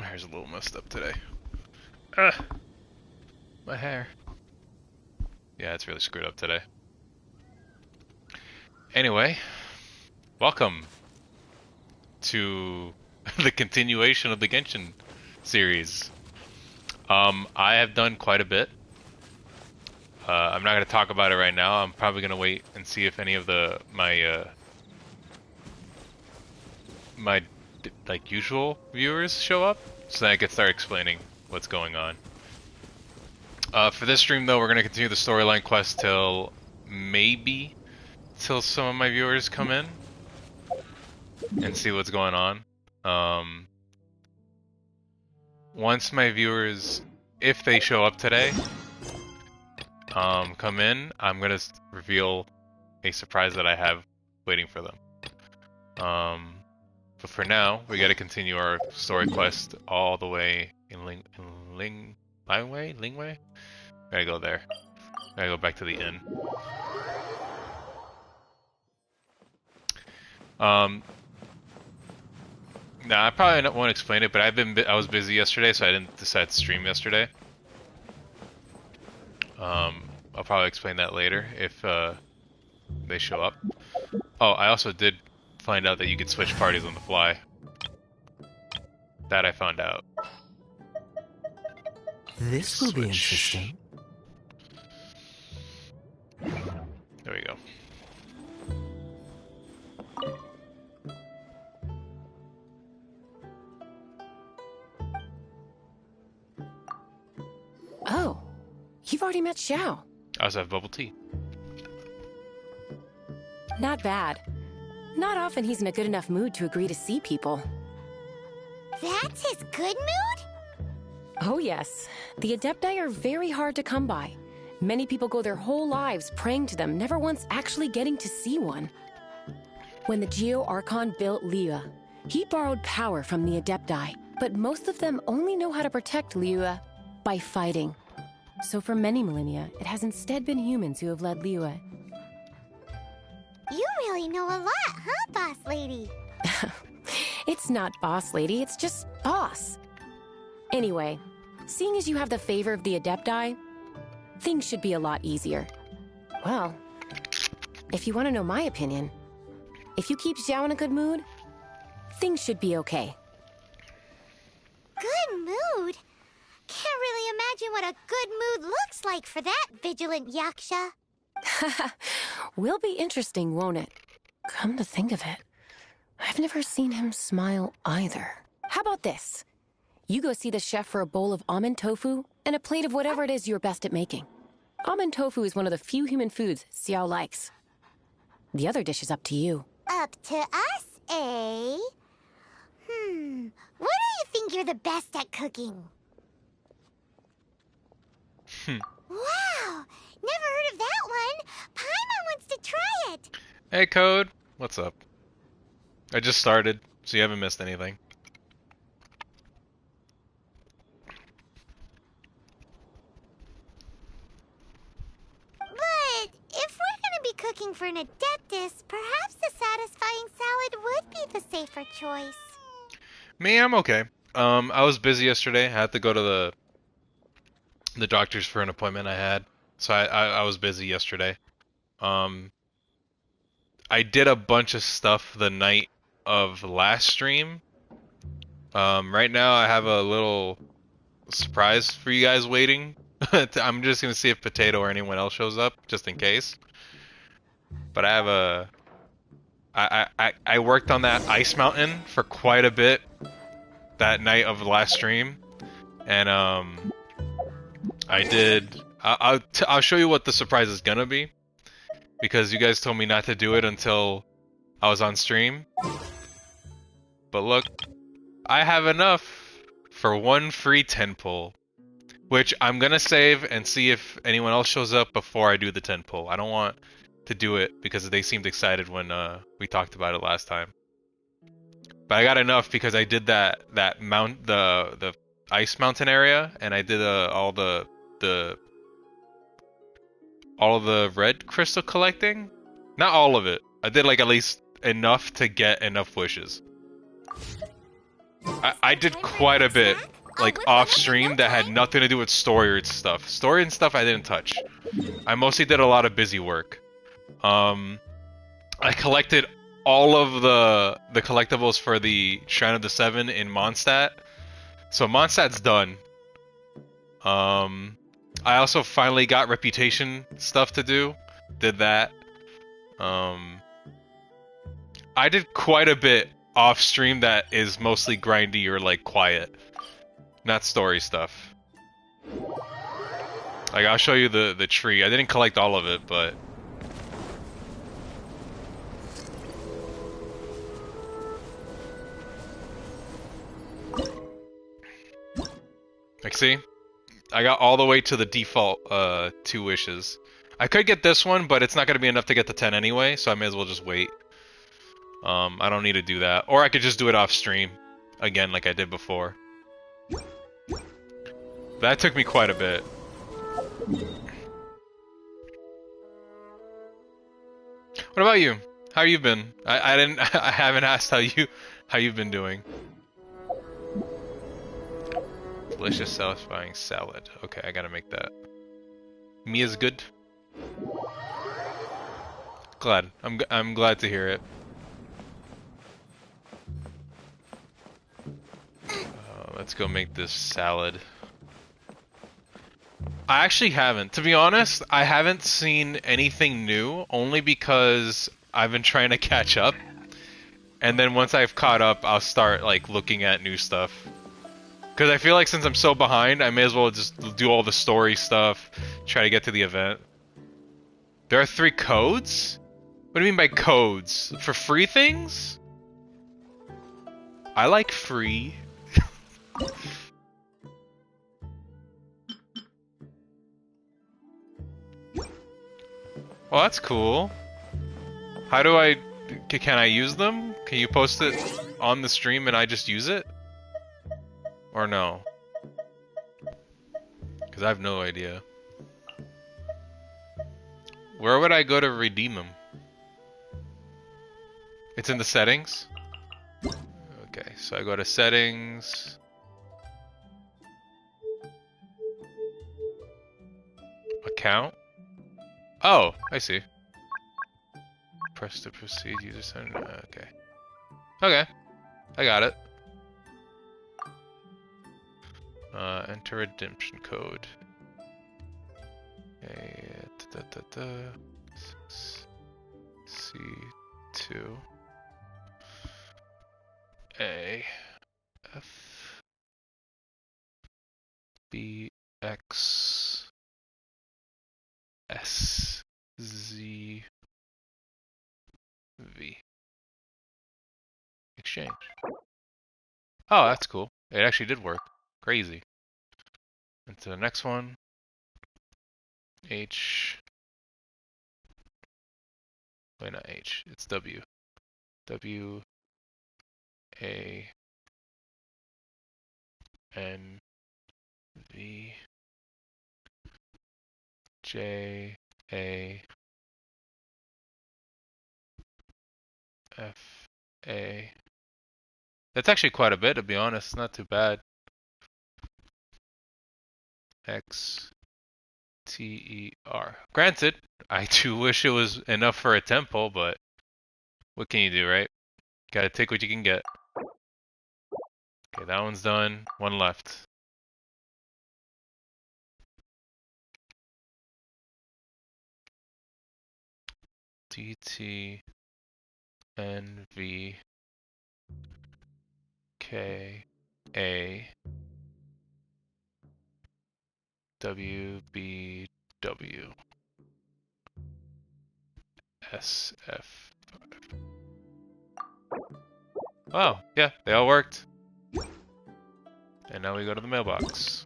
hair's a little messed up today. Ugh. My hair. Yeah, it's really screwed up today. Anyway, welcome to the continuation of the Genshin series. I have done quite a bit. I'm not going to talk about it right now. I'm probably going to wait and see if any of my like usual viewers show up, so then I can start explaining what's going on. For this stream, though, we're going to continue the storyline quest till some of my viewers come in and see what's going on. Once my viewers, if they show up today, come in, I'm gonna reveal a surprise that I have waiting for them. But for now, we gotta continue our story quest all the way in Lingwei? Gotta go there. Gotta go back to the inn. Now I probably won't explain it, but I was busy yesterday, so I didn't decide to stream yesterday. I'll probably explain that later if they show up. Oh, I also did find out that you could switch parties on the fly. That I found out. This will be interesting. There we go. Oh, you've already met Xiao. I also have bubble tea. Not bad. Not often he's in a good enough mood to agree to see people. That's his good mood? Oh yes. The Adepti are very hard to come by. Many people go their whole lives praying to them, never once actually getting to see one. When the Geo Archon built Liyue, he borrowed power from the Adepti, but most of them only know how to protect Liyue by fighting. So for many millennia, it has instead been humans who have led Liyue. You really know a lot, huh, boss lady? It's not boss lady, it's just boss. Anyway, seeing as you have the favor of the Adepti, things should be a lot easier. Well, if you want to know my opinion, if you keep Xiao in a good mood, things should be okay. Good mood? Can't really imagine what a good mood looks like for that vigilant yaksha. Will be interesting, won't it? Come to think of it, I've never seen him smile either. How about this? You go see the chef for a bowl of almond tofu and a plate of whatever it is you're best at making. Almond tofu is one of the few human foods Xiao likes. The other dish is up to you. Up to us, eh? What do you think you're the best at cooking? Wow! Never heard of that one! Paimon wants to try it! Hey, Code. What's up? I just started, so you haven't missed anything. But if we're gonna be cooking for an Adeptus, perhaps a satisfying salad would be the safer choice. Me, I'm okay. I was busy yesterday. I had to go to the doctor's for an appointment I had, so I was busy yesterday. I did a bunch of stuff the night of last stream. Right now I have a little surprise for you guys waiting. I'm just gonna see if Potato or anyone else shows up, just in case. But I have I worked on that ice mountain for quite a bit that night of the last stream, and I'll show you what the surprise is gonna be, because you guys told me not to do it until I was on stream. But look, I have enough for one free 10 pull, which I'm gonna save and see if anyone else shows up before I do the 10 pull. I don't want to do it because they seemed excited when we talked about it last time. But I got enough because I did the ice mountain area, and I did all the red crystal collecting. Not all of it. I did like at least enough to get enough wishes. I did quite a bit, like off stream, that had nothing to do with story or stuff. Story and stuff I didn't touch. I mostly did a lot of busy work. I collected all of the collectibles for the Shrine of the Seven in Mondstadt. So Mondstadt's done. I also finally got reputation stuff to do. Did that. I did quite a bit off stream that is mostly grindy or like quiet, not story stuff. Like I'll show you the tree. I didn't collect all of it, but like see, I got all the way to the default 2 wishes. I could get this one, but it's not gonna be enough to get to 10 anyway, so I may as well just wait. I don't need to do that, or I could just do it off stream again, like I did before. That took me quite a bit. What about you? How you been? I haven't asked how you've been doing. Delicious, satisfying salad. Okay, I gotta make that. Me is good. Glad. I'm glad to hear it. Let's go make this salad. I actually haven't. To be honest, I haven't seen anything new, only because I've been trying to catch up. And then once I've caught up, I'll start like looking at new stuff. Because I feel like since I'm so behind, I may as well just do all the story stuff, try to get to the event. There are 3 codes? What do you mean by codes? For free things? I like free. Well, that's cool. How do I... Can I use them? Can you post it on the stream and I just use it? Or no? Because I have no idea. Where would I go to redeem them? It's in the settings? Okay, so I go to settings... Account? Oh, I see. Press to proceed, user send. Okay. Okay. I got it. Enter redemption code. C2 A F B X S Z V. Exchange. Oh, that's cool. It actually did work. Crazy. Into the next one. H. Wait, not H. It's W. W. A. N. V. J. A. F. A. That's actually quite a bit, to be honest. Not too bad. X. T. E. R. Granted, I do wish it was enough for a temple, but what can you do, right? Gotta take what you can get. Okay, that one's done. One left. D. T. N. V. K. A. W. B. W. S. F. 5. Oh, yeah, they all worked. And now we go to the mailbox.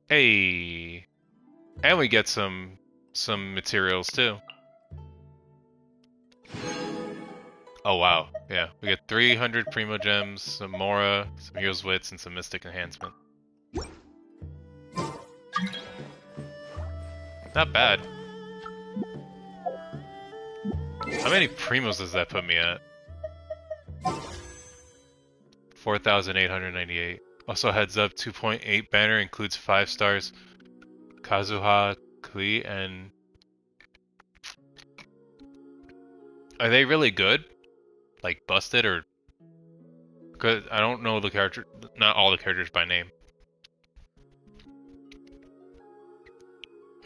Hey! And we get some materials too. Oh wow, yeah. We get 300 Primo Gems, some Mora, some Hero's Wits, and some Mystic Enhancement. Not bad. How many Primos does that put me at? 4,898. Also heads up, 2.8 banner includes 5 stars. Kazuha, Klee, and... Are they really good? Like busted or... Cause I don't know the character, not all the characters by name.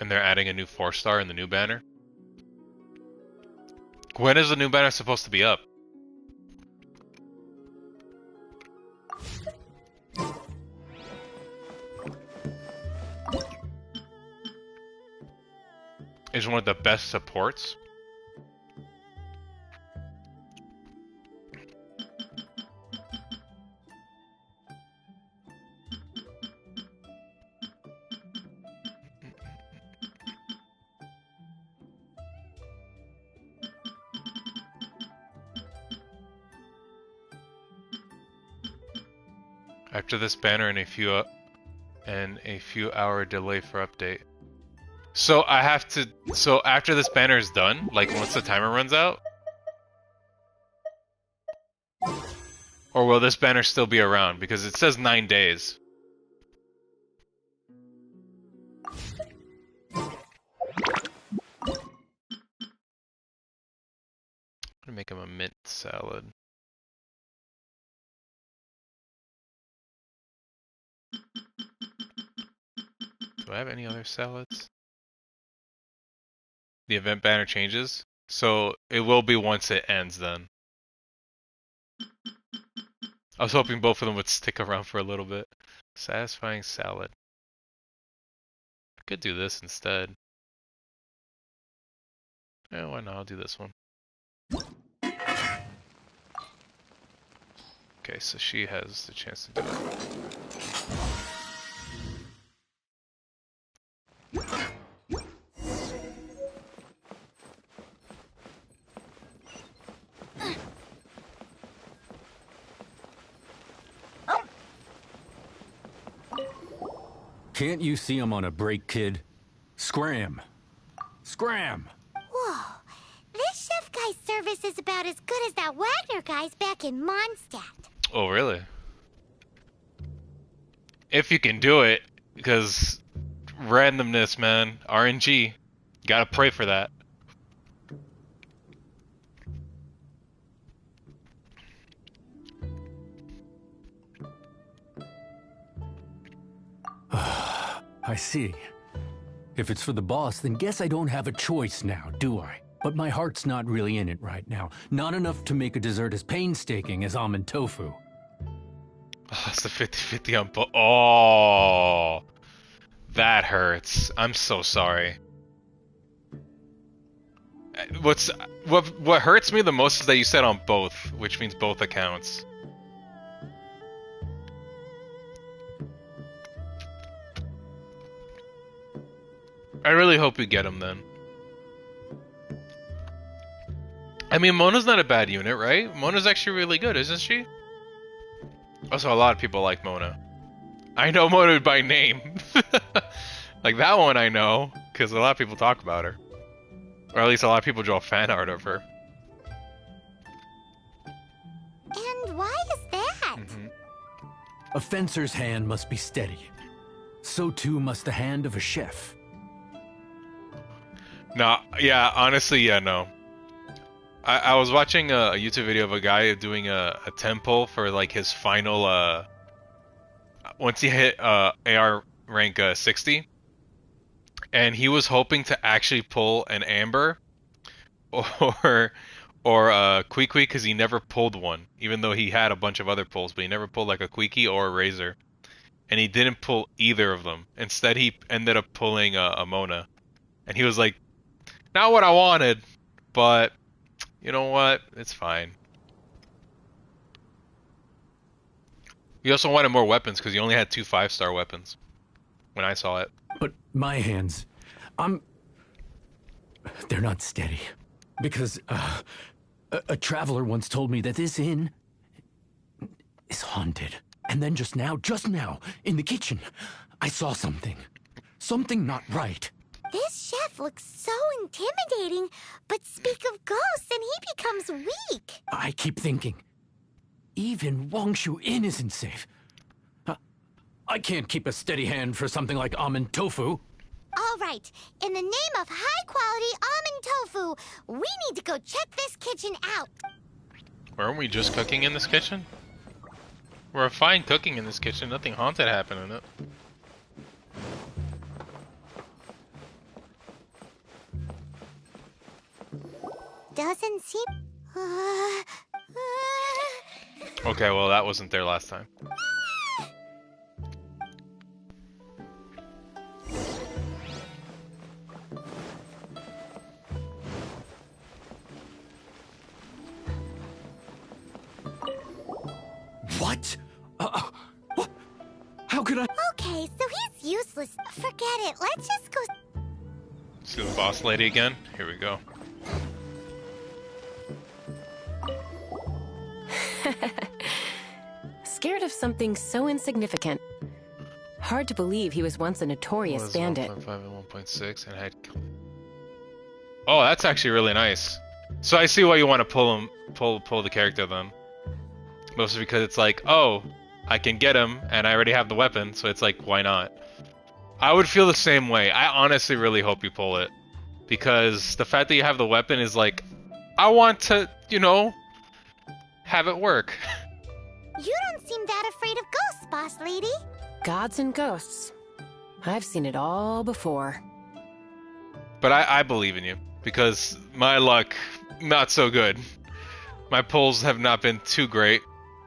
And they're adding a new 4-star in the new banner. When is the new banner supposed to be up? Is one of the best supports. After this banner and a few hour delay for update. So I have to. So after this banner is done, like once the timer runs out, or will this banner still be around? Because it says 9 days. I'm gonna make him a mint salad. Do I have any other salads? The event banner changes, so it will be once it ends then. I was hoping both of them would stick around for a little bit. Satisfying salad. I could do this instead. Yeah, why not? I'll do this one. Okay, so she has the chance to do it. Can't you see I'm on a break, kid? Scram! Scram! Whoa. This chef guy's service is about as good as that Wagner guy's back in Mondstadt. Oh, really? If you can do it, because randomness, man. RNG. Gotta pray for that. I see. If it's for the boss, then guess I don't have a choice now, do I? But my heart's not really in it right now. Not enough to make a dessert as painstaking as almond tofu. Oh, it's a 50-50 on both. Oh, that hurts. I'm so sorry. What hurts me the most is that you said on both, which means both accounts. I really hope we get him then. I mean, Mona's not a bad unit, right? Mona's actually really good, isn't she? Also, a lot of people like Mona. I know Mona by name. Like that one I know, because a lot of people talk about her. Or at least a lot of people draw fan art of her. And why is that? A fencer's hand must be steady. So too must the hand of a chef. No, yeah, honestly, yeah, no. I was watching a YouTube video of a guy doing a tempo for like his final, once he hit AR rank 60, and he was hoping to actually pull an Amber or Queequeg because he never pulled one, even though he had a bunch of other pulls, but he never pulled like a Queequeg or a Razor, and he didn't pull either of them. Instead, he ended up pulling a Mona, and he was like, not what I wanted, but you know what? It's fine. He also wanted more weapons because he only had 2 5-star weapons when I saw it. But my hands, they're not steady. Because a traveler once told me that this inn is haunted. And then just now, in the kitchen, I saw something. Something not right. This chef looks so intimidating, but speak of ghosts and he becomes weak. I keep thinking, Even Wangshu Inn isn't safe. I can't keep a steady hand for something like almond tofu. All right, in the name of high-quality almond tofu, we need to go check this kitchen out. Weren't we just cooking in this kitchen? We're fine cooking in this kitchen. Nothing haunted happened in it. Doesn't seem... Okay, well that wasn't there last time. What? What? How could I? Okay, so he's useless. Forget it. Let's just go... See the boss lady again? Here we go. Scared of something so insignificant. Hard to believe he was once a notorious bandit. 1.5 and 1.6 and had... Oh, that's actually really nice. So I see why you want to pull the character then. Mostly because it's like, oh, I can get him and I already have the weapon, so it's like, why not? I would feel the same way. I honestly really hope you pull it. Because the fact that you have the weapon is like, I want to, you know, have it work. You don't seem that afraid of ghosts, boss lady. Gods and ghosts. I've seen it all before. But I believe in you. Because my luck, not so good. My pulls have not been too great.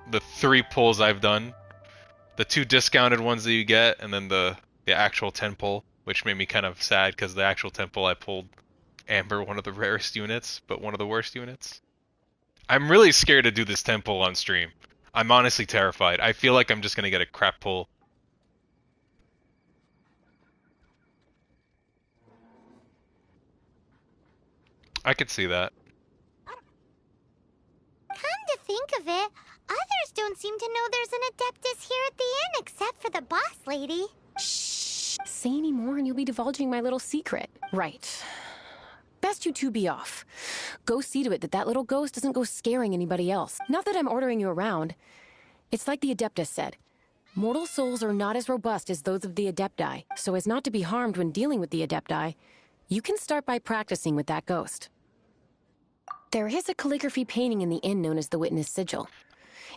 The 3 pulls I've done. The 2 discounted ones that you get, and then the actual 10 pull, which made me kind of sad because the actual 10 pull I pulled Amber, one of the rarest units, but one of the worst units. I'm really scared to do this 10 pull on stream. I'm honestly terrified. I feel like I'm just gonna get a crap pull. I could see that. Come to think of it, others don't seem to know there's an Adeptus here at the inn except for the boss lady. Shh! Say any more and you'll be divulging my little secret. Right. Best you two be off. Go see to it that that little ghost doesn't go scaring anybody else. Not that I'm ordering you around. It's like the Adeptus said. Mortal souls are not as robust as those of the Adepti, so as not to be harmed when dealing with the Adepti, you can start by practicing with that ghost. There is a calligraphy painting in the inn known as the Witness Sigil.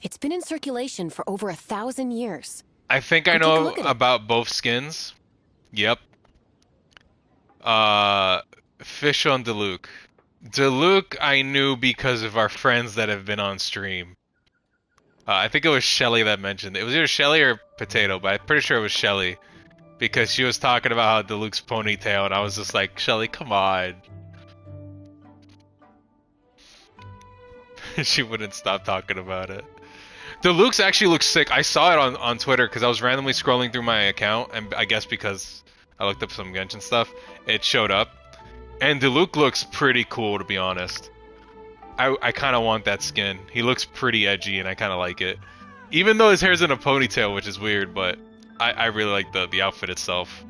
It's been in circulation for over 1,000 years. I think I know about both skins. Yep. Fish on Diluc. Diluc I knew because of our friends that have been on stream. I think it was Shelly that mentioned it. It was either Shelly or Potato, but I'm pretty sure it was Shelly. Because she was talking about how Diluc's ponytail, and I was just like, Shelly, come on. She wouldn't stop talking about it. Diluc's actually looks sick. I saw it on Twitter because I was randomly scrolling through my account, and I guess because I looked up some Genshin stuff, it showed up. And Diluc looks pretty cool, to be honest. I kind of want that skin. He looks pretty edgy, and I kind of like it. Even though his hair's in a ponytail, which is weird, but I really like the outfit itself.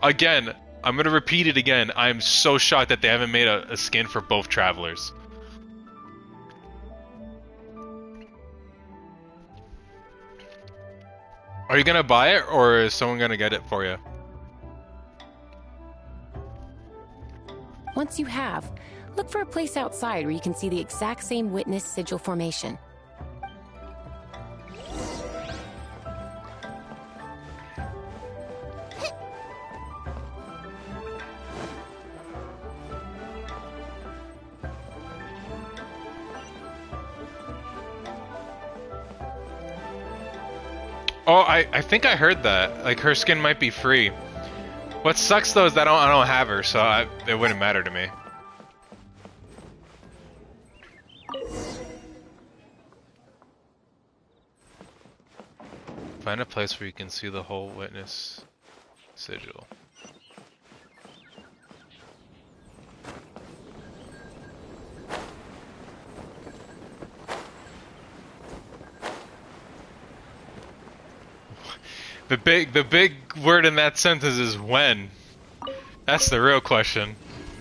Again, I'm going to repeat it again. I'm so shocked that they haven't made a skin for both travelers. Are you going to buy it, or is someone going to get it for you? Once you have, look for a place outside where you can see the exact same Witness Sigil formation. Oh, I think I heard that. Like, her skin might be free. What sucks though is that I don't have her, so it wouldn't matter to me. Find a place where you can see the whole Witness Sigil. The big word in that sentence is when. That's the real question.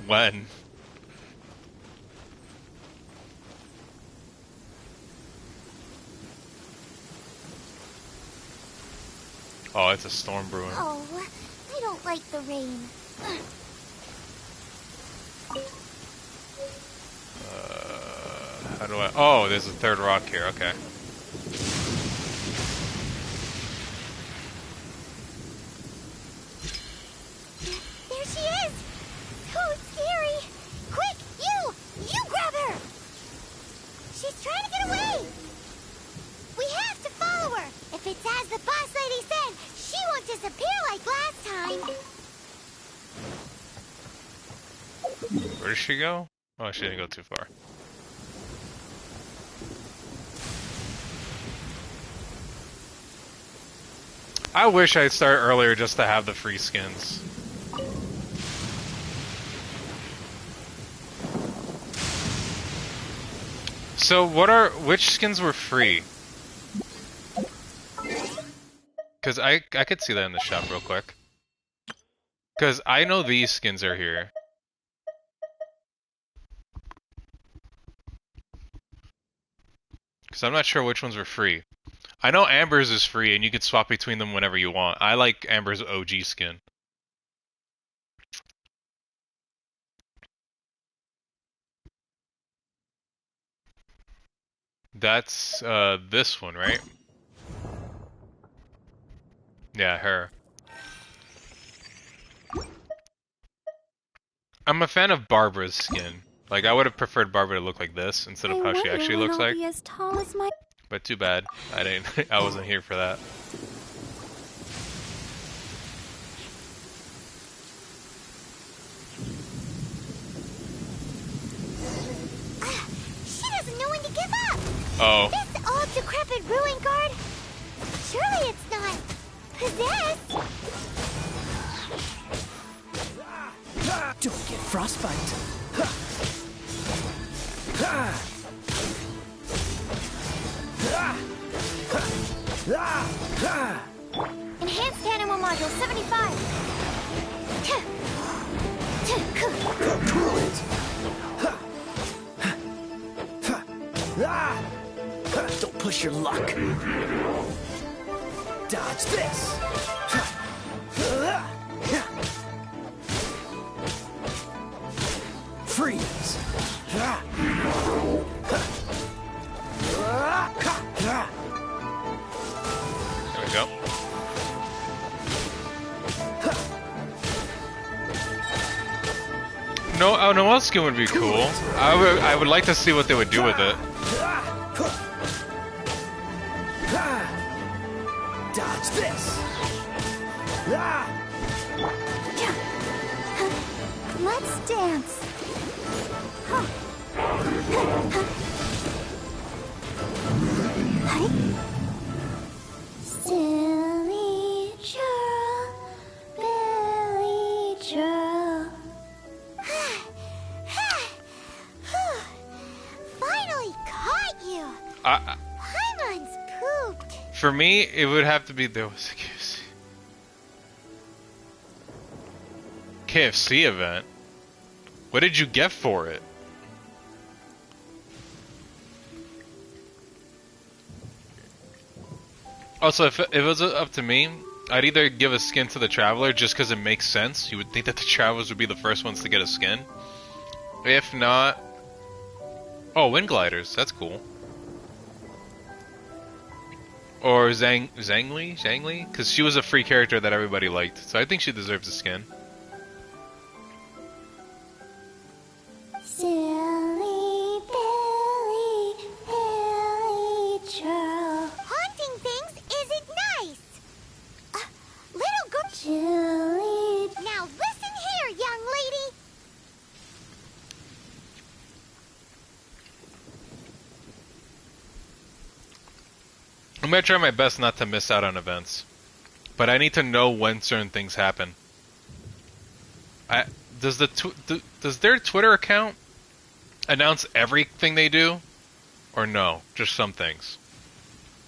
When? Oh, it's a storm brewing. Oh, I don't like the rain. How do I... Oh, there's a third rock here, okay. There she is! So scary! Quick, you grab her! She's trying to get away! We have to follow her! If it's as the boss lady said, she won't disappear like last time! Where did she go? Oh, she didn't go too far. I wish I'd start earlier just to have the free skins. So which skins were free? Cause I could see that in the shop real quick. Cause I know these skins are here. Cause I'm not sure which ones were free. I know Amber's is free and you can swap between them whenever you want. I like Amber's OG skin. That's this one, right? Yeah, her. I'm a fan of Barbara's skin. Like, I would have preferred Barbara to look like this instead of how she actually looks like. Be as tall as my... But too bad. I wasn't here for that. She doesn't know when to give up! Oh. This old decrepit ruin guard? Surely it's not... possessed? Don't get frostbite. Enhanced animal module 75. Don't push your luck. Dodge this. Freeze. There we go. No, oh, no, what skin would be cool. I would like to see what they would do with it. Dodge this. Let's dance. Silly churl, Billy churl. Finally caught you. Paimon's pooped. For me, it would have to be there was a KFC event. What did you get for it? Also, if it was up to me, I'd either give a skin to the Traveler just because it makes sense. You would think that the Travelers would be the first ones to get a skin. If not... Oh, Wind Gliders. That's cool. Or Xiangling? Because she was a free character that everybody liked. So I think she deserves a skin. Silly Billy, Billy churl. Haunting things isn't nice. Little girl. Childe. Now listen here, young lady. I'm gonna try my best not to miss out on events. But I need to know when certain things happen. Does their Twitter account announce everything they do? Or no? Just some things?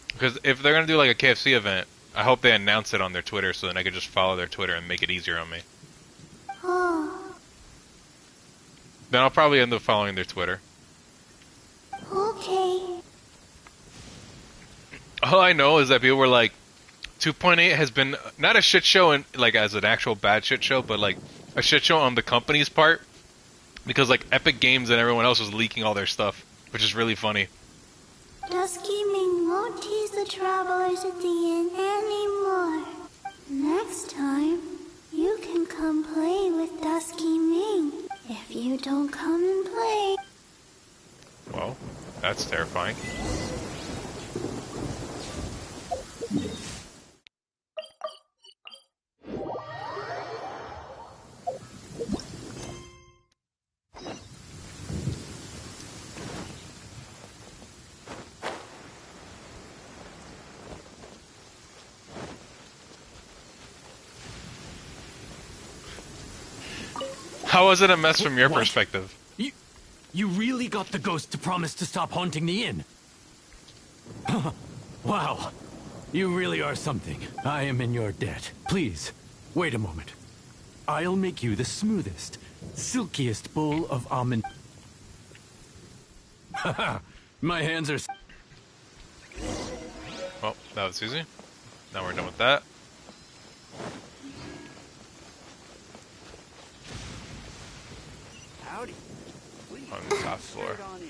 Because if they're gonna do like a KFC event, I hope they announce it on their Twitter so then I could just follow their Twitter and make it easier on me. Then I'll probably end up following their Twitter. Okay. All I know is that people were like, 2.8 has been not a shit show in like as an actual bad shit show, but like a shit show on the company's part because like Epic Games and everyone else was leaking all their stuff, which is really funny. Dusky Ming won't tease the travelers at the inn anymore. Next time, you can come play with Dusky Ming if you don't come and play. Well, that's terrifying. How was it a mess from your What? perspective? You really got the ghost to promise to stop haunting the inn? Wow. You really are something. I am in your debt. Please, wait a moment. I'll make you the smoothest, silkiest bowl of almond... Haha, my hands are... Well, that was easy. Now we're done with that. Howdy. Please, On the top floor. straight on in.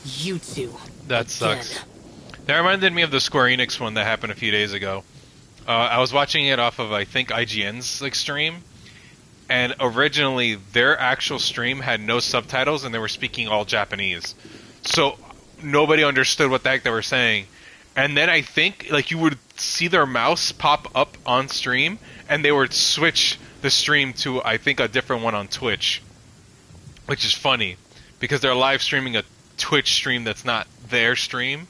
You two. That sucks. That reminded me of the Square Enix one that happened a few days ago. I was watching it off of, I think, IGN's like stream, and originally their actual stream had no subtitles and they were speaking all Japanese. So nobody understood what the heck they were saying. And then I think like you would see their mouse pop up on stream and they would switch the stream to, I think, a different one on Twitch. Which is funny because they're live streaming a Twitch stream that's not their stream.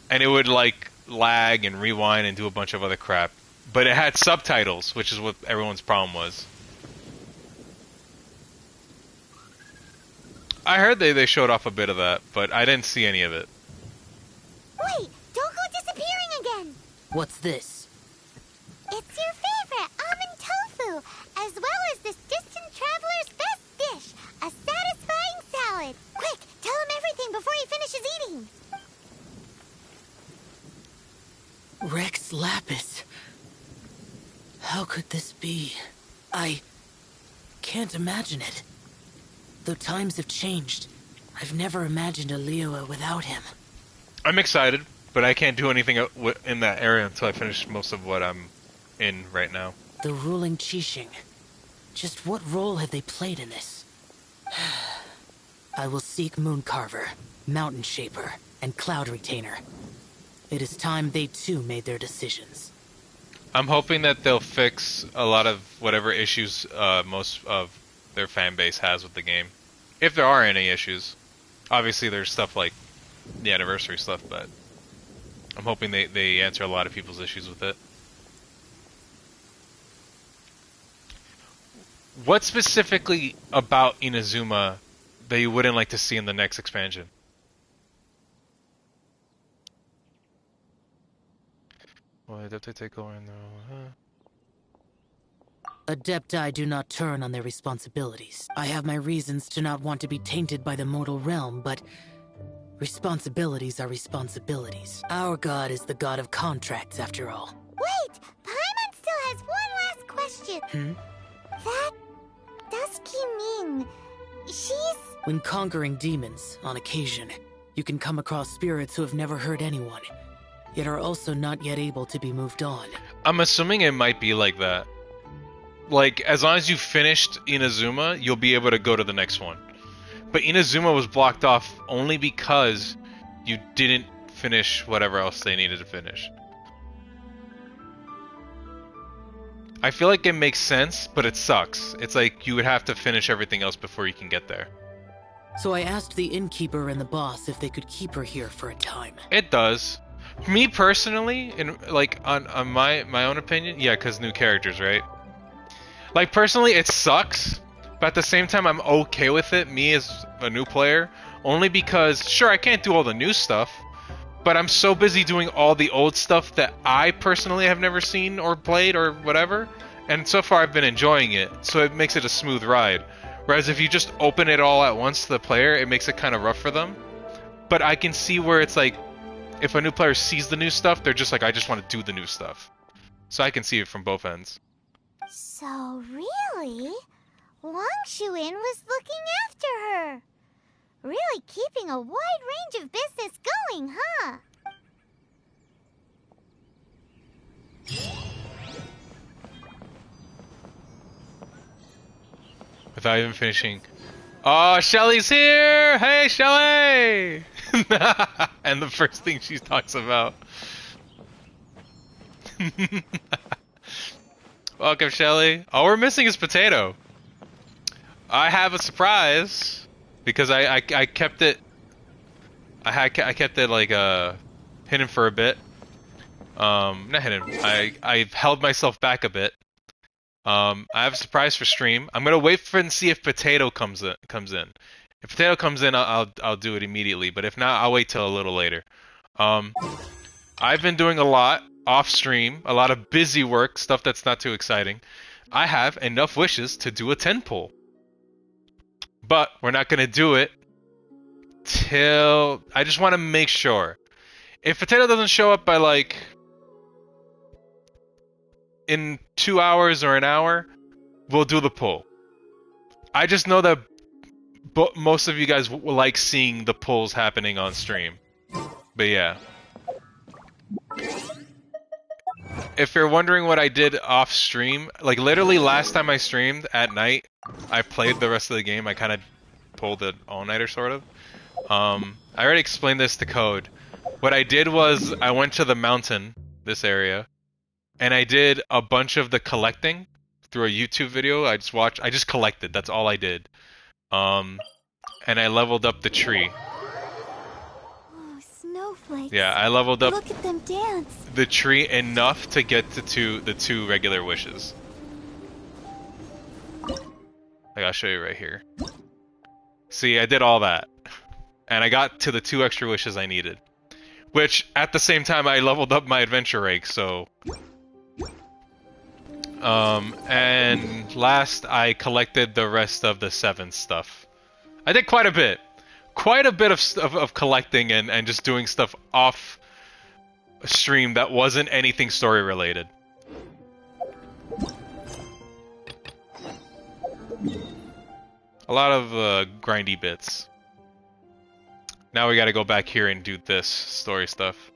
And it would like lag and rewind and do a bunch of other crap. But it had subtitles, which is what everyone's problem was. I heard they showed off a bit of that, but I didn't see any of it. Wait, don't go disappearing again. What's this? It's your favorite almond tofu, as well as this distant traveler's best dish, a satisfying salad. Quick, tell him everything before he finishes eating. Rex Lapis. How could this be? I can't imagine it. Though times have changed, I've never imagined a Liyue without him. I'm excited, but I can't do anything in that area until I finish most of what I'm in right now. The ruling Qixing. Just what role have they played in this? I will seek Mooncarver, Mountain Shaper, and Cloud Retainer. It is time they too made their decisions. I'm hoping that they'll fix a lot of whatever issues most of their fan base has with the game. If there are any issues. Obviously there's stuff like the anniversary stuff, but I'm hoping they answer a lot of people's issues with it. What specifically about Inazuma that you wouldn't like to see in the next expansion? Well, Adepti take over in the... Adepti do not turn on their responsibilities. I have my reasons to not want to be tainted by the mortal realm, but responsibilities are responsibilities. Our god is the god of contracts, after all. Wait, Paimon still has one last question. That Dusky Ming, she's... When conquering demons, on occasion, you can come across spirits who have never hurt anyone, yet are also not yet able to be moved on. I'm assuming it might be like that. Like, as long as you finished Inazuma, you'll be able to go to the next one. But Inazuma was blocked off only because you didn't finish whatever else they needed to finish. I feel like it makes sense, but it sucks. It's like you would have to finish everything else before you can get there. So I asked the innkeeper and the boss if they could keep her here for a time. It does. Me personally, in like on my own opinion, yeah, because new characters, right? Like personally, it sucks, but at the same time, I'm okay with it. Me as a new player, only because sure I can't do all the new stuff, but I'm so busy doing all the old stuff that I personally have never seen or played or whatever, and so far I've been enjoying it, so it makes it a smooth ride. Whereas if you just open it all at once to the player, it makes it kind of rough for them. But I can see where it's like, if a new player sees the new stuff, they're just like, I just want to do the new stuff. So I can see it from both ends. So really, Wang Shuin was looking after her. Really keeping a wide range of business going, huh? Without even finishing. Oh, Shelly's here! Hey, Shelly! And the first thing she talks about. Welcome, Shelly. All we're missing is Potato. I have a surprise because I kept it. I kept it like hidden for a bit. Not hidden. I held myself back a bit. I have a surprise for stream. I'm gonna wait for and see if Potato comes in. If Potato comes in, I'll do it immediately. But if not, I'll wait till a little later. I've been doing a lot off stream, a lot of busy work, stuff that's not too exciting. I have enough wishes to do a 10 pull, but we're not gonna do it till I just want to make sure. If Potato doesn't show up by like in 2 hours or an hour, we'll do the pull. I just know that most of you guys like seeing the pulls happening on stream. But yeah. If you're wondering what I did off stream, like literally last time I streamed at night, I played the rest of the game. I kind of pulled it all-nighter sort of. I already explained this to Code. What I did was I went to the mountain, this area, and I did a bunch of the collecting through a YouTube video. I just collected. That's all I did. And I leveled up the tree. Oh, snowflakes. Yeah, I leveled up Look at them dance. the tree enough to get to the 2 regular wishes. Like, I'll show you right here. See, I did all that. And I got to the 2 extra wishes I needed. Which, at the same time, I leveled up my adventure rake, so... and last, I collected the rest of the 7 stuff. I did quite a bit. Quite a bit of collecting and just doing stuff off stream that wasn't anything story related. A lot of grindy bits. Now we gotta go back here and do this story stuff.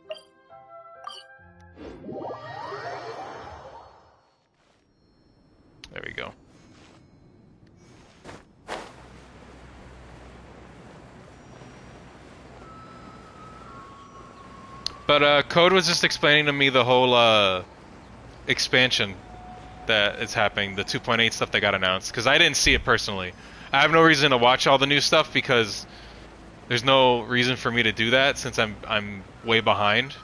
There we go. But Code was just explaining to me the whole expansion that is happening, the 2.8 stuff that got announced, because I didn't see it personally. I have no reason to watch all the new stuff because there's no reason for me to do that since I'm way behind.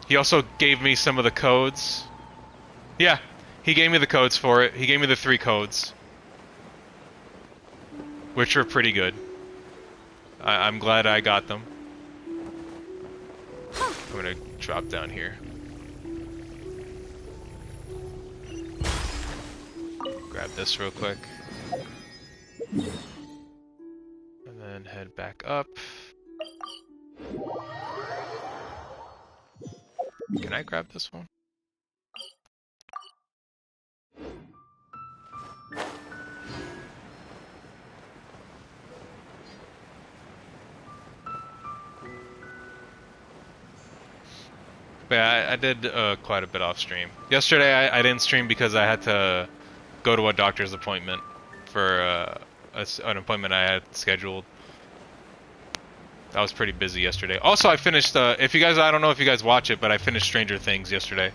He also gave me some of the codes. Yeah, he gave me the codes for it. He gave me the 3 codes, which were pretty good. I'm glad I got them. I'm gonna drop down here. Grab this real quick. And then head back up. Can I grab this one? But yeah, I did quite a bit off stream. Yesterday I didn't stream because I had to go to a doctor's appointment for an appointment I had scheduled. I was pretty busy yesterday. Also, I finished, if you guys, I don't know if you guys watch it, but I finished Stranger Things yesterday.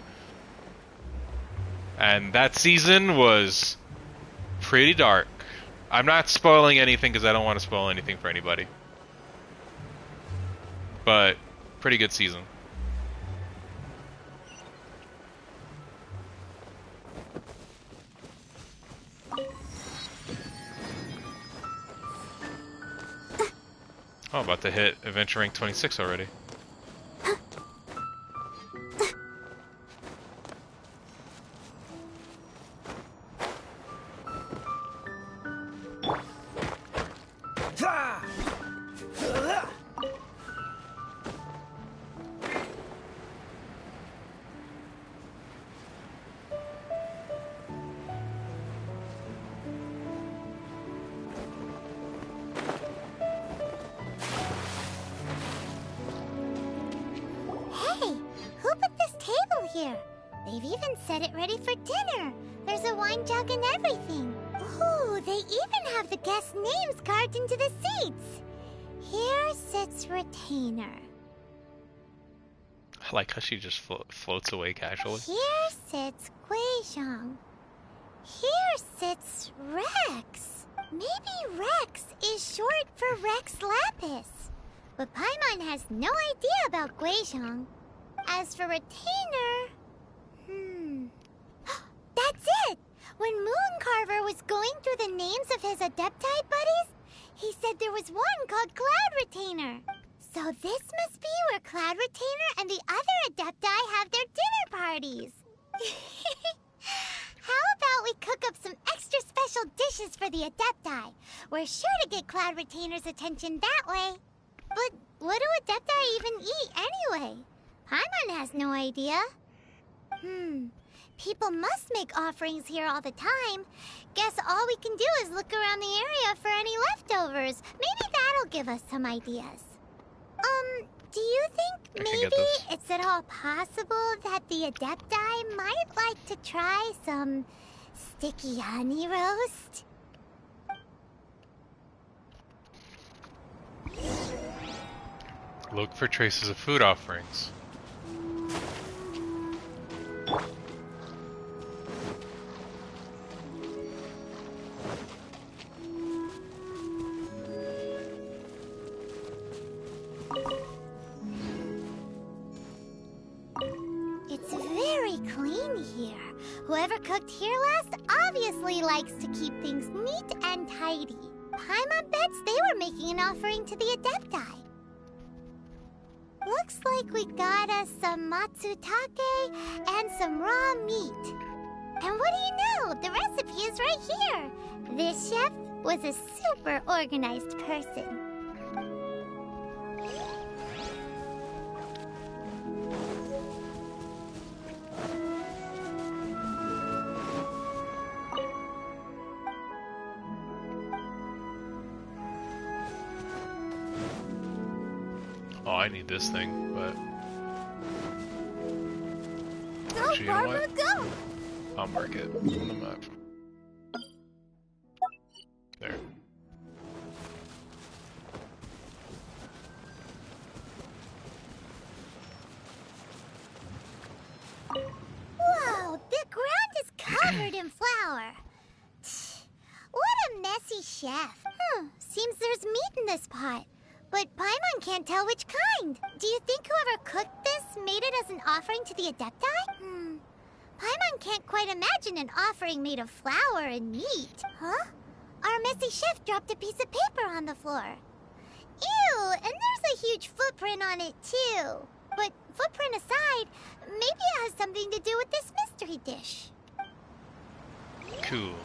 And that season was pretty dark. I'm not spoiling anything because I don't want to spoil anything for anybody. But, pretty good season. Oh, about to hit adventure rank 26 already. Hey, who put this table here? They've even set it ready for dinner. There's a wine jug and everything. Ooh, they even have the guests' names carved into the seats. Here sits Retainer. I like how she just floats away casually. Here sits Guizhong. Here sits Rex. Maybe Rex is short for Rex Lapis. But Paimon has no idea about Guizhong. As for Retainer... That's it! When Mooncarver was going through the names of his Adepti buddies, he said there was one called Cloud Retainer. So this must be where Cloud Retainer and the other Adepti have their dinner parties. How about we cook up some extra special dishes for the Adepti? We're sure to get Cloud Retainer's attention that way. But what do Adepti even eat anyway? Paimon has no idea. People must make offerings here all the time. Guess all we can do is look around the area for any leftovers. Maybe that'll give us some ideas. Do you think maybe it's at all possible that the Adepti might like to try some sticky honey roast? Look for traces of food offerings. It's very clean here. Whoever cooked here last obviously likes to keep things neat and tidy. Paimon bets they were making an offering to the Adepti. Looks like we got us some matsutake and some raw meat. And what do you know? The recipe is right here. This chef was a super organized person. Oh, I need this thing, but... Go, Actually, you know Barbara, what? go! I'll mark it on the map. There. Whoa, the ground is covered in flour. What a messy chef. Seems there's meat in this pot. But Paimon can't tell which kind. Do you think whoever cooked this made it as an offering to the Adepti? Paimon can't quite imagine an offering made of flour and meat. Huh? Our messy chef dropped a piece of paper on the floor. Ew, and there's a huge footprint on it too. But footprint aside, maybe it has something to do with this mystery dish. Cool.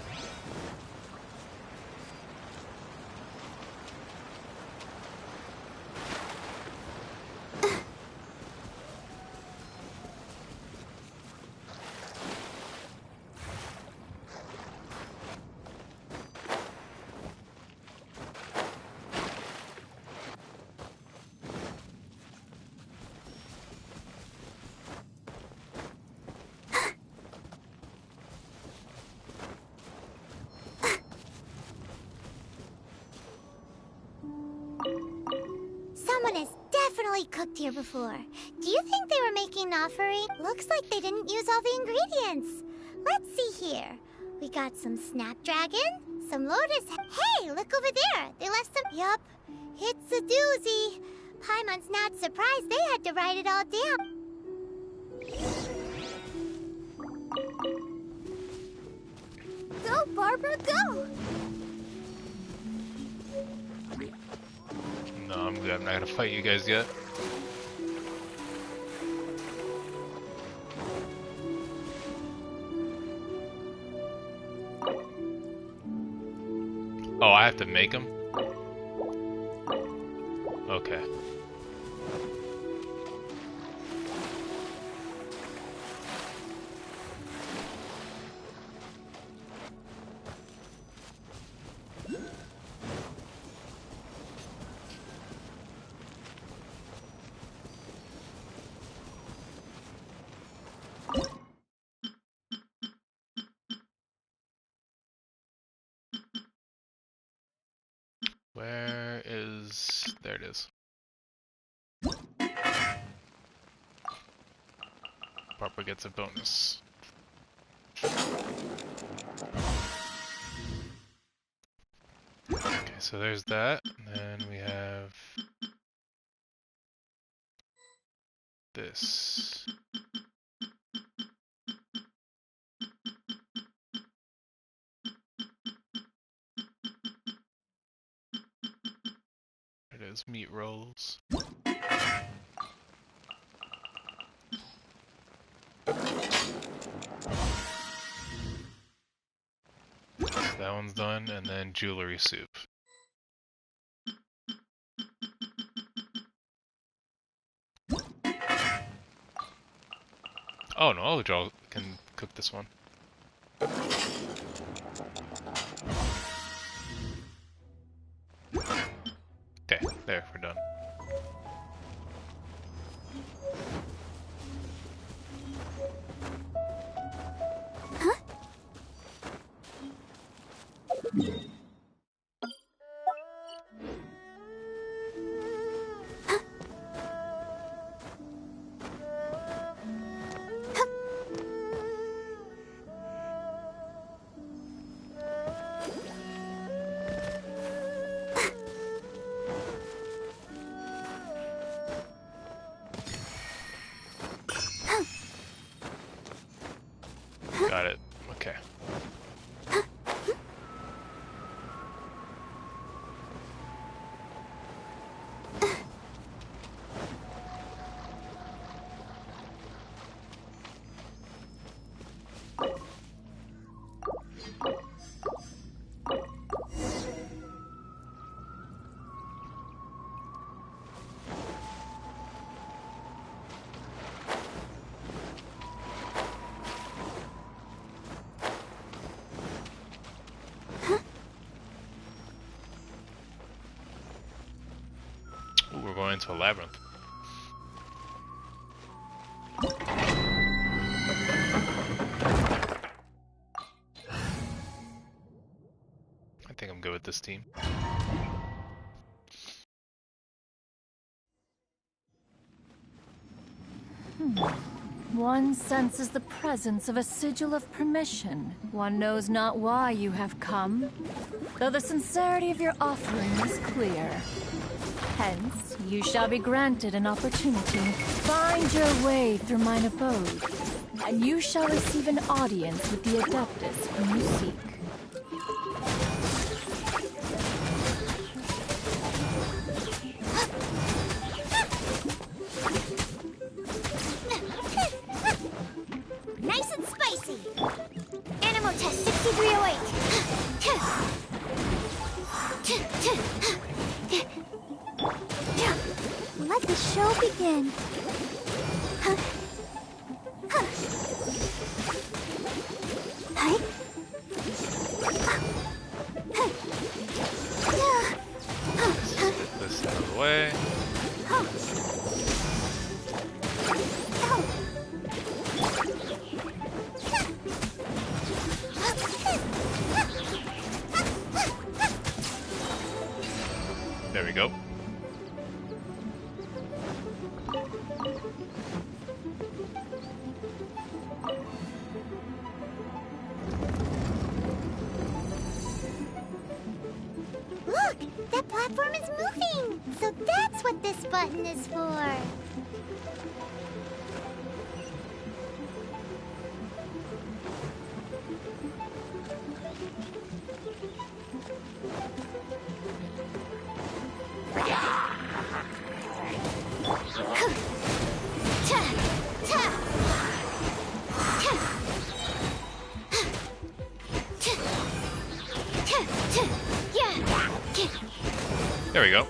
Someone has definitely cooked here before. Do you think they were making an offering? Looks like they didn't use all the ingredients. Let's see here. We got some snapdragon, some lotus. Hey, look over there. They left some... Yup, it's a doozy. Paimon's not surprised they had to write it all down. Go, Barbara, go! No, I'm I'm not gonna fight you guys yet. Oh, I have to make them? Okay. Where is... There it is. Papa gets a bonus. Okay, so there's that. And then we have... this. It is meat rolls. That one's done, and then jewelry soup. Oh no, Joel can cook this one. Okay, there, we're done. Got it. Okay. Ooh, we're going into a labyrinth. I think I'm good with this team. One senses the presence of a sigil of permission. One knows not why you have come, though the sincerity of your offering is clear. Hence, you shall be granted an opportunity. Find your way through mine abode, and you shall receive an audience with the Adeptus whom you seek. Nice and spicy. Animal test 6308. Let the show begin. Put this out of the way. There we go. Look, that platform is moving. So that's what this button is for. There we go.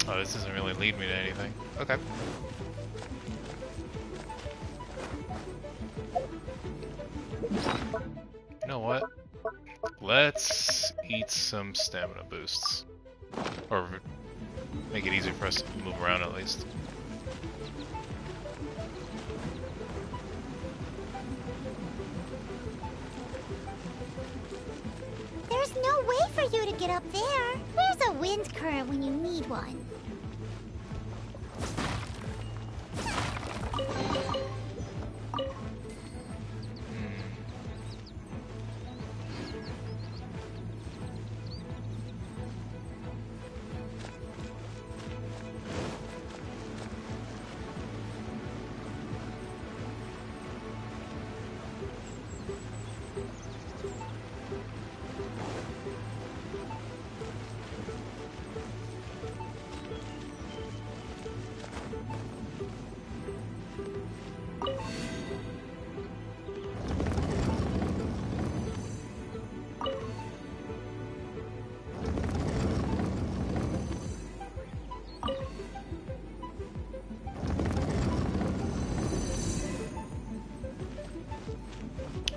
Oh, this doesn't really lead me to anything. Okay. You know what? Let's eat some stamina boosts. Or make it easier for us to move around at least. There's no way for you to get up there. Where's a wind current when you need one?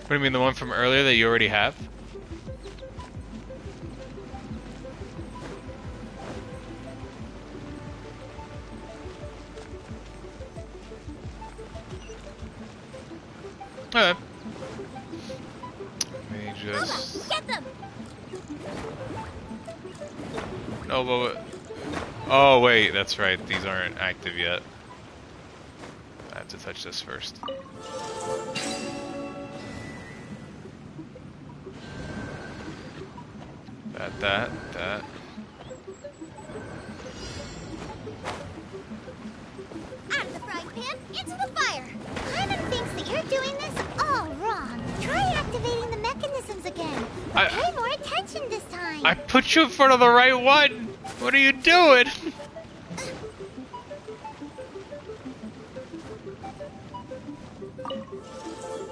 What do you mean, the one from earlier that you already have? Okay. Let me just... Get them! No, but... Oh, wait, that's right. These aren't active yet. I have to touch this first. That. Out of the frying pan, into the fire! Paimon thinks that you're doing this all wrong. Try activating the mechanisms again, but pay more attention this time. I put you in front of the right one! What are you doing?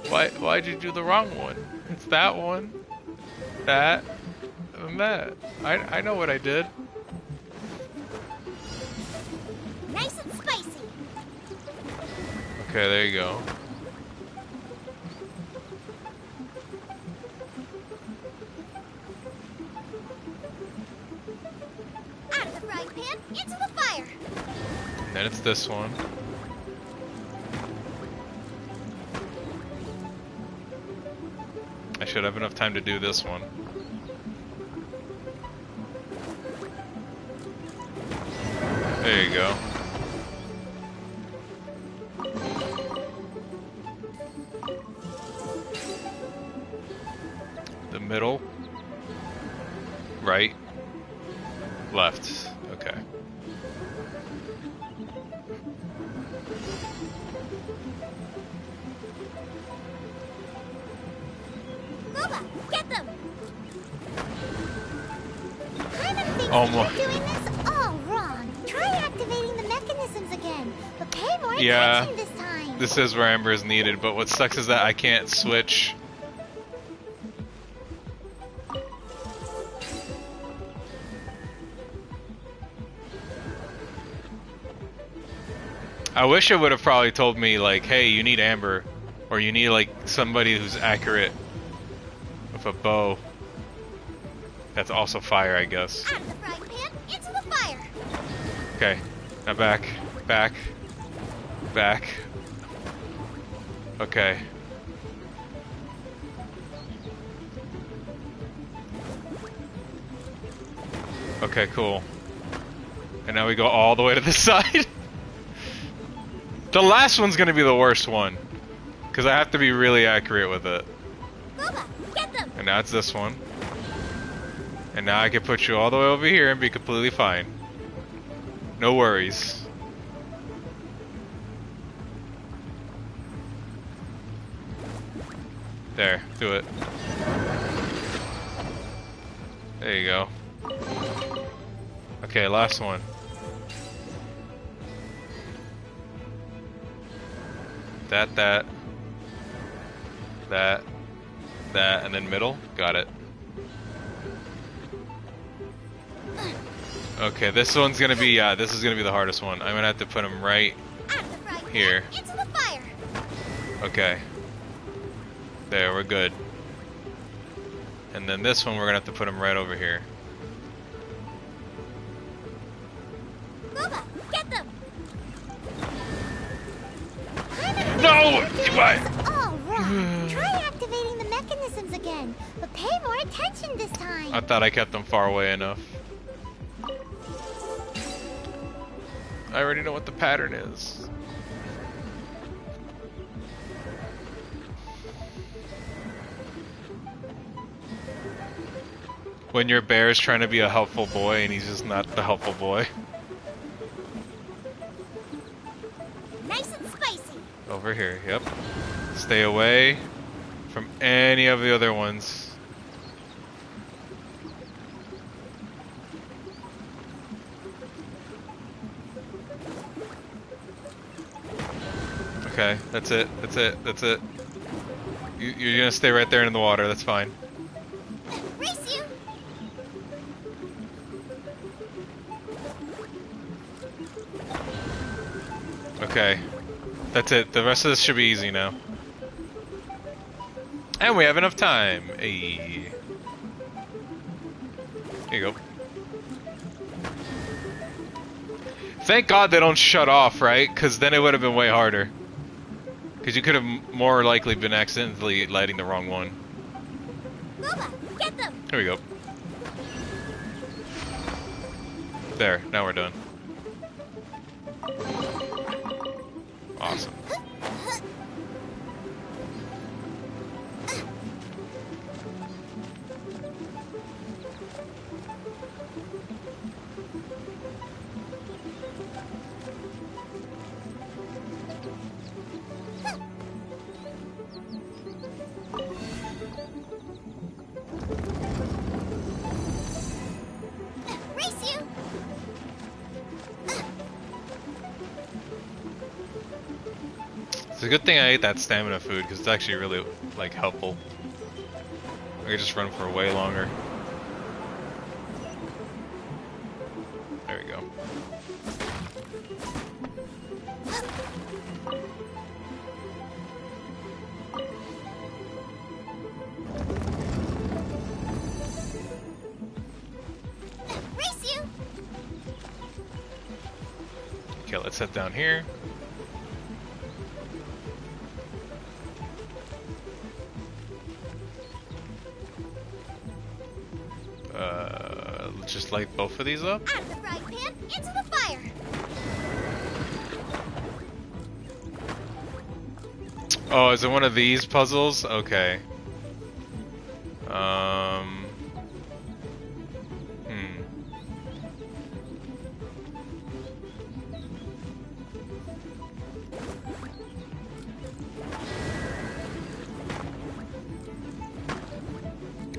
Why'd you do the wrong one? It's that one. That. And that. I know what I did. Nice and spicy. Okay, there you go. Out of the frying pan, into the fire. And then it's this one. I should have enough time to do this one. There you go. The middle. Right. Left. Okay. Loba, get them! Paimon thinks Oh, that you're doing this all wrong. Try activating the mechanisms again, but pay more Yeah. attention this time. This is where Amber is needed, but what sucks is that I can't switch. I wish it would have probably told me, like, hey, you need Amber, or you need, like, somebody who's accurate with a bow. That's also fire, I guess. Out of the frying pan, into the fire. Okay, now back. Okay. Okay, cool. And now we go all the way to the side. The last one's gonna be the worst one, because I have to be really accurate with it. Loba, get them! And now it's this one. And now I can put you all the way over here and be completely fine. No worries. There, do it. There you go. Okay, last one. That, and then middle. Got it. Okay, this one's gonna be, this is gonna be the hardest one. I'm gonna have to put him right here. Into the fire. Okay. There, we're good. And then this one, we're gonna have to put him right over here. Loba, get them. No! What? All right. Try activating the mechanisms again, but pay more attention this time. I thought I kept them far away enough. I already know what the pattern is. When your bear is trying to be a helpful boy and he's just not the helpful boy. Nice and spicy. Over here, yep. Stay away from any of the other ones. Okay, that's it, that's it, that's it. You're gonna stay right there in the water, that's fine. Race you. Okay, that's it. The rest of this should be easy now. And we have enough time. Hey. Here you go. Thank God they don't shut off, right? Because then it would have been way harder. Because you could have more likely been accidentally lighting the wrong one. Loba, get them. Here we go. There, now we're done. Awesome. Race you. It's a good thing I ate that stamina food because it's actually really like helpful. I could just run for way longer. There we go. Race you. Okay, let's head down here. Just light both of these up. Out of the frying pan, into the fire. Oh, is it one of these puzzles? Okay.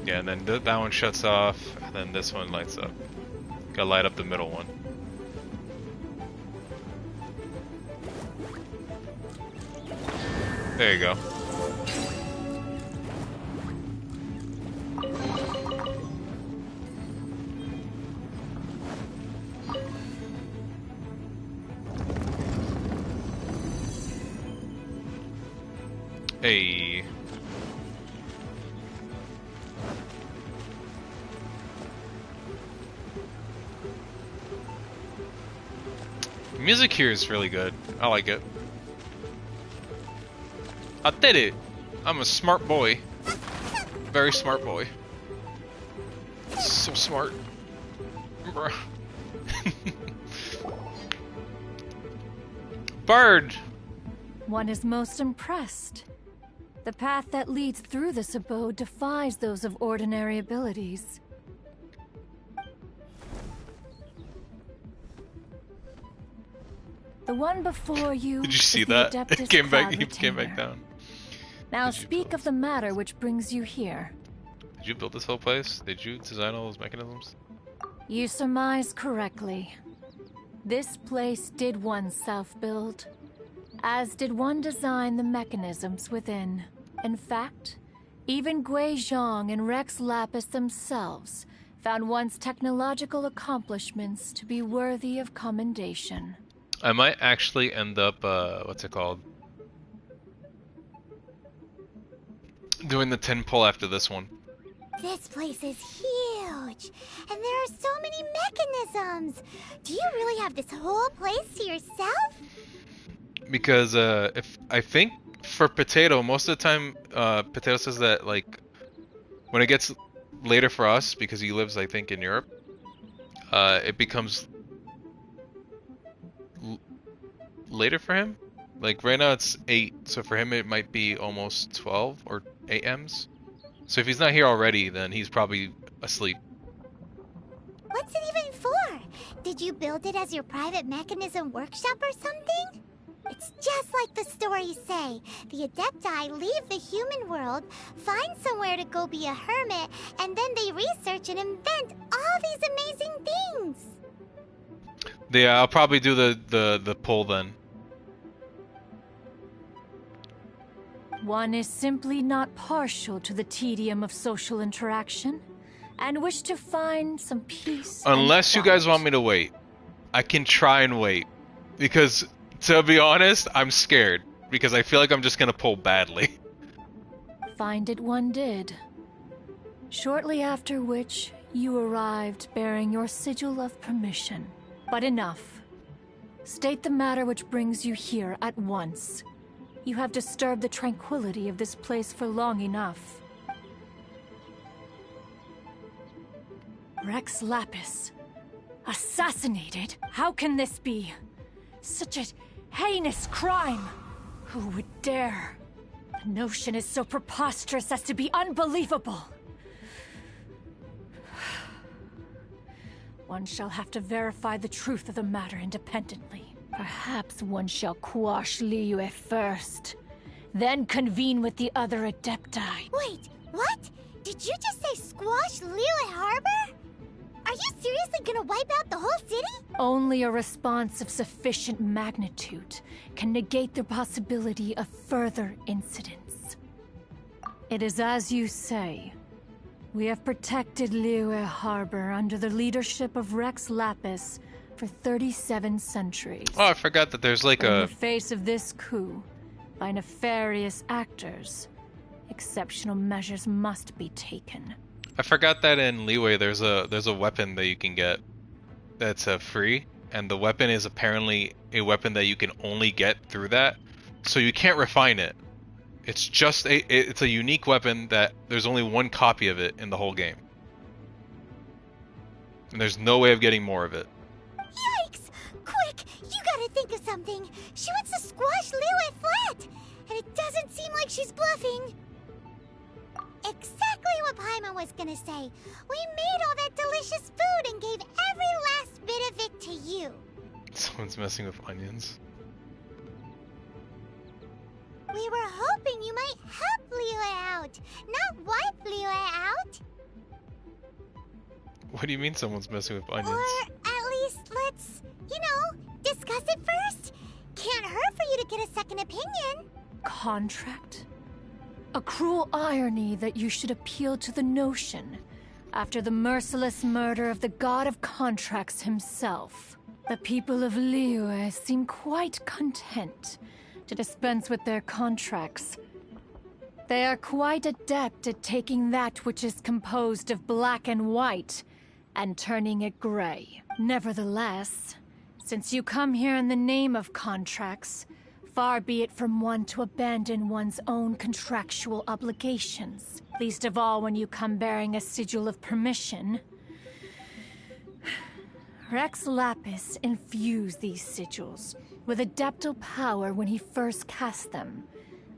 Yeah, and then that one shuts off, and then this one lights up. Gotta light up the middle one. There you go. Hey. Music here is really good. I like it. I did it! I'm a smart boy. Very smart boy. So smart. Bruh. Bird! One is most impressed. The path that leads through this abode defies those of ordinary abilities. The one before you. Did you see is the that? Adeptus It came back. Cloud He came back Retainer. down. Now Did you speak of the matter which brings you here. Did you build this whole place? Did you design all those mechanisms? You surmise correctly. This place did one self-build, as did one design the mechanisms within. In fact, even Gui Zhang and Rex Lapis themselves found one's technological accomplishments to be worthy of commendation. I might actually end up, what's it called? Doing the 10 pull after this one. This place is huge, and there are so many mechanisms. Do you really have this whole place to yourself? Because if I think for Potato, most of the time, Potato says that like when it gets later for us, because he lives, I think, in Europe, it becomes later for him. Like right now it's 8, so for him it might be almost 12 or 8 M's. So if he's not here already, then he's probably asleep. What's it even for? Did you build it as your private mechanism workshop or something? It's just like the stories say. The Adepti leave the human world, find somewhere to go be a hermit, and then they research and invent all these amazing things. Yeah, I'll probably do the pull then. One is simply not partial to the tedium of social interaction, and wish to find some peace. Unless you guys want me to wait. I can try and wait. Because, to be honest, I'm scared. Because I feel like I'm just gonna pull badly. Find it one did. Shortly after which, you arrived bearing your sigil of permission. But enough. State the matter which brings you here at once. You have disturbed the tranquility of this place for long enough. Rex Lapis. Assassinated? How can this be? Such a heinous crime! Who would dare? The notion is so preposterous as to be unbelievable. One shall have to verify the truth of the matter independently. Perhaps one shall quash Liyue first, then convene with the other Adepti. Wait, what? Did you just say squash Liyue Harbor? Are you seriously gonna wipe out the whole city? Only a response of sufficient magnitude can negate the possibility of further incidents. It is as you say. We have protected Liyue Harbor under the leadership of Rex Lapis for 37 centuries. Oh, I forgot that there's like In the face of this coup, by nefarious actors, exceptional measures must be taken. I forgot that in Liyue there's a weapon that you can get that's free, and the weapon is apparently a weapon that you can only get through that, so you can't refine it. It's just it's a unique weapon that there's only one copy of it in the whole game, and there's no way of getting more of it. Yikes! Quick, you gotta think of something. She wants to squash Liyue flat, and it doesn't seem like she's bluffing. Exactly what Paimon was gonna say. We made all that delicious food and gave every last bit of it to you. Someone's messing with onions. We were hoping you might help Liyue out, not wipe Liyue out. What do you mean someone's messing with onions? Or at least let's, discuss it first. Can't hurt for you to get a second opinion. Contract? A cruel irony that you should appeal to the notion after the merciless murder of the god of contracts himself. The people of Liyue seem quite content to dispense with their contracts. They are quite adept at taking that which is composed of black and white and turning it gray. Nevertheless, since you come here in the name of contracts, far be it from one to abandon one's own contractual obligations, least of all when you come bearing a sigil of permission. Rex Lapis infused these sigils with adeptal power when he first cast them.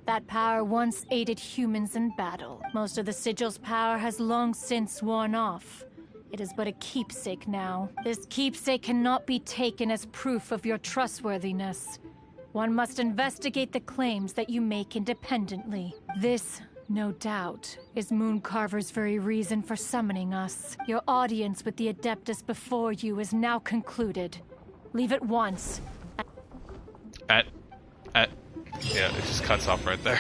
That power once aided humans in battle. Most of the sigil's power has long since worn off. It is but a keepsake now. This keepsake cannot be taken as proof of your trustworthiness. One must investigate the claims that you make independently. This No doubt, is Mooncarver's very reason for summoning us. Your audience with the Adeptus before you is now concluded. Leave at once. Yeah, it just cuts off right there.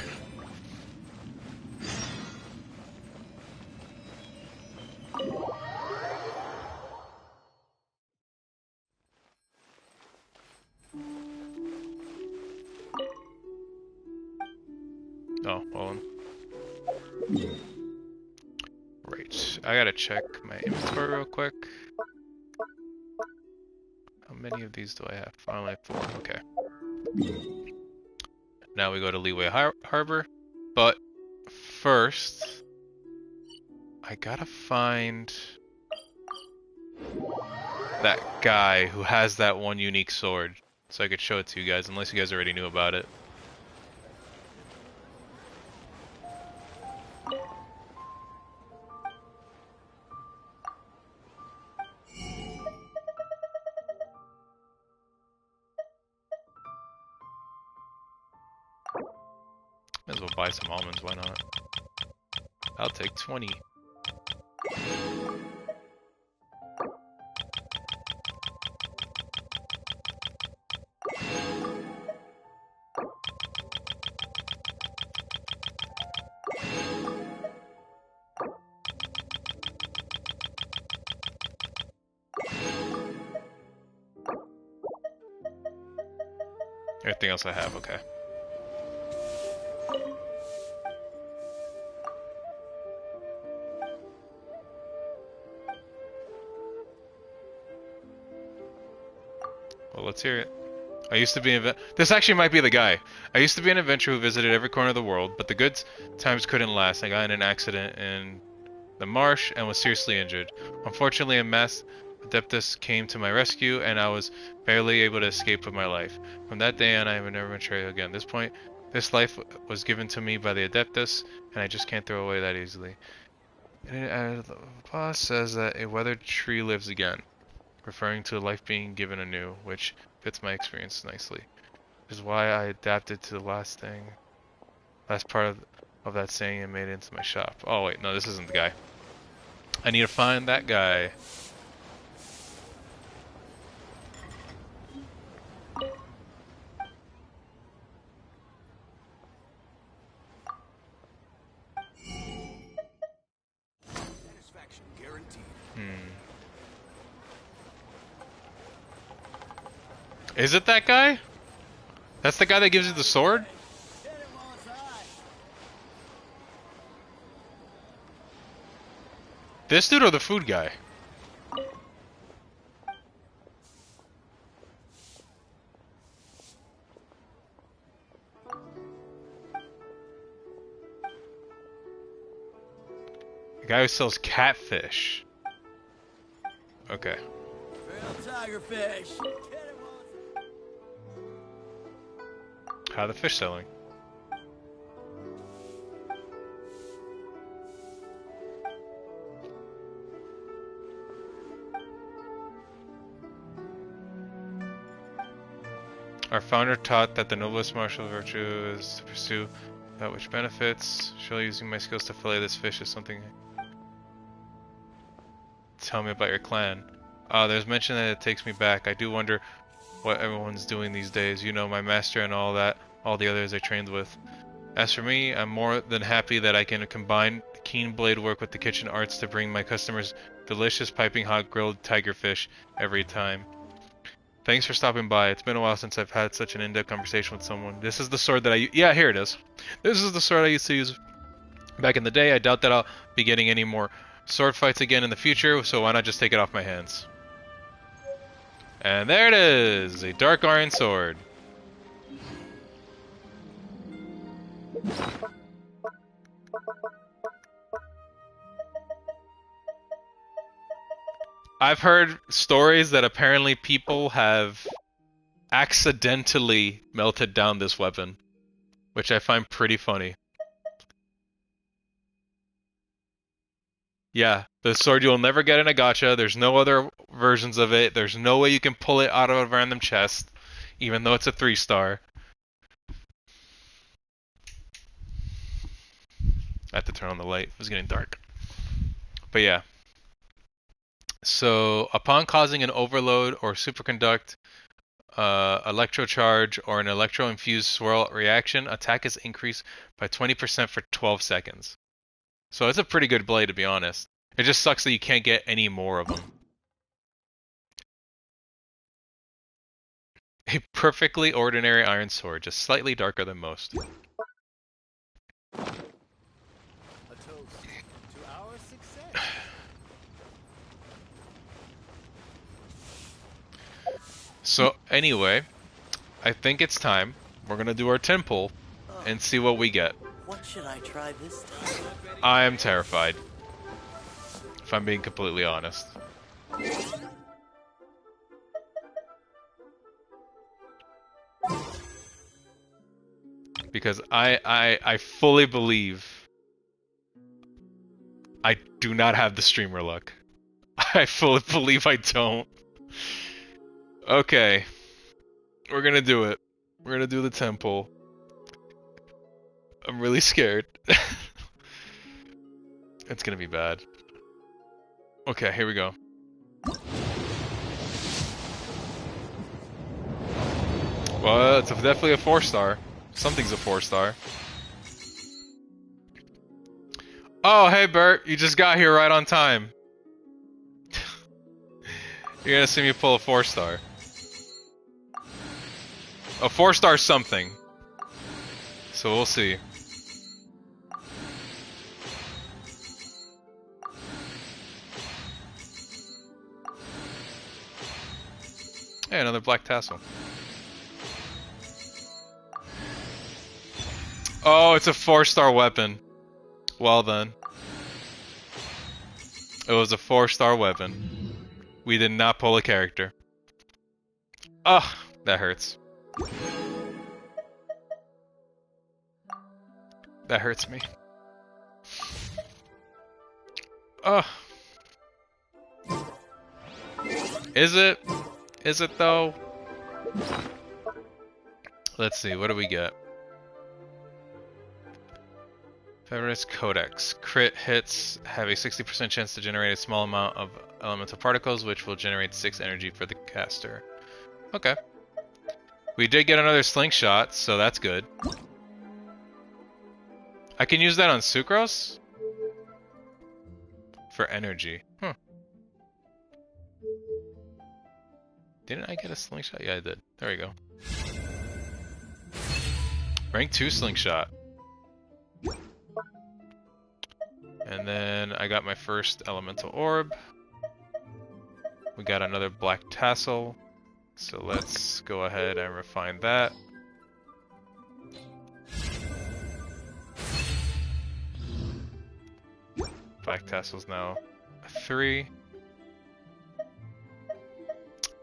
Oh, hold on. Right, I gotta check my inventory real quick. How many of these do I have? I only have 4, okay. Now we go to Leeway Harbor, but first, I gotta find that guy who has that one unique sword, so I could show it to you guys, unless you guys already knew about it. Might as well buy some almonds, why not? I'll take 20. Everything else I have, okay. Well, let's hear it. I used to be this actually might be the guy. I used to be an adventurer who visited every corner of the world, but the good times couldn't last. I got in an accident in the marsh and was seriously injured. Unfortunately, a mass Adeptus came to my rescue, and I was barely able to escape with my life. From that day on, I have never been betrayed again. At this point, this life was given to me by the Adeptus, and I just can't throw it away that easily. And the boss says that a weathered tree lives again, referring to life being given anew, which fits my experience nicely. Which is why I adapted to the last part of that saying and made it into my shop. Oh wait, no, this isn't the guy. I need to find that guy. Satisfaction guaranteed. Is it that guy? That's the guy that gives you the sword? This dude or the food guy? The guy who sells catfish. Okay. Tigerfish. How are the fish selling? Our founder taught that the noblest martial virtue is to pursue that which benefits. Surely using my skills to fillet this fish is something. Tell me about your clan. There's mention that it takes me back. I do wonder what everyone's doing these days. You know, my master and all that, all the others I trained with. As for me, I'm more than happy that I can combine keen blade work with the kitchen arts to bring my customers delicious piping hot grilled tiger fish every time. Thanks for stopping by. It's been a while since I've had such an in-depth conversation with someone. This is the sword that yeah, here it is. This is the sword I used to use back in the day. I doubt that I'll be getting any more sword fights again in the future, so why not just take it off my hands? And there it is, a dark iron sword. I've heard stories that apparently people have accidentally melted down this weapon, which I find pretty funny. Yeah, the sword you'll never get in a gacha. There's no other versions of it. There's no way you can pull it out of a random chest, even though it's a 3-star. I had to turn on the light. It was getting dark. But yeah. So upon causing an overload or superconduct, electrocharge, or an electro-infused swirl reaction, attack is increased by 20% for 12 seconds. So it's a pretty good blade, to be honest. It just sucks that you can't get any more of them. A perfectly ordinary iron sword, just slightly darker than most. A toast to our success. So anyway, I think it's time. We're gonna do our 10 pull and see what we get. What should I try this time? I am terrified, if I'm being completely honest. Because I fully believe I do not have the streamer luck. I fully believe I don't. Okay. We're gonna do it. We're gonna do the 10 pull. I'm really scared. It's gonna be bad. Okay, here we go. Well, it's definitely a 4-star. Something's a 4-star. Oh, hey Bert, you just got here right on time. You're gonna see me pull a 4-star. A 4-star something. So we'll see. Hey, another black tassel. Oh, it's a 4-star weapon. Well then. It was a 4-star weapon. We did not pull a character. Ugh, that hurts. That hurts me. Ugh. Is it? Is it though? Let's see, what do we get? Fevernous Codex. Crit hits have a 60% chance to generate a small amount of elemental particles, which will generate 6 energy for the caster. Okay. We did get another slingshot, so that's good. I can use that on Sucrose? For energy. Huh. Didn't I get a slingshot? Yeah, I did. There we go. Rank 2 slingshot. And then I got my first elemental orb. We got another black tassel. So let's go ahead and refine that. Black tassel's now a 3.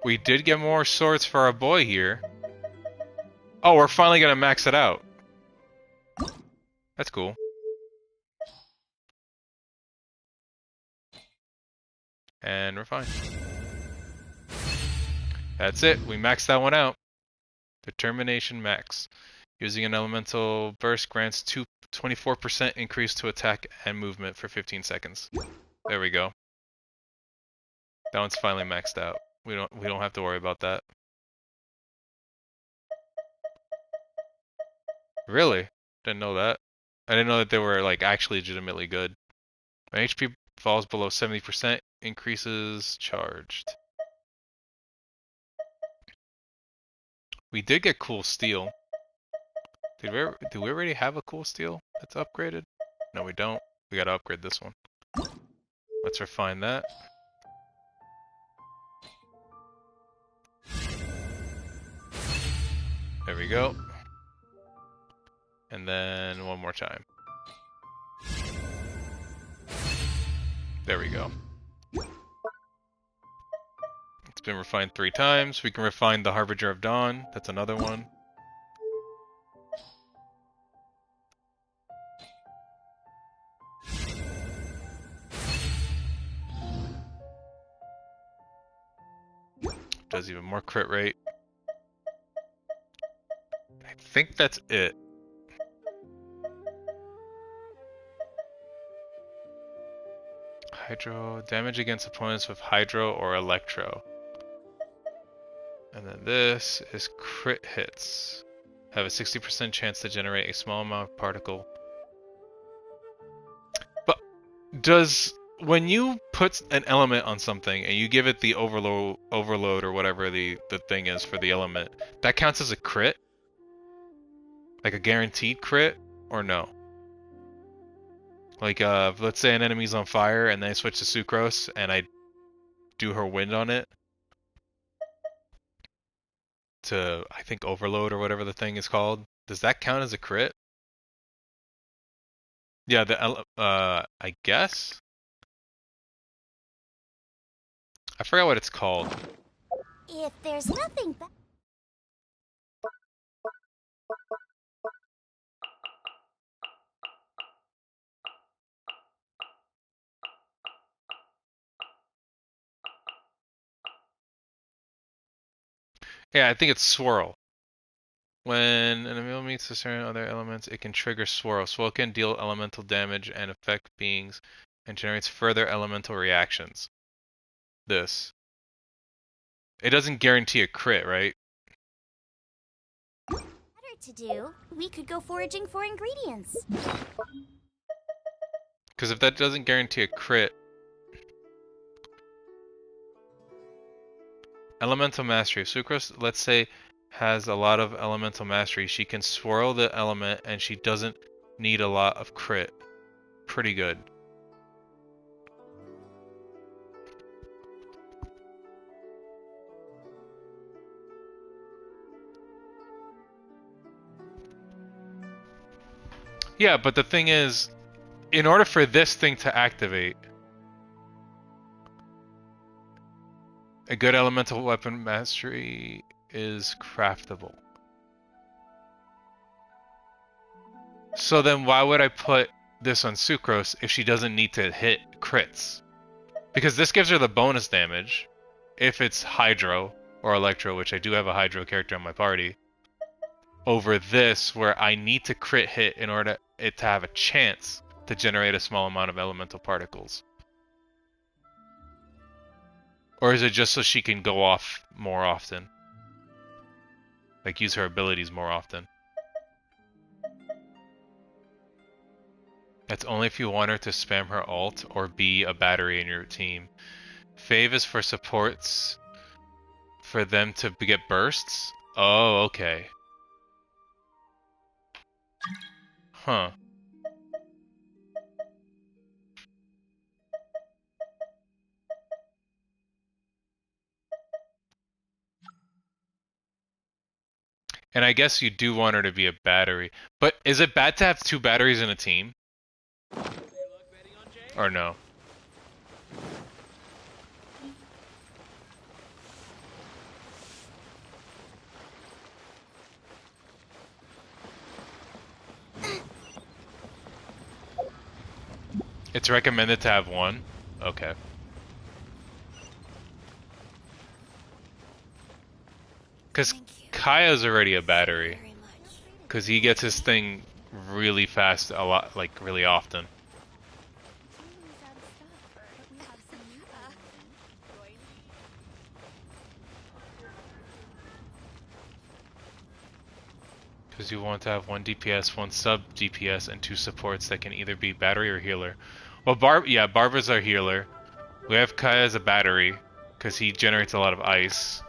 We did get more swords for our boy here. Oh, we're finally gonna max it out. That's cool. And refine. That's it. We maxed that one out. Determination max. Using an elemental burst grants 24% increase to attack and movement for 15 seconds. There we go. That one's finally maxed out. We don't have to worry about that. Really? Didn't know that. I didn't know that they were like actually legitimately good. My HP falls below 70%, increases charged. We did get cool steel. Do we already have a cool steel that's upgraded? No, we don't. We gotta upgrade this one. Let's refine that. There we go. And then one more time. There we go. It's been refined 3 times. We can refine the Harbinger of Dawn. That's another one. Does even more crit rate. I think that's it. Hydro. Damage against opponents with Hydro or Electro. And then this is crit hits. Have a 60% chance to generate a small amount of particle. But when you put an element on something and you give it the overload or whatever the thing is for the element, that counts as a crit? Like a guaranteed crit or no? Like let's say an enemy's on fire and then I switch to Sucrose and I do her wind on it to, I think, overload or whatever the thing is called. Does that count as a crit? Yeah, I guess? I forgot what it's called. If there's nothing but Yeah, I think it's Swirl. When an enemy meets a certain other elements, it can trigger Swirl. Swirl can deal elemental damage and affect beings and generates further elemental reactions. This. It doesn't guarantee a crit, right? better to do, we could go foraging for ingredients. Because if that doesn't guarantee a crit... Elemental Mastery. If Sucrose, let's say, has a lot of Elemental Mastery, she can swirl the element and she doesn't need a lot of crit. Pretty good. Yeah, but the thing is, in order for this thing to activate, a good elemental weapon mastery is craftable. So then why would I put this on Sucrose if she doesn't need to hit crits? Because this gives her the bonus damage if it's Hydro or Electro, which I do have a Hydro character on my party, over this where I need to crit hit in order it to have a chance to generate a small amount of elemental particles. Or is it just so she can go off more often? Like use her abilities more often? That's only if you want her to spam her ult or be a battery in your team. Fave is for supports for them to get bursts? Oh, okay. Huh. And I guess you do want her to be a battery. But is it bad to have two batteries in a team? Or no? It's recommended to have one? Okay. Because Kaeya's already a battery. Because he gets his thing really fast, a lot, like really often. Because you want to have one DPS, one sub DPS, and two supports that can either be battery or healer. Well, Barber's our healer. We have Kaeya as a battery, because he generates a lot of ice.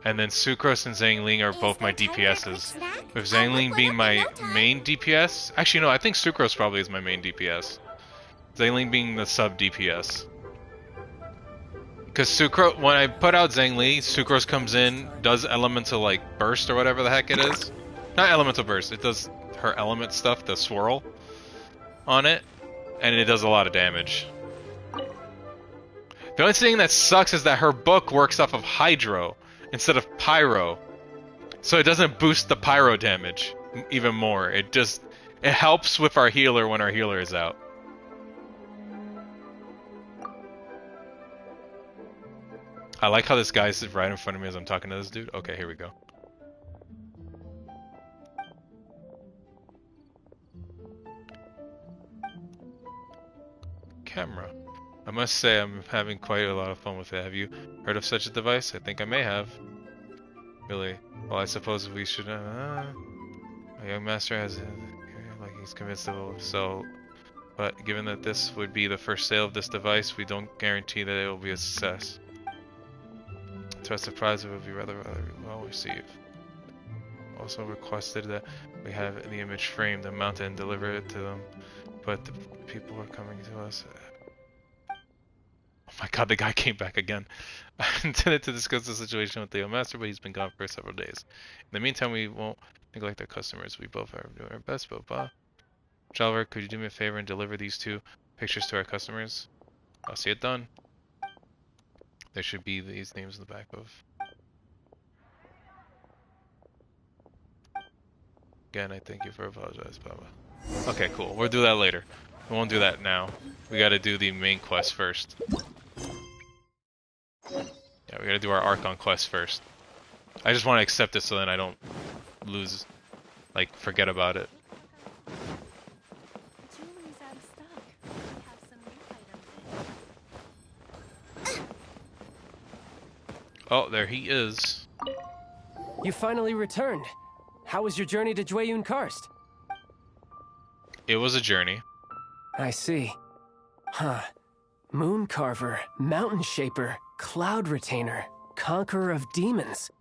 And then Sucrose and Xiangling are both my DPSs. With Xiangling being my main DPS... Actually, no, I think Sucrose probably is my main DPS. Xiangling being the sub DPS. Because Sucrose, when I put out Zhongli, Sucrose comes in, does elemental like burst or whatever the heck it is. Not elemental burst, it does her element stuff, the swirl on it, and it does a lot of damage. The only thing that sucks is that her book works off of Hydro instead of Pyro, so it doesn't boost the Pyro damage even more. It helps with our healer when our healer is out. I like how this guy's right in front of me as I'm talking to this dude. Okay, here we go. Camera. I must say I'm having quite a lot of fun with it. Have you heard of such a device? I think I may have. Really? Well, I suppose we should. A young master has, like he's convinced it will. So, but given that this would be the first sale of this device, we don't guarantee that it will be a success. To our surprise, it would be rather well received. Also requested that we have the image framed and mounted and deliver it to them, but the people are coming to us. Oh my god, the guy came back again. I intended to discuss the situation with the young master, but he's been gone for several days. In the meantime, we won't neglect our customers. We both are doing our best, but Childe, could you do me a favor and deliver these 2 pictures to our customers? I'll see it done. There should be these names in the back of. Again, I thank you for apologizing, Baba. Okay, cool. We'll do that later. We won't do that now. We gotta do the main quest first. Yeah, we gotta do our Archon quest first. I just want to accept it so then I don't lose, like, forget about it. Jewelry's out of stock. We have some new items in. Oh, there he is. You finally returned. How was your journey to Jueyun Karst? It was a journey. I see. Huh. Moon Carver, Mountain Shaper, Cloud Retainer, Conqueror of Demons.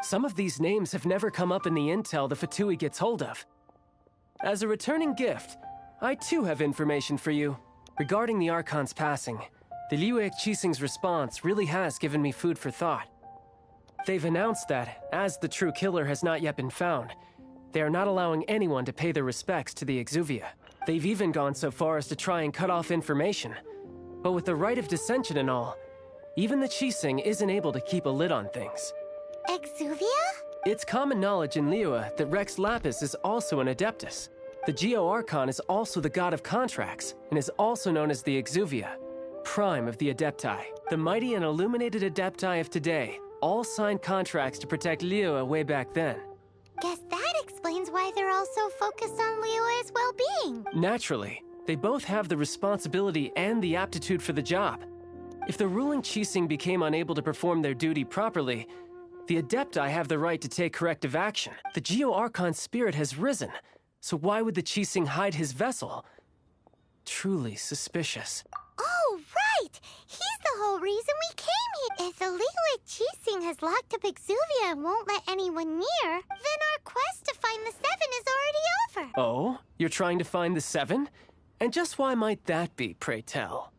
Some of these names have never come up in the intel the Fatui gets hold of. As a returning gift, I too have information for you. Regarding the Archon's passing, the Liu Qixing's response really has given me food for thought. They've announced that, as the true killer has not yet been found, they are not allowing anyone to pay their respects to the Exuvia. They've even gone so far as to try and cut off information. But with the right of dissension and all, even the Qixing isn't able to keep a lid on things. Exuvia? It's common knowledge in Liyue that Rex Lapis is also an Adeptus. The Geo-Archon is also the god of contracts, and is also known as the Exuvia, prime of the Adepti. The mighty and illuminated Adepti of today all signed contracts to protect Liyue way back then. Guess that explains why they're all so focused on Liyue's well-being. Naturally, they both have the responsibility and the aptitude for the job. If the ruling Qixing became unable to perform their duty properly, the Adepti have the right to take corrective action. The Geo-Archon's spirit has risen, so why would the Qixing hide his vessel? Truly suspicious. Oh, right! He's the whole reason we came here. If the Liyue Qixing has locked up Exuvia and won't let anyone near, then our quest to find the Seven is already over. Oh? You're trying to find the Seven? And just why might that be, pray tell?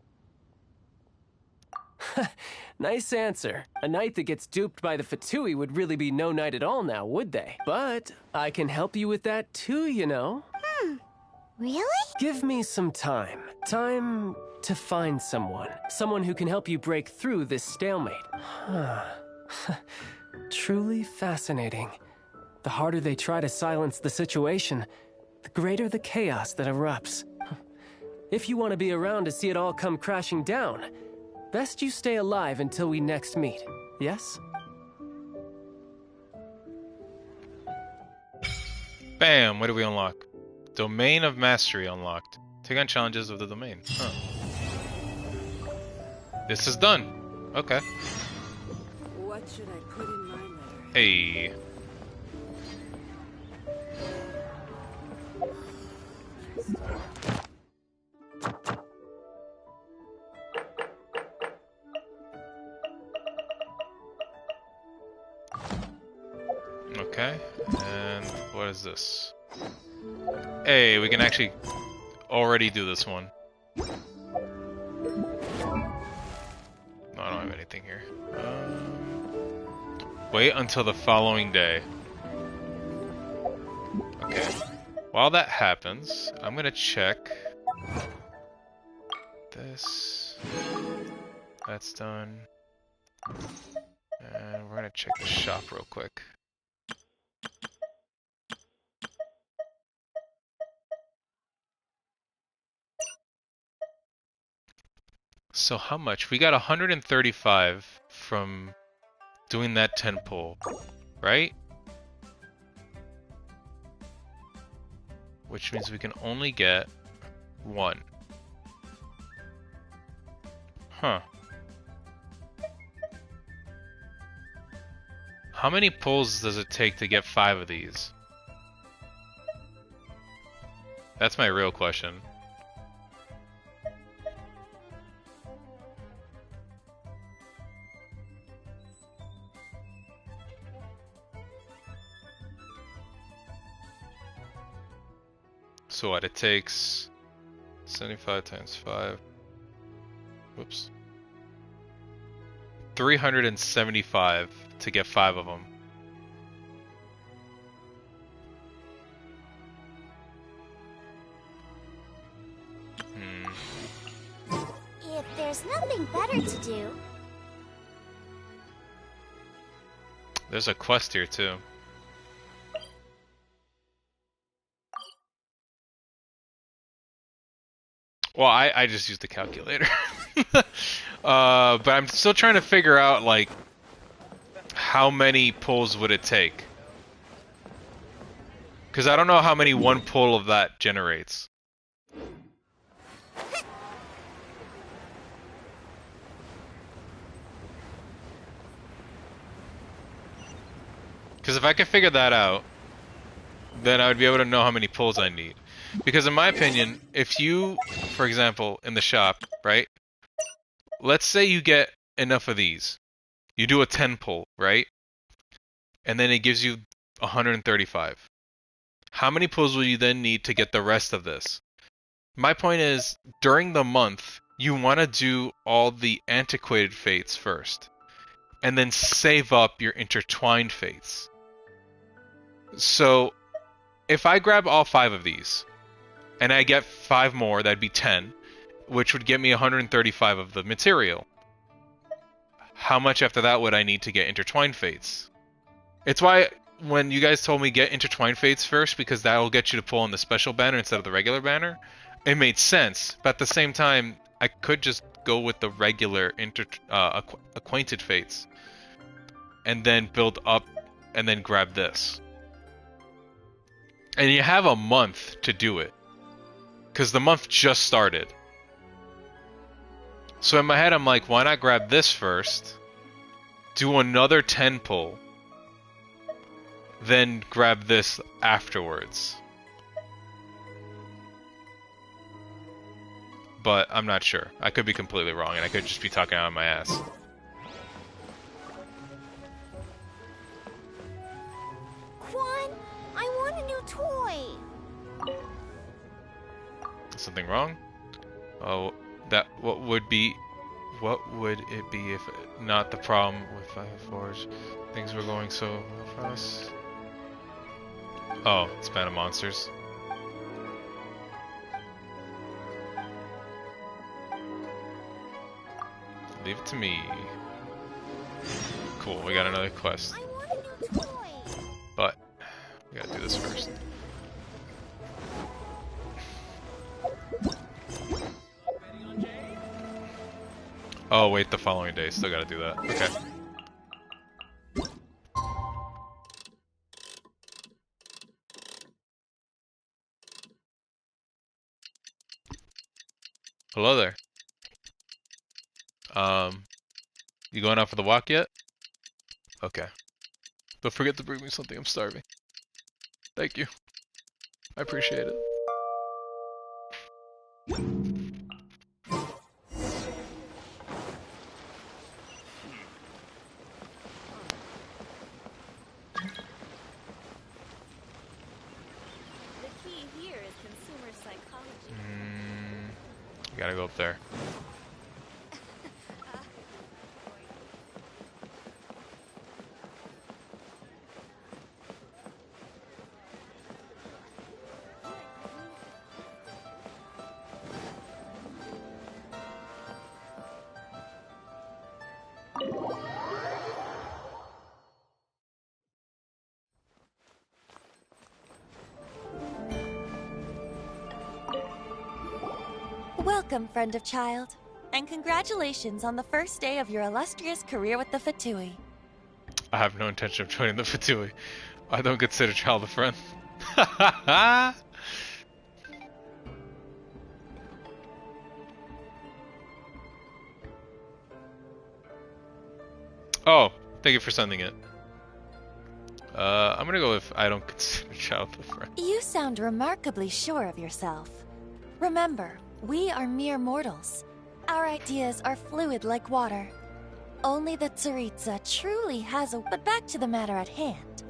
Nice answer. A knight that gets duped by the Fatui would really be no knight at all now, would they? But I can help you with that too, you know. Really? Give me some time. Time to find someone. Someone who can help you break through this stalemate. Truly fascinating. The harder they try to silence the situation, the greater the chaos that erupts. If you want to be around to see it all come crashing down, best you stay alive until we next meet, yes? Bam! What do we unlock? Domain of Mastery unlocked. Take on challenges of the domain. Huh. This is done. Okay. What should I put in my letter? Hey. Okay. And what is this? Hey, we can actually already do this one. No, I don't have anything here. Wait until the following day. Okay. While that happens, I'm gonna check this. That's done. And we're gonna check the shop real quick. So how much? We got 135 from doing that 10 pull, right? Which means we can only get one Huh. How many pulls does it take to get 5 of these? That's my real question. So what, it takes 75 times 5. Whoops. 375 to get 5 of them. If there's nothing better to do... There's a quest here too. Well, I just used the calculator. But I'm still trying to figure out, like, how many pulls would it take? Because I don't know how many one pull of that generates. Because if I could figure that out, then I would be able to know how many pulls I need. Because in my opinion, if you, for example, in the shop, right? Let's say you get enough of these. You do a 10 pull, right? And then it gives you 135. How many pulls will you then need to get the rest of this? My point is, during the month, you want to do all the antiquated fates first. And then save up your intertwined fates. So, if I grab all 5 of these, and I get 5 more, that'd be 10, which would get me 135 of the material. How much after that would I need to get intertwined fates? It's why when you guys told me get intertwined fates first, because that will get you to pull on the special banner instead of the regular banner, it made sense. But at the same time, I could just go with the regular acquainted fates, and then build up, and then grab this. And you have a month to do it, because the month just started. So in my head, I'm like, why not grab this first, do another 10 pull, then grab this afterwards. But I'm not sure. I could be completely wrong, and I could just be talking out of my ass. Quan, I want a new toy. Something wrong? Oh, what would it be if not the problem with Forge? Things were going so fast. Oh, it's Band of Monsters. Leave it to me. Cool, we got another quest. I want a new toy. But we gotta do this first. Oh wait, the following day. Still gotta do that. Okay. Hello there. You going out for the walk yet? Okay. Don't forget to bring me something. I'm starving. Thank you. I appreciate it. Gotta go up there. Welcome, friend of Childe, and congratulations on the first day of your illustrious career with the Fatui. I have no intention of joining the Fatui. I don't consider Childe a friend. Oh, thank you for sending it. I'm gonna go with I don't consider Childe a friend. You sound remarkably sure of yourself. Remember, we are mere mortals. Our ideas are fluid like water. Only the Tsaritsa truly has a... But back to the matter at hand.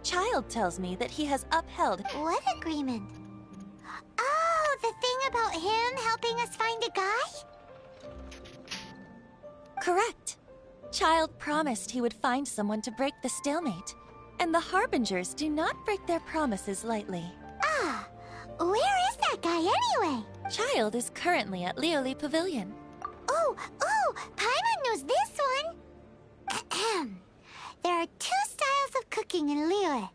Childe tells me that he has upheld... What agreement? Oh, the thing about him helping us find a guy? Correct. Childe promised he would find someone to break the stalemate. And the Harbingers do not break their promises lightly. Ah, where is that guy anyway? Childe is currently at Lioli Pavilion. Oh, Paimon knows this one. Ahem. There are two styles of cooking in Liyue,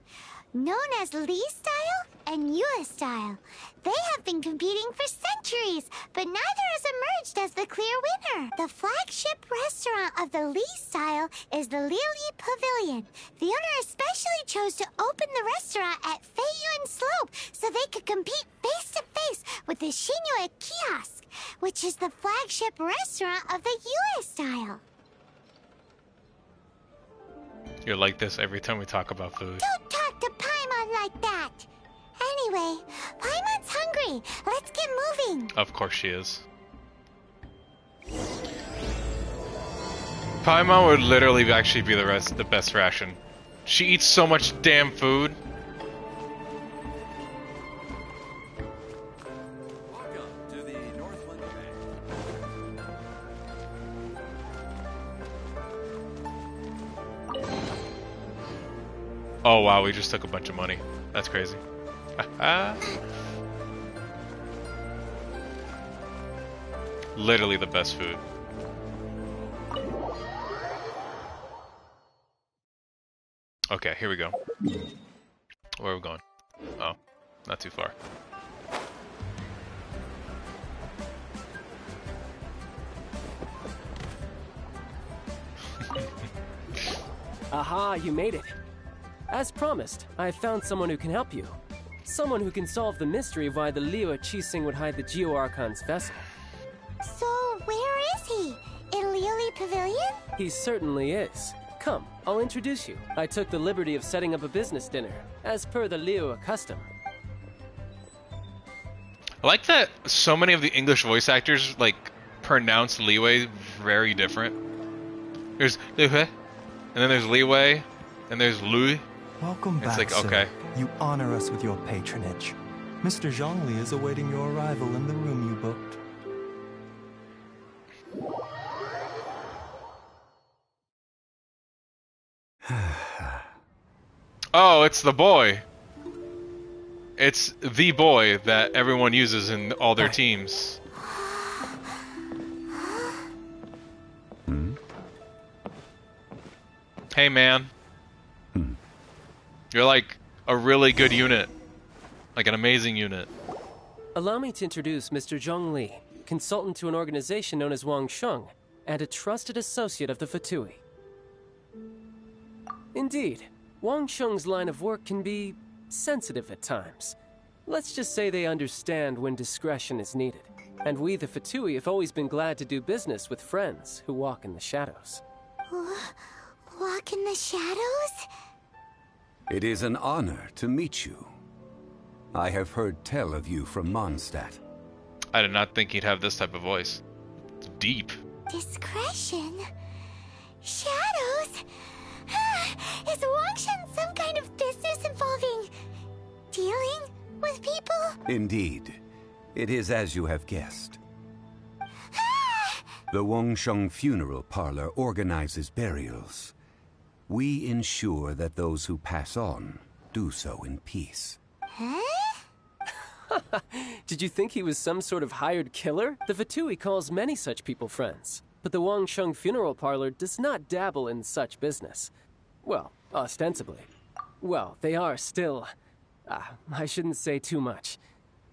known as Li style and Yue style. They have been competing for centuries, but neither has emerged as the clear winner. The flagship restaurant of the Li style is the Lioli Pavilion. The owner especially chose to open the restaurant at Feiyuan Slope so they could compete face to face with the Xinyue Kiosk, which is the flagship restaurant of the Yue style. You're like this every time we talk about food. Don't talk to Paimon like that. Anyway, Paimon's hungry. Let's get moving. Of course she is. Paimon would literally actually be the best ration. She eats so much damn food. Welcome to the Northland Bank. Oh wow, we just took a bunch of money. That's crazy. Literally the best food. Okay, here we go. Where are we going? Oh, not too far. Aha, you made it. As promised, I found someone who can help you. Someone who can solve the mystery of why the Liu Qixing would hide the Geo-Archon's vessel. So, where is he? In Lioli Pavilion? He certainly is. Come, I'll introduce you. I took the liberty of setting up a business dinner, as per the Liu custom. I like that so many of the English voice actors like pronounce Liwei very different. There's Liwei, and then there's Liwei, and there's Lui. Welcome back, like, sir. okay. You honor us with your patronage. Mr. Zhongli is awaiting your arrival in the room you booked. Oh, it's the boy. It's the boy that everyone uses in all their teams. Hey, man. You're like a really good unit. Like an amazing unit. Allow me to introduce Mr. Zhongli, consultant to an organization known as Wangsheng, and a trusted associate of the Fatui. Indeed, Wangsheng's line of work can be sensitive at times. Let's just say they understand when discretion is needed. And we, the Fatui, have always been glad to do business with friends who walk in the shadows. Walk in the shadows? It is an honor to meet you. I have heard tell of you from Mondstadt. I did not think he'd have this type of voice. It's deep. Discretion? Shadows? Is Wangshan some kind of business involving dealing with people? Indeed. It is as you have guessed. The Wangsheng Funeral Parlor organizes burials. We ensure that those who pass on do so in peace. Huh? Did you think he was some sort of hired killer? The Fatui calls many such people friends, but the Wangsheng Funeral Parlor does not dabble in such business. Well, ostensibly. Well, they are still... I shouldn't say too much.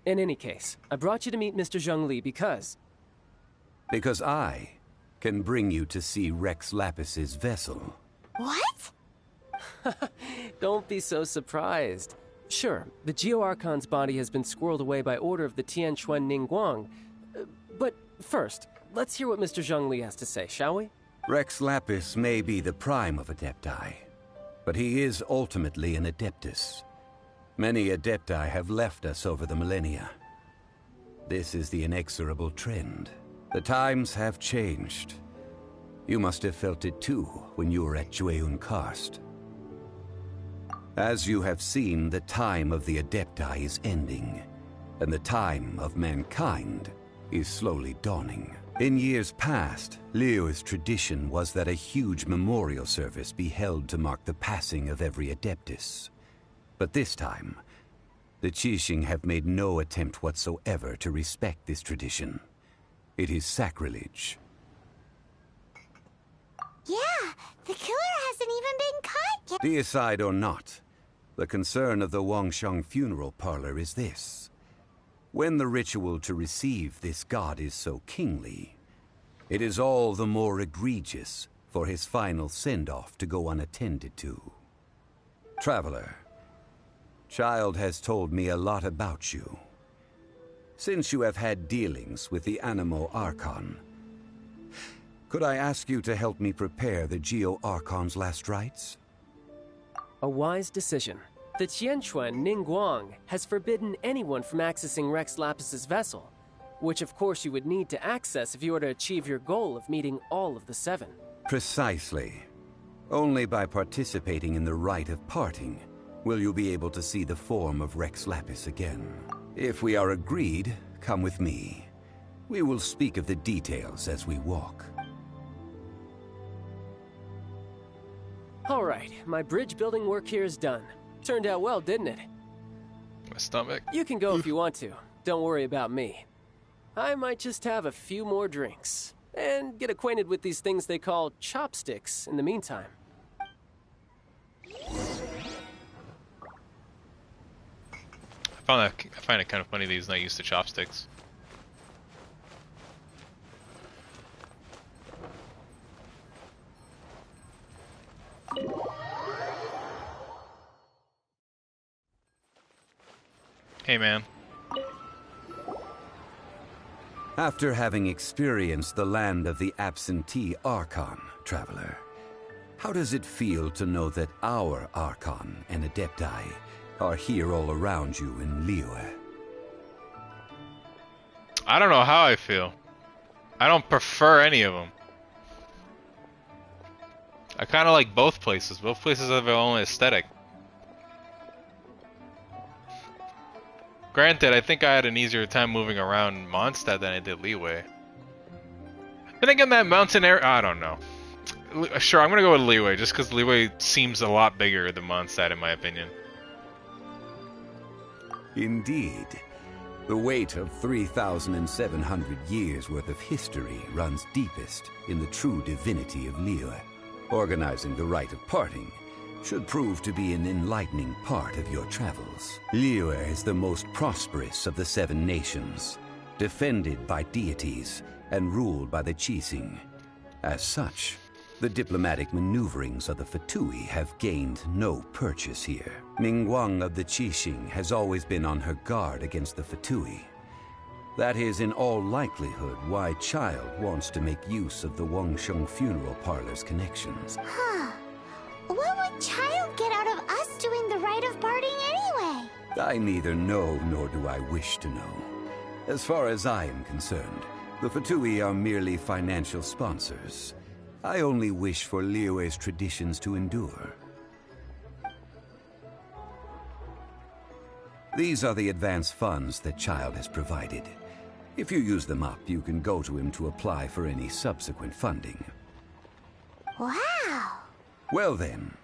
In any case, I brought you to meet Mr. Zhongli because... Because I can bring you to see Rex Lapis's vessel. What? Don't be so surprised. Sure, the Geo-Archon's body has been squirreled away by order of the Tianquan Ningguang. But first, let's hear what Mr. Zhongli has to say, shall we? Rex Lapis may be the prime of Adepti, but he is ultimately an Adeptus. Many Adepti have left us over the millennia. This is the inexorable trend. The times have changed. You must have felt it too when you were at Jueyun Karst. As you have seen, the time of the Adepti is ending, and the time of mankind is slowly dawning. In years past, Liyue's tradition was that a huge memorial service be held to mark the passing of every Adeptus. But this time, the Qixing have made no attempt whatsoever to respect this tradition. It is sacrilege. Yeah, the killer hasn't even been caught yet. Deicide or not, the concern of the Wangsheng funeral parlor is this. When the ritual to receive this god is so kingly, it is all the more egregious for his final send-off to go unattended to. Traveler, Childe has told me a lot about you. Since you have had dealings with the Animo Archon, could I ask you to help me prepare the Geo Archon's last rites? A wise decision. The Qianquan Ningguang has forbidden anyone from accessing Rex Lapis's vessel, which of course you would need to access if you were to achieve your goal of meeting all of the 7. Precisely. Only by participating in the rite of parting will you be able to see the form of Rex Lapis again. If we are agreed, come with me. We will speak of the details as we walk. All right, my bridge building work here is done. Turned out well, didn't it? My stomach. You can go if you want to. Don't worry about me. I might just have a few more drinks and get acquainted with these things they call chopsticks in the meantime. I find it kind of funny that he's not used to chopsticks. Hey, man. After having experienced the land of the absentee Archon, Traveler, how does it feel to know that our Archon and Adepti are here all around you in Liyue? I don't know how I feel. I don't prefer any of them. I kind of like both places. Both places have their own aesthetic. Granted, I think I had an easier time moving around Mondstadt than I did Liyue. Then again, that mountain area, I don't know. Sure, I'm gonna go with Liyue, just because Liyue seems a lot bigger than Mondstadt in my opinion. Indeed. The weight of 3,700 years worth of history runs deepest in the true divinity of Liyue. Organizing the rite of parting should prove to be an enlightening part of your travels. Liyue is the most prosperous of the 7 nations, defended by deities and ruled by the Qixing. As such, the diplomatic maneuverings of the Fatui have gained no purchase here. Ningguang of the Qixing has always been on her guard against the Fatui. That is in all likelihood why Childe wants to make use of the Wangsheng funeral parlor's connections. Huh. What would Childe get out of us doing the rite of parting anyway? I neither know nor do I wish to know. As far as I am concerned, the Fatui are merely financial sponsors. I only wish for Liyue's traditions to endure. These are the advance funds that Childe has provided. If you use them up, you can go to him to apply for any subsequent funding. Wow! Well then,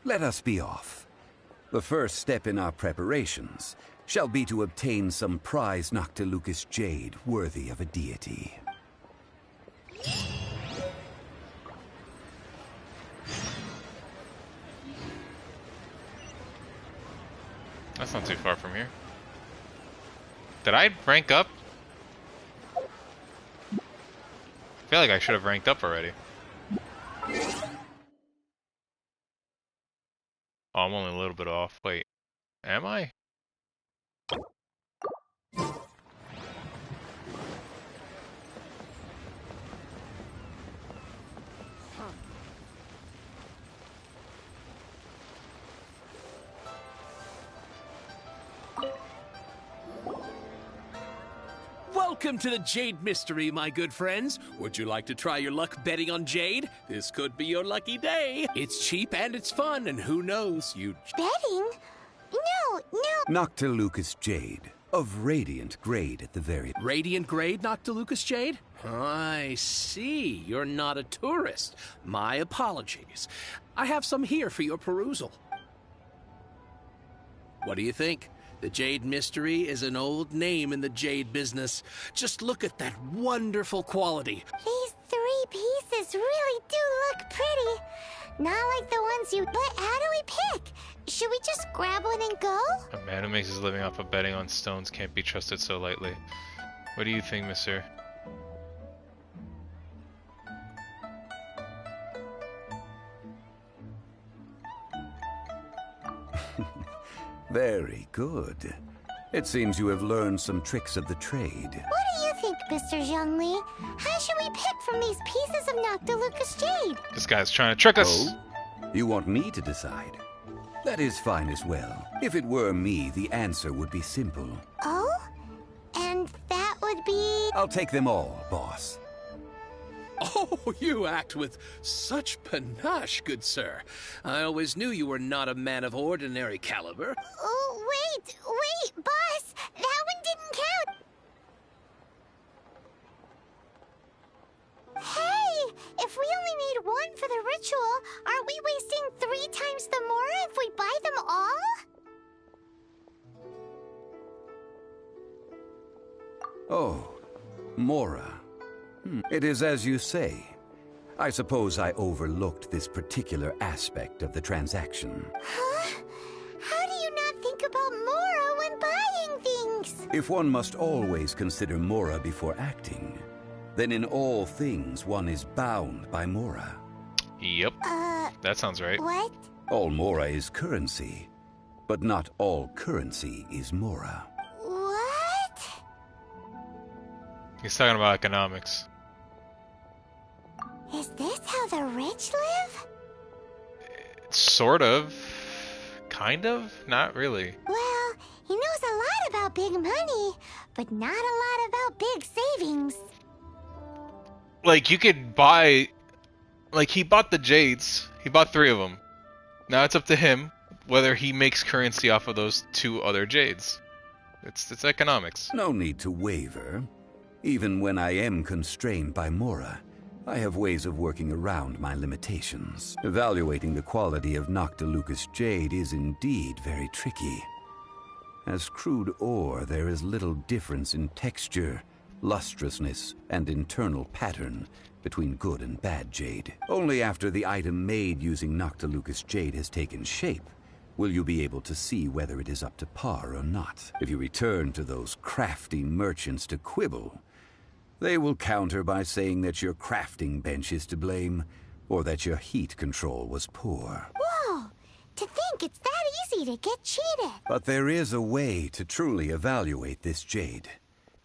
let us be off. The first step in our preparations shall be to obtain some prized Noctilucous jade worthy of a deity. That's not too far from here. Did I rank up? I feel like I should have ranked up already. Oh, I'm only a little bit off. Wait, am I? Welcome to the Jade Mystery, my good friends. Would you like to try your luck betting on Jade? This could be your lucky day. It's cheap and it's fun, and who knows, you... Betting? No. Noctilucous Jade, of radiant grade at the very... Radiant grade, Noctilucous Jade? I see. You're not a tourist. My apologies. I have some here for your perusal. What do you think? The Jade Mystery is an old name in the jade business. Just look at that wonderful quality. These 3 pieces really do look pretty. Not like the ones you... But how do we pick? Should we just grab one and go? A man who makes his living off of betting on stones can't be trusted so lightly. What do you think, mister? Very good. It seems you have learned some tricks of the trade. What do you think, Mr. Zhongli? How should we pick from these pieces of Noctilucous Jade? This guy's trying to trick us. Oh? You want me to decide? That is fine as well. If it were me, the answer would be simple. Oh? And that would be... I'll take them all, boss. Oh, you act with such panache, good sir. I always knew you were not a man of ordinary caliber. Oh, wait, boss! That one didn't count! Hey! If we only need one for the ritual, aren't we wasting 3 times the Mora if we buy them all? Oh, Mora. It is as you say. I suppose I overlooked this particular aspect of the transaction. Huh? How do you not think about Mora when buying things? If one must always consider Mora before acting, then in all things one is bound by Mora. Yep. That sounds right. What? All Mora is currency, but not all currency is Mora. What? He's talking about economics. Is this how the rich live? Sort of. Kind of? Not really. Well, he knows a lot about big money, but not a lot about big savings. Like, you could buy... Like, he bought the jades. He bought 3 of them. Now it's up to him whether he makes currency off of those 2 other jades. It's economics. No need to waver. Even when I am constrained by Mora, I have ways of working around my limitations. Evaluating the quality of Noctilucous Jade is indeed very tricky. As crude ore, there is little difference in texture, lustrousness, and internal pattern between good and bad jade. Only after the item made using Noctilucous Jade has taken shape will you be able to see whether it is up to par or not. If you return to those crafty merchants to quibble, they will counter by saying that your crafting bench is to blame, or that your heat control was poor. Whoa! To think it's that easy to get cheated! But there is a way to truly evaluate this jade,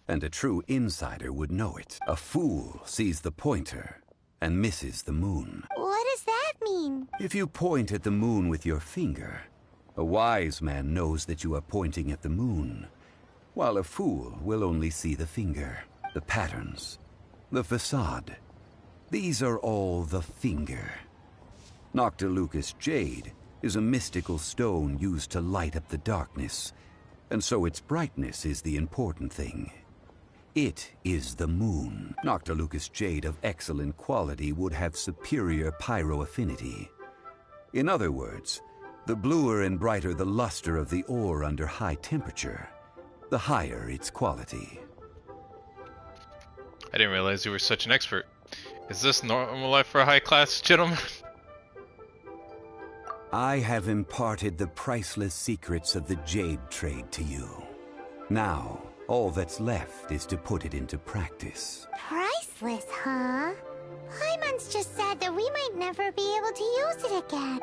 and a true insider would know it. A fool sees the pointer and misses the moon. What does that mean? If you point at the moon with your finger, a wise man knows that you are pointing at the moon, while a fool will only see the finger. The patterns, the facade, these are all the finger. Noctilucous Jade is a mystical stone used to light up the darkness, and so its brightness is the important thing. It is the moon. Noctilucous Jade of excellent quality would have superior pyroaffinity. In other words, the bluer and brighter the luster of the ore under high temperature, the higher its quality. I didn't realize you were such an expert. Is this normal life for a high-class gentleman? I have imparted the priceless secrets of the jade trade to you. Now, all that's left is to put it into practice. Priceless, huh? Paimon's just said that we might never be able to use it again.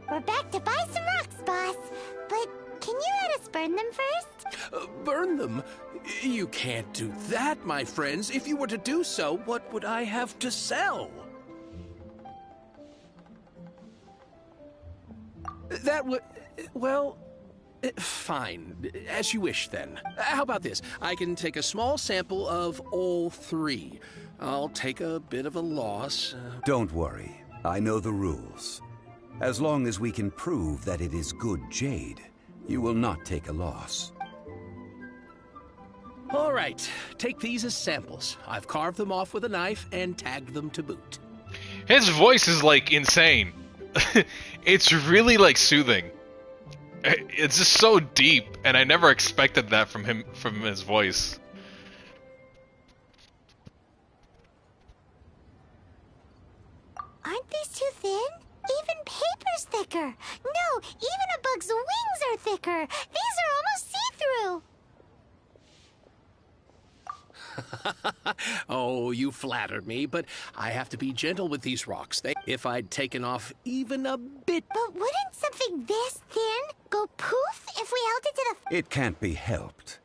We're back to buy some rocks, boss. But can you let us burn them first? Burn them? You can't do that, my friends. If you were to do so, what would I have to sell? That would... well... Fine. As you wish, then. How about this? I can take a small sample of all three. I'll take a bit of a loss. Don't worry. I know the rules. As long as we can prove that it is good jade, you will not take a loss. All right. Take these as samples. I've carved them off with a knife and tagged them to boot. His voice is like insane. It's really like soothing. It's just so deep, and I never expected that from him, from his voice. Aren't these too thin? Even paper's thicker. No, even a bug's wings are thicker. These are almost see-through. Oh, you flatter me, but I have to be gentle with these rocks. If I'd taken off even a bit... But wouldn't something this thin go poof if we held it to the... It can't be helped.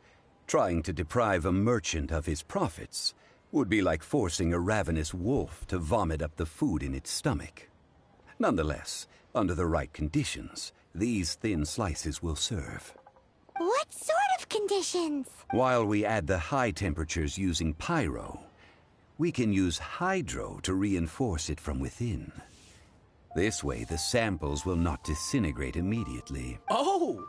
Trying to deprive a merchant of his profits would be like forcing a ravenous wolf to vomit up the food in its stomach. Nonetheless, under the right conditions, these thin slices will serve. What sort of conditions? While we add the high temperatures using pyro, we can use hydro to reinforce it from within. This way, the samples will not disintegrate immediately. Oh!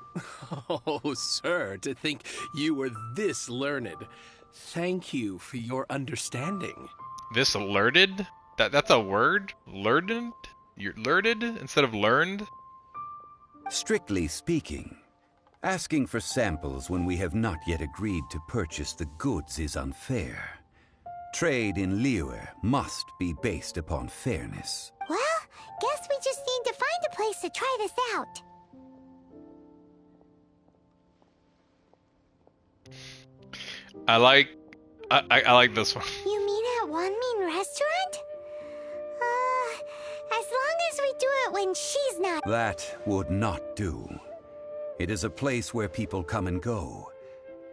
Oh, sir, to think you were this learned. Thank you for your understanding. This alerted? That's a word? Learned? You're alerted instead of learned? Strictly speaking, asking for samples when we have not yet agreed to purchase the goods is unfair. Trade in Liyue must be based upon fairness. Well, guess we just need to find a place to try this out. I like this one. You mean at One Mean Restaurant? As long as we do it when she's not... That would not do. It is a place where people come and go.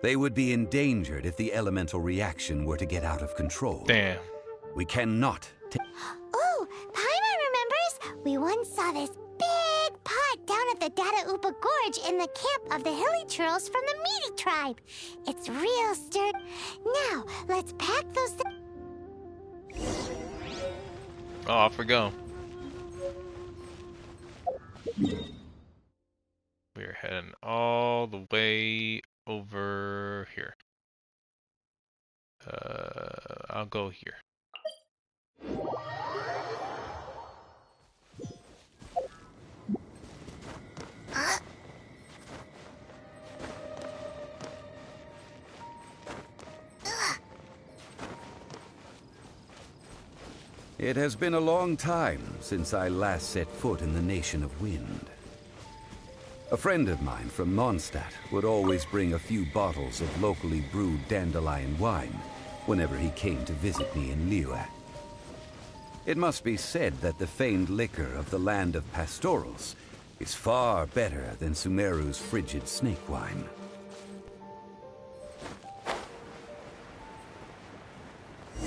They would be endangered if the elemental reaction were to get out of control. Damn. We cannot... Oh, Paimon remembers? We once saw this big pot down at the Data Upa Gorge in the camp of the Hilly Churls from the Meaty tribe. It's real sturdy. Now, let's pack those... Oh, off we go. We're heading all the way over here. I'll go here. It has been a long time since I last set foot in the Nation of Wind. A friend of mine from Mondstadt would always bring a few bottles of locally brewed dandelion wine whenever he came to visit me in Liyue. It must be said that the famed liquor of the land of pastorals is far better than Sumeru's frigid snake wine.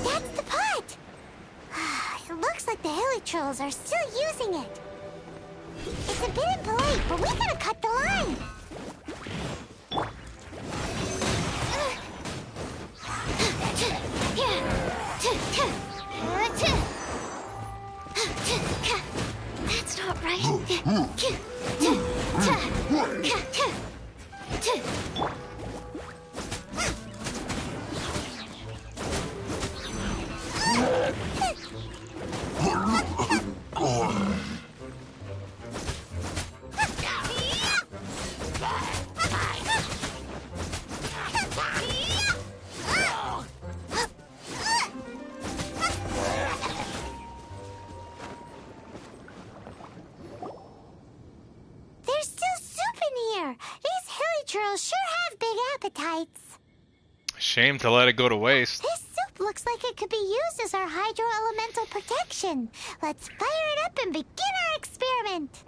That's the pot! It looks like the Hilly Trolls are still using it. It's a bit impolite, but we gotta cut the line. That's not right. There's still soup in here. These Hilly Churls sure have big appetites. Shame to let it go to waste. This soup looks like it could be used as our hydro-elemental protection. Let's fire it up and begin our experiment.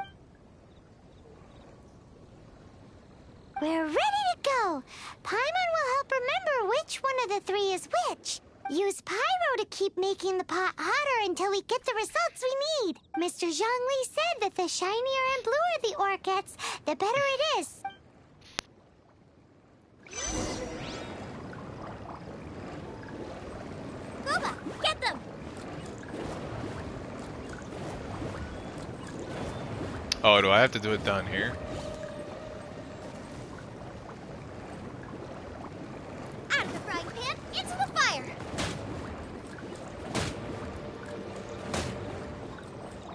We're ready to go. Paimon will help remember which one of the three is which. Use pyro to keep making the pot hotter until we get the results we need. Mr. Zhongli said that the shinier and bluer the ore gets, the better it is. Loba, get them! Oh, do I have to do it down here? Out of the frying pan, into the fire!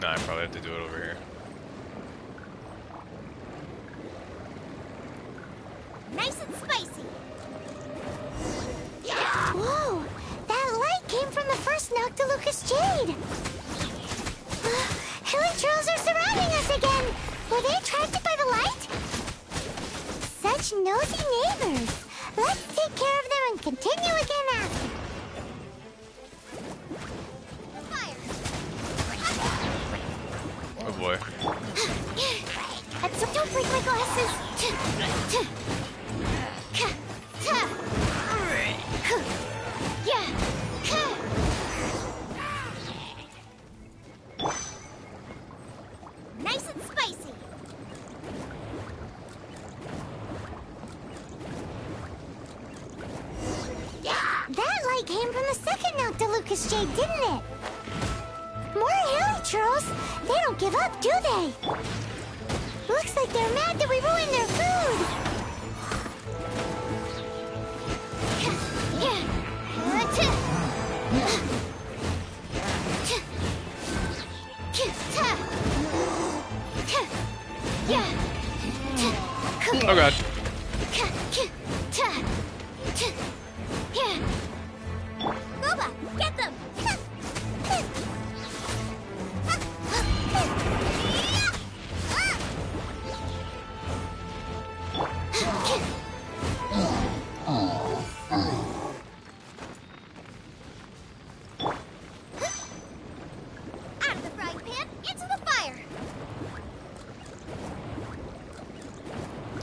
Nah, I probably have to do it over here. Nice and spicy! Whoa! That light came from the first Noctilucous Jade! Hilichurls are surrounding us again! Were they attracted by the light? Such nosy neighbors! Let's take care of them and continue again after. Oh boy. Don't break my glasses! Nice and spicy! That light came from the second Noctilucous Jade, didn't it? More Hilichurls! They don't give up, do they? Looks like they're mad that we ruined their food! Oh god. Loba, get them! Out of the frying pan, into the fire!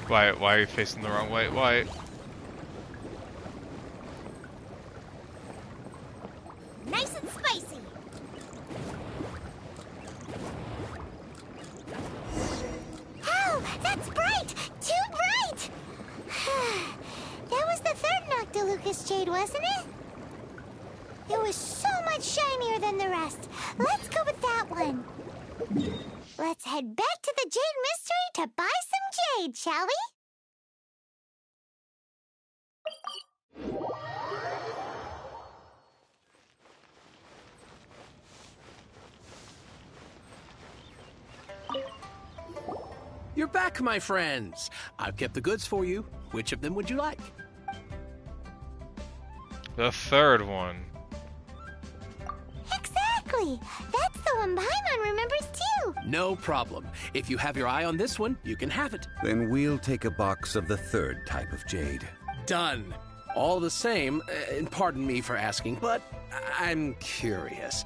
Why are you facing the wrong way? Why? Nice and spicy! Oh, that's bright! Too bright! That was the third Noctilucous Jade, wasn't it? It was so much shinier than the rest. Let's go with that one. Let's head back to the Jade Mystery to buy some jade, shall we? You're back, my friends. I've kept the goods for you. Which of them would you like? The third one. Exactly! That's the one Paimon remembers too! No problem. If you have your eye on this one, you can have it. Then we'll take a box of the third type of jade. Done. All the same, pardon me for asking, but I'm curious.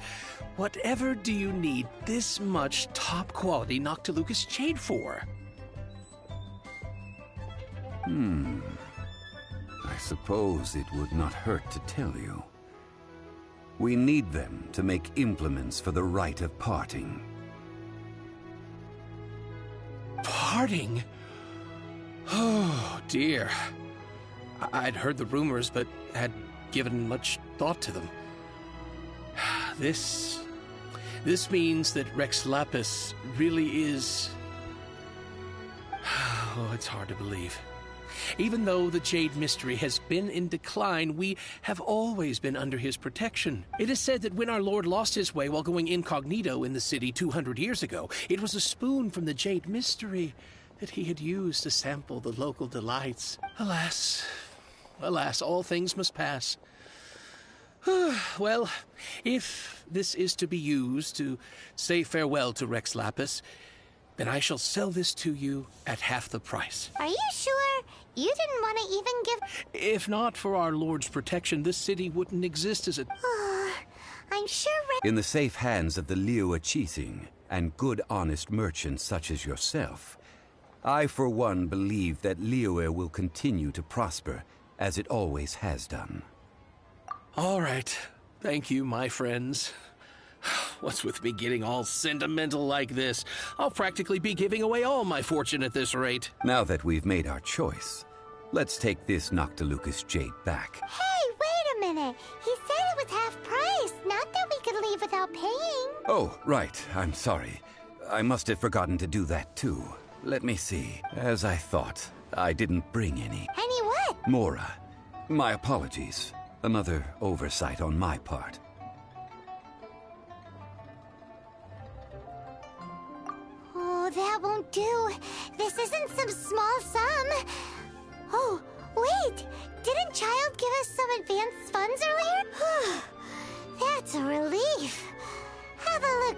Whatever do you need this much top-quality Noctilucous Jade for? I suppose it would not hurt to tell you. We need them to make implements for the rite of parting. Parting? Oh, dear. I'd heard the rumors, but had given much thought to them. This means that Rex Lapis really is... Oh, it's hard to believe. Even though the Jade Mystery has been in decline, we have always been under his protection. It is said that when our Lord lost his way while going incognito in the city 200 years ago, it was a spoon from the Jade Mystery that he had used to sample the local delights. Alas, alas, all things must pass. Well, if this is to be used to say farewell to Rex Lapis, then I shall sell this to you at half the price. Are you sure? You didn't want to even give... If not for our Lord's protection, this city wouldn't exist as it... I'm sure In the safe hands of the LoboArchives and good honest merchants such as yourself, I for one believe that Liyue will continue to prosper as it always has done. All right. Thank you, my friends. What's with me getting all sentimental like this? I'll practically be giving away all my fortune at this rate. Now that we've made our choice, let's take this Noctilucous Jade back. Hey, wait a minute. He said it was half price, not that we could leave without paying. Oh, right. I'm sorry. I must have forgotten to do that too. Let me see. As I thought, I didn't bring any. Any what? Mora. My apologies. Another oversight on my part. Oh, that won't do. This isn't some small sum. Oh, wait! Didn't Childe give us some advanced funds earlier? That's a relief. Have a look.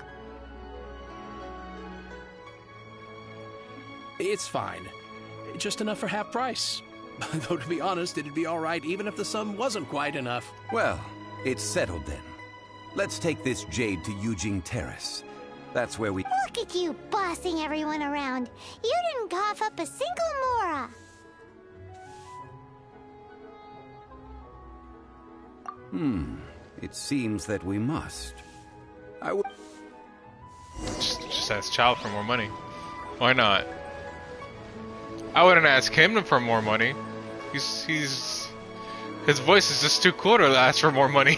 It's fine. Just enough for half price. Though, to be honest, it'd be all right even if the sum wasn't quite enough. Well, it's settled then. Let's take this jade to Xiangling Terrace. That's where we... Look at you bossing everyone around. You didn't cough up a single Mora. It seems that we must. I will... Just ask Childe for more money. Why not? I wouldn't ask him for more money. His voice is just too cool to ask for more money.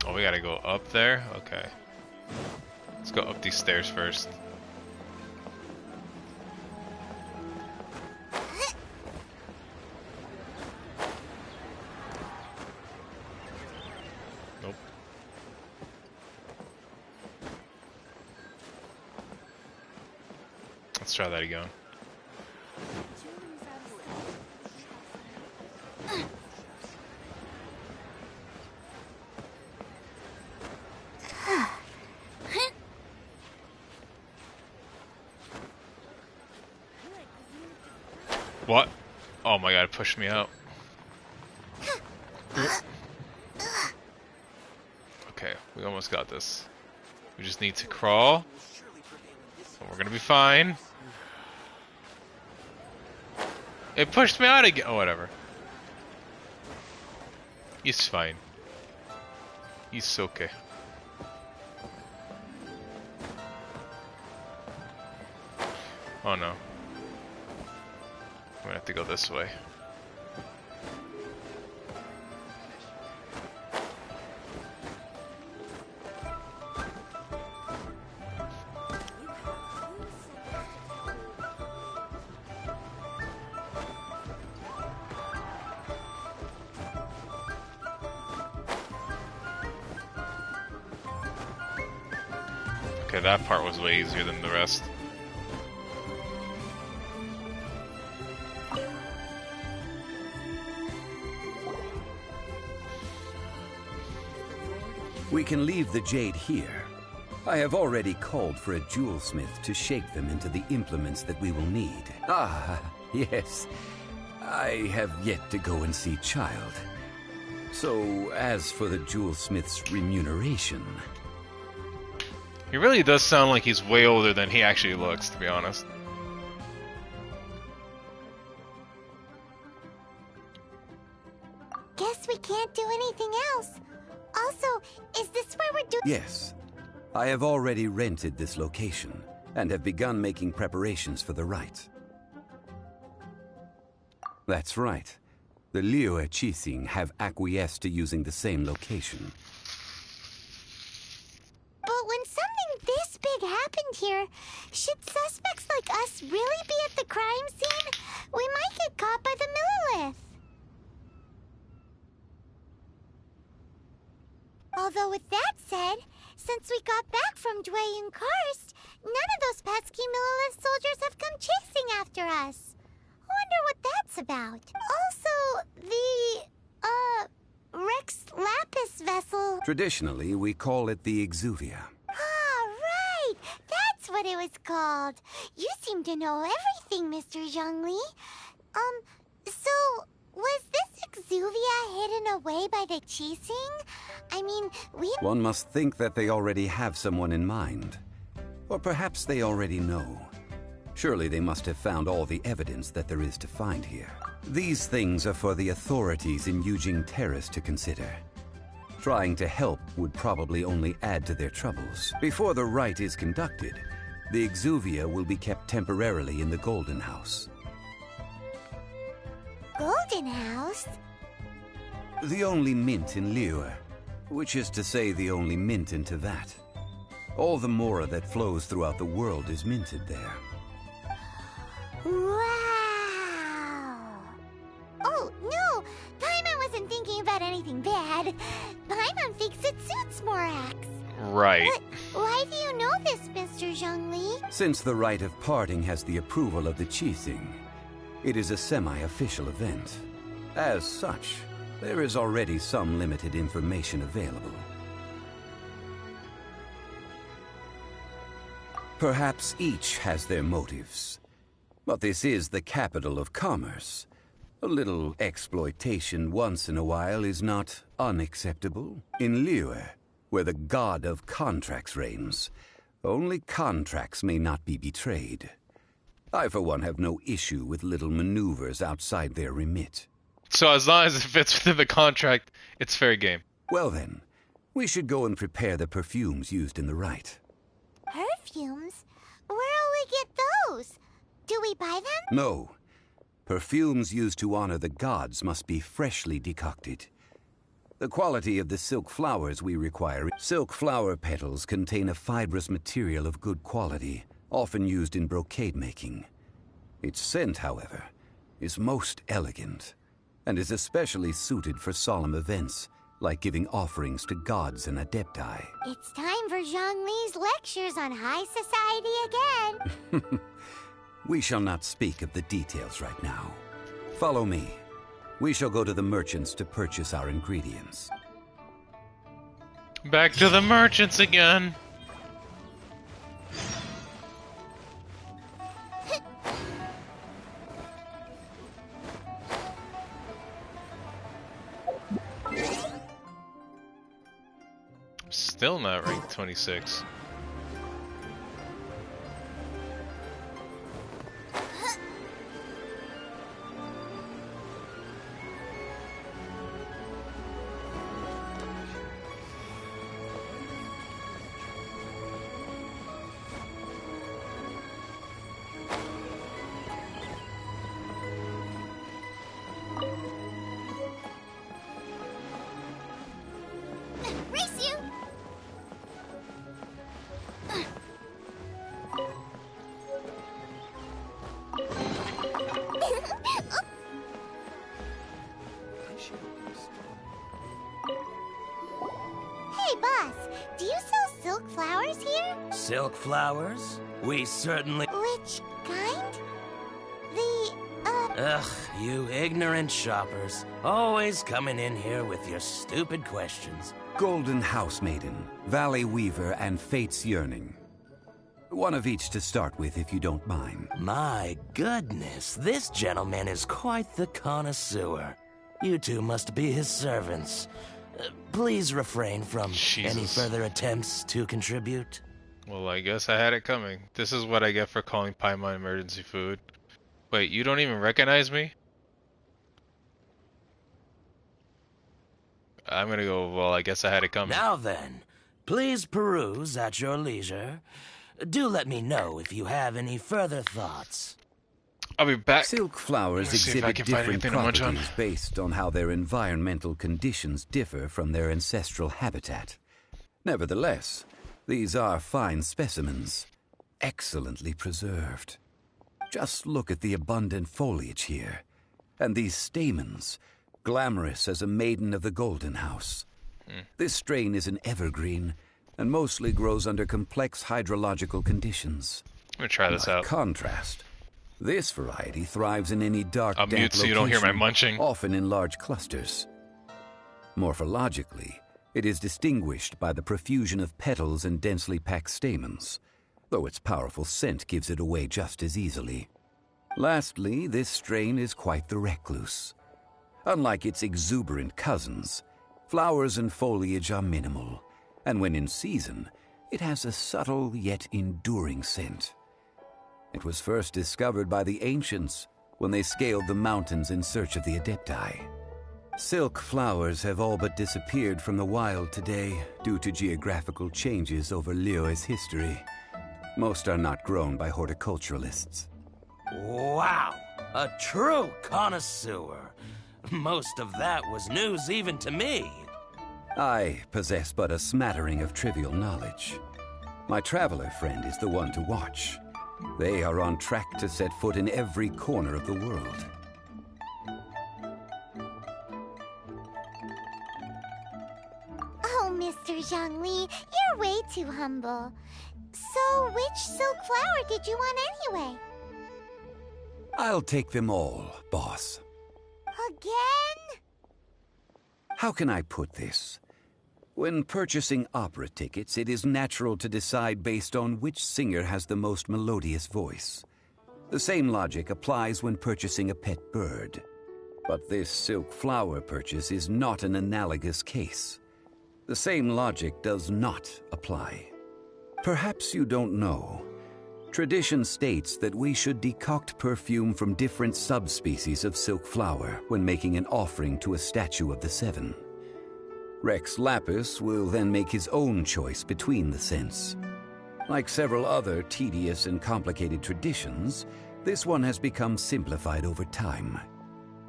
Oh, we gotta go up there? Okay. Let's go up these stairs first. Nope. Let's try that again. What? Oh my god, it pushed me out. Okay, we almost got this. We just need to crawl. And we're gonna be fine. It pushed me out again. Oh, whatever. He's fine. He's okay. Oh no. I'm gonna have to go this way. Okay, that part was way easier than the rest. We can leave the jade here. I have already called for a jewelsmith to shape them into the implements that we will need. Ah, yes. I have yet to go and see Childe. So, as for the jewelsmith's remuneration... He really does sound like he's way older than he actually looks, to be honest. Guess we can't do anything else. Also, is this where we're doing... Yes. I have already rented this location, and have begun making preparations for the rite. That's right. The LoboArchives have acquiesced to using the same location. But when something this big happened here, should suspects like us really be at the crime scene? We might get caught by the Millilith. Although with that said, since we got back from Dwayne Karst, none of those pesky Millilith soldiers have come chasing after us. Wonder what that's about. Also, the, Rex Lapis vessel... Traditionally, we call it the Exuvia. Ah, right! That's what it was called. You seem to know everything, Mr. Zhongli. So, was this Exuvia hidden away by the Qixing? I mean, One must think that they already have someone in mind. Or perhaps they already know. Surely they must have found all the evidence that there is to find here. These things are for the authorities in Xiangling Terrace to consider. Trying to help would probably only add to their troubles. Before the rite is conducted, the exuvia will be kept temporarily in the Golden House. Golden House? The only mint in Liyue, which is to say the only mint in Teyvat. All the mora that flows throughout the world is minted there. Wow! Oh, no! Paimon wasn't thinking about anything bad. Paimon thinks it suits Morax. Right. But why do you know this, Mr. Zhongli? Since the rite of parting has the approval of the Qixing, it is a semi-official event. As such, there is already some limited information available. Perhaps each has their motives. But this is the capital of commerce. A little exploitation once in a while is not unacceptable. In Liyue, where the god of contracts reigns, only contracts may not be betrayed. I, for one, have no issue with little maneuvers outside their remit. So as long as it fits within the contract, it's fair game. Well then, we should go and prepare the perfumes used in the rite. Perfumes? Where'll we get those? Do we buy them? No. Perfumes used to honor the gods must be freshly decocted. The quality of the silk flowers we require. Silk flower petals contain a fibrous material of good quality, often used in brocade making. Its scent, however, is most elegant, and is especially suited for solemn events, like giving offerings to gods and adepti. It's time for Zhongli's lectures on high society again. We shall not speak of the details right now. Follow me. We shall go to the merchants to purchase our ingredients. Back to the merchants again. Still not ranked 26. Race you! Hey, boss, do you sell silk flowers here? Silk flowers? We certainly... Which kind? Ugh, you ignorant shoppers. Always coming in here with your stupid questions. Golden House Maiden, Valley Weaver, and Fate's Yearning. One of each to start with, if you don't mind. My goodness, this gentleman is quite the connoisseur. You two must be his servants. Please refrain from any further attempts to contribute. Well, I guess I had it coming. This is what I get for calling Paimon emergency food. Wait, you don't even recognize me? I'm gonna go, well, I guess I had it coming. Now then, please peruse at your leisure. Do let me know if you have any further thoughts. I'll be back. Silk flowers exhibit different properties based on how their environmental conditions differ from their ancestral habitat. Nevertheless, these are fine specimens, excellently preserved. Just look at the abundant foliage here, and these stamens, glamorous as a maiden of the Golden House. This strain is an evergreen, and mostly grows under complex hydrological conditions. I'm gonna try this out. By contrast, this variety thrives in any dark, I'll damp mute so you don't hear my munching. often in large clusters. Morphologically, it is distinguished by the profusion of petals and densely packed stamens, though its powerful scent gives it away just as easily. Lastly, this strain is quite the recluse. Unlike its exuberant cousins, flowers and foliage are minimal, and when in season, it has a subtle yet enduring scent. It was first discovered by the ancients when they scaled the mountains in search of the adepti. Silk flowers have all but disappeared from the wild today due to geographical changes over Liyue's history. Most are not grown by horticulturalists. Wow, a true connoisseur. Most of that was news even to me. I possess but a smattering of trivial knowledge. My traveler friend is the one to watch. They are on track to set foot in every corner of the world. Oh, Mr. Zhongli, you're way too humble. So, which silk flower did you want anyway? I'll take them all, boss. Again? How can I put this? When purchasing opera tickets, it is natural to decide based on which singer has the most melodious voice. The same logic applies when purchasing a pet bird. But this silk flower purchase is not an analogous case. The same logic does not apply. Perhaps you don't know. Tradition states that we should decoct perfume from different subspecies of silk flower when making an offering to a statue of the seven. Rex Lapis will then make his own choice between the scents. Like several other tedious and complicated traditions, this one has become simplified over time.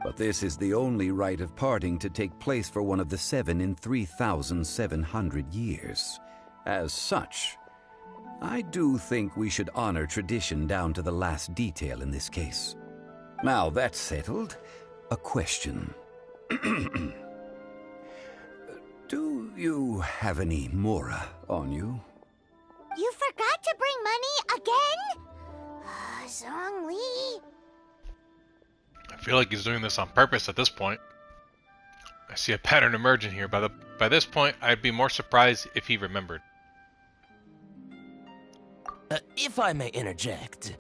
But this is the only rite of parting to take place for one of the seven in 3,700 years. As such, I do think we should honor tradition down to the last detail in this case. Now that's settled, a question. Do you have any Mora on you? You forgot to bring money again? Zhongli. I feel like he's doing this on purpose at this point. I see a pattern emerging here. By this point, I'd be more surprised if he remembered. If I may interject,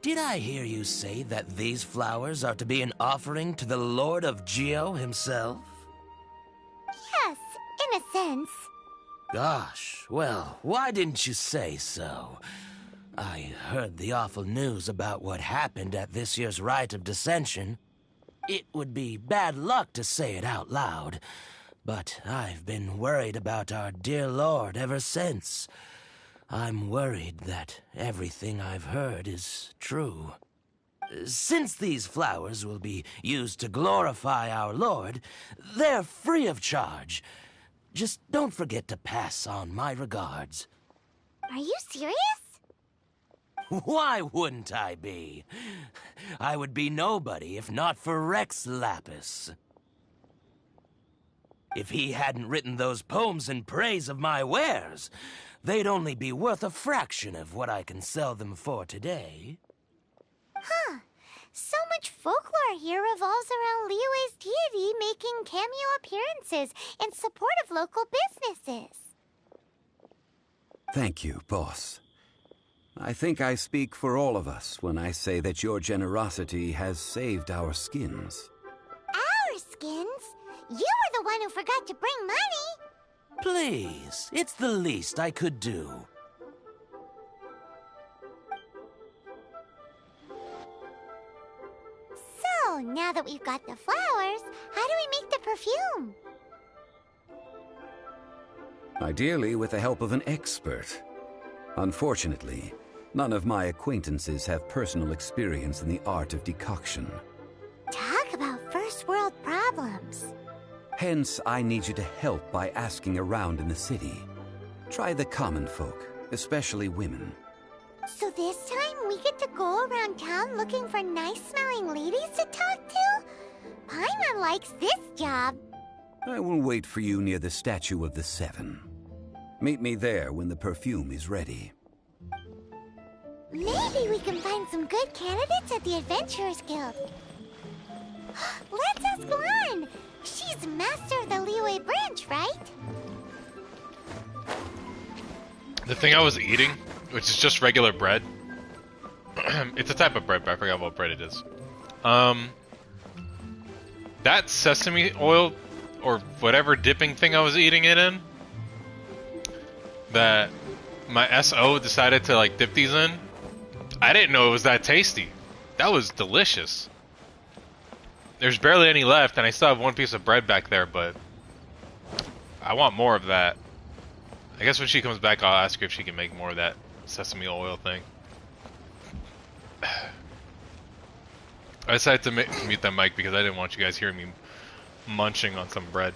did I hear you say that these flowers are to be an offering to the Lord of Xiao himself? Yes, in a sense. Gosh, well, why didn't you say so? I heard the awful news about what happened at this year's Rite of Dissension. It would be bad luck to say it out loud, but I've been worried about our dear Lord ever since. I'm worried that everything I've heard is true. Since these flowers will be used to glorify our Lord, they're free of charge. Just don't forget to pass on my regards. Are you serious? Why wouldn't I be? I would be nobody if not for Rex Lapis. If he hadn't written those poems in praise of my wares, they'd only be worth a fraction of what I can sell them for today. Huh. So much folklore here revolves around Liyue's deity making cameo appearances in support of local businesses. Thank you, boss. I think I speak for all of us when I say that your generosity has saved our skins. Our skins? You were the one who forgot to bring money. Please, it's the least I could do. So, now that we've got the flowers, how do we make the perfume? Ideally with the help of an expert. Unfortunately, none of my acquaintances have personal experience in the art of decoction. Talk about first world problems. Hence, I need you to help by asking around in the city. Try the common folk, especially women. So this time we get to go around town looking for nice-smelling ladies to talk to? Paimon likes this job. I will wait for you near the statue of the Seven. Meet me there when the perfume is ready. Maybe we can find some good candidates at the Adventurers Guild. Let's ask Guan. She's master of the Liyue branch, right? The thing I was eating, which is just regular bread. It's a type of bread, but I forgot what bread it is. That sesame oil, or whatever dipping thing I was eating it in, that my SO decided to like dip these in, I didn't know it was that tasty. That was delicious. There's barely any left, and I still have one piece of bread back there, but I want more of that. I guess when she comes back, I'll ask her if she can make more of that sesame oil thing. I decided to mute that mic because I didn't want you guys hearing me munching on some bread.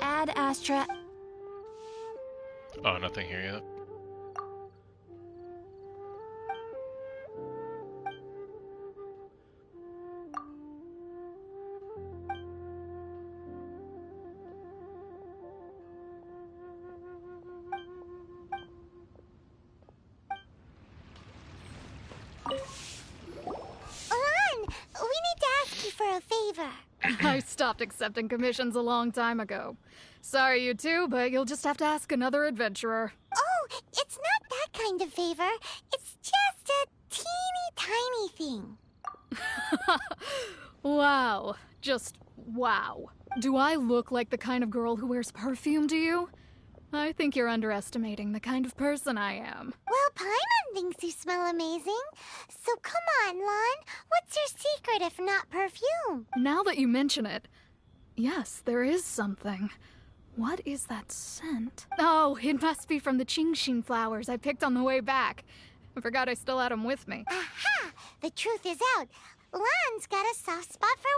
Ad Astra. Oh, nothing here yet. I stopped accepting commissions a long time ago. Sorry, you two, but you'll just have to ask another adventurer. Oh, it's not that kind of favor. It's just a teeny tiny thing. Wow. Just wow. Do I look like the kind of girl who wears perfume to you? I think you're underestimating the kind of person I am. Well, Paimon thinks you smell amazing. So come on, Lon. What's your secret if not perfume? Now that you mention it, yes, there is something. What is that scent? Oh, it must be from the Qingxin flowers I picked on the way back. I forgot I still had them with me. Aha! The truth is out. Lon's got a soft spot for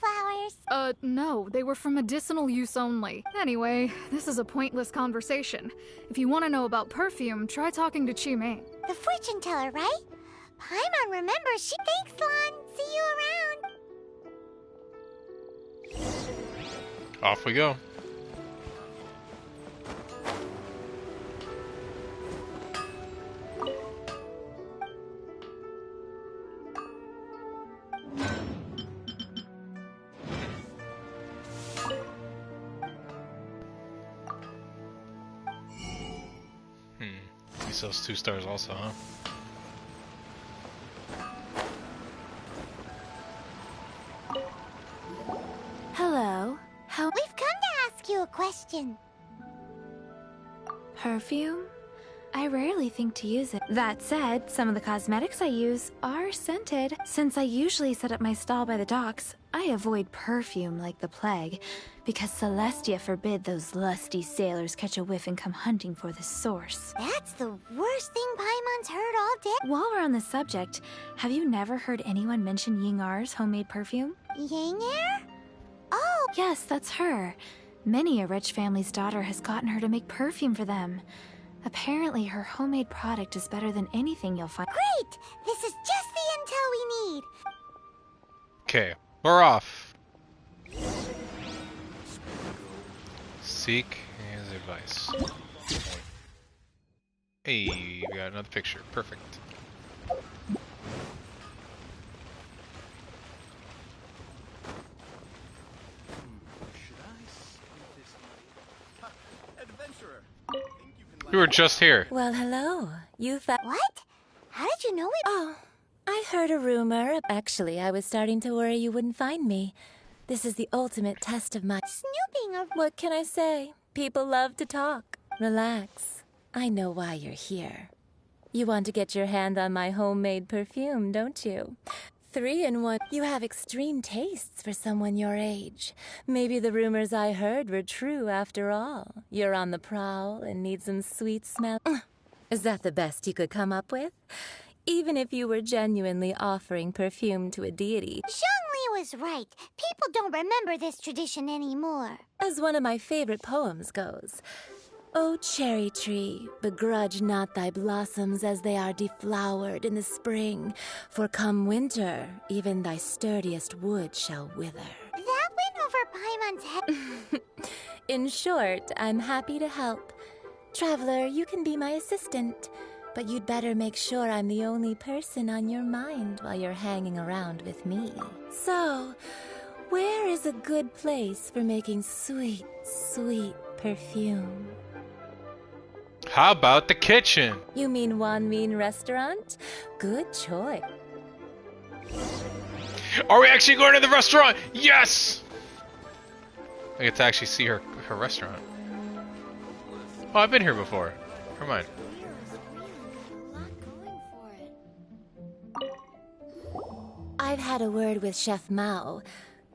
wildflowers. No, they were for medicinal use only. Anyway, this is a pointless conversation. If you want to know about perfume, try talking to Qimei. The fortune teller, right? Paimon remembers she thanks Lon. See you around. Off we go. He sells 2 stars also, huh? Hello. We've come to ask you a question. Perfume? I rarely think to use it. That said, some of the cosmetics I use are scented. Since I usually set up my stall by the docks, I avoid perfume like the plague, because Celestia forbid those lusty sailors catch a whiff and come hunting for the source. That's the worst thing Paimon's heard all day. While we're on the subject, have you never heard anyone mention Ying-Ar's homemade perfume? Ying-Er? Oh! Yes, that's her. Many a rich family's daughter has gotten her to make perfume for them. Apparently, her homemade product is better than anything you'll find. Great! This is just the intel we need. Okay, we're off. Seek his advice. Hey, we got another picture. Perfect. You were just here. Well, hello. You thought... What? How did you know it? Oh, I heard a rumor. Actually, I was starting to worry you wouldn't find me. This is the ultimate test of my snooping. What can I say? People love to talk. Relax. I know why you're here. You want to get your hand on my homemade perfume, don't you? 3-in-1. You have extreme tastes for someone your age. Maybe the rumors I heard were true after all. You're on the prowl and need some sweet smell. Is that the best you could come up with? Even if you were genuinely offering perfume to a deity. Zhongli was right. People don't remember this tradition anymore. As one of my favorite poems goes, O cherry tree, begrudge not thy blossoms as they are deflowered in the spring, for come winter, even thy sturdiest wood shall wither. That went over Paimon's head. In short, I'm happy to help. Traveler, you can be my assistant, but you'd better make sure I'm the only person on your mind while you're hanging around with me. So, where is a good place for making sweet, sweet perfume? How about the kitchen? You mean Wan Min restaurant? Good choice. Are we actually going to the restaurant? Yes! I get to actually see her restaurant. Oh, I've been here before. Never mind. I've had a word with Chef Mao.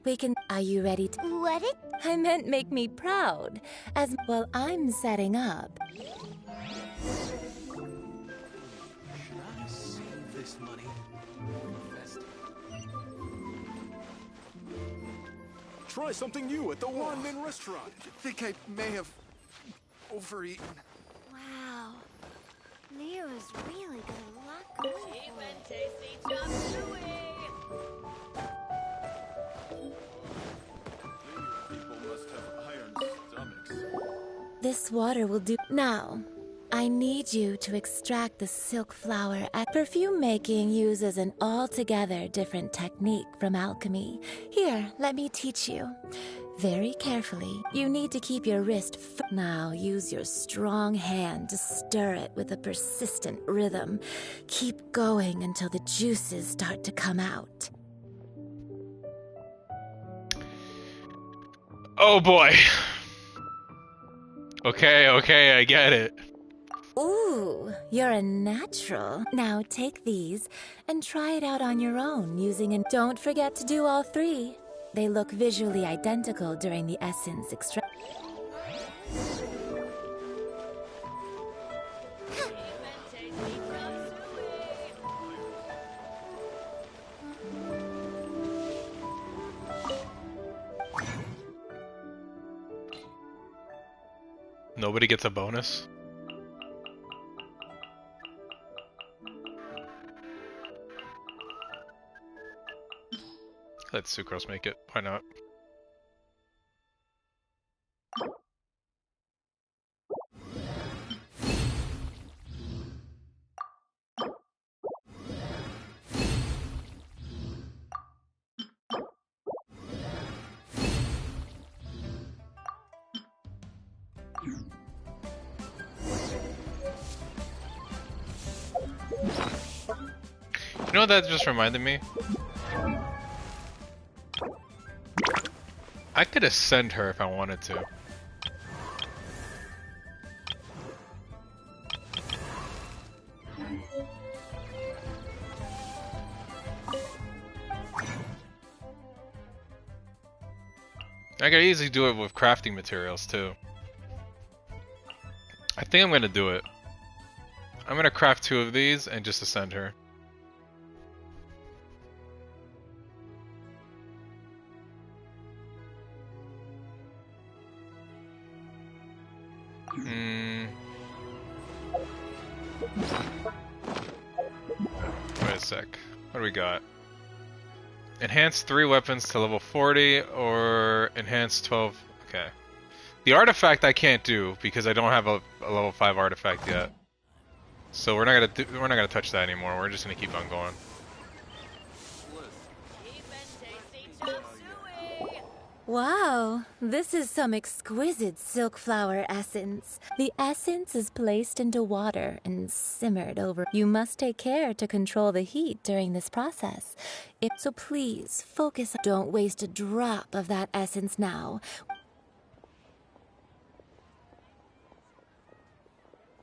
We can... Are you ready to... What it? I meant make me proud. As... Well, I'm setting up. Save this money. Try something new at the Wan Min restaurant. I think I may have overeaten. Wow. Leo's really got a lot going for Cheap and tasty chop suey. People must have iron stomachs. This water will do... Now, I need you to extract the silk flower. Perfume making uses an altogether different technique from alchemy. Here, let me teach you. Very carefully, you need to keep your wrist now use your strong hand to stir it with a persistent rhythm. Keep going until the juices start to come out. Oh boy. Okay, I get it. Ooh, you're a natural. Now take these and try it out on your own using an... Don't forget to do all three. They look visually identical during the essence extract. Nobody gets a bonus? Let Sucrose make it. Why not? You know what that just reminded me? I could ascend her if I wanted to. I could easily do it with crafting materials too. I think I'm gonna do it. I'm gonna craft 2 of these and just ascend her. Wait a sec. What do we got? Enhance 3 weapons to level 40 or enhance 12. Okay. The artifact I can't do because I don't have a level 5 artifact yet. So we're not gonna touch that anymore. We're just gonna keep on going. Cheap and tasty chop suey. Wow, So, this is some exquisite silk flower essence. The essence is placed into water and simmered over. You must take care to control the heat during this process. So please, focus. Don't waste a drop of that essence now.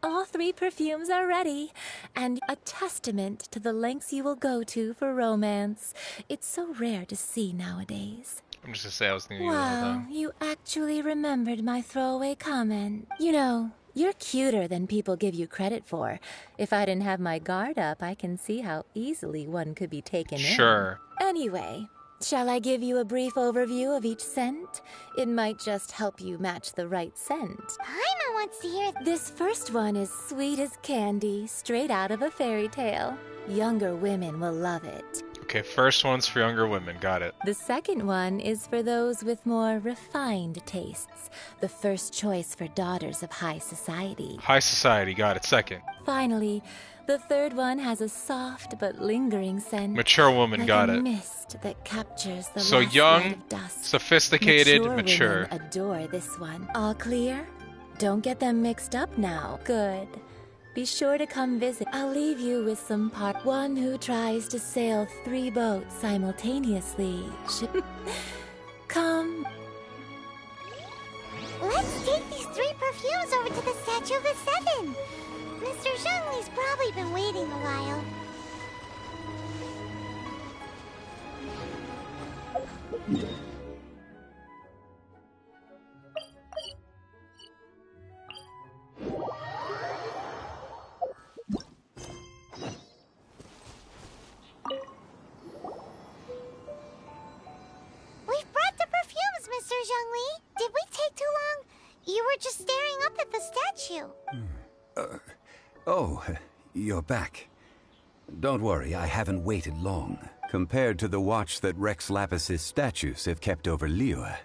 All 3 perfumes are ready, and a testament to the lengths you will go to for romance. It's so rare to see nowadays. I'm just gonna say I was thinking of you the whole Wow, time. you actually remembered my throwaway comment. You know, you're cuter than people give you credit for. If I didn't have my guard up, I can see how easily one could be taken Sure. in. Anyway, shall I give you a brief overview of each scent? It might just help you match the right scent. Paimon wants to hear. This first one is sweet as candy, straight out of a fairy tale. Younger women will love it. Okay, first one's for younger women. Got it. The second one is for those with more refined tastes. The first choice for daughters of high society. High society. Got it. Second. Finally, the third one has a soft but lingering scent. Mature woman. Like Got a it. mist that captures the So last young, light of dusk. sophisticated, mature. Women adore this one. All clear? Don't get them mixed up now. Good. Be sure to come visit. I'll leave you with some part. One who tries to sail 3 boats simultaneously should come. Let's take these 3 perfumes over to the Statue of the Seven. Mr. Zhongli's probably been waiting a while. We've brought the perfumes, Mr. Zhongli. Did we take too long? You were just staring up at the statue. Oh, you're back. Don't worry, I haven't waited long. Compared to the watch that Rex Lapis's statues have kept over Liyue,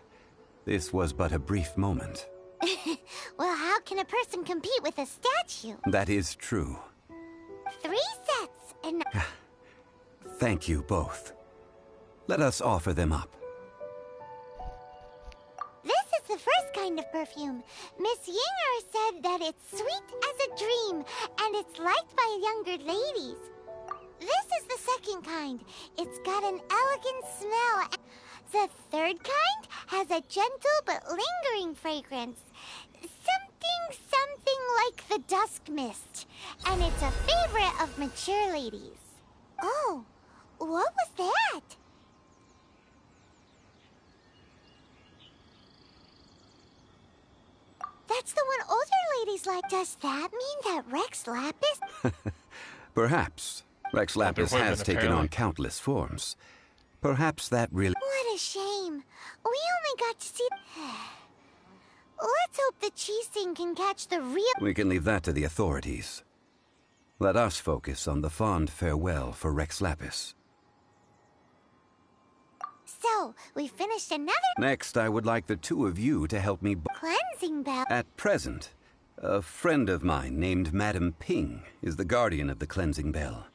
this was but a brief moment. Well, how can a person compete with a statue? That is true. 3 sets and... Thank you both. Let us offer them up. This is the first kind of perfume. Miss Yinger said that it's sweet as a dream, and it's liked by younger ladies. This is the second kind. It's got an elegant smell. The third kind has a gentle but lingering fragrance. Something like the dusk mist. And it's a favorite of mature ladies. Oh, what was that? That's the one older ladies like. Does that mean that Rex Lapis? Perhaps. Rex Lapis women, has taken apparently. on countless forms. Perhaps that really... What a shame. We only got to see... Let's hope the Qixing can catch the real... We can leave that to the authorities. Let us focus on the fond farewell for Rex Lapis. So, we finished another... Next, I would like the 2 of you to help me... cleansing bell. At present, a friend of mine named Madame Ping is the guardian of the cleansing bell.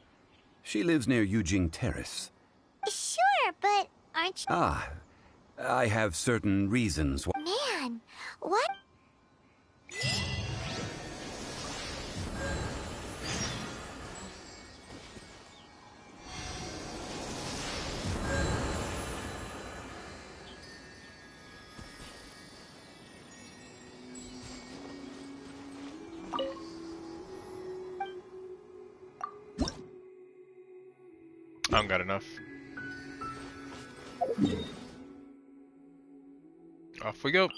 She lives near Yujing Terrace. Sure, but aren't you... Ah, I have certain reasons why... Man, what... I don't got enough. Off we go.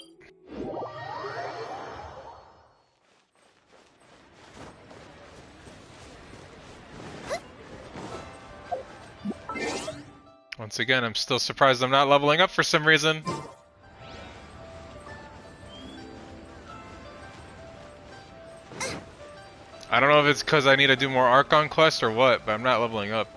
Once again, I'm still surprised I'm not leveling up for some reason. I don't know if it's because I need to do more Archon quests or what, but I'm not leveling up.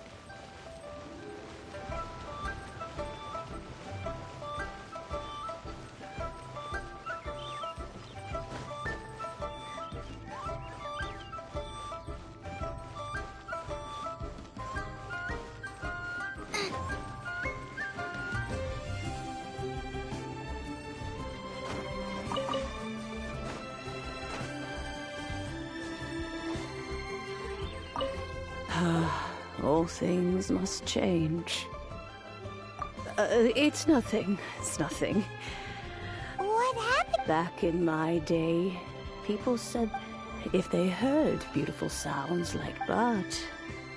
All things must change. It's nothing. It's nothing. What happened? Back in my day, people said if they heard beautiful sounds like but,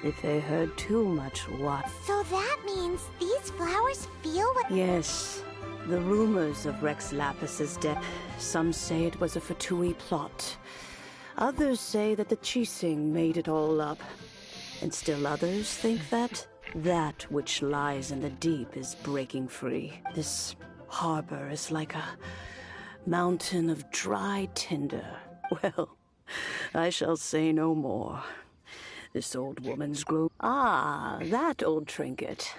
if they heard too much what? So that means these flowers feel what... Yes. The rumors of Rex Lapis's death. Some say it was a Fatui plot. Others say that the Qixing made it all up. And still others think that which lies in the deep is breaking free. This harbor is like a mountain of dry tinder. Well, I shall say no more. This old woman's grown... Ah, that old trinket.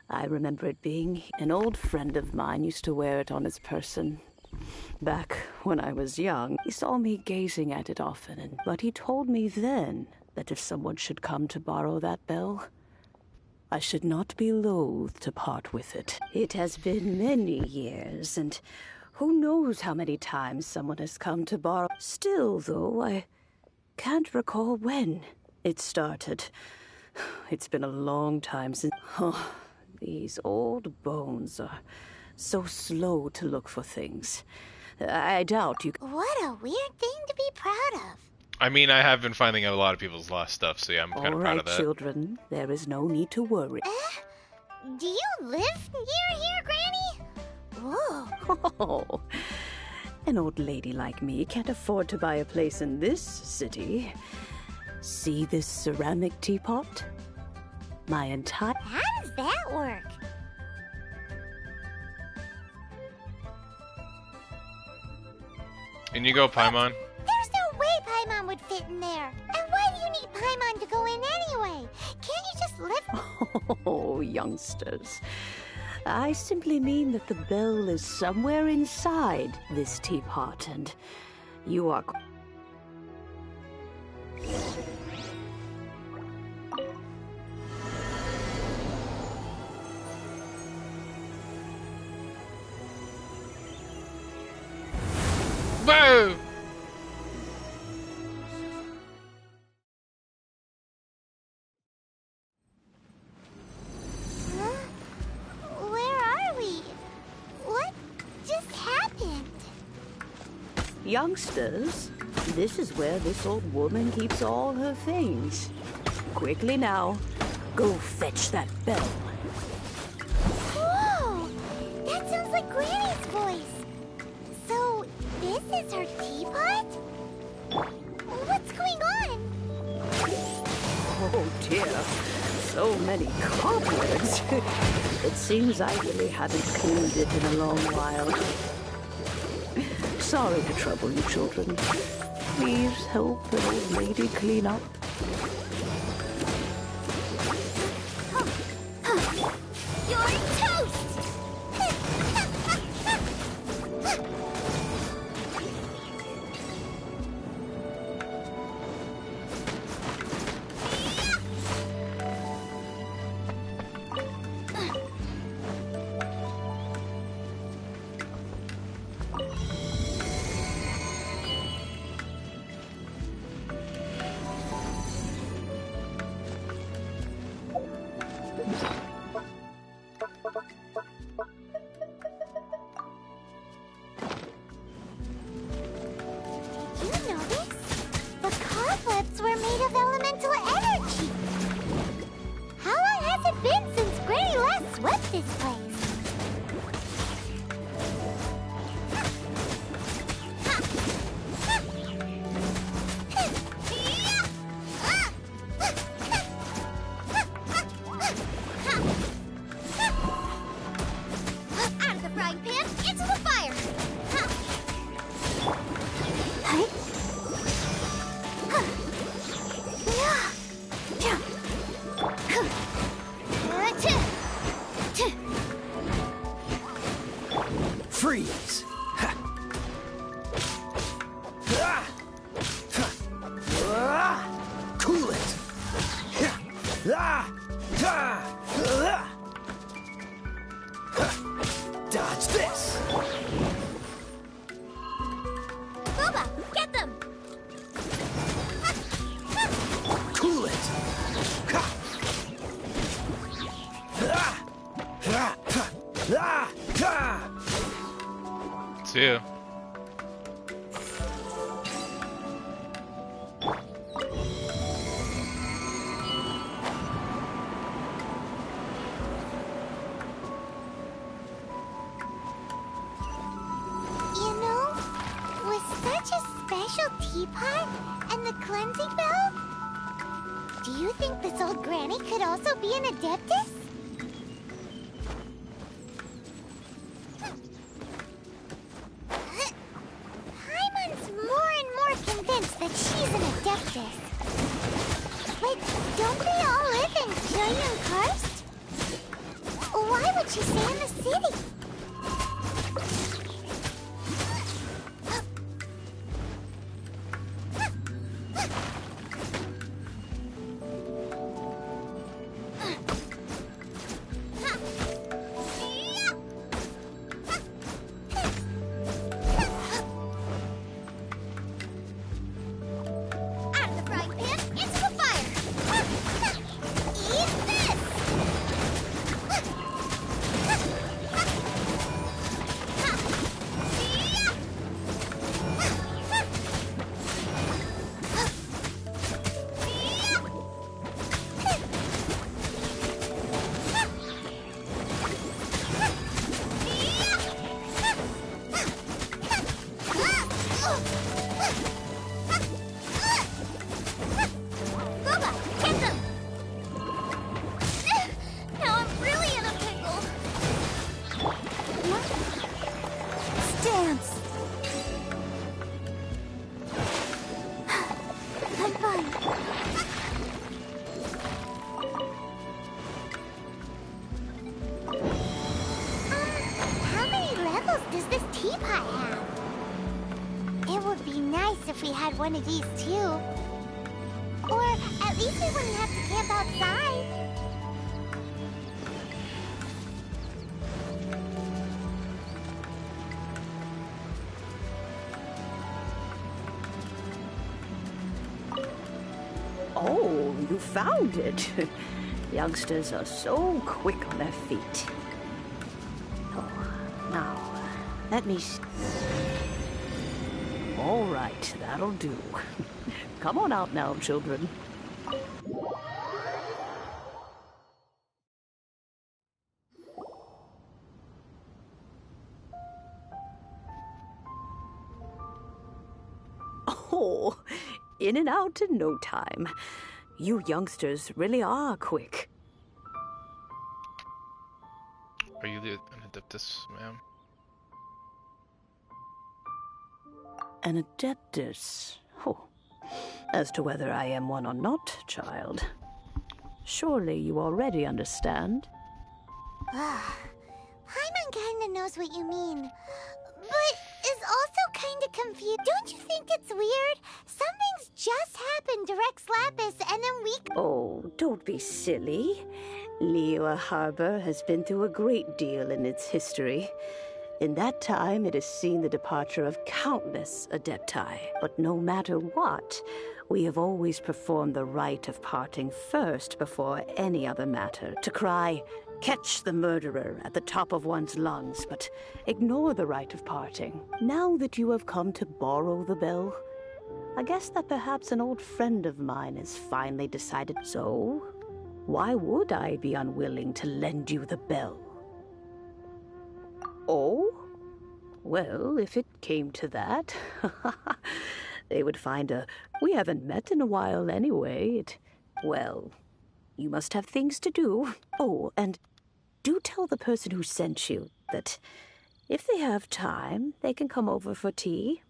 I remember it being... An old friend of mine used to wear it on his person. Back when I was young, he saw me gazing at it often, but he told me then that if someone should come to borrow that bell, I should not be loath to part with it. It has been many years, and who knows how many times someone has come to borrow. Still, though, I can't recall when it started. It's been a long time since... Oh, these old bones are so slow to look for things. I doubt you... What a weird thing to be proud of. I mean, I have been finding a lot of people's lost stuff, so yeah, I'm kind of proud of that. All right, children, there is no need to worry. Do you live near here, Granny? Whoa. Oh, an old lady like me can't afford to buy a place in this city. See this ceramic teapot? My entire... How does that work? In you go, Paimon. There's no way Paimon would fit in there. And why do you need Paimon to go in anyway? Can't you just live... Oh, youngsters. I simply mean that the bell is somewhere inside this teapot, and you are... Boo! Where are we? What just happened? Youngsters, this is where this old woman keeps all her things. Quickly now, go fetch that bell. Whoa! That sounds like Granny's voice. So, this is her teapot? What's going on? Oh dear, so many cobwebs. It seems I really haven't cleaned it in a long while. Sorry to trouble you, children. Please help an old lady clean up. You're toast! Did you notice? The cobwebs were made of elemental energy. How long has it been since Granny last swept this place? Out of the frying pan, into the fire! Freeze! Cool it! Dodge this! Boba, get them! Cool it! See ya. You know, with such a special teapot and the cleansing bell, do you think this old granny could also be an adeptus? Paimon's more and more convinced that she's an adeptus. But don't they all live in Xiangling Karst? Why would she stay in the city? Out of the frying pan, into the fire! Eat this! Loba, get them! Now I'm really in a pickle. Stance. I'm fine. How many levels does this teapot have? It would be nice if we had one of these too. Or at least we wouldn't have to camp outside. Oh, you found it. Youngsters are so quick on their feet. Oh, now, let me see. All right, that'll do. Come on out now, children. Oh, in and out in no time. You youngsters really are quick. Are you an adeptus, ma'am? An adeptus? Oh. As to whether I am one or not, child, surely you already understand. Paimon kinda knows what you mean, but is also kinda confused. Don't you think it's weird? Something's just happened to Rex Lapis, and then we... Oh, don't be silly. Liyue Harbor has been through a great deal in its history. In that time, it has seen the departure of countless adepti. But no matter what, we have always performed the rite of parting first before any other matter. To cry, "Catch the murderer," at the top of one's lungs, but ignore the rite of parting. Now that you have come to borrow the bell, I guess that perhaps an old friend of mine has finally decided. So, why would I be unwilling to lend you the bell? Oh? Well, if it came to that, they would find we haven't met in a while anyway. Well, you must have things to do. Oh, and do tell the person who sent you that if they have time, they can come over for tea.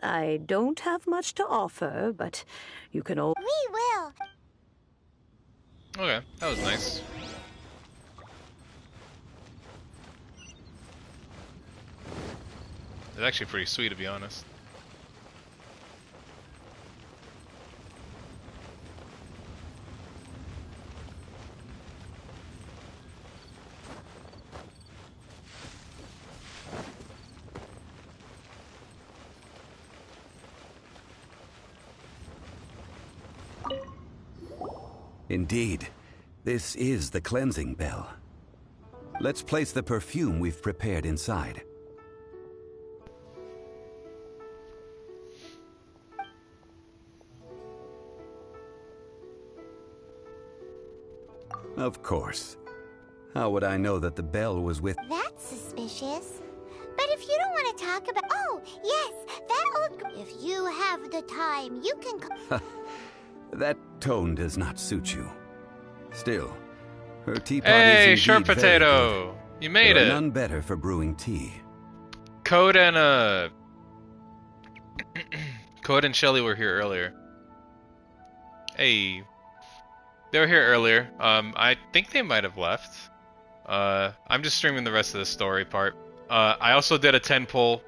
I don't have much to offer, but you can all... We will! Okay, that was nice. It's actually pretty sweet, to be honest. Indeed, this is the cleansing bell. Let's place the perfume we've prepared inside. Of course. How would I know that the bell was with... That's suspicious. But if you don't want to talk about... Oh, yes, that old... If you have the time, you can... That tone does not suit you. Still, her teapot Hey, is short indeed very potato! good. You made There are it! none better for brewing tea. Code and Code and Shelly were here earlier. Hey. They were here earlier. I think they might have left. I'm just streaming the rest of the story part. I also did a 10 pull.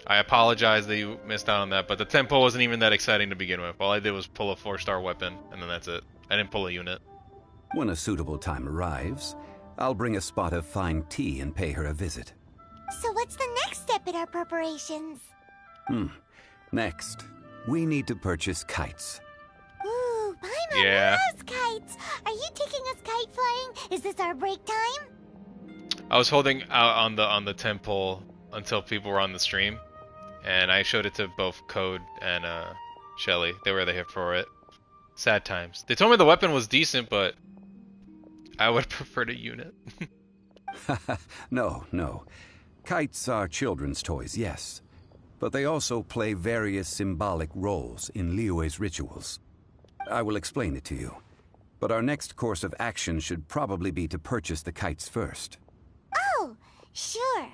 I apologize that you missed out on that, but the 10 pull wasn't even that exciting to begin with. All I did was pull a 4-star weapon, and then that's it. I didn't pull a unit. When a suitable time arrives, I'll bring a spot of fine tea and pay her a visit. So what's the next step in our preparations? Next, we need to purchase kites. Ooh, Paimon loves kites! Are you taking us kite flying? Is this our break time? I was holding out on the 10 pull until people were on the stream, and I showed it to both Code and Shelly. They were there for it. Sad times. They told me the weapon was decent, but I would prefer the unit. No. Kites are children's toys, yes. But they also play various symbolic roles in Liyue's rituals. I will explain it to you. But our next course of action should probably be to purchase the kites first. Oh, sure.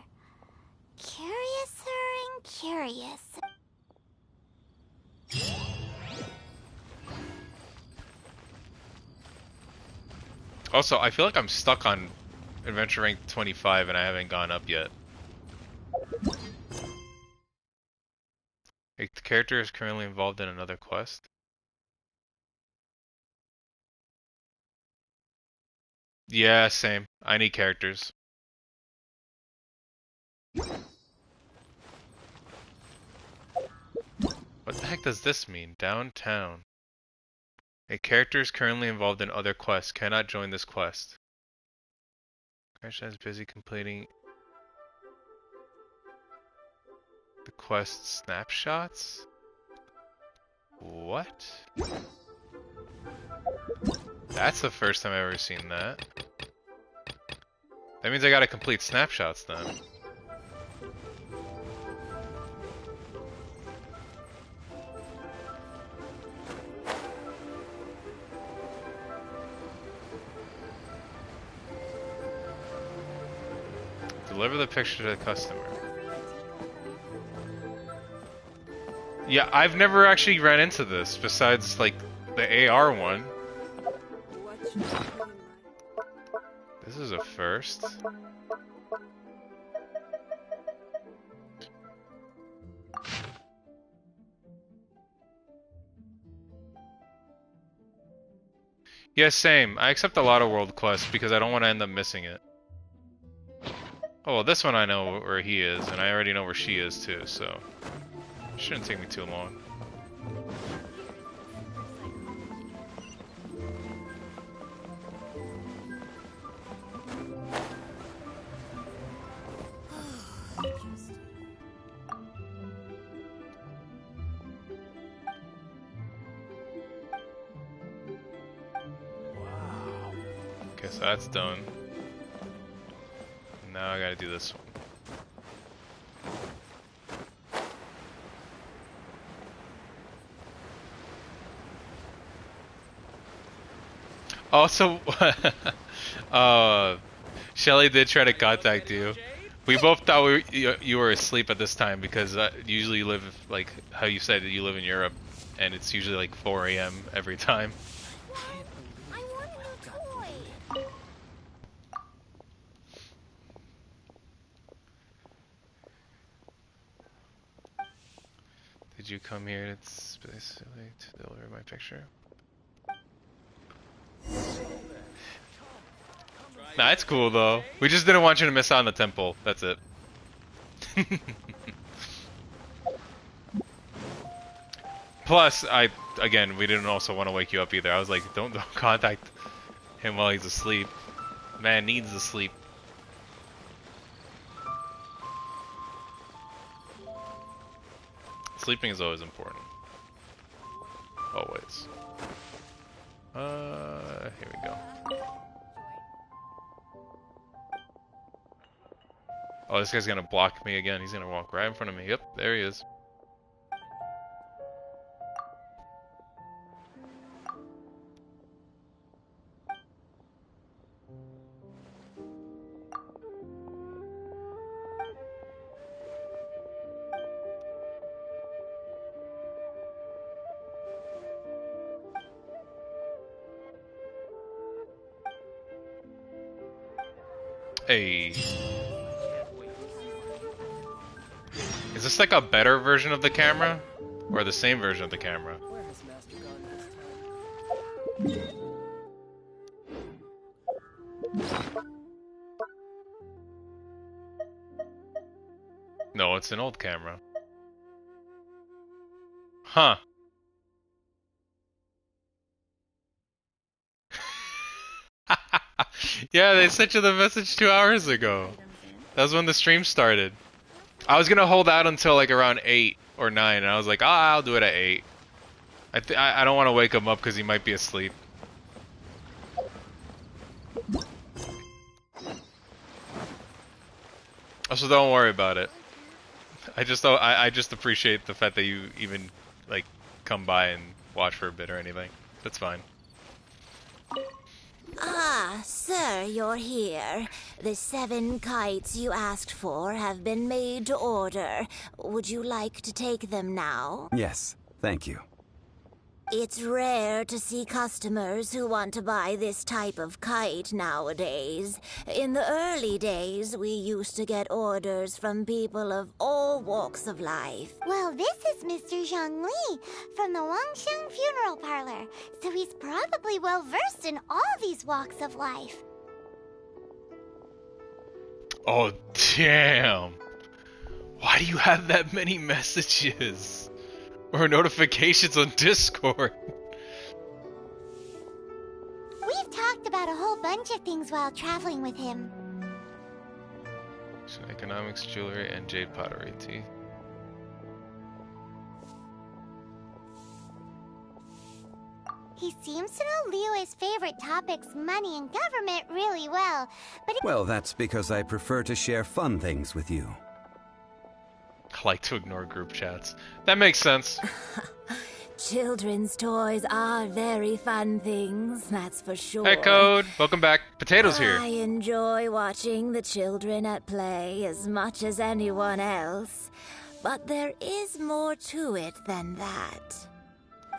Curiouser and curious. Also, I feel like I'm stuck on Adventure Rank 25 and I haven't gone up yet. Like, the character is currently involved in another quest. Yeah, same. I need characters. What the heck does this mean? Downtown. A character is currently involved in other quests. Cannot join this quest. Character is busy completing the quest snapshots? What? That's the first time I've ever seen that. That means I gotta complete snapshots then. Deliver the picture to the customer. Yeah, I've never actually ran into this besides like the AR one. This is a first. Yeah, same. I accept a lot of world quests because I don't want to end up missing it. Oh, well, this one I know where he is, and I already know where she is too, so it shouldn't take me too long. Okay, so that's done. Now I gotta do this one. Also, Shelly did try to contact you. We both thought you were asleep at this time because usually you live, like how you said, you live in Europe, and it's usually like 4 AM every time. Did you come here specifically to deliver my picture? Nah, it's cool though. We just didn't want you to miss out on the temple. That's it. Plus, again, we didn't also want to wake you up either. I was like, don't contact him while he's asleep. Man needs to sleep. Sleeping is always important. Always. Here we go. Oh, this guy's gonna block me again. He's gonna walk right in front of me. Yep, there he is. Hey. Is this like a better version of the camera? Or the same version of the camera? No, it's an old camera. Huh. Yeah, they sent you the message 2 hours ago. That was when the stream started. I was gonna hold out until like around 8 or 9, and I was like, I'll do it at 8. I don't want to wake him up because he might be asleep. Also, don't worry about it. I just appreciate the fact that you even like come by and watch for a bit or anything. That's fine. Ah, sir, you're here. The 7 kites you asked for have been made to order. Would you like to take them now? Yes, thank you. It's rare to see customers who want to buy this type of kite nowadays. In the early days, we used to get orders from people of all walks of life. Well, this is Mr. Zhongli from the Wangxiang Funeral Parlor, so he's probably well-versed in all these walks of life. Oh, damn. Why do you have that many messages? Or notifications on Discord? We've talked about a whole bunch of things while traveling with him. So economics, jewelry, and jade pottery tea. He seems to know Liyue's favorite topics, money and government, really well, but Well, that's because I prefer to share fun things with you. I like to ignore group chats. That makes sense. Children's toys are very fun things, that's for sure. Hey, Code. Welcome back. Potato's here. I enjoy watching the children at play as much as anyone else. But there is more to it than that.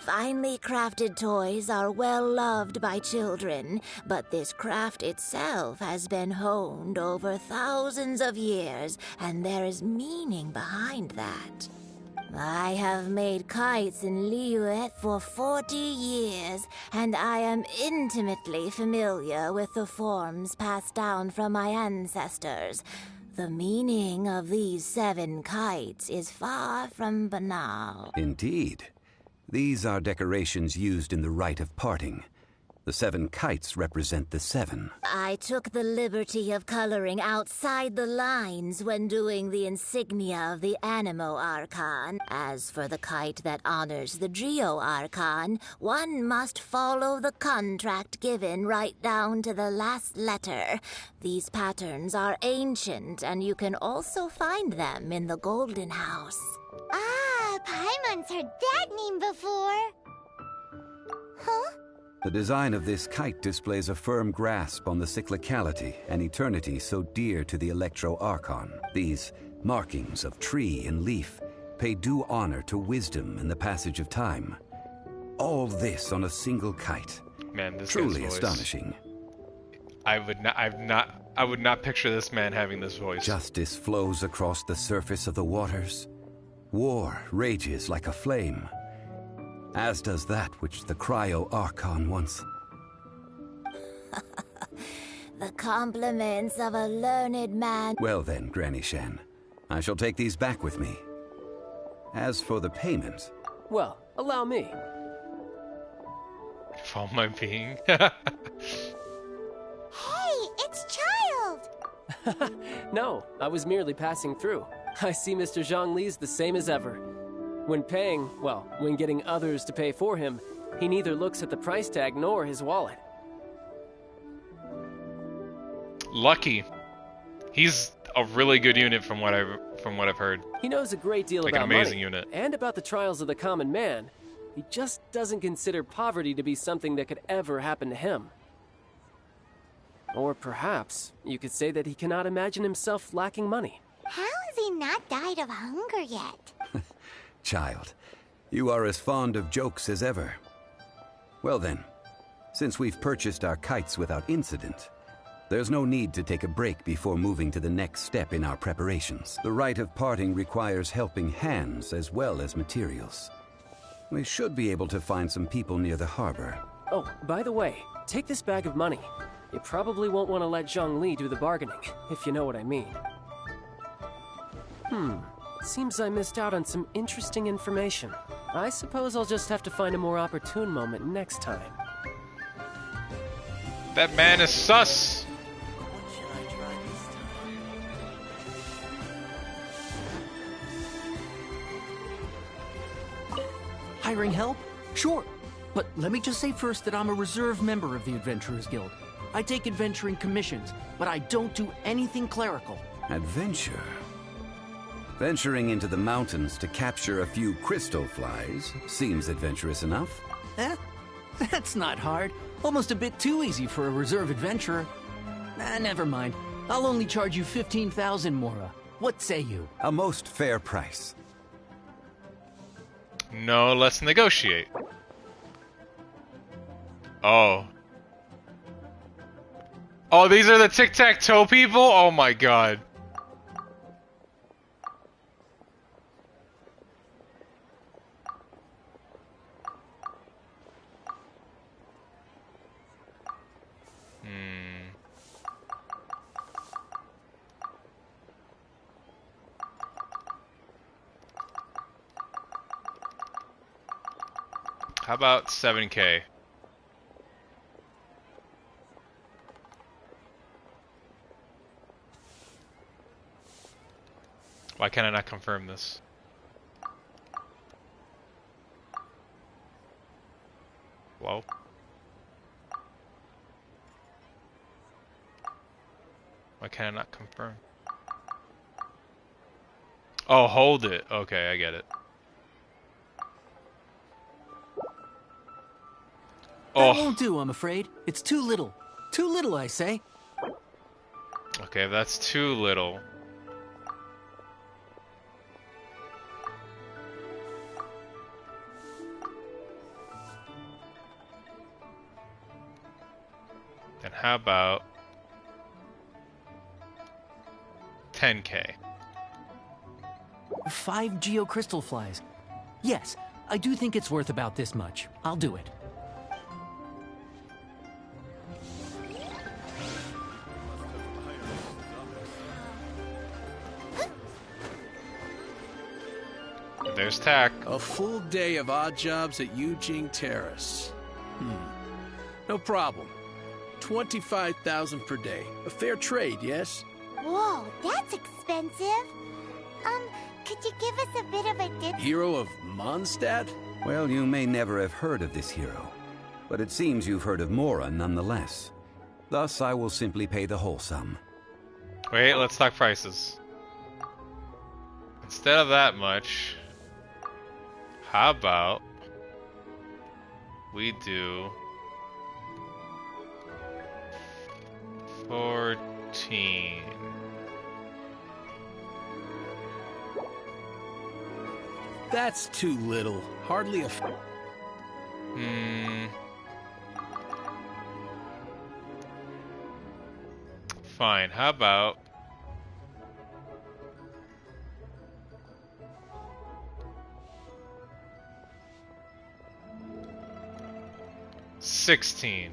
Finely crafted toys are well loved by children, but this craft itself has been honed over thousands of years, and there is meaning behind that. I have made kites in Liyue for 40 years, and I am intimately familiar with the forms passed down from my ancestors. The meaning of these 7 kites is far from banal. Indeed. These are decorations used in the rite of parting. The 7 kites represent the 7. I took the liberty of coloring outside the lines when doing the insignia of the Animo Archon. As for the kite that honors the Geo Archon, one must follow the contract given right down to the last letter. These patterns are ancient, and you can also find them in the Golden House. ah, Paimon's heard that name before. Huh? The design of this kite displays a firm grasp on the cyclicality and eternity so dear to the Electro Archon. These markings of tree and leaf pay due honor to wisdom and the passage of time. All this on a single kite. Man, this truly guy's voice. astonishing. I would not picture this man having this voice. Justice flows across the surface of the waters. War rages like a flame, as does that which the Cryo Archon once. The compliments of a learned man. Well then, Granny Shen, I shall take these back with me. As for the payment... Well, allow me. For my being. Hey, it's Childe! No, I was merely passing through. I see Mr. Zhongli's the same as ever. When paying, well, when getting others to pay for him, he neither looks at the price tag nor his wallet. Lucky. He's a really good unit from what I've heard. He knows a great deal Like about an amazing money unit. and about the trials of the common man. He just doesn't consider poverty to be something that could ever happen to him. Or perhaps you could say that he cannot imagine himself lacking money. How has he not died of hunger yet? Child, you are as fond of jokes as ever. Well then, since we've purchased our kites without incident, there's no need to take a break before moving to the next step in our preparations. The rite of parting requires helping hands as well as materials. We should be able to find some people near the harbor. Oh, by the way, take this bag of money. You probably won't want to let Zhongli do the bargaining, if you know what I mean. Seems I missed out on some interesting information. I suppose I'll just have to find a more opportune moment next time. That man is sus! Hiring help? Sure. But let me just say first that I'm a reserve member of the Adventurers Guild. I take adventuring commissions, but I don't do anything clerical. Adventure? Venturing into the mountains to capture a few crystal flies seems adventurous enough. That's not hard. Almost a bit too easy for a reserve adventurer. Never mind. I'll only charge you 15,000 Mora. What say you? A most fair price. No, let's negotiate. Oh. Oh, these are the tic-tac-toe people? Oh my god. How about 7K? Why can I not confirm this? Hello? Why can I not confirm? Oh, hold it. Okay, I get it. That won't do, I'm afraid. It's too little. Too little, I say. Okay, if that's too little. Then how about 10K? 5 geocrystal flies. Yes, I do think it's worth about this much. I'll do it. There's tack. A full day of odd jobs at Yujing Terrace. No problem. 25,000 per day. A fair trade, yes? Whoa, that's expensive. Could you give us a bit of a dip? Hero of Mondstadt? Well, you may never have heard of this hero, but it seems you've heard of Mora nonetheless. Thus, I will simply pay the whole sum. Wait, let's talk prices. Instead of that much, how about we do 14? That's too little. Hardly a... Fine, how about 16?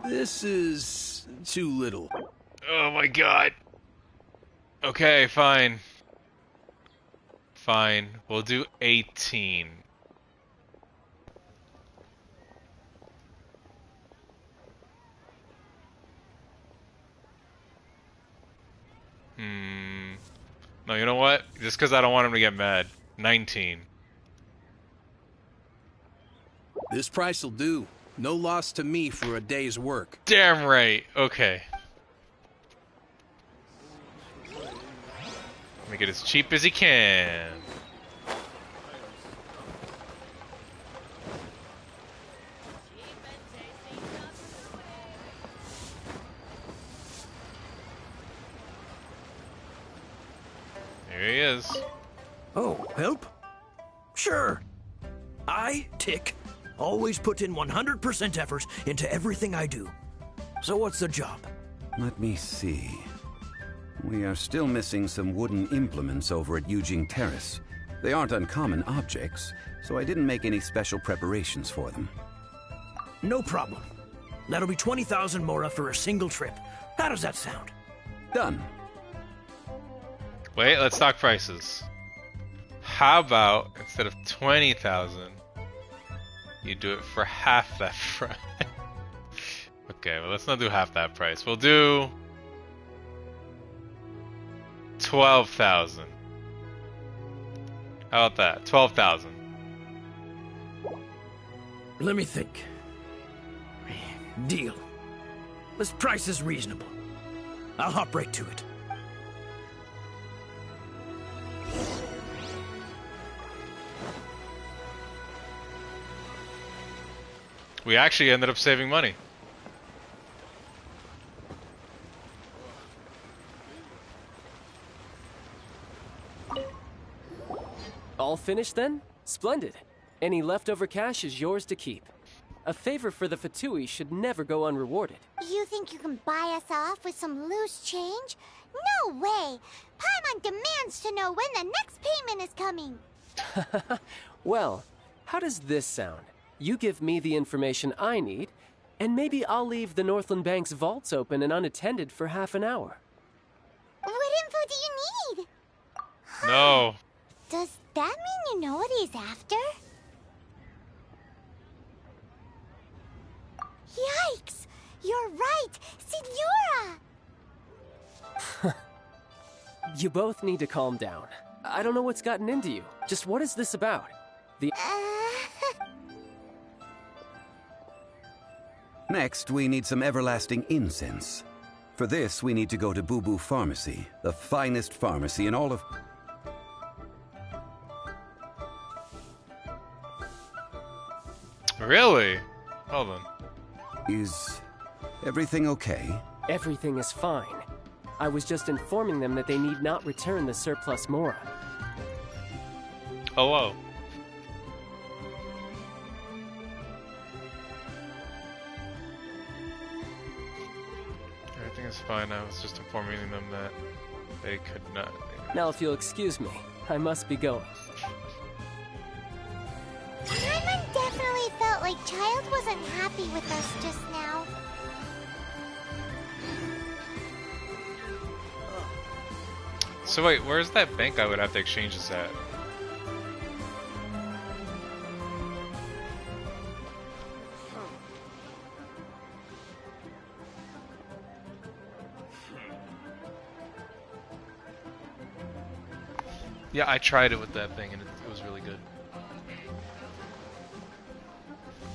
This is too little. Oh my god. Okay, fine. Fine, we'll do 18. No, you know what? Just because I don't want him to get mad. 19. This price will do. No loss to me for a day's work. Damn right. Okay. Make it as cheap as he can. There he is. Oh, help? Sure. I, Tick, always put in 100% effort into everything I do. So what's the job? Let me see. We are still missing some wooden implements over at Yujing Terrace. They aren't uncommon objects, so I didn't make any special preparations for them. No problem. That'll be 20,000 mora for a single trip. How does that sound? Done. Wait, let's talk prices. How about instead of 20,000, you do it for half that price? Okay, well, let's not do half that price. We'll do 12,000. How about that? 12,000. Let me think. Deal. This price is reasonable. I'll hop right to it. We actually ended up saving money. All finished then? Splendid. Any leftover cash is yours to keep. A favor for the Fatui should never go unrewarded. You think you can buy us off with some loose change? No way! Paimon demands to know when the next payment is coming. Well, how does this sound? You give me the information I need, and maybe I'll leave the Northland Bank's vaults open and unattended for half an hour. What info do you need? No. Does that mean you know what he's after? Yikes! You're right! Signora! You both need to calm down. I don't know what's gotten into you. Just what is this about? Next, we need some everlasting incense. For this, we need to go to Boo Boo Pharmacy, the finest pharmacy in all of... Really? Hold on. Is everything okay? Everything is fine. I was just informing them that they need not return the surplus mora. Hello. Everything is fine. I was just informing them that they could not... Now, if you'll excuse me, I must be going. Paimon definitely felt like Childe wasn't happy with us just now. So wait, where's that bank I would have to exchange this at? Yeah, I tried it with that thing and it was really good.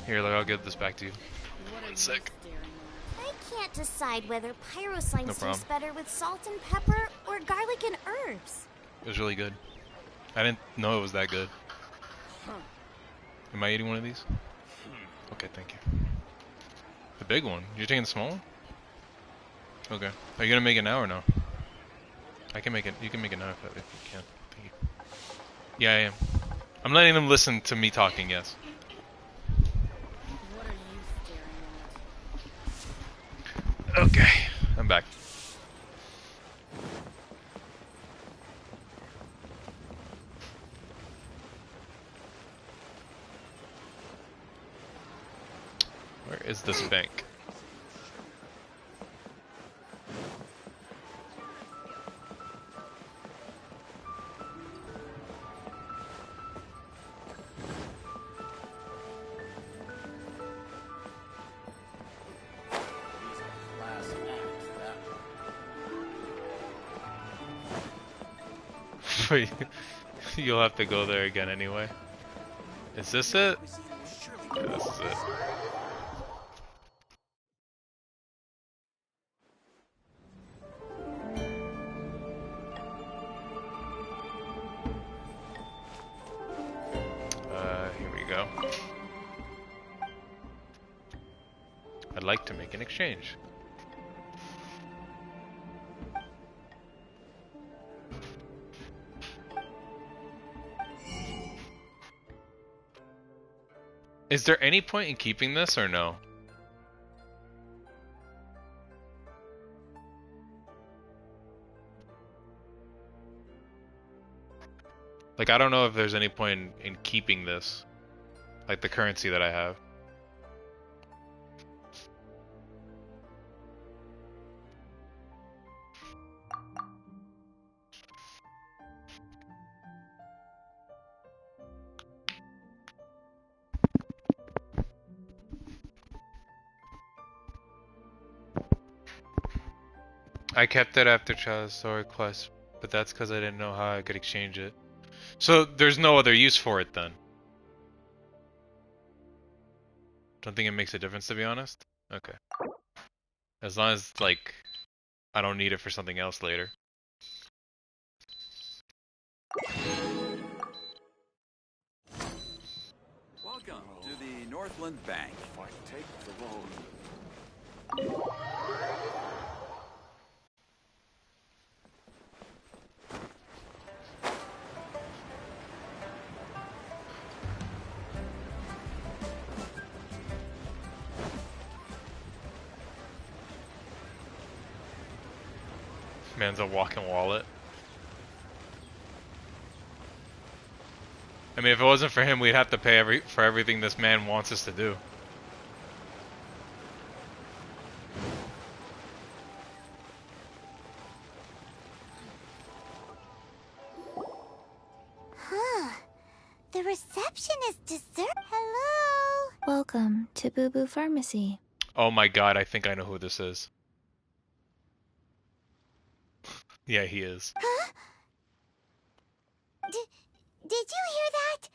Here, look, I'll give this back to you. One sec. I can't decide whether pyro slime No problem. tastes better with salt and pepper or garlic and herbs. It was really good. I didn't know it was that good. Am I eating one of these? Okay, thank you. The big one? You're taking the small one? Okay. Are you gonna make it now or no? I can make it. You can make it now if you can. Thank you. Yeah, I am. I'm letting them listen to me talking, yes. Okay, I'm back. Where is this bank? Wait, you'll have to go there again anyway. Is this it? Yeah, this is it. like to make an exchange. Is there any point in keeping this or no? Like, I don't know if there's any point in keeping this. Like the currency that I have. I kept it after Childe's story quest, but that's because I didn't know how I could exchange it. So there's no other use for it then? Don't think it makes a difference, to be honest. Okay. As long as, like, I don't need it for something else later. Welcome to the Northland Bank. If I take the loan. Man's a walking wallet. I mean, if it wasn't for him, we'd have to pay for everything this man wants us to do. Huh. The receptionist dessert. Hello. Welcome to Boo Boo Pharmacy. Oh my god, I think I know who this is. Yeah, he is. Huh? Did you hear that?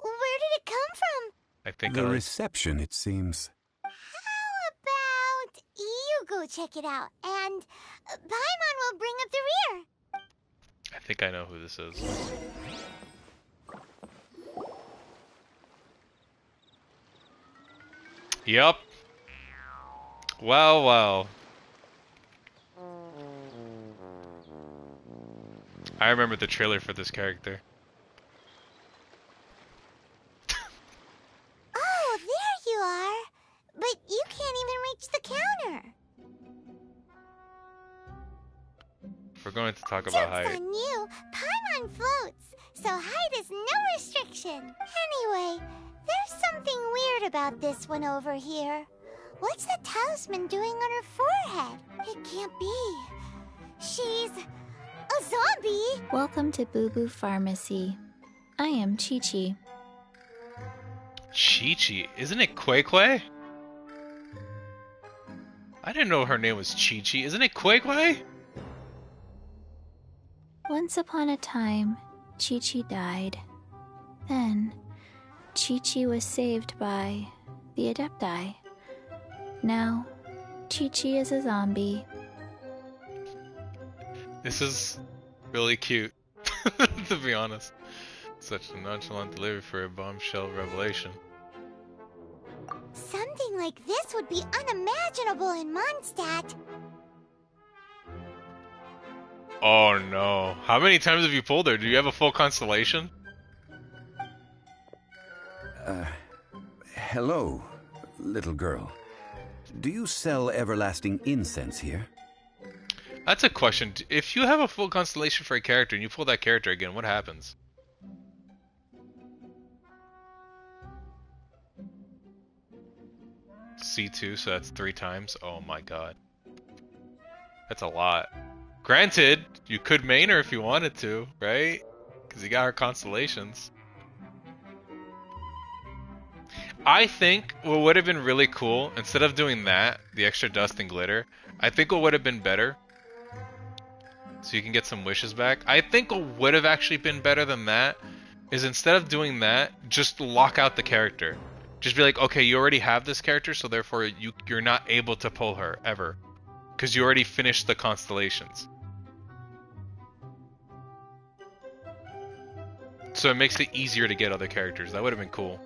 Where did it come from? I think the reception, it seems. How about you go check it out, and Paimon will bring up the rear. I think I know who this is. Yup. Well, well. I remember the trailer for this character. Oh, there you are. But you can't even reach the counter. We're going to talk about height. Joke's on you. Paimon floats, so height is no restriction. Anyway, there's something weird about this one over here. What's the talisman doing on her forehead? It can't be. She's a zombie. Welcome to Boo Boo Pharmacy. I am Chichi. Chichi? Isn't it Quay Quay? I didn't know her name was Chichi. Isn't it Quay Quay? Once upon a time, Chichi died. Then, Chichi was saved by the Adepti. Now, Chichi is a zombie. This is really cute, to be honest. Such a nonchalant delivery for a bombshell revelation. Something like this would be unimaginable in Mondstadt. Oh no. How many times have you pulled her? Do you have a full constellation? Hello, little girl. Do you sell everlasting incense here? That's a question. If you have a full constellation for a character and you pull that character again, what happens? C2, so that's 3 times. Oh my god. That's a lot. Granted, you could main her if you wanted to, right? Because you got her constellations. I think what would have been really cool, instead of doing that, the extra dust and glitter, I think what would have been better, so you can get some wishes back, I think what would have actually been better than that, is instead of doing that, just lock out the character. Just be like, okay, you already have this character, so therefore you're not able to pull her, ever. Because you already finished the constellations. So it makes it easier to get other characters. That would have been cool.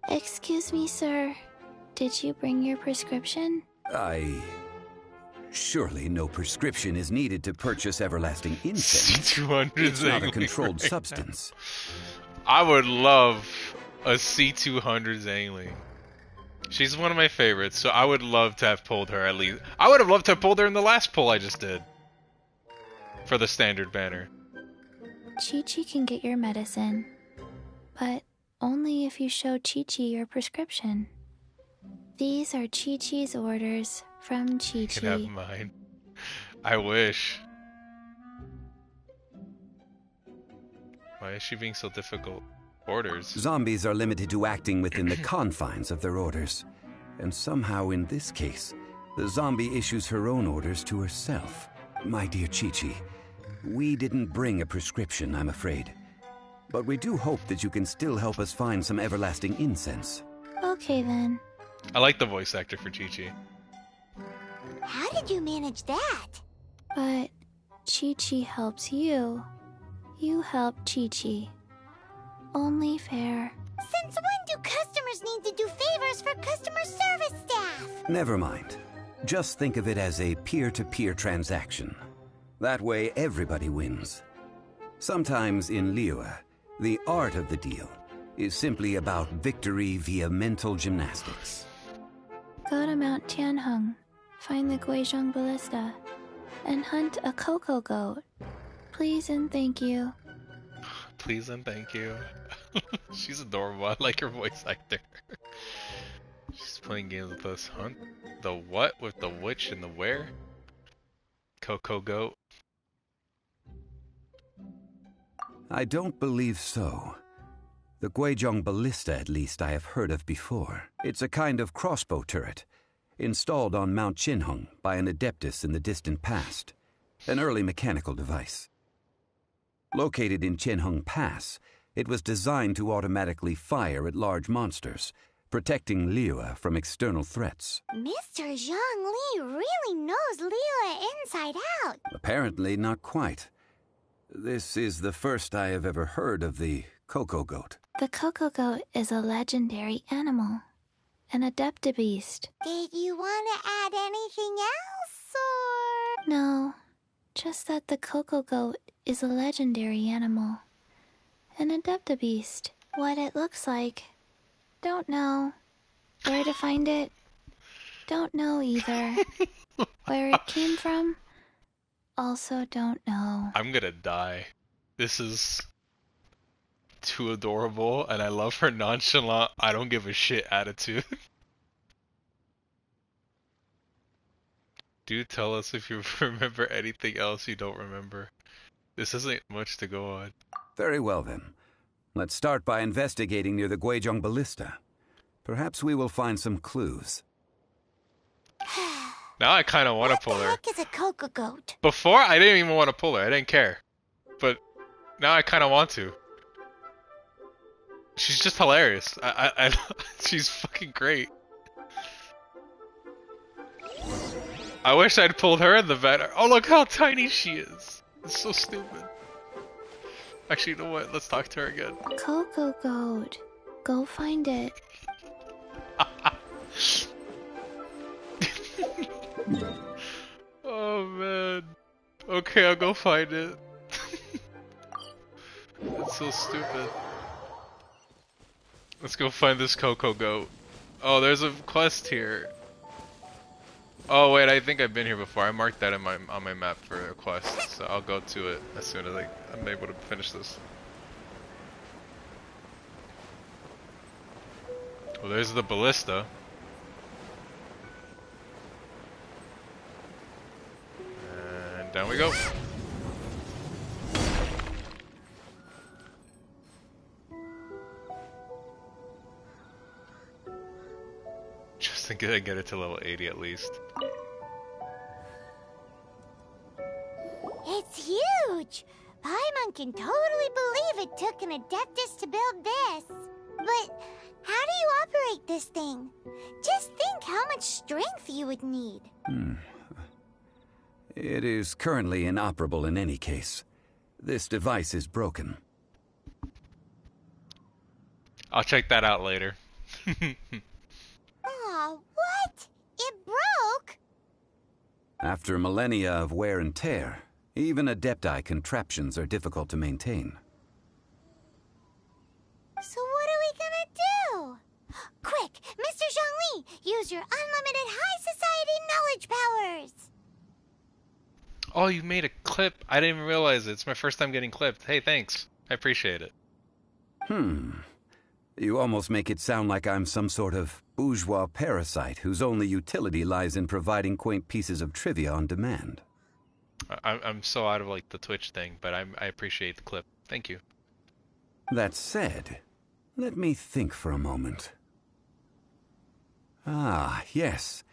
Excuse me, sir. Did you bring your prescription? Surely no prescription is needed to purchase everlasting incense. C200 It's not a Xiangling controlled right substance. now. I would love a C200 Xiangling. She's one of my favorites, so I would love to have pulled her at least. I would have loved to have pulled her in the last pull I just did. For the standard banner. Chichi can get your medicine, but only if you show Chichi your prescription. These are Chichi's orders from Chichi. You can have mine. I wish. Why is she being so difficult? Orders. Zombies are limited to acting within the confines of their orders. And somehow in this case, the zombie issues her own orders to herself. My dear Chichi, we didn't bring a prescription, I'm afraid. But we do hope that you can still help us find some everlasting incense. Okay then. I like the voice actor for Chichi. How did you manage that? But Chichi helps you. You help Chichi. Only fair. Since when do customers need to do favors for customer service staff? Never mind. Just think of it as a peer-to-peer transaction. That way everybody wins. Sometimes in Liyue, the art of the deal is simply about victory via mental gymnastics. Go to Mount Tianheng, find the Guizhong Ballista, and hunt a cocoa goat. Please and thank you. Please and thank you. She's adorable. I like her voice actor. She's playing games with us. Hunt the what with the which and the where? Cocoa goat. I don't believe so. The Guizhong Ballista, at least, I have heard of before. It's a kind of crossbow turret, installed on Mount Qinheng by an adeptus in the distant past. An early mechanical device. Located in Qinheng Pass, it was designed to automatically fire at large monsters, protecting Liyue from external threats. Mr. Zhongli really knows Liyue inside out. Apparently not quite. This is the first I have ever heard of the cocoa goat. The cocoa goat is a legendary animal. An adeptabeast. Did you want to add anything else, or...? No, just that the cocoa goat is a legendary animal. An adeptabeast. What it looks like. Don't know. Where to find it? Don't know either. Where it came from? Also don't know. I'm gonna die. This is too adorable, and I love her nonchalant, I don't give a shit attitude. Do tell us if you remember anything else you don't remember. This isn't much to go on. Very well then. Let's start by investigating near the Guizhong Ballista. Perhaps we will find some clues. Now I kind of want to pull her. What the heck is a cocoa goat? Before, I didn't even want to pull her. I didn't care. But now I kind of want to. She's just hilarious. She's fucking great. I wish I'd pulled her in the banner. Oh, look how tiny she is. It's so stupid. Actually, you know what? Let's talk to her again. Cocoa goat. Go find it. Oh man. Okay, I'll go find it. It's so stupid. Let's go find this cocoa goat. Oh, there's a quest here. Oh wait, I think I've been here before. I marked that on my map for a quest, so I'll go to it as soon as I'm able to finish this. Well, there's the ballista. And down we go. Just think I get it to level 80 at least. It's huge! Paimon can totally believe it took an Adeptus to build this. But how do you operate this thing? Just think how much strength you would need. It is currently inoperable in any case. This device is broken. I'll check that out later. Aw, what? It broke? After millennia of wear and tear, even Adepti contraptions are difficult to maintain. So what are we gonna do? Quick, Mr. Zhongli, use your unlimited high society knowledge powers! Oh, you made a clip. I didn't even realize it. It's my first time getting clipped. Hey, thanks. I appreciate it. You almost make it sound like I'm some sort of bourgeois parasite whose only utility lies in providing quaint pieces of trivia on demand. I'm so out of like the Twitch thing, but I appreciate the clip. Thank you. That said, let me think for a moment. Ah, yes.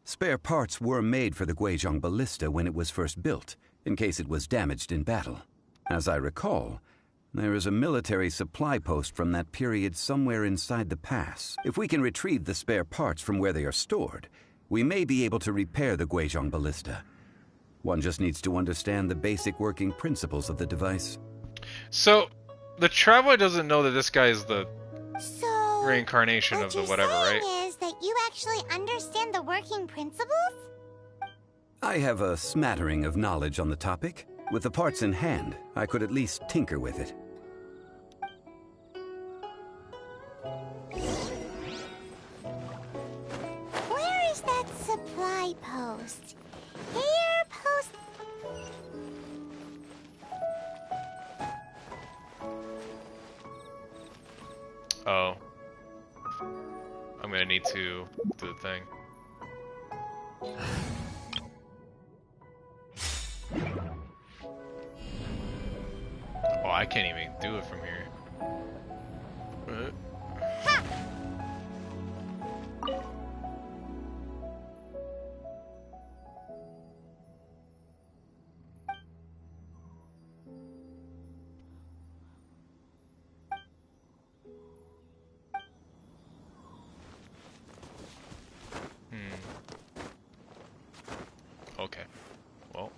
Spare parts were made for the Guizhong ballista when it was first built, in case it was damaged in battle. As I recall, there is a military supply post from that period somewhere inside the pass. If we can retrieve the spare parts from where they are stored, we may be able to repair the Guizhong ballista. One just needs to understand the basic working principles of the device. So, the Traveler doesn't know that this guy is the So, reincarnation of the whatever, right? is that you actually understand the working principles? I have a smattering of knowledge on the topic. With the parts in hand, I could at least tinker with it. Where is that supply post? Here, post... Oh. I'm gonna need to do the thing. Oh, I can't even do it from here. Okay. Well.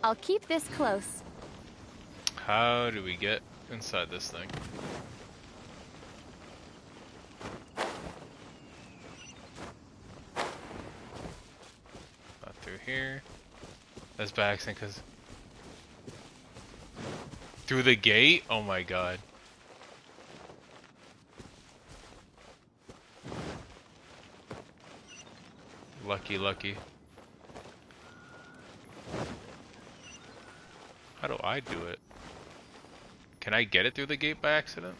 I'll keep this close. How do we get inside this thing? Not through here. That's by accident, because... Through the gate? Oh my god. Lucky, lucky. How do I do it? Can I get it through the gate by accident?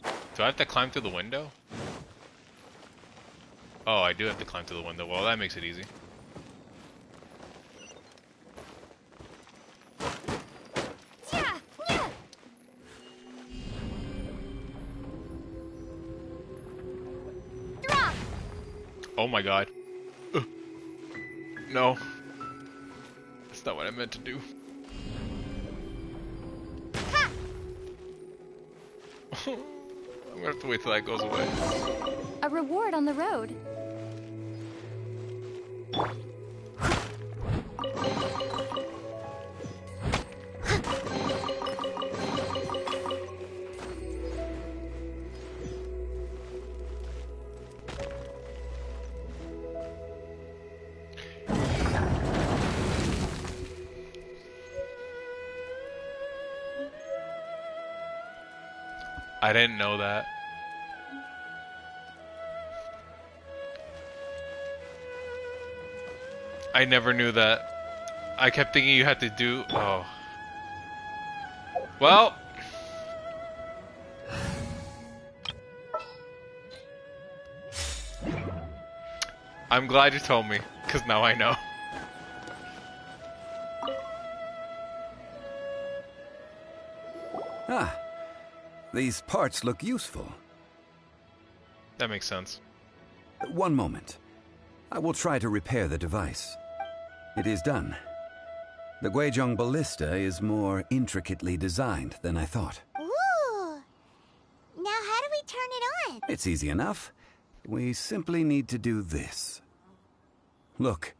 Do I have to climb through the window? Oh, I do have to climb through the window. Well, that makes it easy. Oh my god. No. That's not what I meant to do. I'm gonna have to wait till that goes away. A reward on the road. I didn't know that. I never knew that. I kept thinking you had to do... Oh. Well. I'm glad you told me, because now I know. Ah. These parts look useful. That makes sense. One moment. I will try to repair the device. It is done. The Guizhong ballista is more intricately designed than I thought. Ooh, we turn it on? It's easy enough. We simply need to do this. Look,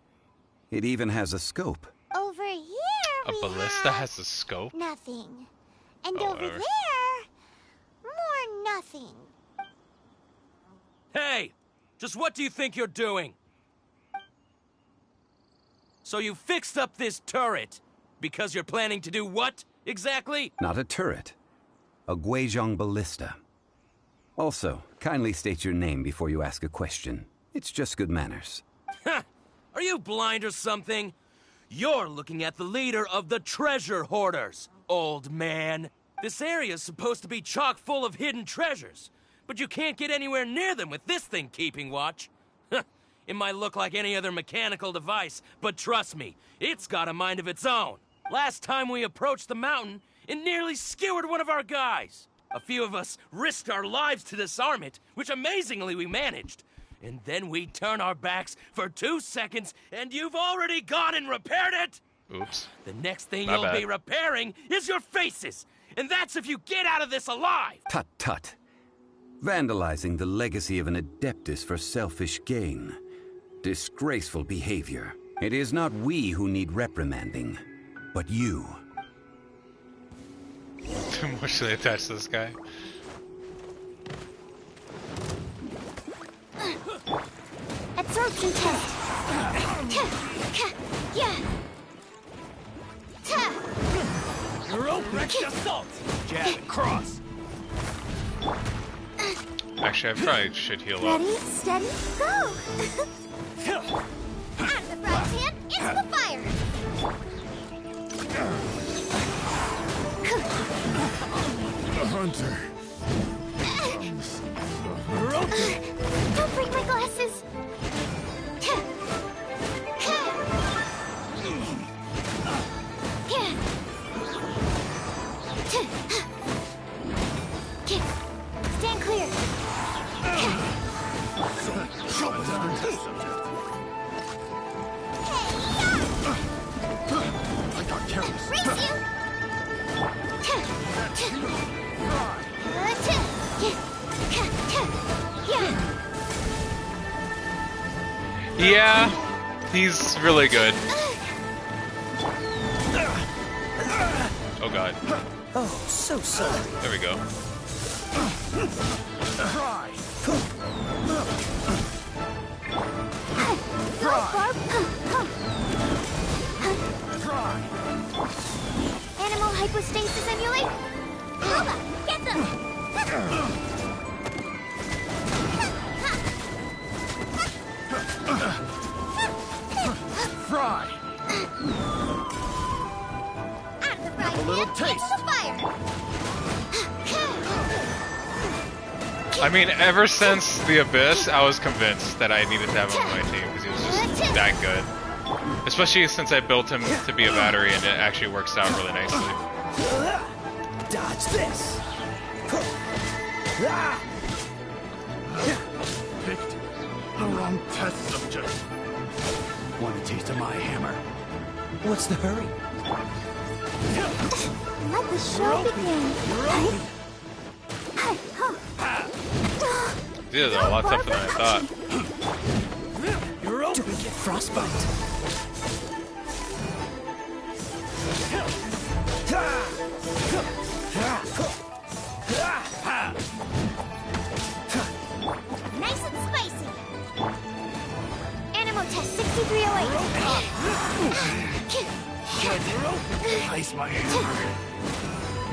it even has a scope. Over here A ballista has a scope? nothing. And Oh, over whatever. there, more nothing. Hey! Just what do you think you're doing? So you fixed up this turret because you're planning to do what, exactly? Not a turret. A Guizhong ballista. Also, kindly state your name before you ask a question. It's just good manners. Ha! Are you blind or something? You're looking at the leader of the treasure hoarders, old man. This area's supposed to be chock full of hidden treasures, but you can't get anywhere near them with this thing keeping watch. It might look like any other mechanical device, but trust me, it's got a mind of its own. Last time we approached the mountain, it nearly skewered one of our guys. A few of us risked our lives to disarm it, which amazingly we managed. And then we turn our backs for 2 seconds, and you've already gone and repaired it! Oops. The next thing My you'll bad. be repairing is your faces! And that's if you get out of this alive! Tut tut. Vandalizing the legacy of an Adeptus for selfish gain. Disgraceful behavior. It is not we who need reprimanding, but you. Too emotionally attached to this guy. Absorption test. Direct assault! Jab and cross. Actually, I probably should heal up. Ready, steady, go! Out of the frying pan, into the fire! The hunter. Don't break my glasses! Stand clear! I got careless. Race you! Yeah, he's really good. Oh god. Oh, so sorry. There we go. Animal hypostasis emulate. Loba, get them! Fry. Out of the frying A little pan, taste. into the fire! I mean, ever since the Abyss, I was convinced that I needed to have him on my team because he was just that good. Especially since I built him to be a battery and it actually works out really nicely. Dodge this. Picked the wrong test subject. Want a taste of my hammer? What's the hurry? Let the show begin. These are a lot tougher than I thought. You're open. Do we get frostbite? Nice and spicy. Animal test 6308. Ice my hammer.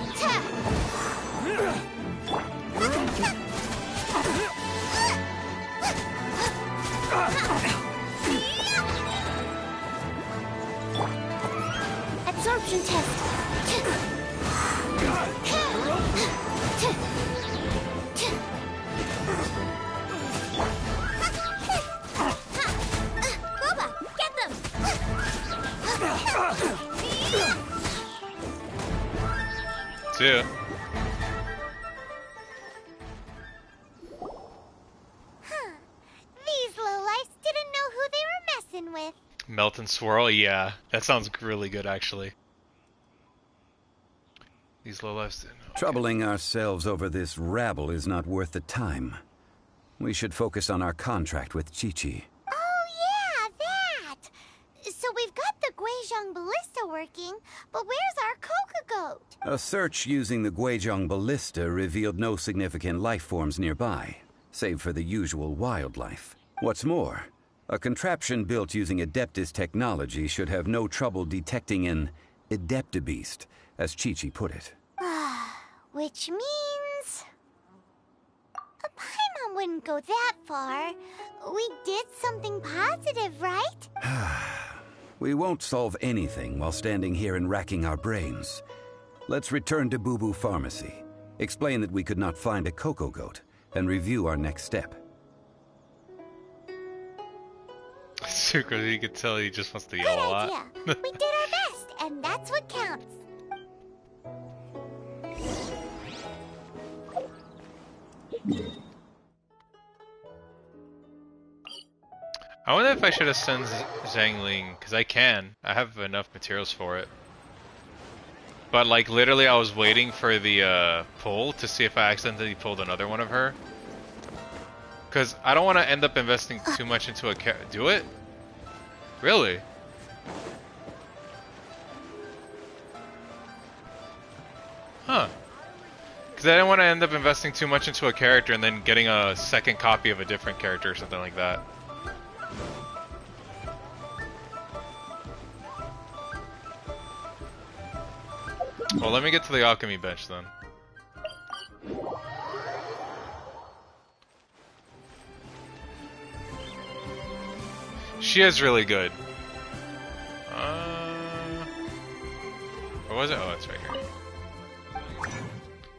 Absorption test. Loba, get them! See ya. These lowlifes didn't know who they were messing with. Melt and swirl? Yeah, that sounds really good actually. These lowlifes didn't. Okay. Troubling ourselves over this rabble is not worth the time. We should focus on our contract with Chichi. Oh, yeah, that! So we've got the Guizhong ballista working, but where's our Coca goat? A search using the Guizhong ballista revealed no significant life forms nearby, save for the usual wildlife. What's more, a contraption built using Adeptus technology should have no trouble detecting an Adeptabeast, as Chichi put it. Which means... Paimon wouldn't go that far. We did something positive, right? We won't solve anything while standing here and racking our brains. Let's return to Boo Boo Pharmacy, explain that we could not find a Coco Goat, and review our next step. Sucrose, you could tell he just wants to yell a lot. We did our best, and that's what counts. I wonder if I should have sent Xiangling, because I can. I have enough materials for it. But like literally I was waiting for the pull to see if I accidentally pulled another one of her. Because I don't want to end up investing too much into a do it? Really? Huh. Because I didn't want to end up investing too much into a character and then getting a second copy of a different character or something like that. Well, let me get to the alchemy bench then. She is really good. Where was it? Oh, it's right here.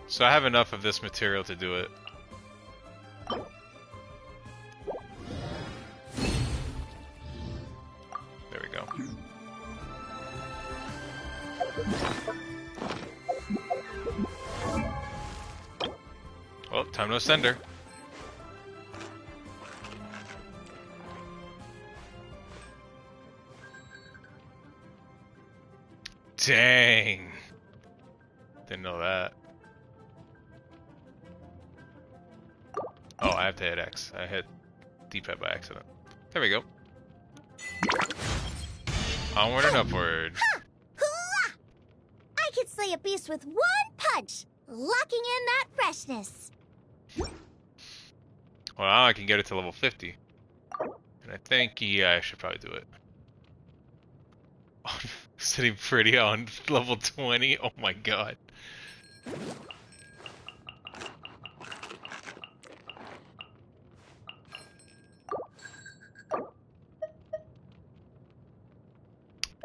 So I have enough of this material to do it. There we go. Well, time to send her. Dang. Didn't know that. Oh, I have to hit X. I hit D-pad by accident. There we go. Onward and upward. I could slay a beast with one punch, locking in that freshness. Well, now I can get it to level 50. And I think, yeah, I should probably do it. Sitting pretty on level 20? Oh my god.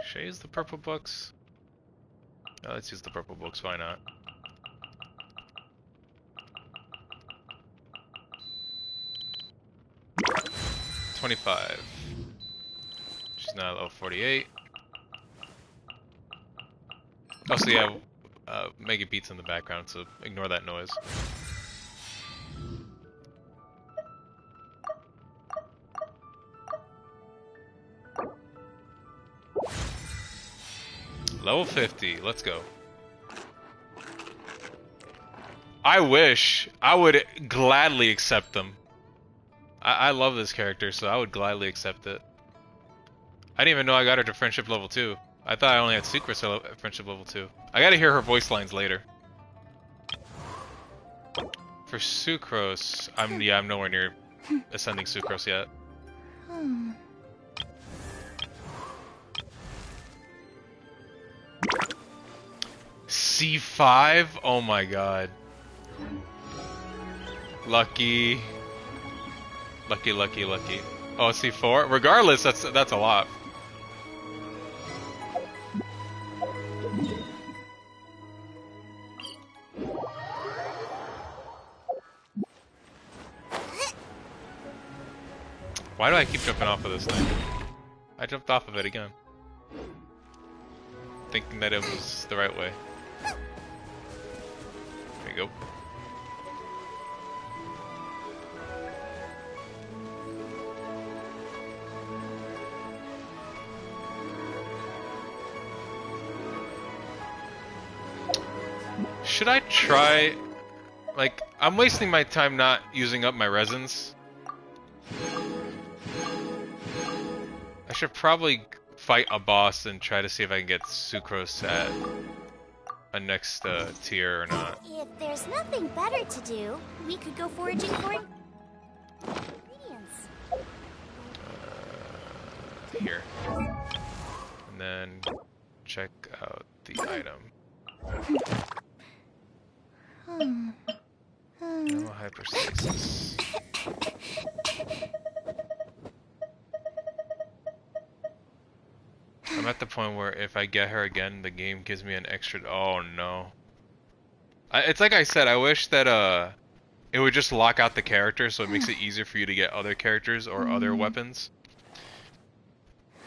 Should I use the purple books? No, let's use the purple books, why not? $25. She's now level 48. Also, yeah, Mega Beats in the background, so ignore that noise. Level 50, let's go. I wish I would gladly accept them. I love this character, so I would gladly accept it. I didn't even know I got her to friendship level 2. I thought I only had Sucrose at friendship level 2. I gotta hear her voice lines later. For Sucrose, I'm nowhere near ascending Sucrose yet. C5? Oh my god. Lucky. Lucky, lucky, lucky. Oh, C4? Regardless, that's a lot. Why do I keep jumping off of this thing? I jumped off of it again. Thinking that it was the right way. There you go. Should I try... Like, I'm wasting my time not using up my resins. I should probably fight a boss and try to see if I can get Sucrose at a next tier or not. If there's nothing better to do, we could go foraging for ingredients. Here. And then check out the item. No hyperstasis. I'm at the point where if I get her again, the game gives me an extra... Oh no. It's like I said, I wish that it would just lock out the character so it makes it easier for you to get other characters or other weapons.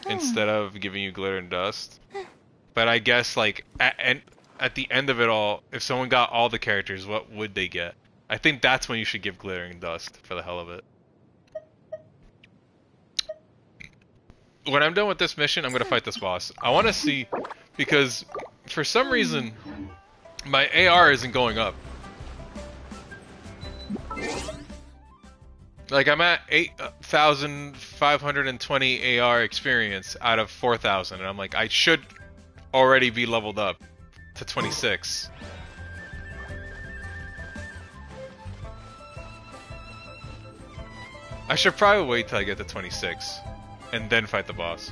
Instead of giving you glitter and dust. But I guess like at the end of it all, if someone got all the characters, what would they get? I think that's when you should give glitter and dust for the hell of it. When I'm done with this mission, I'm gonna fight this boss. I want to see, because for some reason my AR isn't going up. Like I'm at 8,520 AR experience out of 4,000, and I'm like, I should already be leveled up to 26. I should probably wait till I get to 26 and then fight the boss.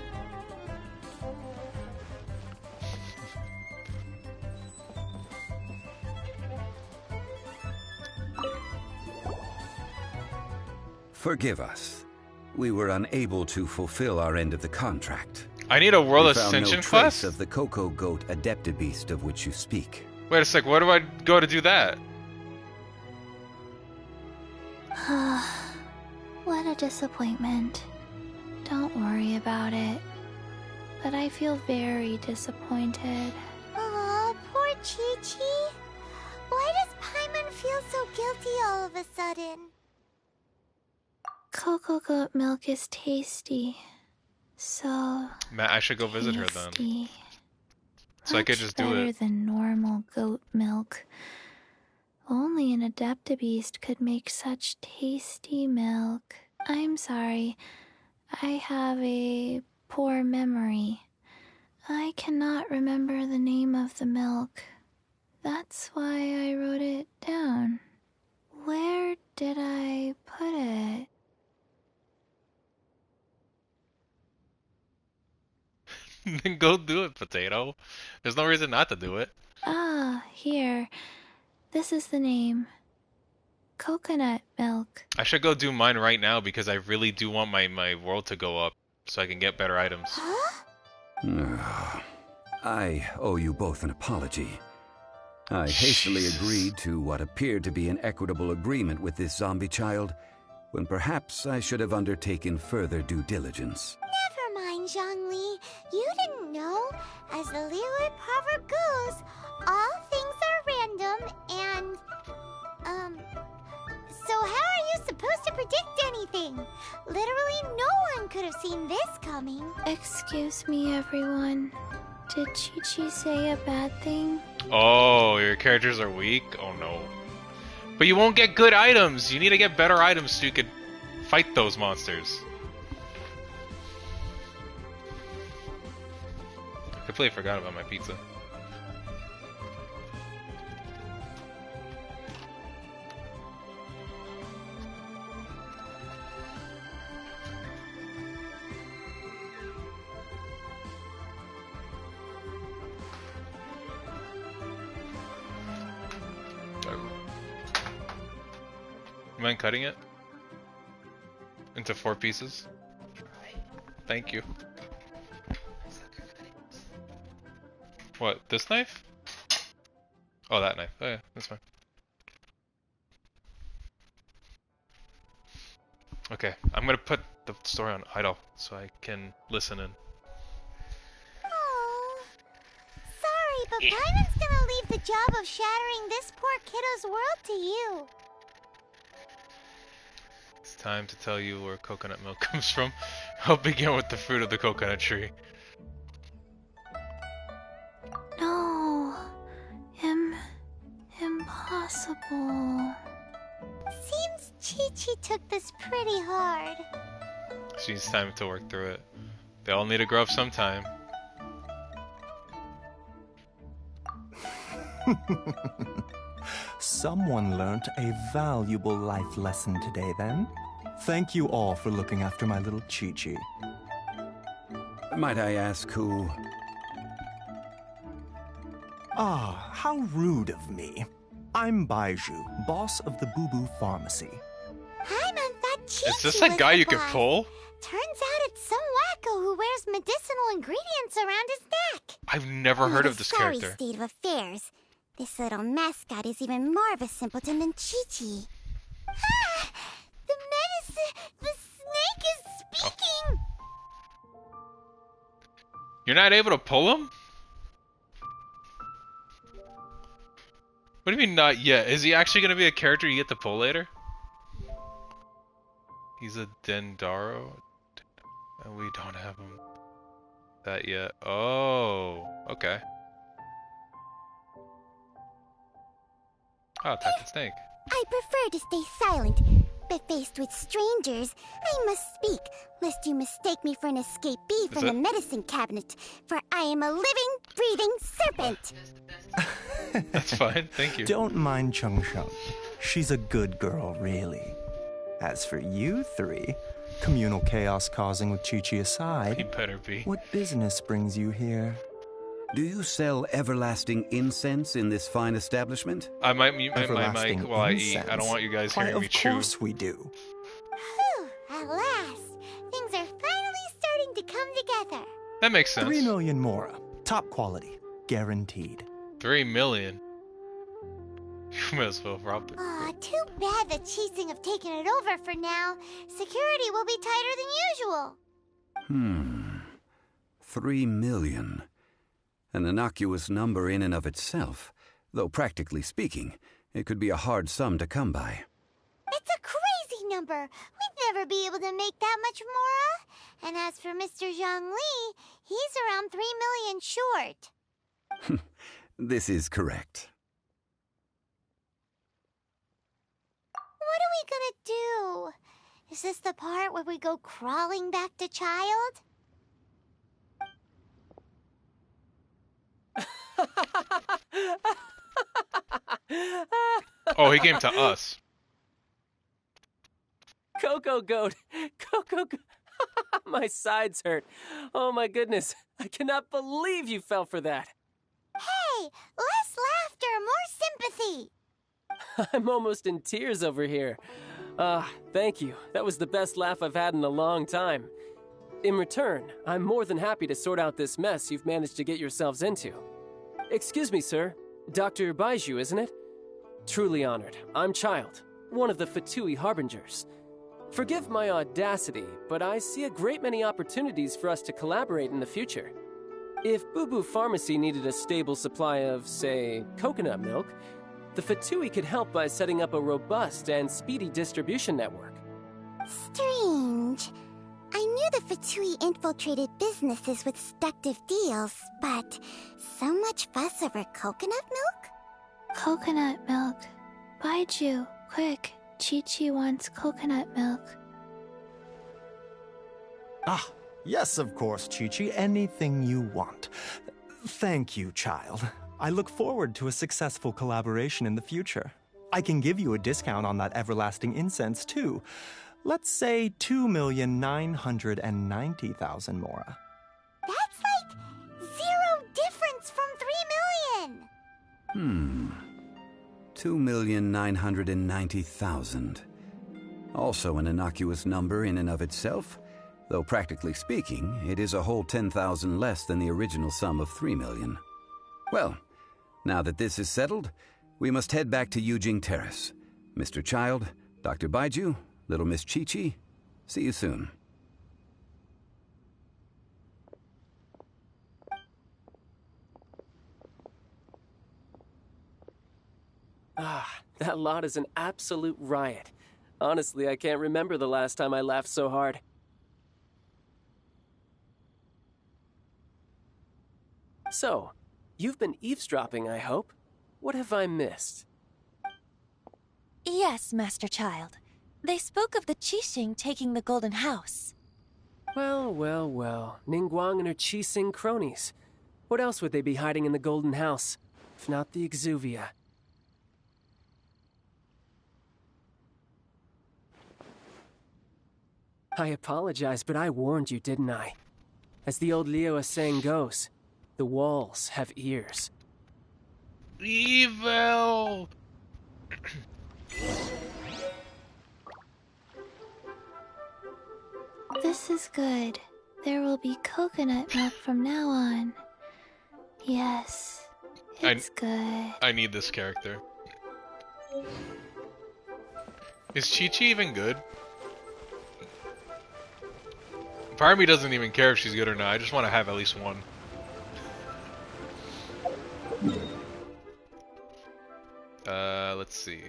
Forgive us. We were unable to fulfill our end of the contract. I need a World We found Ascension no trace quest? of the Cocoa Goat Adeptabeast of which you speak. Wait a sec, where do I go to do that? What a disappointment. Don't worry about it. But I feel very disappointed. Aw, poor Chichi. Why does Paimon feel so guilty all of a sudden? Cocoa goat milk is tasty. So Matt, I should go visit her then. tasty. So I could just do Better it. than normal goat milk. Only an Adeptabeast could make such tasty milk. I'm sorry. I have a poor memory. I cannot remember the name of the milk. That's why I wrote it down. Where did I put it? Then go do it, Potato. There's no reason not to do it. Ah, here. This is the name. Coconut milk. I should go do mine right now because I really do want my world to go up so I can get better items. I owe you both an apology. I hastily agreed to what appeared to be an equitable agreement with this zombie child, when perhaps I should have undertaken further due diligence. Never mind, Zhongli. You didn't know. As the Liyue proverb goes, all things are random and... So how are you supposed to predict anything? Literally no one could have seen this coming. Excuse me, everyone. Did Chichi say a bad thing? Oh, your characters are weak? Oh no. But you won't get good items! You need to get better items so you can fight those monsters. I completely forgot about my pizza. You mind cutting it into 4 pieces? Thank you. What, this knife? Oh, that knife. Oh yeah, that's fine. Okay, I'm gonna put the story on idle so I can listen in. Sorry, but Paimon's gonna leave the job of shattering this poor kiddo's world to you. It's time to tell you where coconut milk comes from. I'll begin with the fruit of the coconut tree. No. Oh. Seems Chichi took this pretty hard. She needs time to work through it. They all need to grow up sometime. Someone learnt a valuable life lesson today, then. Thank you all for looking after my little Chichi. Might I ask who? Ah, how rude of me. I'm Baiju, boss of the Boo Boo Pharmacy. I meant that Chichi Is this a guy you can boss. pull? Turns out it's some wacko who wears medicinal ingredients around his neck. I've never heard of this Sorry character. state of affairs. This little mascot is even more of a simpleton than Chichi. Ah! The medicine! The snake is speaking! You're not able to pull him? What do you mean not yet? Is he actually going to be a character you get to pull later? He's a Dendaro? And we don't have him that yet. Oh, okay. Oh, attack the snake. I prefer to stay silent, but faced with strangers, I must speak, lest you mistake me for an escapee from the medicine cabinet, for I am a living, breathing serpent. That's fine, thank you. Don't mind Chung Chung. She's a good girl, really. As for you three, communal chaos causing with Chichi aside, He better be. What business brings you here? Do you sell everlasting incense in this fine establishment? I might mute my Everlasting mic while I eat. incense? I don't want you guys Why, hearing me of chew. course we do. Whew, at last, things are finally starting to come together. That makes sense. 3 million mora. Top quality. Guaranteed. 3 million. You might as well rob it. Aw, too bad the Chising have taken it over for now. Security will be tighter than usual. 3 million. An innocuous number in and of itself, though practically speaking, it could be a hard sum to come by. It's a crazy number. We'd never be able to make that much mora. And as for Mr. Zhongli, he's around 3 million short. This is correct. What are we gonna do? Is this the part where we go crawling back to Childe? Oh, he came to us. Coco Goat! Coco Goat! My sides hurt. Oh my goodness. I cannot believe you fell for that. Hey, less laughter, more sympathy. I'm almost in tears over here. Thank you. That was the best laugh I've had in a long time. In return, I'm more than happy to sort out this mess you've managed to get yourselves into. Excuse me, sir. Dr. Baiju, isn't it? Truly honored. I'm Childe, one of the Fatui Harbingers. Forgive my audacity, but I see a great many opportunities for us to collaborate in the future. If Boo Boo Pharmacy needed a stable supply of, say, coconut milk, the Fatui could help by setting up a robust and speedy distribution network. Strange. I knew the Fatui infiltrated businesses with seductive deals, but so much fuss over coconut milk? Coconut milk. Baiju, quick. Chichi wants coconut milk. Ah, yes, of course, Chichi. Anything you want. Thank you, child. I look forward to a successful collaboration in the future. I can give you a discount on that everlasting incense, too. Let's say 2,990,000 mora. That's like zero difference from 3 million. 2,990,000. Also an innocuous number in and of itself, though practically speaking, it is a whole 10,000 less than the original sum of 3 million. Well, now that this is settled, we must head back to Yujing Terrace. Mr. Childe, Dr. Baiju, little Miss Chichi, see you soon. That lot is an absolute riot. Honestly, I can't remember the last time I laughed so hard. So, you've been eavesdropping, I hope. What have I missed? Yes, Master Child. They spoke of the Qixing taking the Golden House. Well, well, well. Ningguang and her Qixing cronies. What else would they be hiding in the Golden House, if not the Exuvia? I apologize, but I warned you, didn't I? As the old Leo saying goes, the walls have ears. Evil! This is good. There will be coconut milk from now on. Yes, it's good. I need this character. Is Chichi even good? Part of me doesn't even care if she's good or not. I just want to have at least one. Let's see.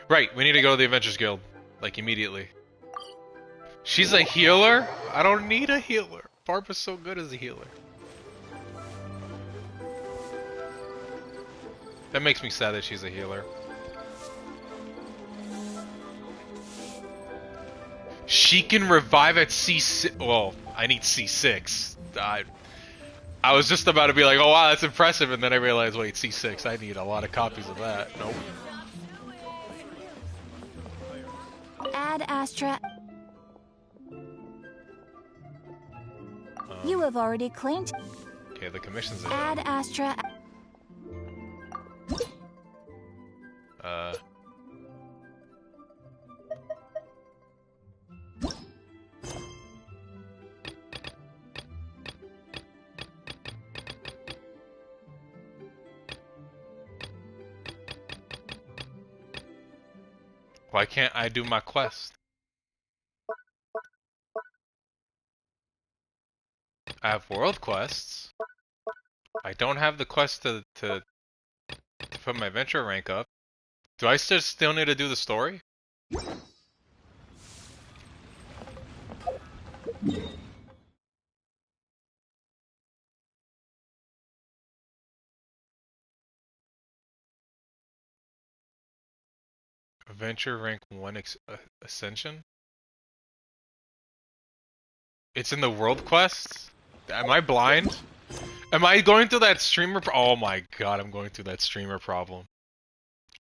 Right, we need to go to the Adventures Guild. Like, immediately. She's a healer? I don't need a healer. Barba's so good as a healer. That makes me sad that she's a healer. She can revive at C6. Well, I need C6. I was just about to be like, oh wow, that's impressive, and then I realized, wait, C6, I need a lot of copies of that. Nope. Ad Astra. You have already claimed. Okay, the commission's in. Ad Astra. Why can't I do my quest? I have world quests. I don't have the quest to put my adventure rank up. Do I still need to do the story? Adventure rank 1 ascension? It's in the world quests? Am I blind? Am I going through that streamer oh my god, I'm going through that streamer problem.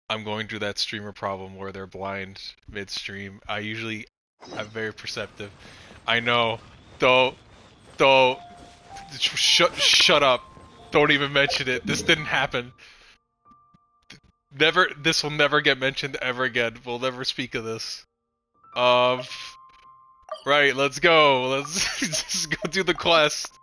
I'm going through that streamer problem where they're blind midstream. I'm very perceptive. I know. Though, shut up. Don't even mention it. This didn't happen. This will never get mentioned ever again. We'll never speak of this. Right, let's go. Let's just go do the quest.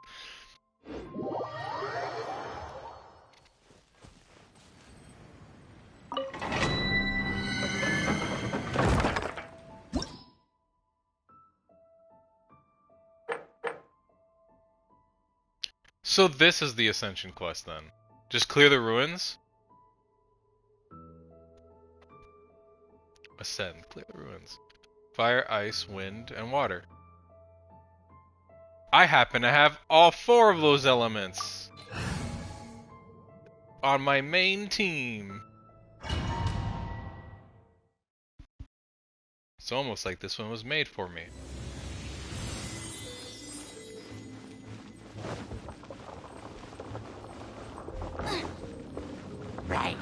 So this is the Ascension quest then. Just clear the ruins? Ascend, clear the ruins. Fire, ice, wind, and water. I happen to have all 4 of those elements on my main team. It's almost like this one was made for me. Right.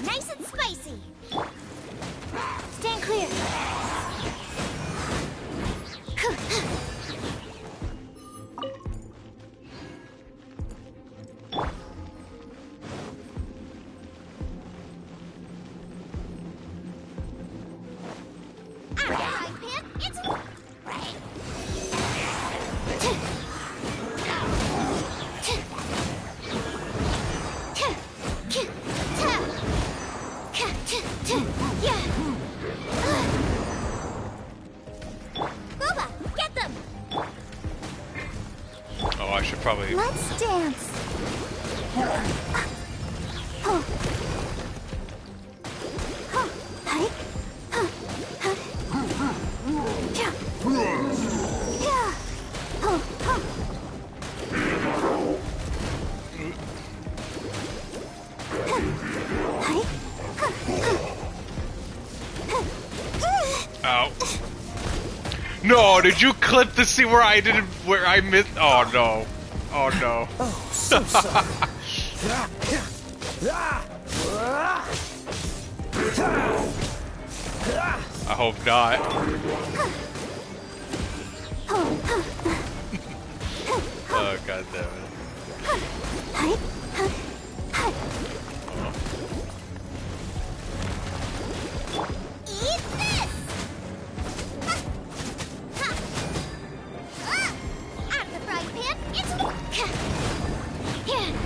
Nice and spicy. Stand clear. Oh, I should probably... Let's dance. Ow. No, did you clip to see where I didn't, where I missed? Oh no. Oh no. Oh, so sorry. I hope not. Oh god damn it. Eat this! Out of the frying pan, it's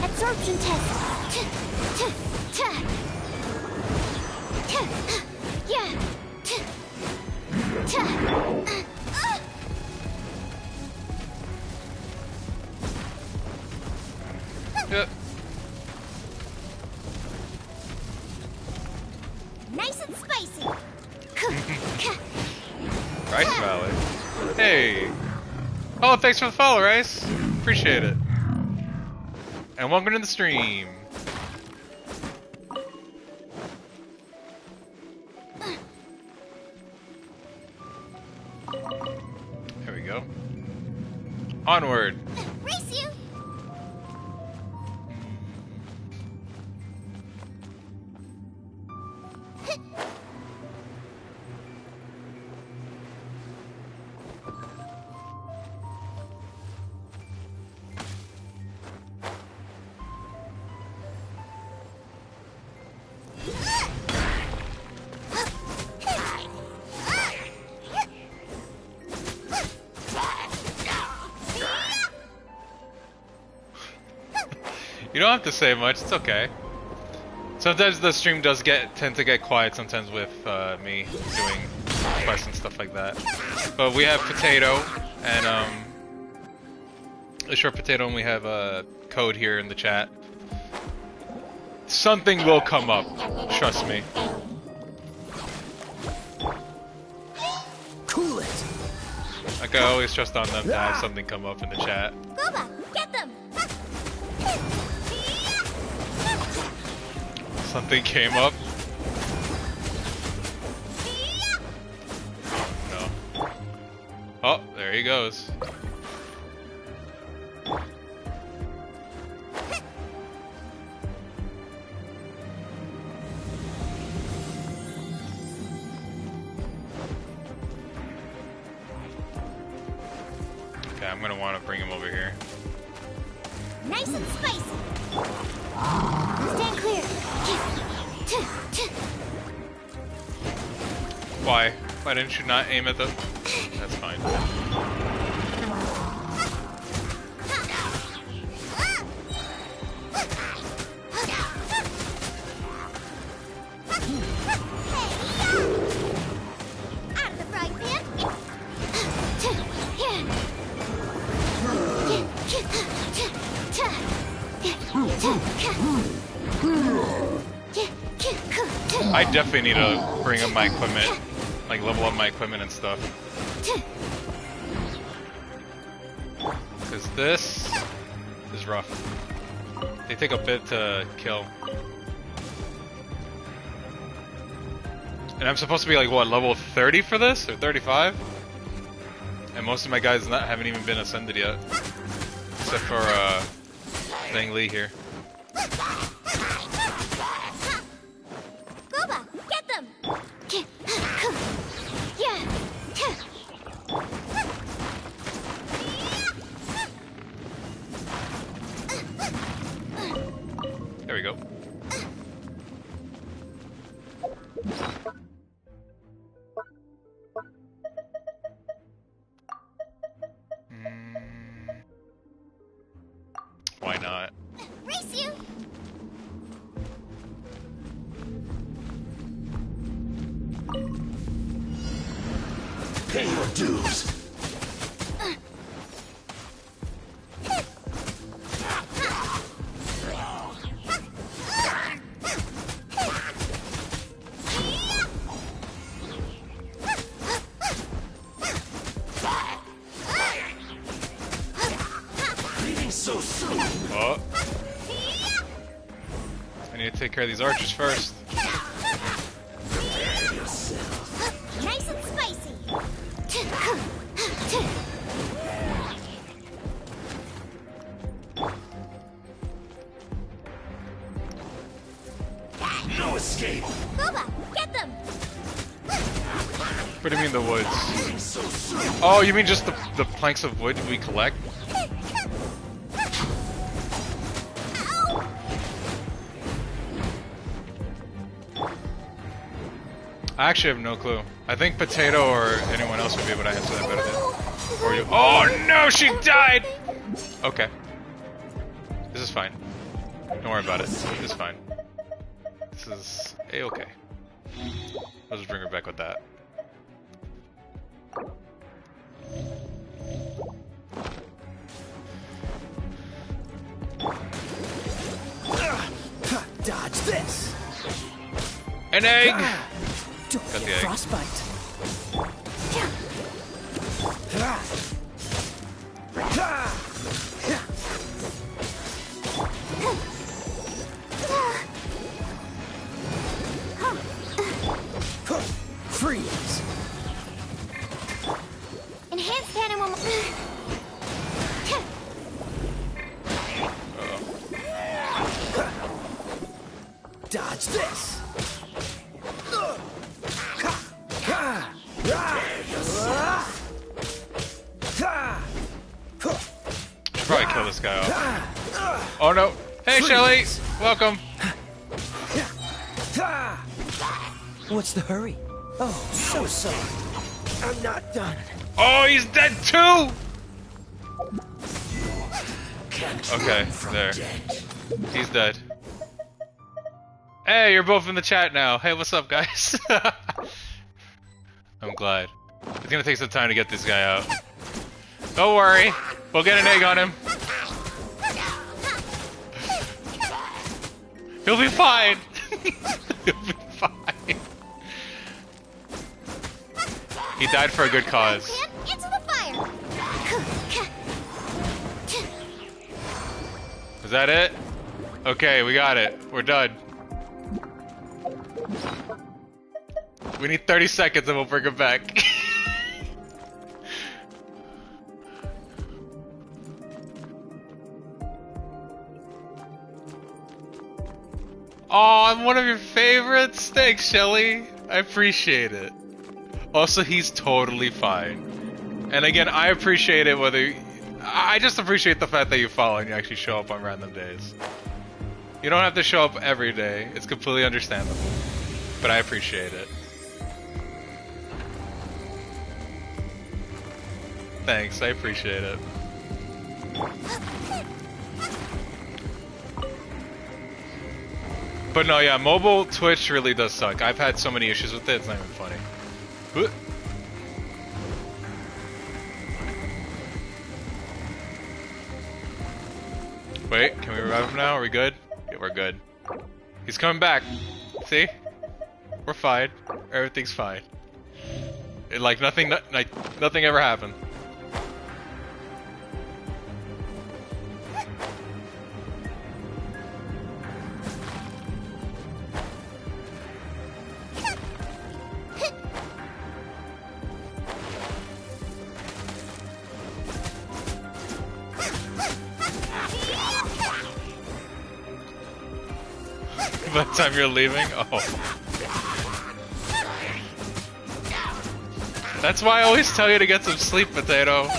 absorption test. Yep. Nice and spicy. Rice Valley. Hey. Oh, thanks for the follow, Rice. Appreciate it. And welcome to the stream. There we go. Onward. Race you. You don't have to say much, it's okay. Sometimes the stream does tend to get quiet sometimes with me doing quests and stuff like that. But we have Potato and a short Potato, and we have a code here in the chat. Something will come up, trust me. Cool it. Like I always trust on them to have something come up in the chat. Boba, get them. Something came up. Oh no. Oh, there he goes. Okay, I'm gonna want to bring him over here. Nice and spicy. Stand clear. Why? Why didn't you not aim at the... That's fine. Out of the frying pan. I definitely need to bring up my equipment, like level up my equipment and stuff. Because this is rough. They take a bit to kill. And I'm supposed to be like, what, level 30 for this? Or 35? And most of my guys haven't even been ascended yet. Except for Xiangling here. Boba, get them. There we go. Why not? Race you. Pay your dues. Oh. I need to take care of these archers first. Nice and spicy. No escape. Boba, get them. What do you mean the woods? Oh, you mean just the planks of wood we collect? I actually have no clue. I think Potato or anyone else would be able to answer that better than. Or you. Oh no, she died! Okay. This is fine. Don't worry about it. This is fine. This is A-okay. I'll just bring her back with that. Dodge this. An egg! Don't Got get the egg. frostbite. Freeze. Enhanced animal. Dodge this. Should probably kill this guy off. Oh no! Hey Shelly! Welcome! What's the hurry? Oh, so sorry. I'm not done. Oh, he's dead too! Okay, there. He's dead. Hey, you're both in the chat now. Hey, what's up, guys? I'm glad. It's gonna take some time to get this guy out. Don't worry. We'll get an egg on him. He'll be fine. He'll be fine. He died for a good cause. Into the fire. Is that it? Okay, we got it. We're done. We need 30 seconds and we'll bring him back. Oh, I'm one of your favorites. Thanks, Shelly. I appreciate it. Also, he's totally fine. And again, I appreciate it whether... I just appreciate the fact that you follow and you actually show up on random days. You don't have to show up every day. It's completely understandable. But I appreciate it. Thanks, I appreciate it. But no, yeah, mobile Twitch really does suck. I've had so many issues with it, it's not even funny. Wait, can we revive him now? Are we good? Yeah, we're good. He's coming back. See? We're fine. Everything's fine. Like nothing ever happened. By the time you're leaving? Oh. That's why I always tell you to get some sleep, Potato.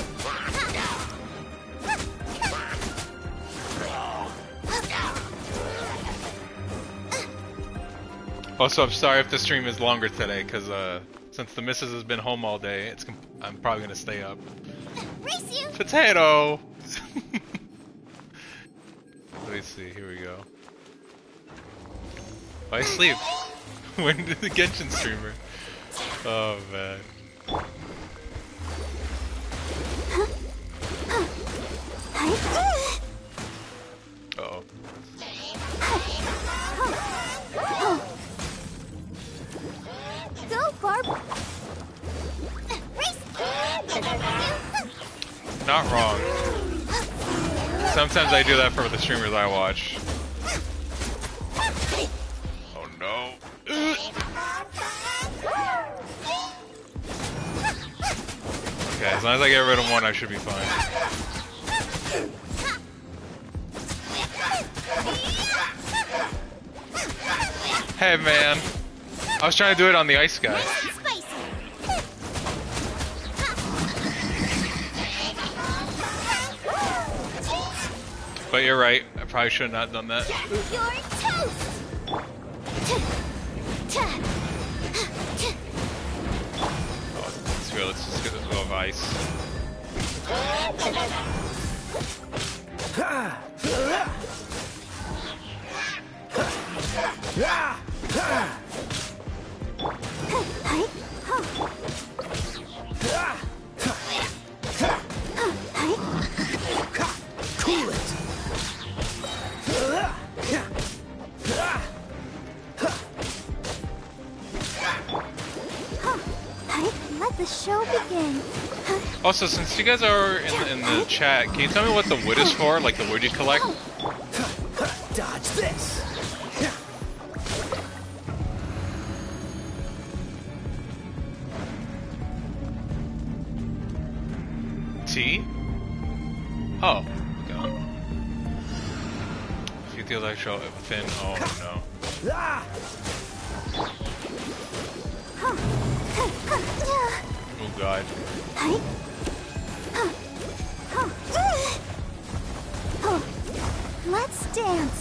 Also, I'm sorry if the stream is longer today, because since the missus has been home all day, I'm probably going to stay up. Potato! Let me see, here we go. Why sleep? When did the Genshin streamer? Oh man. Uh-oh. Go, Barb. Not wrong. Sometimes I do that for the streamers I watch. Oh no. Okay, as long as I get rid of one, I should be fine. Hey man, I was trying to do it on the ice guy. But you're right, I probably should not have done that. Oh, screw it, let's just get this little of ice. Cool it. Let the show begin. Also, since you guys are in the chat, can you tell me what the wood is for? Like the wood you collect? Dodge this. Tea? Oh, God. If you feel like show thin, oh no. Oh God. Let's dance.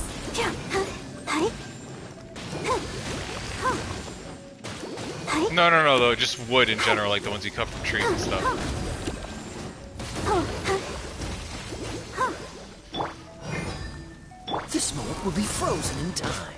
No, though, just wood in general, like the ones you cut from trees and stuff. This moment will be frozen in time.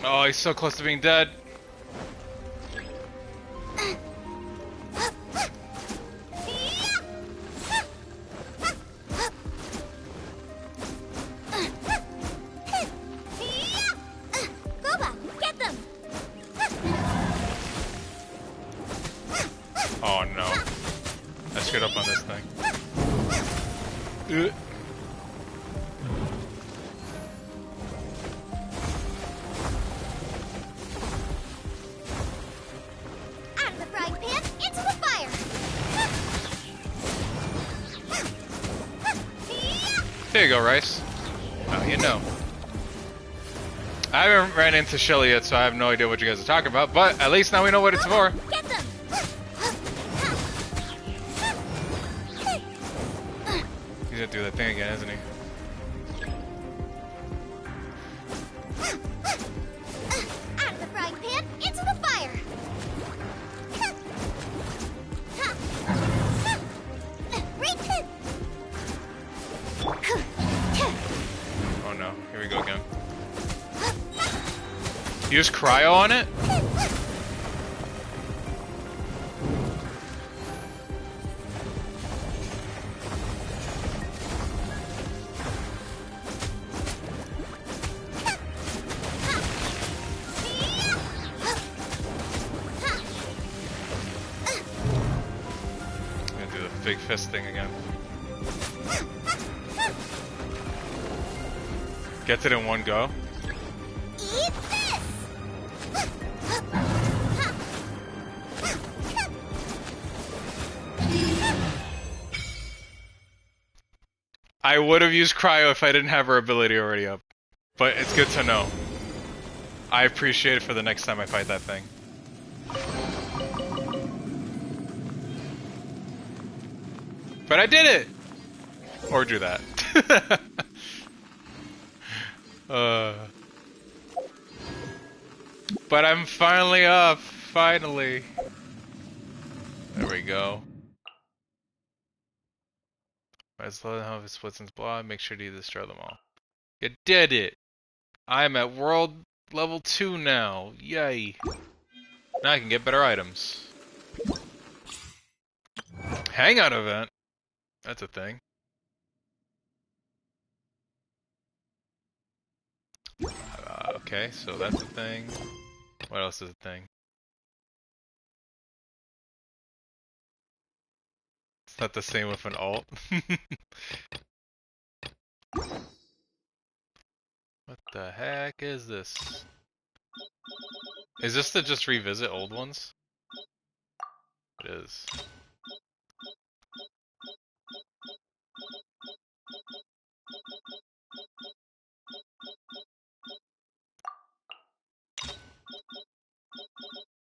Oh, he's so close to being dead. Oh no. I screwed up on this thing. There you go, Rice. Now you know. I haven't ran into Shelly yet, so I have no idea what you guys are talking about, but at least now we know what it's for. He's gonna do that thing again, isn't he? Out of the frying pan, into the fire! Oh no, here we go again. Use cryo on it? I'm gonna do the big fist thing again. Gets it in one go. Eat this! I would have used cryo if I didn't have her ability already up. But it's good to know. I appreciate it for the next time I fight that thing. But I did it! Or do that. But I'm finally up. Finally. There we go. Let's let how it splits into blah. Make sure to destroy them all. You did it. I'm at world level 2 now. Yay. Now I can get better items. Hangout event. That's a thing. Okay, so that's a thing. What else is a thing? It's not the same with an alt. What the heck is this? Is this to just revisit old ones? It is.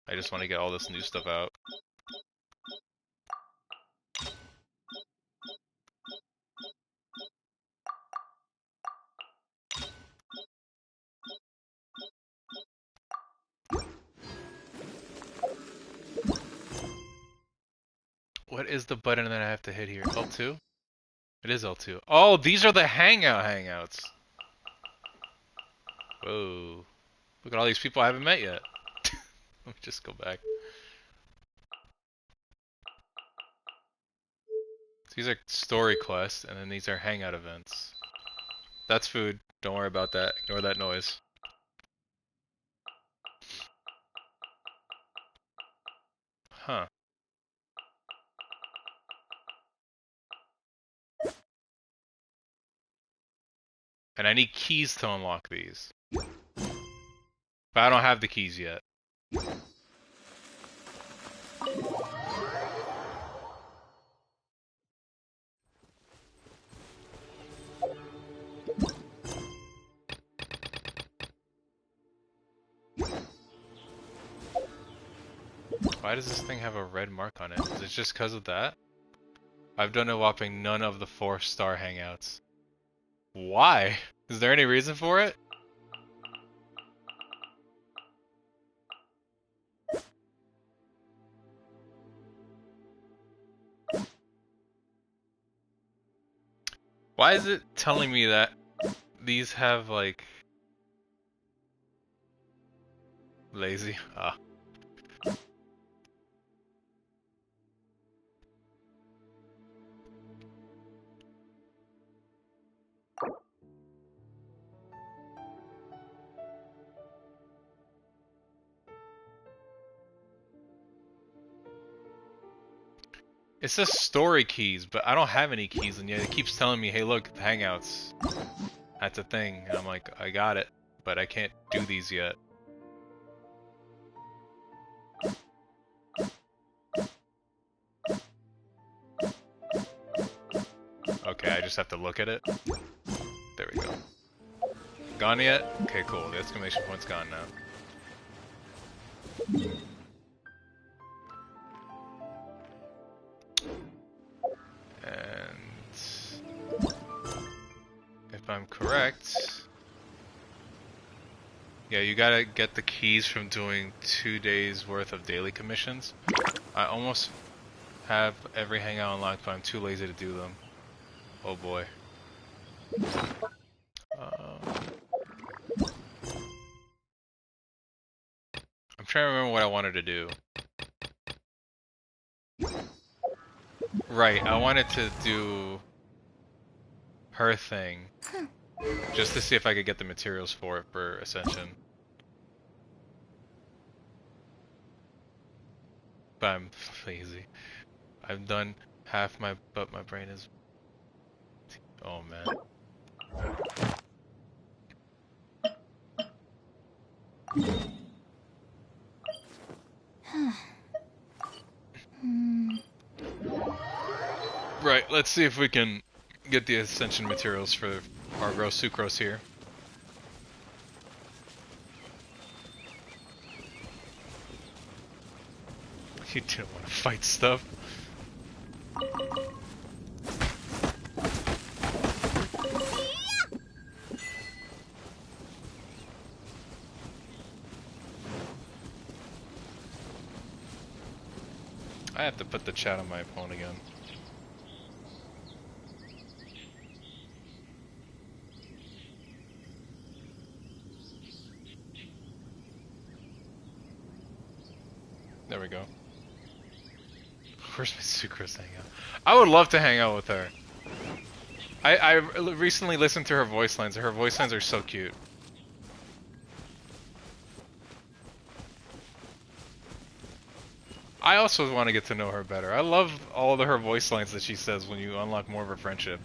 I just want to get all this new stuff out. What is the button that I have to hit here? L2? It is L2. Oh, these are the hangouts. Whoa. Look at all these people I haven't met yet. Let me just go back. These are story quests, and then these are hangout events. That's food. Don't worry about that. Ignore that noise. Huh. And I need keys to unlock these. But I don't have the keys yet. Why does this thing have a red mark on it? Is it just because of that? I've done a whopping none of the 4-star hangouts. Why? Is there any reason for it? Why is it telling me that these have like... Lazy? Ah. It says story keys, but I don't have any keys, and yet it keeps telling me, hey look, the hangouts. That's a thing, and I'm like, I got it, but I can't do these yet. Okay, I just have to look at it. There we go. Gone yet? Okay, cool. The exclamation point's gone now. And if I'm correct, yeah, you gotta get the keys from doing 2 days worth of daily commissions. I almost have every hangout unlocked, but I'm too lazy to do them. Oh boy. I'm trying to remember what I wanted to do. Right, I wanted to do her thing, just to see if I could get the materials for it for Ascension. But I'm lazy. I've done half but my brain is... Oh man. Right, let's see if we can get the Ascension materials for our girl Sucrose here. You didn't want to fight stuff. I have to put the chat on my phone again. There we go. Where's my Sucrose hang out? I would love to hang out with her. I recently listened to her voice lines, and her voice lines are so cute. I also want to get to know her better. I love all of her voice lines that she says when you unlock more of her friendship.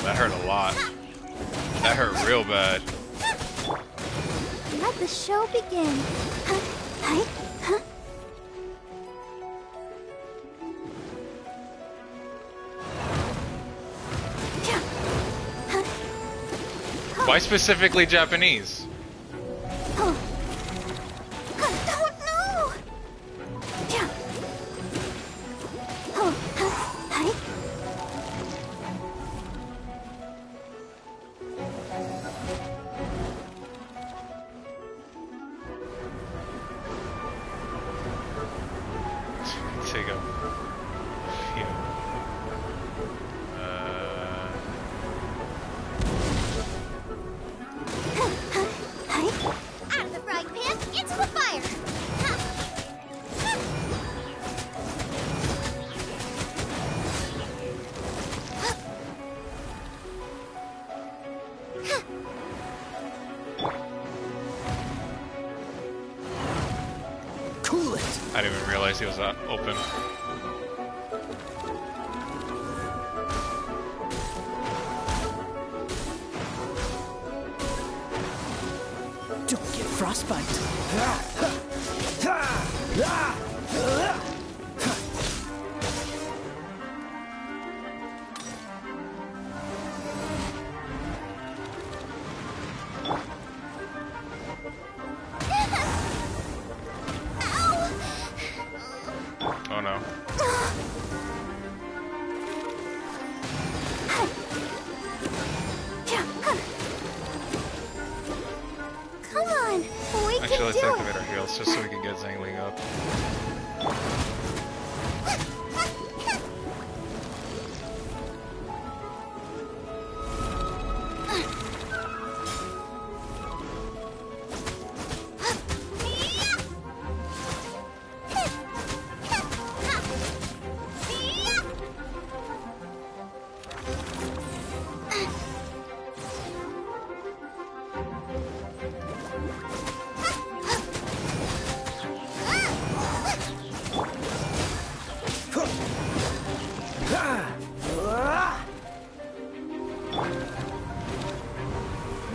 That hurt a lot. That hurt real bad. Let the show begin. Huh? Why specifically Japanese? Oh. I don't know. Oh. Hi. Take a few. Out of the frying pan, into the fire. Cool it. I didn't even realize he was open. Don't get frostbite. Oh no. Come on, we Actually, can let's do activate it. our heals just so we can get Xiangling up.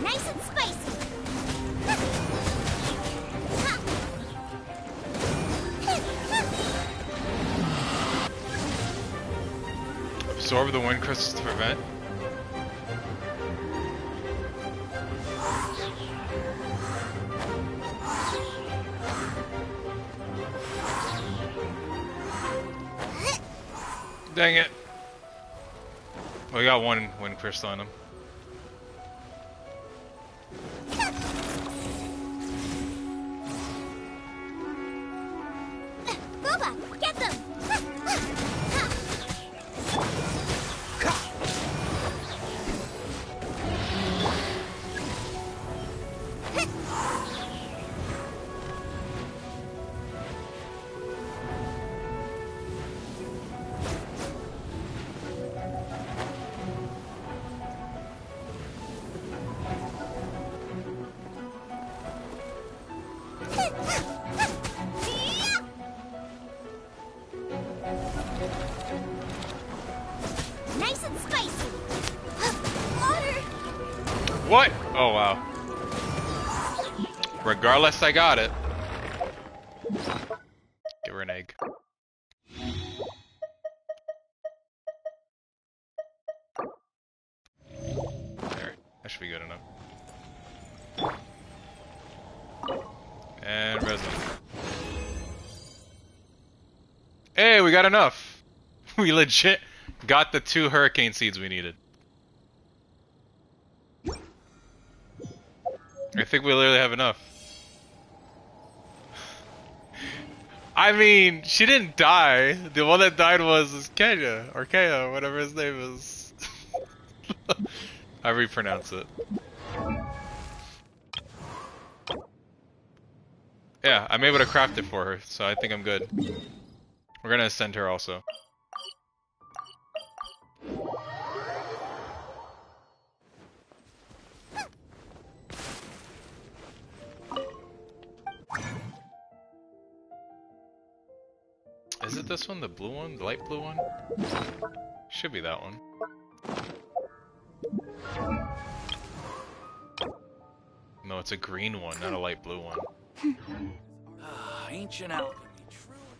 Nice and spicy. Absorb the wind crystals to prevent. Dang it. We got one wind crystal on him. Boba, get them. Nice and spicy. Water. What? Oh wow. Regardless, I got it. Give her an egg. There. That should be good enough. 'em. And resin. we got enough. We legit got the 2 hurricane seeds we needed. I think we literally have enough. I mean, she didn't die. The one that died was Kaeya, or Kaeya, whatever his name is. I repronounce it. Yeah, I'm able to craft it for her, so I think I'm good. We're gonna ascend her also. Is it this one, the blue one, the light blue one? Should be that one. No, it's a green one, not a light blue one. Ancient alchemy.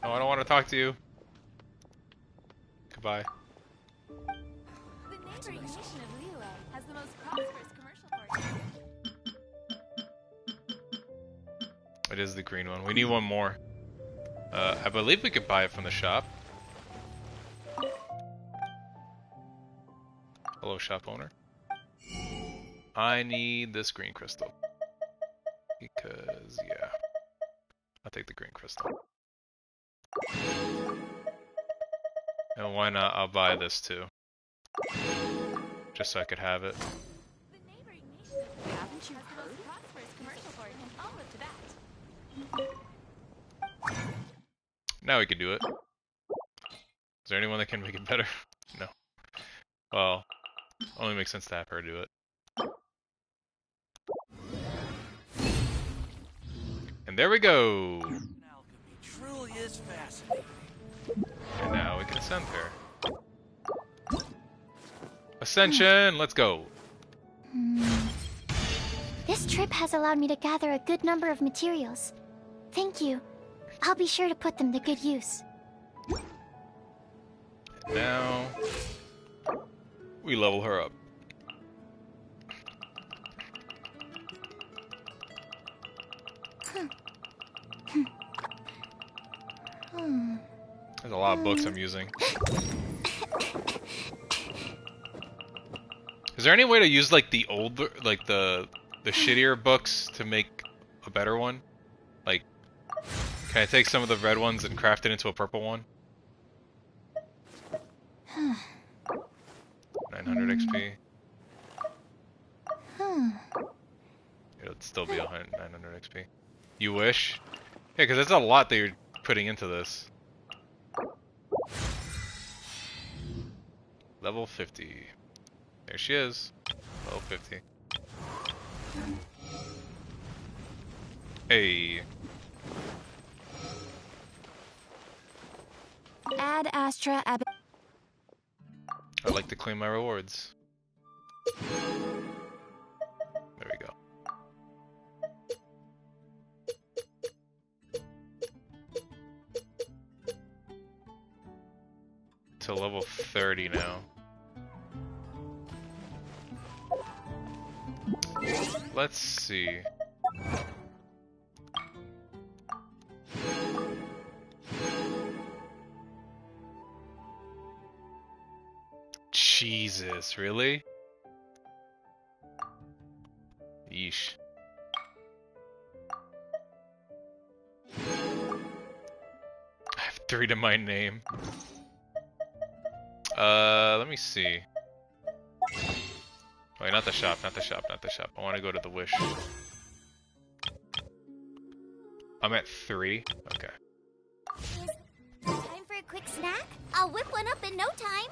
No, I don't want to talk to you. Goodbye. The neighboring nation of Liyue has the most prosperous commercial port. It is the green one. We need one more. I believe we could buy it from the shop. Hello, shop owner. I need this green crystal. Because, yeah. I'll take the green crystal. And why not? I'll buy this too. Just so I could have it. Haven't you heard? Prosperous commercial port, and I'll live to that. Now we can do it. Is there anyone that can make it better? No. Well, only makes sense to have her do it. And there we go! Truly is fascinating. And now we can ascend her. Ascension! Let's go! This trip has allowed me to gather a good number of materials. Thank you. I'll be sure to put them to good use. Now we level her up. There's a lot of books I'm using. Is there any way to use like the older, like the shittier books to make a better one? Like, can I take some of the red ones and craft it into a purple one? 900 XP. It'll still be 900 XP. You wish? Yeah, because that's a lot that you're putting into this. Level 50. There she is. Level 50. Hey. Ad Astra Ab. I'd like to claim my rewards. There we go. To level 30 now. Let's see. Jesus, really? Yeesh. I have 3 to my name. Let me see. Wait, not the shop, not the shop, not the shop. I want to go to the wish. I'm at 3? Okay. Time for a quick snack? I'll whip one up in no time.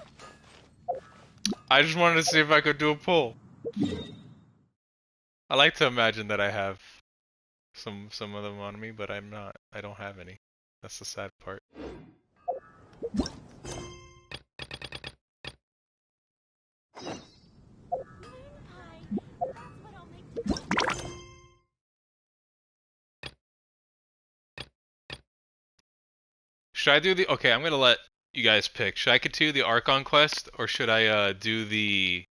I just wanted to see if I could do a pull. I like to imagine that I have some of them on me, but I'm not. I don't have any. That's the sad part. Should I do the... Okay, I'm gonna let you guys pick. Should I continue the Archon quest, or should I do the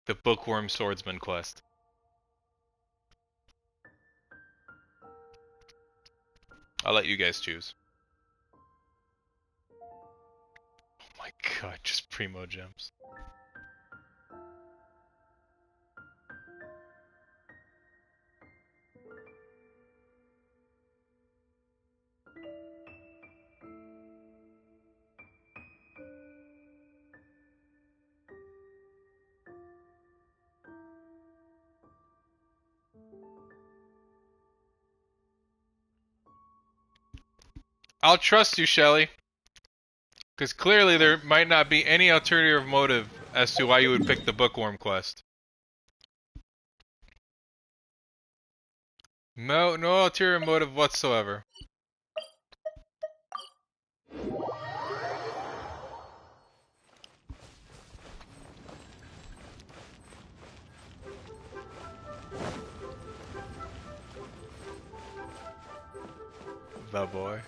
Bookworm Swordsman quest? I'll let you guys choose. god, just primo gems. I'll trust you, Shelly. Because clearly there might not be any ulterior motive as to why you would pick the bookworm quest. No ulterior motive whatsoever. The boy.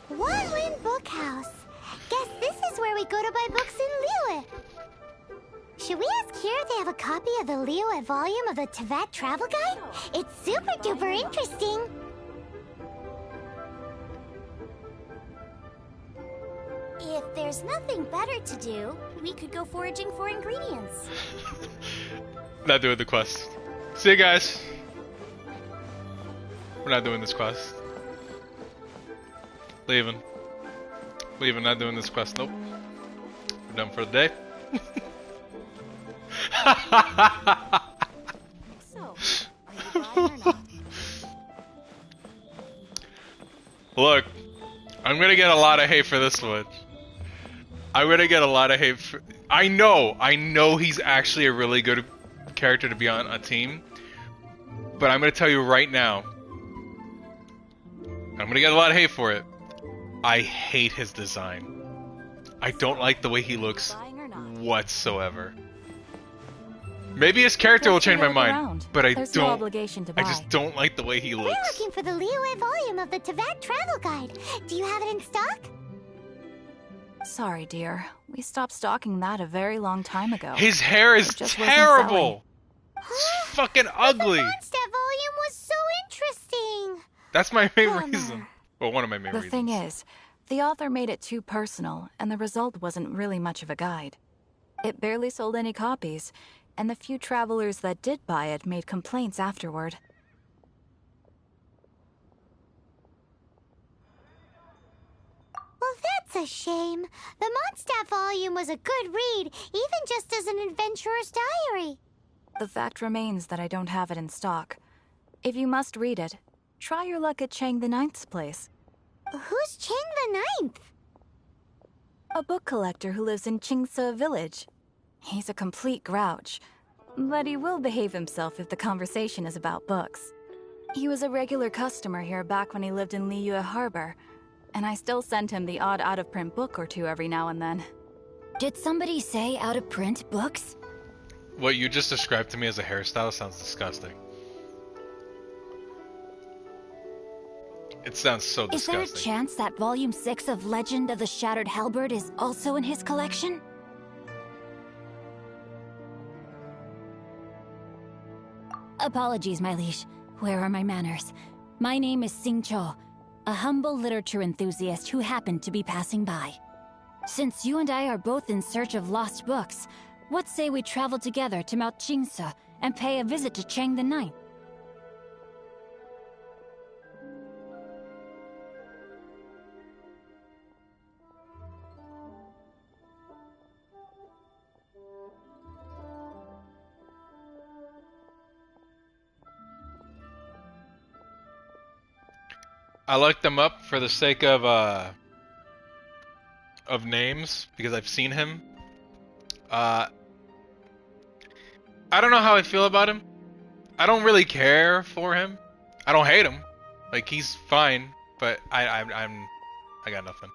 One Win Bookhouse. Guess this is where we go to buy books in Liyue. Should we ask here if they have a copy of the Liyue volume of the Teyvat Travel Guide? It's super duper interesting. If there's nothing better to do, we could go foraging for ingredients. Not doing the quest. See you guys. We're not doing this quest. Leaving. Leaving, not doing this quest. Nope. We're done for the day. So, are you buying or not? Look, I'm gonna get a lot of hate for this one. I'm gonna get a lot of hate for... I know he's actually a really good character to be on a team. But I'm gonna tell you right now, I'm gonna get a lot of hate for it. I hate his design. I don't like the way he looks whatsoever. Maybe his character will change my mind, but I There's no don't. obligation to buy. I just don't like the way he We're looks. looking for the Liyue volume of the Teyvat Travel Guide. Do you have it in stock? Sorry, dear. We stopped stocking that a very long time ago. His hair is It just wasn't terrible. It's fucking ugly. The Mondstadt volume was so interesting. That's my main Bummer. reason. Well, one of my main The reasons. thing is, the author made it too personal, and the result wasn't really much of a guide. It barely sold any copies, and the few travelers that did buy it made complaints afterward. Well, that's a shame. The Mondstadt volume was a good read, even just as an adventurer's diary. The fact remains that I don't have it in stock. If you must read it, try your luck at Chang the Ninth's place. Who's Chang the Ninth? A book collector who lives in Qingse village. He's a complete grouch, but he will behave himself if the conversation is about books. He was a regular customer here back when he lived in Liyue Harbor, and I still send him the odd out-of-print book or two every now and then. Did somebody say out-of-print books? What you just described to me as a hairstyle sounds disgusting. It sounds so Is there disgusting. a chance that Volume 6 of Legend of the Shattered Halberd is also in his collection? Apologies, my liege. Where are my manners? My name is Xingqiu, a humble literature enthusiast who happened to be passing by. Since you and I are both in search of lost books, what say we travel together to Mount Qingse and pay a visit to Chang the Ninth? I looked him up for the sake of names because I've seen him. I don't know how I feel about him. I don't really care for him. I don't hate him. Like, he's fine, but I got nothing.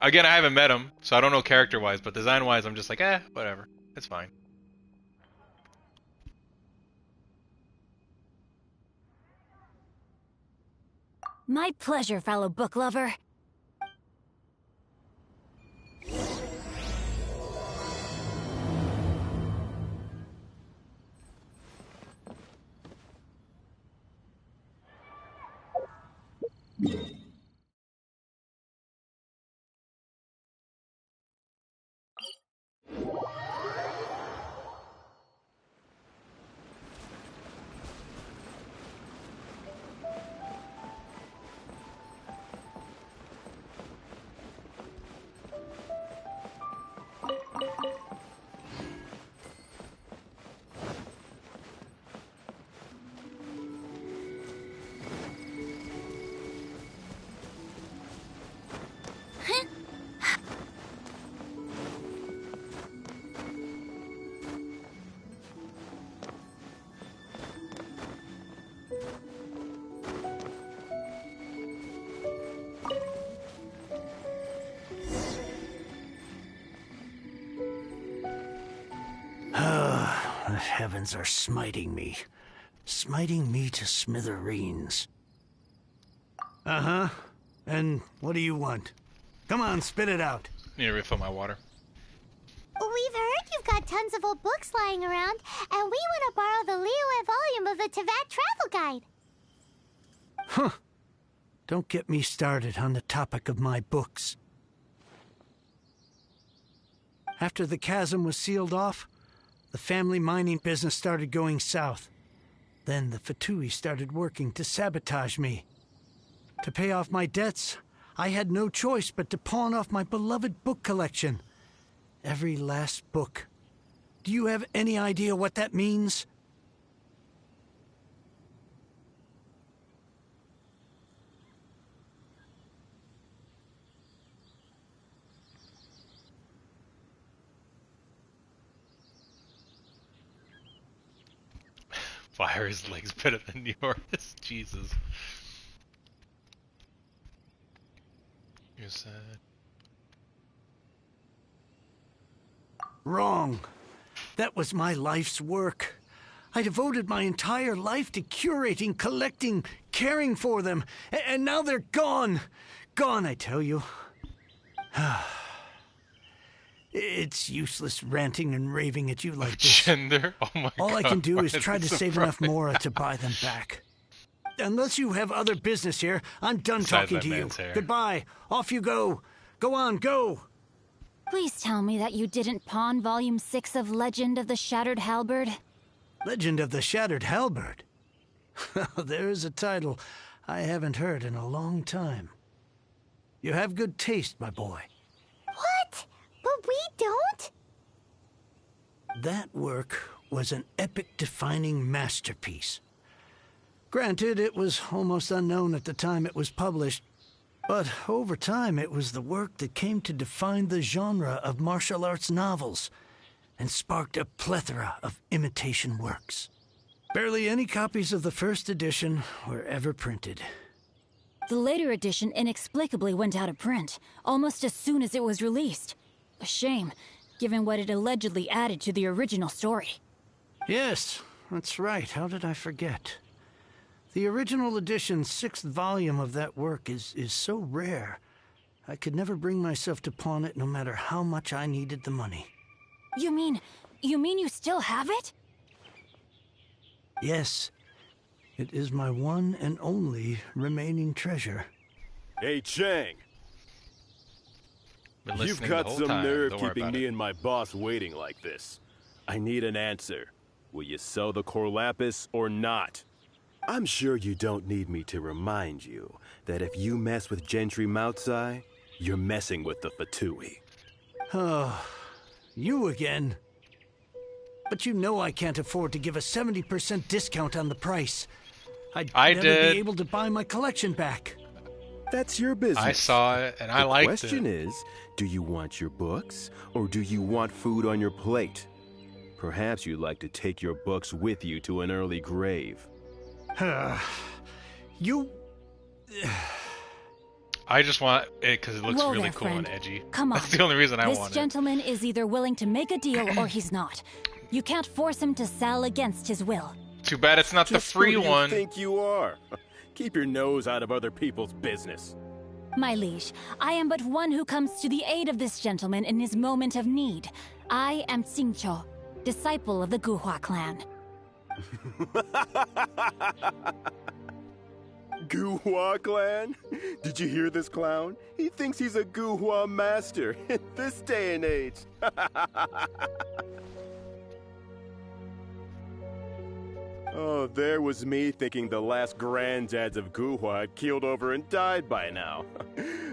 Again, I haven't met him, so I don't know character-wise, but design-wise, I'm just like, whatever. It's fine. My pleasure, fellow book lover. The heavens are smiting me. Smiting me to smithereens. Uh-huh. And what do you want? Come on, spit it out. Need to refill my water. We've heard you've got tons of old books lying around, and we want to borrow the Liyue volume of the Teyvat Travel Guide. Huh. Don't get me started on the topic of my books. After the chasm was sealed off, the family mining business started going south. Then the Fatui started working to sabotage me. To pay off my debts, I had no choice but to pawn off my beloved book collection. Every last book. Do you have any idea what that means? Fire his legs better than yours. Jesus. You're sad. Wrong. That was my life's work. I devoted my entire life to curating, collecting, caring for them. And now they're gone. Gone, I tell you. It's useless ranting and raving at you like this. Gender? Oh my All God, I can do why is try to so save enough funny? Mora to buy them back. Unless you have other business here, I'm done Besides talking that to you. man's hair. Goodbye. Off you go. Go on, go. Please tell me that you didn't pawn Volume 6 of Legend of the Shattered Halberd? Legend of the Shattered Halberd. There's a title I haven't heard in a long time. You have good taste, my boy. What? But we don't? That work was an epic-defining masterpiece. Granted, it was almost unknown at the time it was published, but over time it was the work that came to define the genre of martial arts novels and sparked a plethora of imitation works. Barely any copies of the first edition were ever printed. The later edition inexplicably went out of print, almost as soon as it was released. A shame, given what it allegedly added to the original story. Yes, that's right. How did I forget? The original edition's 6th volume of that work is so rare, I could never bring myself to pawn it no matter how much I needed the money. You mean you still have it? Yes, it is my one and only remaining treasure. Hey, Chang. Been You've listening got the whole some time. nerve Don't worry keeping about me it. and my boss waiting like this. I need an answer. Will you sell the core lapis or not? I'm sure you don't need me to remind you that if you mess with Gentry Moutsai, you're messing with the Fatui. Oh, you again. But you know I can't afford to give a 70% discount on the price. I'd never did. be able to buy my collection back. That's your business. I saw it and I liked it. The question is, do you want your books or do you want food on your plate? Perhaps you'd like to take your books with you to an early grave. You... I just want it because it looks Whoa really there, cool friend. and edgy. Come on. That's the only reason I This want it. gentleman is either willing to make a deal or he's not. You can't force him to sell against his will. Too bad it's not the Just free who do one. you think you are? Keep your nose out of other people's business. My liege, I am but one who comes to the aid of this gentleman in his moment of need. I am Xingqiu, disciple of the Guhua clan. Guhua clan? Did you hear this clown? He thinks he's a Guhua master in this day and age. Oh, there was me thinking the last granddads of Guhua had keeled over and died by now.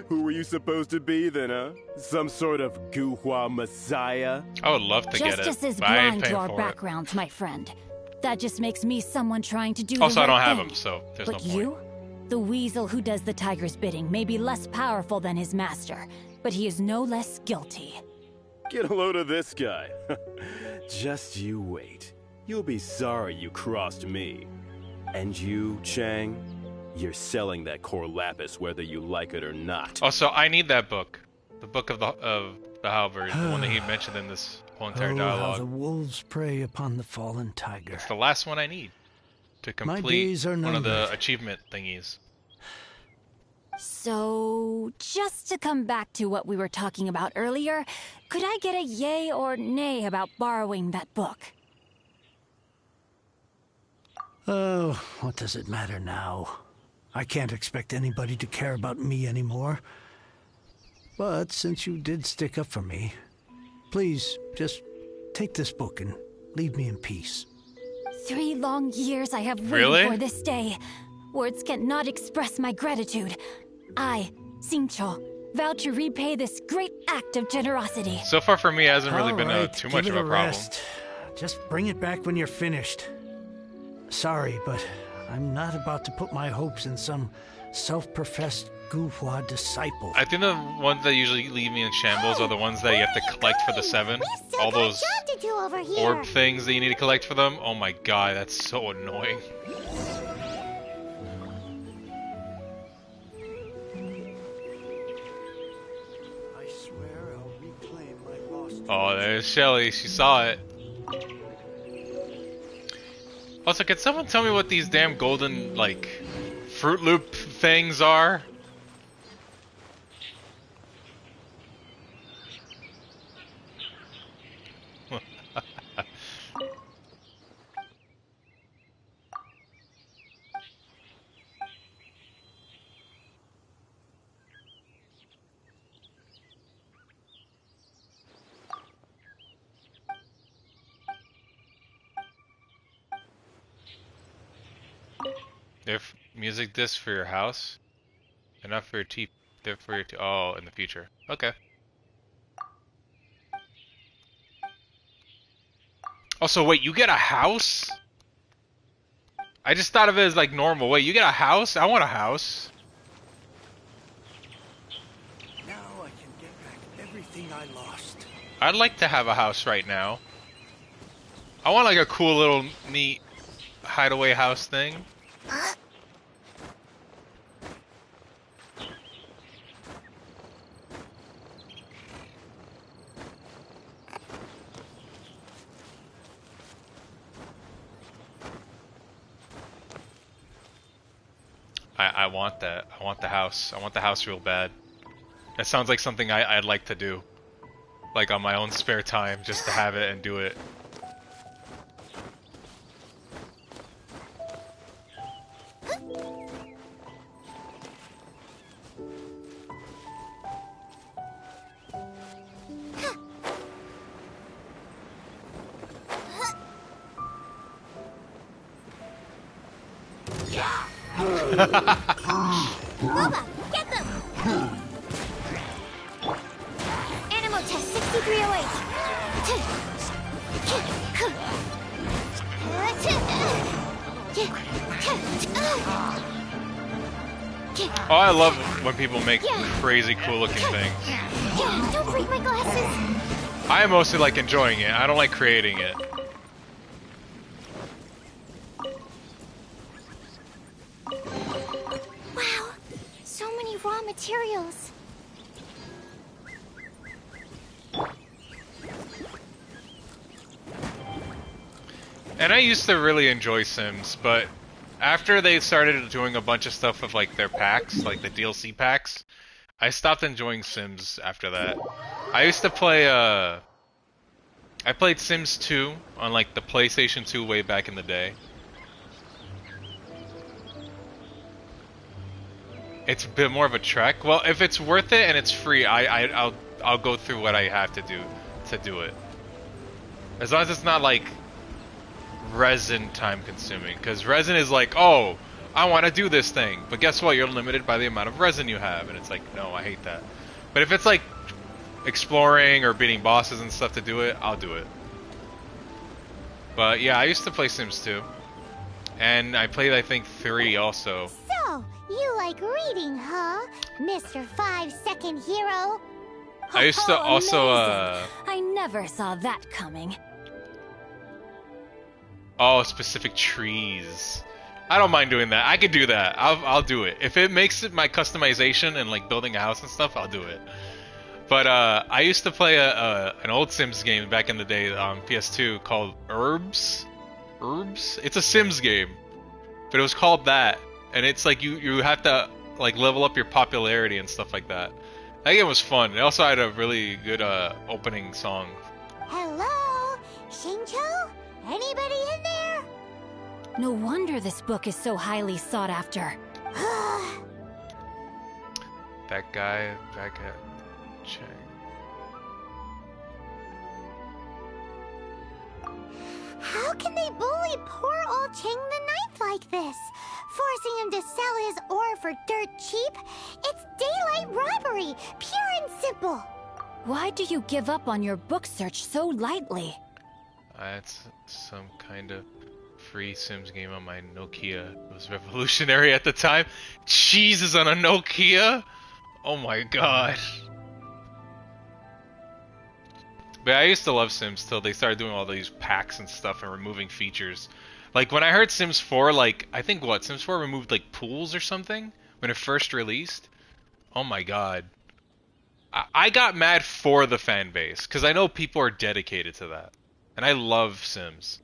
Who were you supposed to be then, huh? Some sort of Guhua messiah? I would love to get it. Justice is but I ain't blind to paying our for it. backgrounds, my friend. That just makes me someone trying to do Also, the I right don't have thing. them, so there's But no point. you? The weasel who does the tiger's bidding may be less powerful than his master, but he is no less guilty. Get a load of this guy. Just you wait. You'll be sorry you crossed me. And you, Chang, you're selling that core lapis whether you like it or not. Also, I need that book. The book of the halberd, the one that he mentioned in this whole entire How dialogue. the wolves prey upon the fallen tiger. It's the last one I need to My complete days are one of the numbered. achievement thingies. So, just to come back to what we were talking about earlier, could I get a yay or nay about borrowing that book? Oh, what does it matter now? I can't expect anybody to care about me anymore. But since you did stick up for me, please just take this book and leave me in peace. 3 long years I have waited Really? for this day. Words cannot express my gratitude. I, Xingqiu, vow to repay this great act of generosity. So far for me, it hasn't really All been right, too give much it of a problem. rest. Just bring it back when you're finished. Sorry, but I'm not about to put my hopes in some self-professed Guhua disciple. I think the ones that usually leave me in shambles are the ones that you have to collect for the 7. All those Job to do over here. orb things that you need to collect for them. Oh my god, that's so annoying. I swear I'll reclaim my lost. Oh, there's Shelly. She saw it. Also, can someone tell me what these damn golden, like, Fruit Loop things are? If music disc for your house, enough for your teeth. They're for your oh, in the future. Okay. Also, wait, you get a house? I just thought of it as like normal. Wait, you get a house? I want a house. Now I can get back everything I lost. I'd like to have a house right now. I want like a cool little neat hideaway house thing. I want that. I want the house. I want the house real bad. That sounds like something I'd like to do. Like on my own spare time, just to have it and do it. Loba, get them! Animal test 6308. Oh, I love when people make crazy cool looking things. Don't break my glasses! I mostly like enjoying it. I don't like creating it. Wow, so many raw materials. And I used to really enjoy Sims, but after they started doing a bunch of stuff with like their packs, like the DLC packs, I stopped enjoying Sims after that. I used to play I played Sims 2 on like the PlayStation 2 way back in the day. It's a bit more of a trek. Well, if it's worth it and it's free, I'll go through what I have to do it. As long as it's not like resin time consuming, because resin is like, oh, I want to do this thing, but guess what, you're limited by the amount of resin you have, and it's like, no, I hate that. But if it's like exploring or beating bosses and stuff to do it, I'll do it. But yeah, I used to play Sims 2, and I played I think 3 also. So, you like reading, huh? Mr. 5-second hero? I used to also I never saw that coming. oh, specific trees. I don't mind doing that. I could do that. I'll do it. If it makes it my customization and like building a house and stuff, I'll do it. But I used to play an old Sims game back in the day on PS2 called Herbs. It's a Sims game, but it was called that, and it's like you have to like level up your popularity and stuff like that. That game was fun. It also had a really good opening song. Hello? Xingqiu? Anybody in there? No wonder this book is so highly sought after. That guy back at Chang. How can they bully poor old Chang the Ninth like this? Forcing him to sell his ore for dirt cheap? It's daylight robbery, pure and simple. Why do you give up on your book search so lightly? It's some kind of free Sims game on my Nokia. It was revolutionary at the time. Cheese is on a Nokia? Oh my god. But I used to love Sims till they started doing all these packs and stuff and removing features. Like when I heard Sims 4, like I think Sims 4 removed like pools or something when it first released. Oh my god. I got mad for the fan base because I know people are dedicated to that. And I love Sims.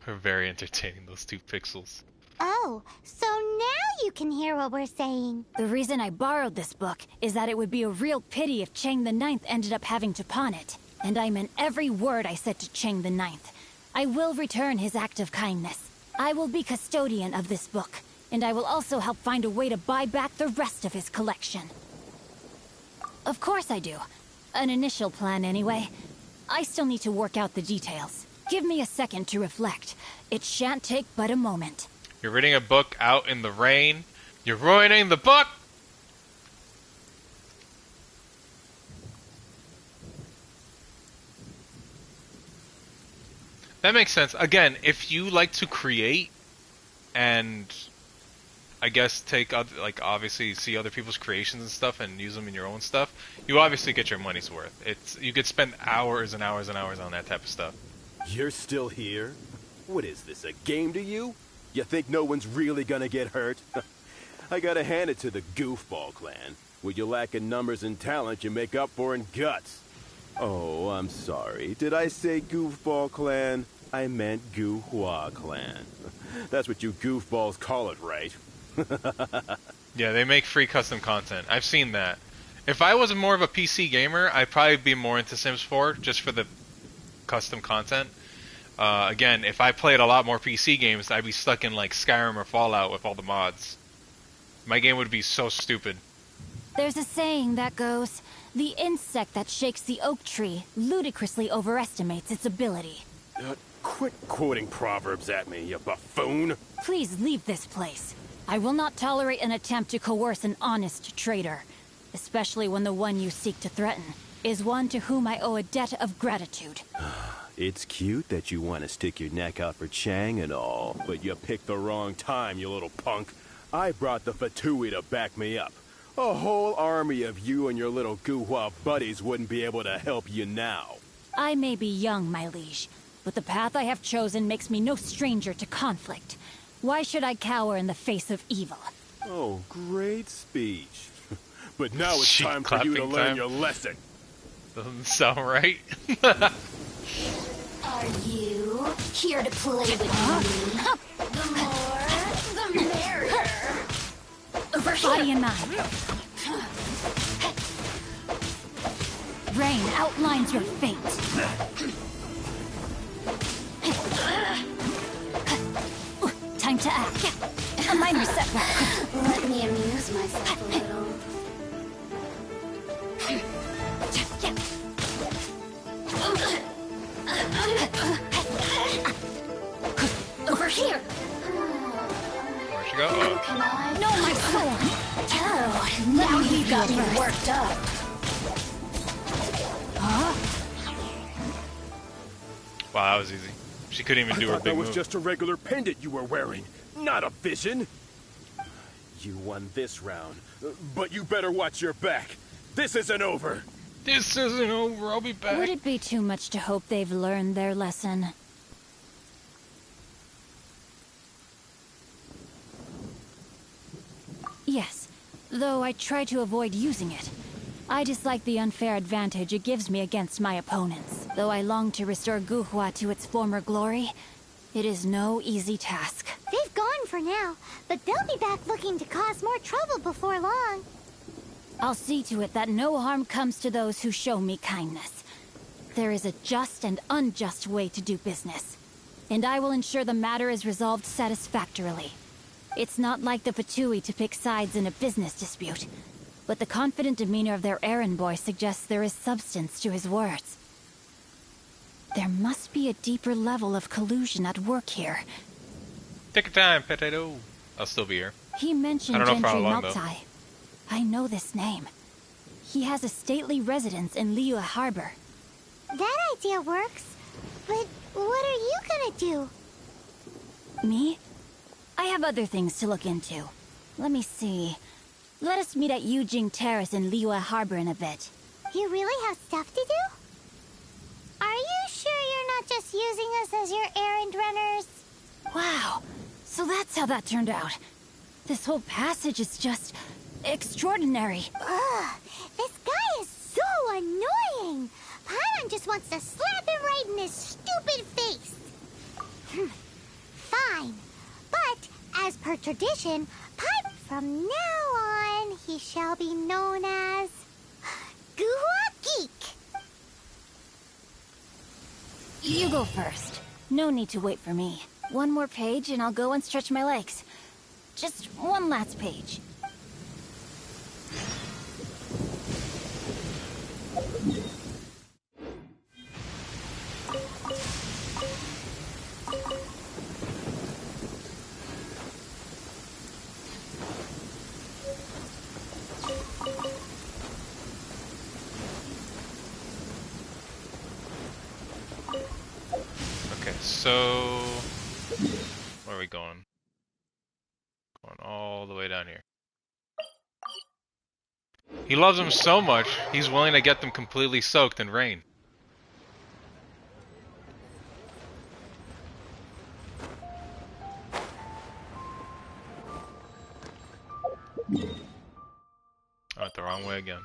They're very entertaining, those 2 pixels. Oh, so now you can hear what we're saying. The reason I borrowed this book is that it would be a real pity if Chang the Ninth ended up having to pawn it. And I meant every word I said to Chang the Ninth. I will return his act of kindness. I will be custodian of this book, and I will also help find a way to buy back the rest of his collection. Of course I do. An initial plan, anyway. I still need to work out the details. Give me a second to reflect. It shan't take but a moment. You're reading a book out in the rain. You're ruining the book! That makes sense. Again, if you like to create and I guess take other, like obviously see other people's creations and stuff and use them in your own stuff, you obviously get your money's worth. You could spend hours and hours and hours on that type of stuff. You're still here? What is this, a game to you? You think no one's really gonna get hurt? I gotta hand it to the Goofball clan. What you lack in numbers and talent, you make up for in guts. Oh, I'm sorry. Did I say Goofball clan? I meant Guhua clan. That's what you goofballs call it, right? Yeah, they make free custom content. I've seen that. If I was more of a PC gamer, I'd probably be more into Sims 4 just for the custom content. Again, if I played a lot more PC games, I'd be stuck in like Skyrim or Fallout with all the mods. My game would be so stupid. There's a saying that goes, the insect that shakes the oak tree ludicrously overestimates its ability. Quit quoting proverbs at me, you buffoon! Please leave this place. I will not tolerate an attempt to coerce an honest trader, especially when the one you seek to threaten is one to whom I owe a debt of gratitude. It's cute that you want to stick your neck out for Chang and all, but you picked the wrong time, you little punk. I brought the Fatui to back me up. A whole army of you and your little Guhua buddies wouldn't be able to help you now. I may be young, my liege, but the path I have chosen makes me no stranger to conflict. Why should I cower in the face of evil? Oh, great speech. But now it's time for you to learn your lesson. Doesn't sound right. Are you here to play with me? The more, the merrier. Over here. Body and mind. Rain outlines your fate. Time to act. A minor setback. Let me amuse myself a little. Over here. Where'd she go? Can I? No, my sword. Oh, now you've got me worked up. Huh? Wow, that was easy. She couldn't even do her big that was move. just a regular pendant you were wearing, not a vision. You won this round, but you better watch your back. This isn't over. This isn't over. I'll be back. Would it be too much to hope they've learned their lesson? Yes. though I try to avoid using it. I dislike the unfair advantage it gives me against my opponents. Though I long to restore Guhua to its former glory, it is no easy task. They've gone for now, but they'll be back looking to cause more trouble before long. I'll see to it that no harm comes to those who show me kindness. There is a just and unjust way to do business, and I will ensure the matter is resolved satisfactorily. It's not like the Fatui to pick sides in a business dispute, but the confident demeanor of their errand boy suggests there is substance to his words. There must be a deeper level of collusion at work here. Take your time, potato. I'll still be here. He mentioned I don't know for how Gentry long, though. Maltai. I know this name. He has a stately residence in Liyue Harbor. That idea works, but what are you gonna do? Me? I have other things to look into. Let me see. Let us meet at Yujing Terrace in Liyue Harbor in a bit. You really have stuff to do? Are you sure you're not just using us as your errand runners? Wow, so that's how that turned out. This whole passage is just extraordinary. Ugh, this guy is so annoying. Paimon just wants to slap him right in his stupid face. Fine, but as per tradition, from now on, he shall be known as Guhua Geek. You go first. No need to wait for me. One more page and I'll go and stretch my legs. Just one last page. Okay, so where are we going? Going all the way down here. He loves them so much, he's willing to get them completely soaked in rain. I went the wrong way again.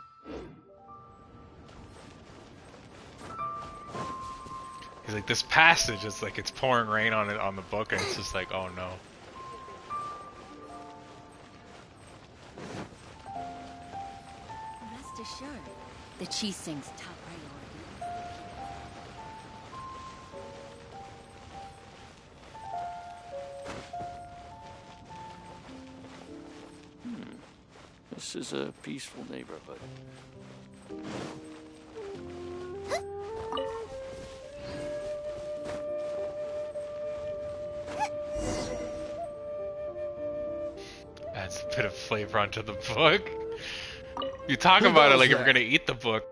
He's like, this passage, it's like it's pouring rain on it on the book, and it's just like, oh no. Rest assured, the Qixing's top priority. This is a peaceful neighborhood. Adds a bit of flavor onto the book. You talk about it like if we're gonna eat the book.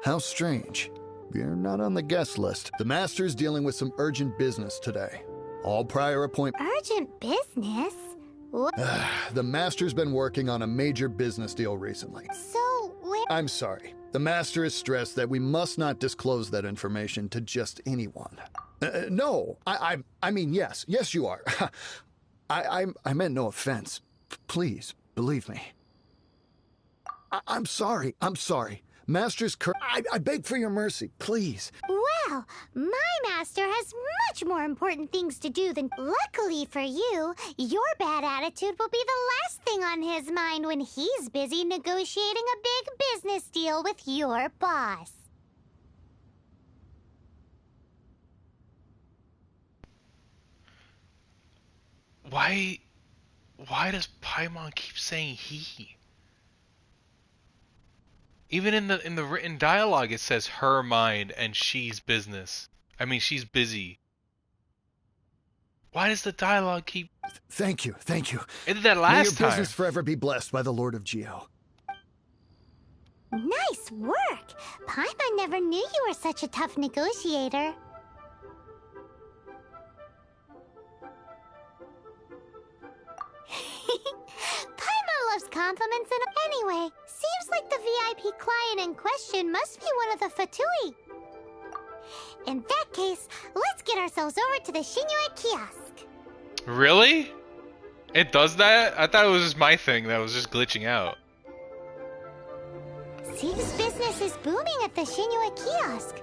How strange. You're not on the guest list. The Master's dealing with some urgent business today. All prior appointments. Urgent business? What? The Master's been working on a major business deal recently. So, where? I'm sorry. The Master is stressed that we must not disclose that information to just anyone. No, I mean, yes. Yes, you are. I meant no offense. Please, believe me. I'm sorry. Master's I beg for your mercy, please. Well, my master has much more important things to do than... Luckily for you, your bad attitude will be the last thing on his mind when he's busy negotiating a big business deal with your boss. Why does Paimon keep saying he? Even in the written dialogue, it says her mind and she's business. I mean, she's busy. Why does the dialogue keep... Thank you. It did that last May your time. business forever be blessed by the Lord of Xiao. Nice work! Paimon never knew you were such a tough negotiator. Paimon loves compliments and... Anyway, seems like the VIP client in question must be one of the Fatui. In that case, let's get ourselves over to the Xinyue kiosk. Really? It does that? I thought it was just my thing that was just glitching out. Zeke's business is booming at the Shinua kiosk.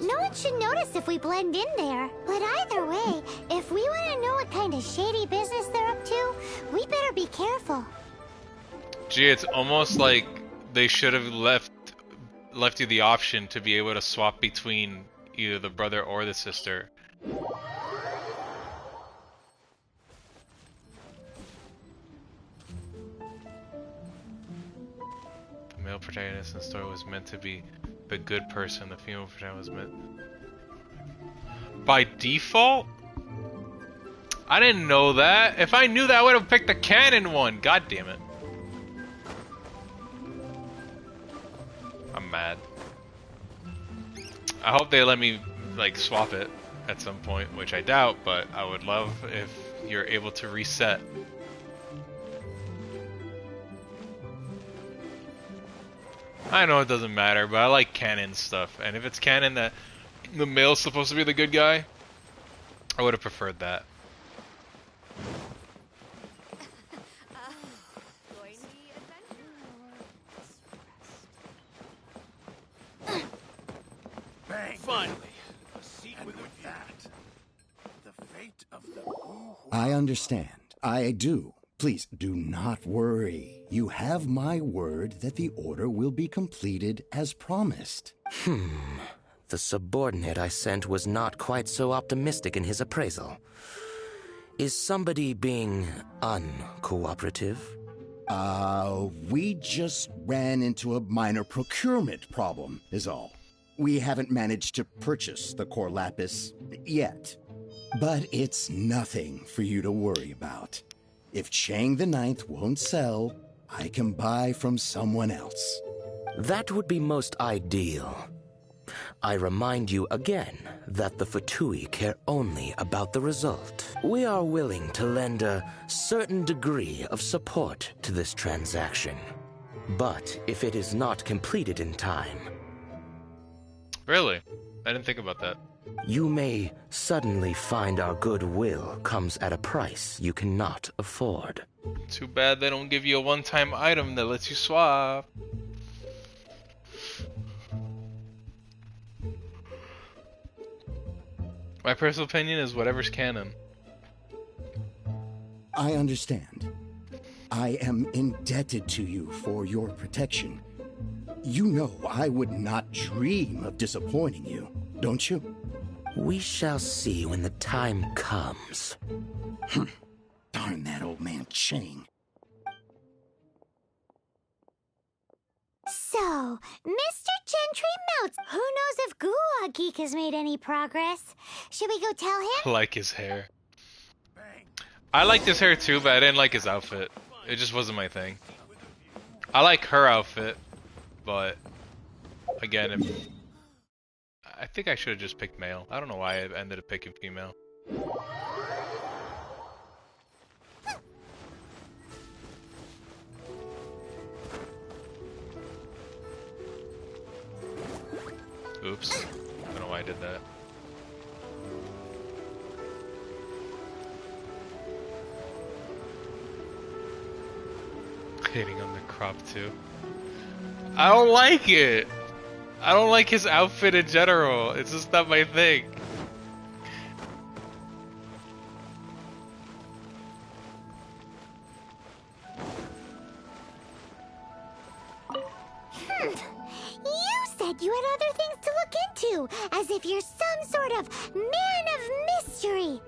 No one should notice if we blend in there. But either way, if we want to know what kind of shady business they're up to, we better be careful. Gee, it's almost like they should have left you the option to be able to swap between either the brother or the sister. The male protagonist in the story was meant to be the good person. The female protagonist was meant... By default? I didn't know that. If I knew that, I would have picked the canon one. God damn it. I'm mad. I hope they let me, like, swap it at some point, which I doubt, but I would love if you're able to reset. I know it doesn't matter, but I like canon stuff, and if it's canon that the male's supposed to be the good guy, I would have preferred that. Bang! Finally, a sequel with that. The fate of the I understand. I do. Please do not worry. You have my word that the order will be completed as promised. The subordinate I sent was not quite so optimistic in his appraisal. Is somebody being uncooperative? We just ran into a minor procurement problem, is all. We haven't managed to purchase the core lapis yet. But it's nothing for you to worry about. If Chang the Ninth won't sell, I can buy from someone else. That would be most ideal. I remind you again that the Fatui care only about the result. We are willing to lend a certain degree of support to this transaction. But if it is not completed in time... Really? I didn't think about that. You may suddenly find our goodwill comes at a price you cannot afford. Too bad they don't give you a one-time item that lets you swap. My personal opinion is whatever's canon. I understand. I am indebted to you for your protection. You know I would not dream of disappointing you, don't you? We shall see when the time comes. Darn that old man Chang. So, Mr. Gentry Mounts, who knows if Gua Geek has made any progress? Should we go tell him? I like his hair. I liked his hair too, but I didn't like his outfit. It just wasn't my thing. I like her outfit, but again, if I think I should have just picked male. I don't know why I ended up picking female. Oops. I don't know why I did that. Hitting on the crop too. I don't like it! I don't like his outfit in general. It's just not my thing. You said you had other things to look into, as if you're some sort of man of mystery.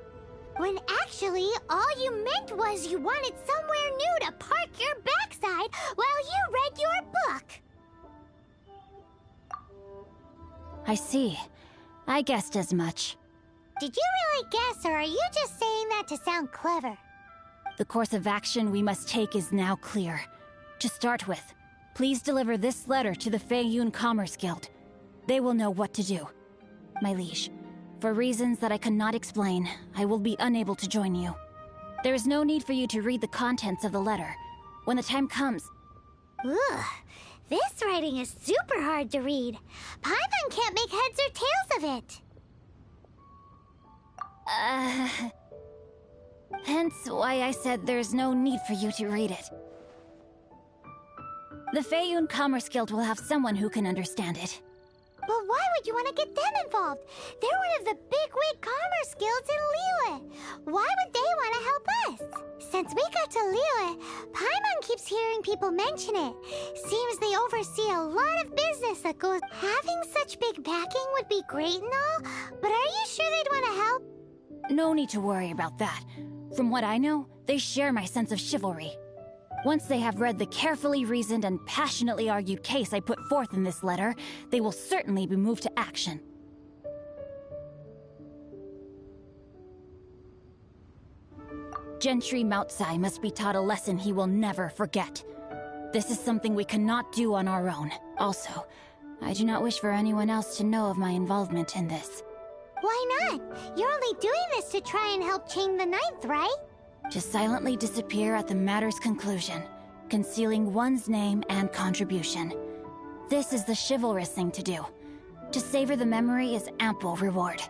When actually, all you meant was you wanted somewhere new to park your backside while you read your book. I see. I guessed as much. Did you really guess, or are you just saying that to sound clever? The course of action we must take is now clear. To start with, please deliver this letter to the Feiyun Commerce Guild. They will know what to do. My liege, for reasons that I cannot explain, I will be unable to join you. There is no need for you to read the contents of the letter. When the time comes... Ugh, this writing is super hard to read. Paimon can't make heads or tails of it. Hence why I said there's no need for you to read it. The Feiyun Commerce Guild will have someone who can understand it. But why would you want to get them involved? They're one of the bigwig commerce guilds in Liyue. Why would they want to help us? Since we got to Liyue, Paimon keeps hearing people mention it. Seems they oversee a lot of business that goes... Having such big backing would be great and all, but are you sure they'd want to help? No need to worry about that. From what I know, they share my sense of chivalry. Once they have read the carefully reasoned and passionately argued case I put forth in this letter, they will certainly be moved to action. Gentry Moutsai must be taught a lesson he will never forget. This is something we cannot do on our own. Also, I do not wish for anyone else to know of my involvement in this. Why not? You're only doing this to try and help Chang the Ninth, right? To silently disappear at the matter's conclusion, concealing one's name and contribution. This is the chivalrous thing to do. To savor the memory is ample reward.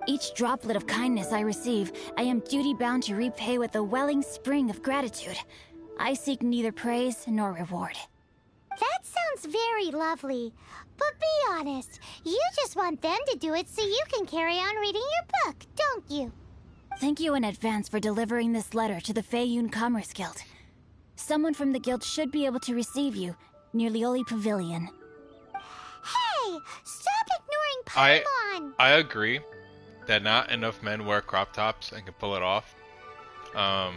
Each droplet of kindness I receive, I am duty-bound to repay with a welling spring of gratitude. I seek neither praise nor reward. That sounds very lovely. But be honest, you just want them to do it so you can carry on reading your book, don't you? Thank you in advance for delivering this letter to the Feiyun Commerce Guild. Someone from the guild should be able to receive you near Lioli Pavilion. Hey! Stop ignoring Paimon! I agree that not enough men wear crop tops and can pull it off. And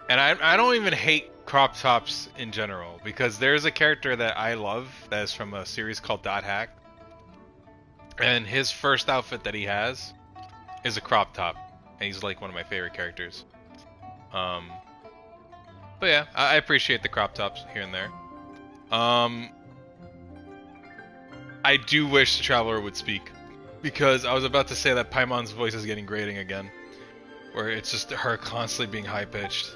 I don't even hate crop tops in general, because there's a character that I love that is from a series called Dot Hack. And his first outfit that he has is a crop top, and he's like one of my favorite characters. But yeah, I appreciate the crop tops here and there. I do wish the Traveler would speak, because I was about to say that Paimon's voice is getting grating again, where it's just her constantly being high-pitched.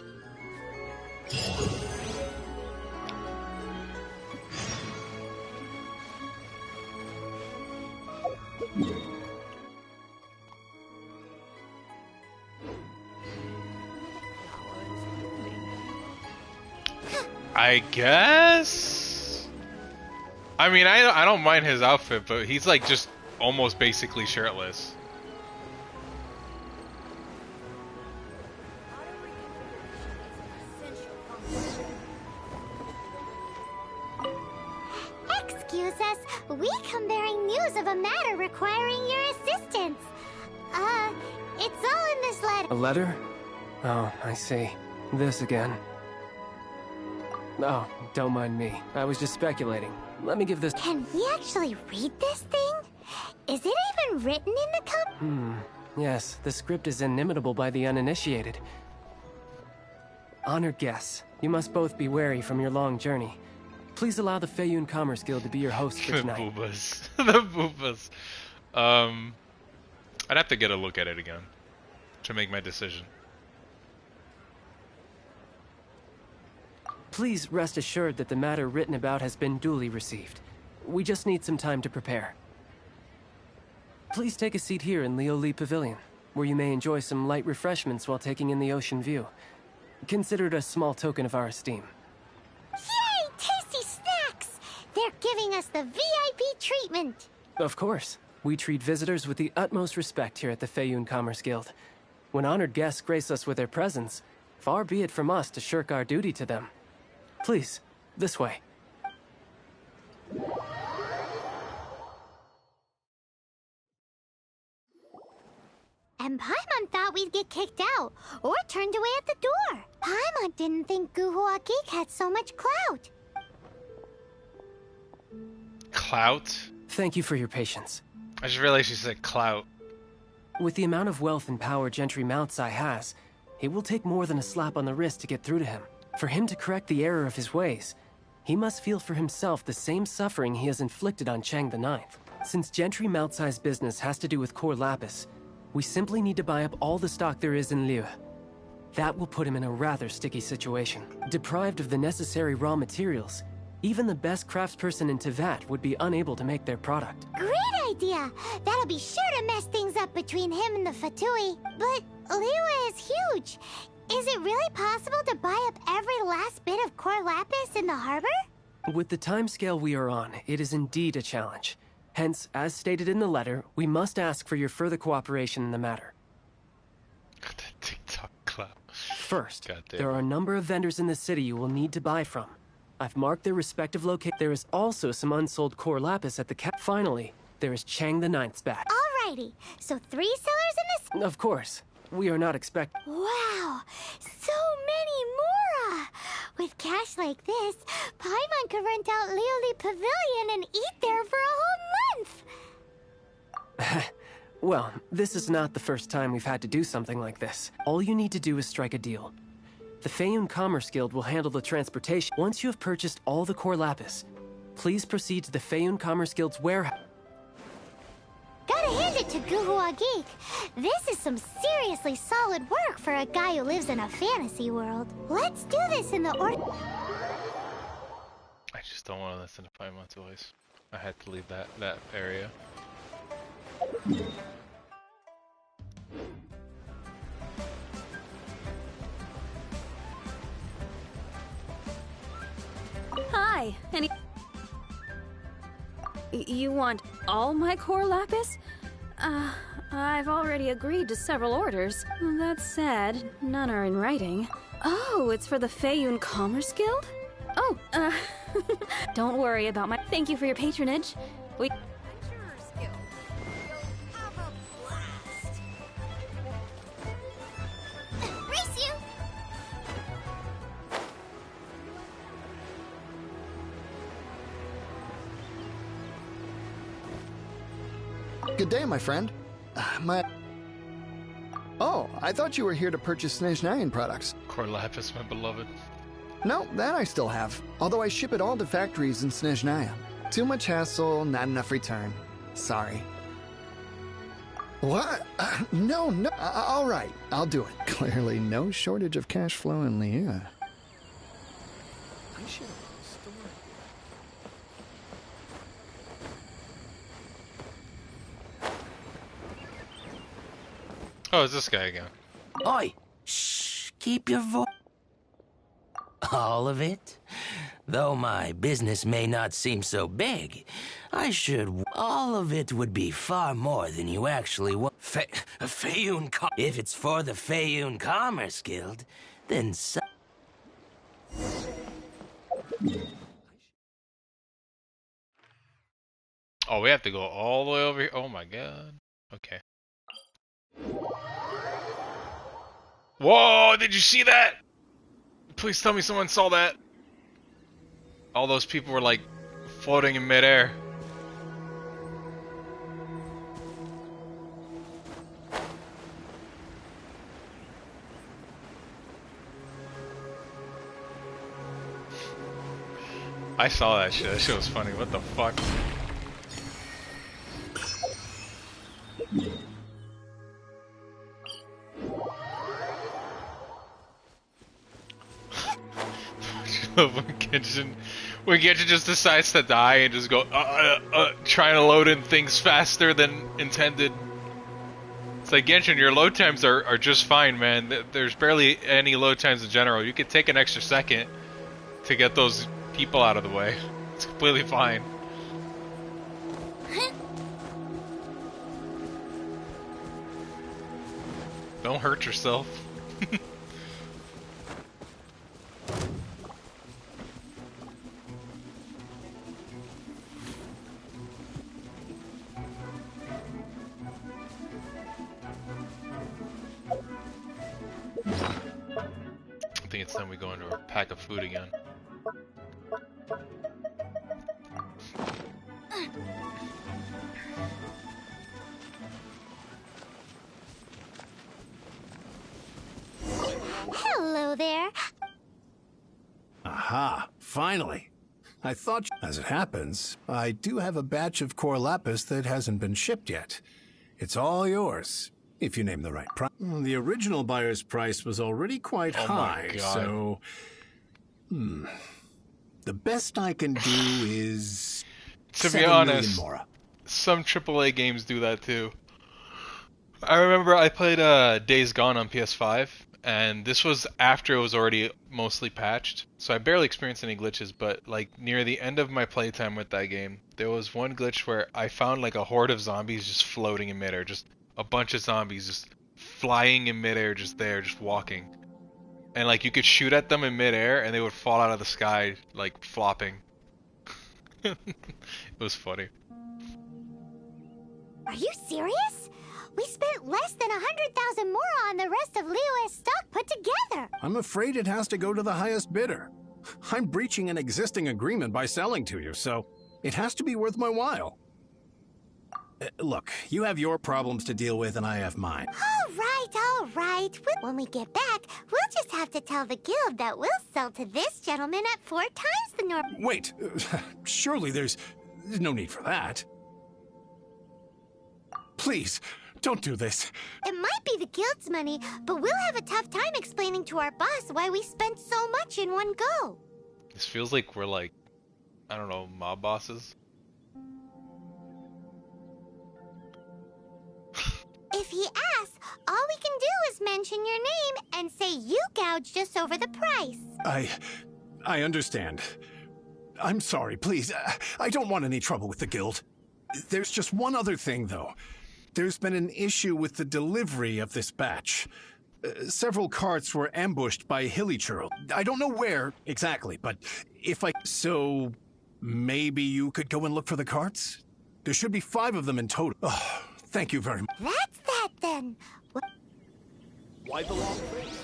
I guess. I mean, I don't mind his outfit, but he's like just almost basically shirtless. Excuse us, we come bearing news of a matter requiring your assistance. It's all in this letter. A letter? Oh, I see. This again. Oh, don't mind me. I was just speculating. Let me give this... Can we actually read this thing? Is it even written in the Yes, the script is inimitable by the uninitiated. Honored guests, you must both be wary from your long journey. Please allow the Feiyun Commerce Guild to be your host for tonight. The boobas. The boobas. I'd have to get a look at it again to make my decision. Please rest assured that the matter written about has been duly received. We just need some time to prepare. Please take a seat here in Lioli Pavilion, where you may enjoy some light refreshments while taking in the ocean view. Consider it a small token of our esteem. Yay! Tasty snacks! They're giving us the VIP treatment! Of course. We treat visitors with the utmost respect here at the Feiyun Commerce Guild. When honored guests grace us with their presence, far be it from us to shirk our duty to them. Please, this way. And Paimon thought we'd get kicked out, or turned away at the door. Paimon didn't think Guhua Geek had so much clout. Clout? Thank you for your patience. I just realized you said clout. With the amount of wealth and power Gentry Moutsai has, it will take more than a slap on the wrist to get through to him. For him to correct the error of his ways, he must feel for himself the same suffering he has inflicted on Chang the Ninth. Since Gentry Moutsai's business has to do with core lapis, we simply need to buy up all the stock there is in Liyue. That will put him in a rather sticky situation. Deprived of the necessary raw materials, even the best craftsperson in Teyvat would be unable to make their product. Great idea! That'll be sure to mess things up between him and the Fatui. But Liyue is huge. Is it really possible to buy up every last bit of core lapis in the harbor? With the timescale we are on, it is indeed a challenge. Hence, as stated in the letter, we must ask for your further cooperation in the matter. TikTok clap. First, there are a number of vendors in the city you will need to buy from. I've marked their respective locations. There is also some unsold core lapis at the Finally, there is Chang the Ninth's batch. Alrighty, so 3 sellers in this? Of course. We are not expecting. Wow, so many more! With cash like this, Paimon could rent out Lioli Pavilion and eat there for a whole month! Well, this is not the first time we've had to do something like this. All you need to do is strike a deal. The Feiyun Commerce Guild will handle the transportation. Once you have purchased all the core lapis, please proceed to the Feiyun Commerce Guild's warehouse. Gotta hand it to Guhua Geek. This is some seriously solid work for a guy who lives in a fantasy world. Let's do this in the I just don't want to listen to Paimon's voice. I had to leave that area. Hi, you want all my core lapis? I've already agreed to several orders. That said, none are in writing. Oh, it's for the Feiyun Commerce Guild? Oh, don't worry about my— Thank you for your patronage. We— Race you! Good day, my friend. Oh, I thought you were here to purchase Snezhnayan products. Core lapis, my beloved. No, that I still have. Although I ship it all to factories in Snezhnaya. Too much hassle, not enough return. Sorry. What? No. All right, I'll do it. Clearly no shortage of cash flow in Liyue. I should. Oh, it's this guy again. Oi! Shh! Keep your voice. All of it? Though my business may not seem so big, all of it would be far more than you actually want. Feiyun If it's for the Feiyun Commerce Guild, then Oh, we have to go all the way over here. Oh my god. Okay. Whoa, did you see that? Please tell me someone saw that. All those people were like floating in midair. I saw that shit. That shit was funny. What the fuck? when Genshin just decides to die and just go trying to load in things faster than intended. It's like, Genshin, your load times are just fine, man. There's barely any load times in general. You could take an extra second to get those people out of the way. It's completely fine. Don't hurt yourself. I think it's time we go into a pack of food again. Hello there. Aha, finally. I thought, as it happens, I do have a batch of core lapis that hasn't been shipped yet. It's all yours, if you name the right price. The original buyer's price was already quite high, so... The best I can do is... To be honest, some AAA games do that too. I remember I played Days Gone on PS5, and this was after it was already mostly patched, so I barely experienced any glitches, but like near the end of my playtime with that game, there was one glitch where I found like a horde of zombies just floating in midair, just a bunch of zombies just flying in midair, just there, just walking. And like you could shoot at them in midair and they would fall out of the sky, like flopping. It was funny. Are you serious? We spent less than 100,000 more on the rest of Liyue's stock put together. I'm afraid it has to go to the highest bidder. I'm breaching an existing agreement by selling to you, so it has to be worth my while. Look, you have your problems to deal with and I have mine. All right. When we get back, we'll just have to tell the guild that we'll sell to this gentleman at 4 times the normal. Wait, surely there's no need for that. Please, don't do this. It might be the guild's money, but we'll have a tough time explaining to our boss why we spent so much in one go. This feels like we're like, I don't know, mob bosses. If he asks, all we can do is mention your name and say you gouged us over the price. I understand. I'm sorry, please. I don't want any trouble with the guild. There's just one other thing, though. There's been an issue with the delivery of this batch. Several carts were ambushed by Hillychurl. I don't know where exactly, but if I... So, maybe you could go and look for the carts? There should be 5 of them in total. Oh, thank you very much. That's that, then. Why the long face?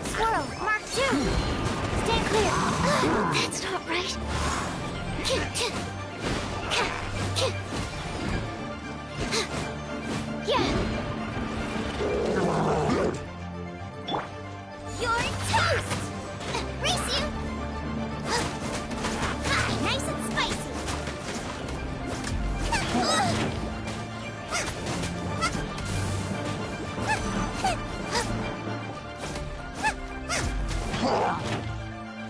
Squirrel, Mark 2. Stay clear. That's not right. You're toast! Race you! Nice and spicy.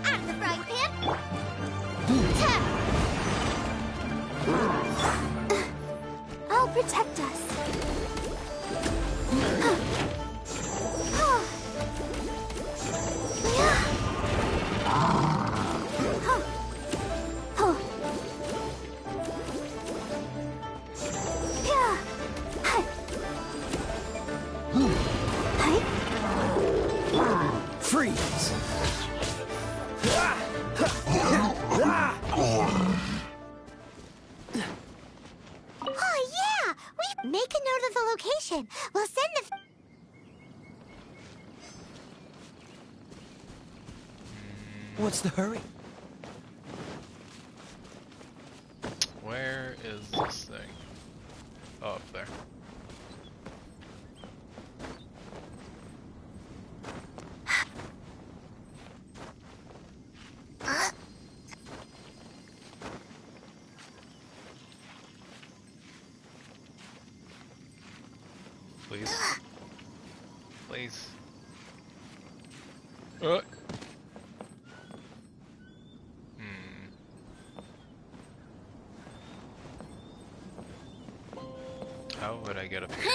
Out of the frying pan. I'll protect us. Freeze! Oh, yeah! We make a note of the location. We'll send the... What's the hurry? Where is this thing? Oh, up there. Please. Please. How would I get up here?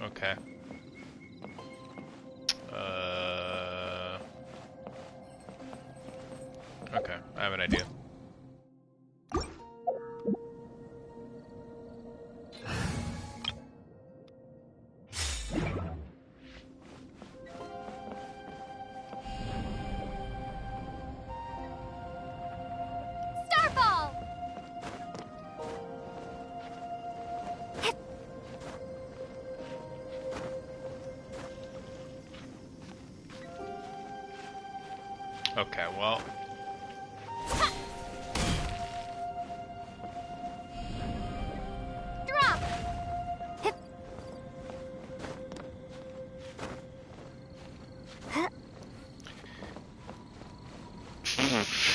Okay. Okay, I have an idea. Starball! Okay, well.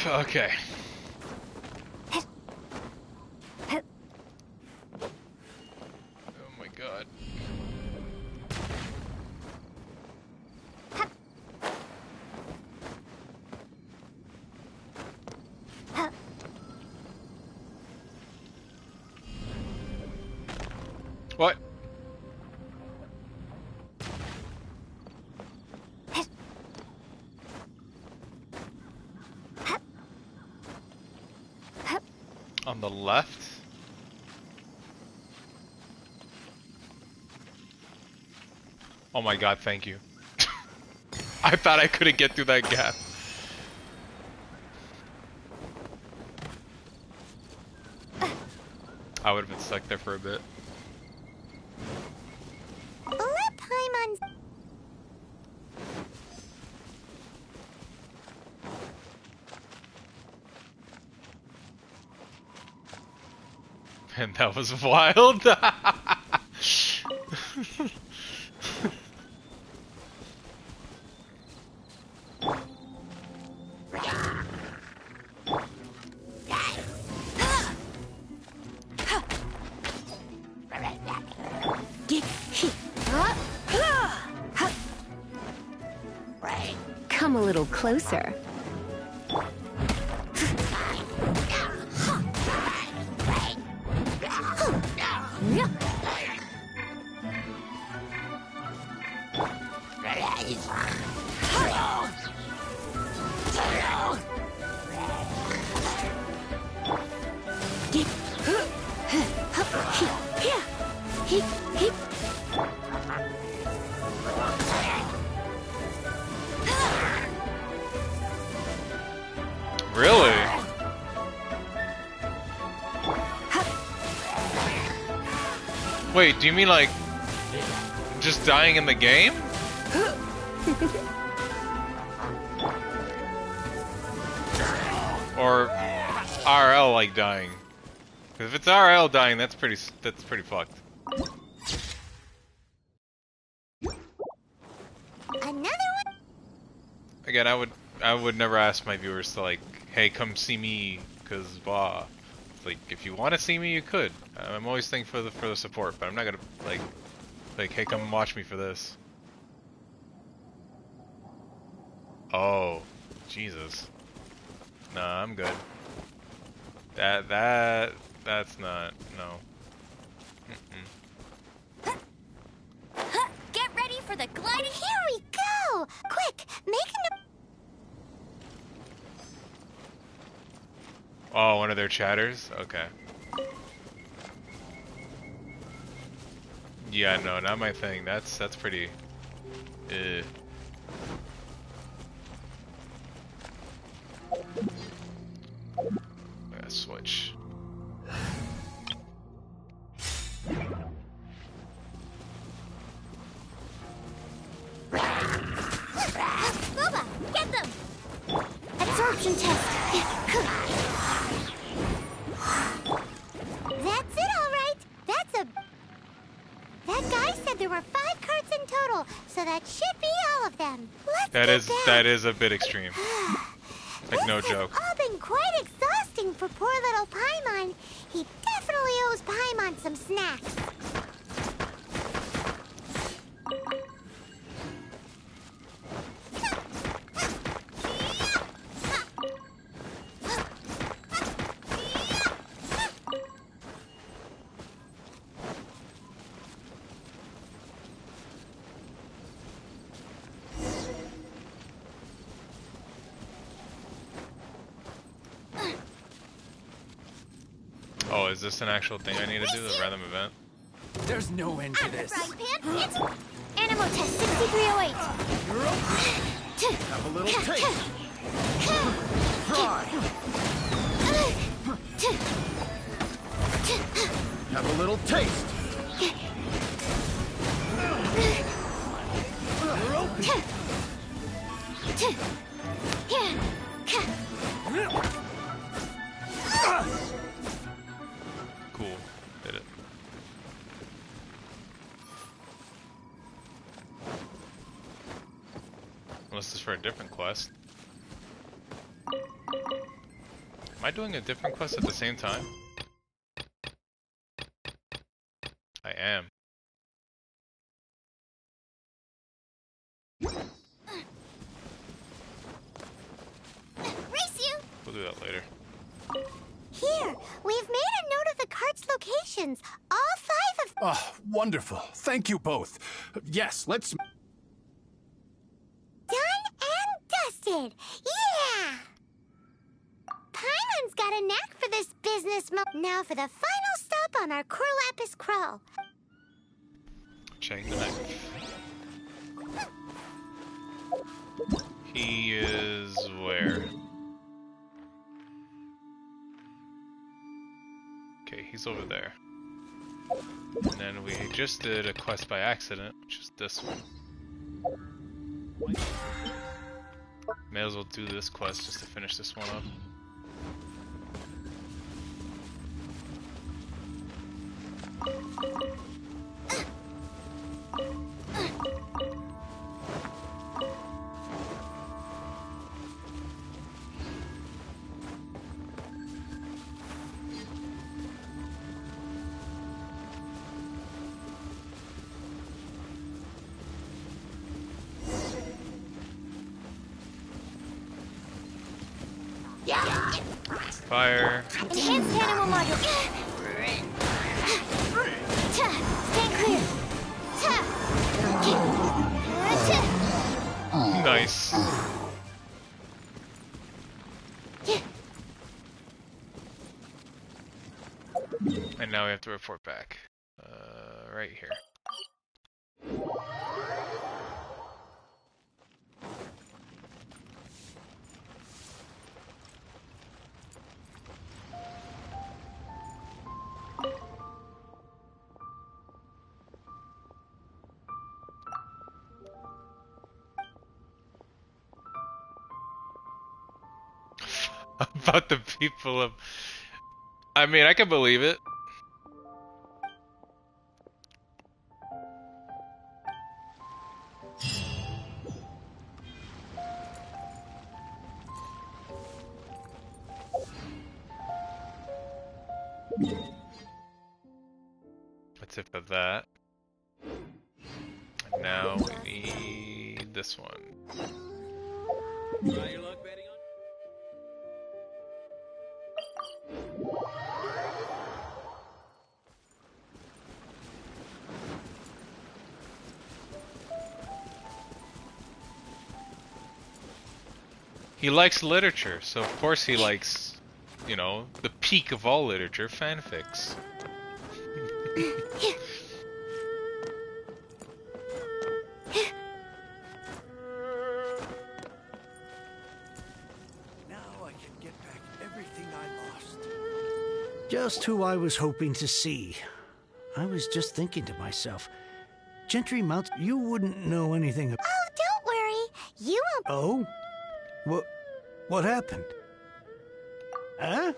Okay. Oh my god. What? On the left? Oh my god, thank you. I thought I couldn't get through that gap. I would have been stuck there for a bit. Let Paimon... And that was wild. Come a little closer. Really? Wait, do you mean like just dying in the game? Or RL like dying? 'Cause if it's RL dying, that's pretty fucked. Another one? Again, I would never ask my viewers to like, hey, come see me, 'cause blah. Like, if you want to see me, you could. I'm always thankful for the support, but I'm not gonna like, hey, come watch me for this. Oh, Jesus. Nah, I'm good. That's not, no. Get ready for the gliding. Here we go! Quick, make an... Oh, one of their chatters? Okay. Yeah, no, not my thing. That's pretty... Switch. Loba, get them! Absorption test. That's it, all right. That guy said there were 5 carts in total, so that should be all of them. That is a bit extreme. Like, no joke. All been quite exhausting for poor little Paimon. He definitely owes Paimon some snacks. Oh, is this an actual thing I need to do, the random event? There's no end to this. Frying pan, it's Animal Test 6308. Have a little taste. Fry. Have a little taste. Cool. Did it. Unless this is for a different quest. Am I doing a different quest at the same time? I am. Race you! We'll do that later. Here, we've made a note of the cart's locations. All 5 of... Oh, wonderful. Thank you both. Yes, let's... Done and dusted! Yeah! Paimon's got a knack for this business Now for the final stop on our Corlapis crawl. Checking the map. He is where? Okay, he's over there. And then we just did a quest by accident, which is this one. May as well do this quest just to finish this one up. Fire. Enhanced animal module. Stand clear. Nice. And now we have to report back. Right here. About the people of... I mean, I can believe it. That's it for that. And now we need this one. Try your luck betting on... He likes literature, so of course he likes, you know, the peak of all literature, fanfics. Now I can get back everything I lost. Just who I was hoping to see. I was just thinking to myself, Gentry Mounts, you wouldn't know anything about... Oh, don't worry. You won't... Oh? What happened? Huh?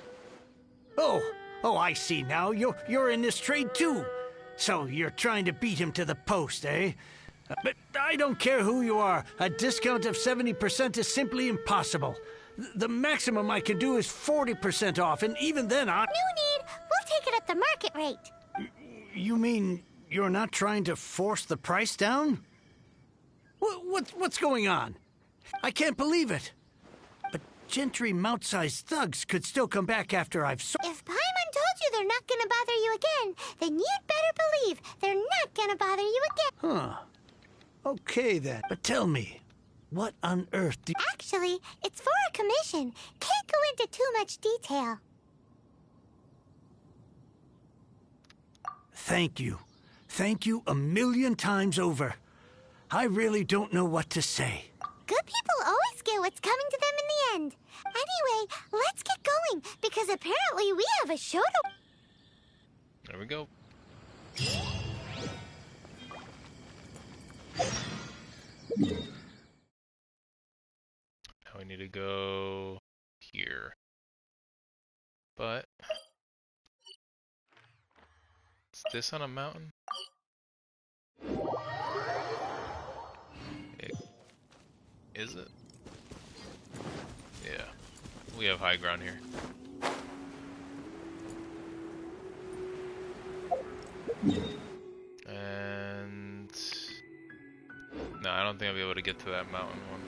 Oh, I see now. You're in this trade too. So you're trying to beat him to the post, eh? But I don't care who you are. A discount of 70% is simply impossible. The maximum I can do is 40% off, and even then No need. We'll take it at the market rate. You mean you're not trying to force the price down? What's going on? I can't believe it. But Gentry mount-sized thugs could still come back after I've If Paimon told you they're not gonna bother you again, then you'd better believe they're not gonna bother you again. Huh. Okay then. But tell me, what on earth do... Actually, it's for a commission. Can't go into too much detail. Thank you. Thank you a million times over. I really don't know what to say. Good people always get what's coming to them in the end. Anyway, let's get going, because apparently we have a show to... There we go. Now we need to go here. But... is this on a mountain? Is it? Yeah. We have high ground here. And no, I don't think I'll be able to get to that mountain one.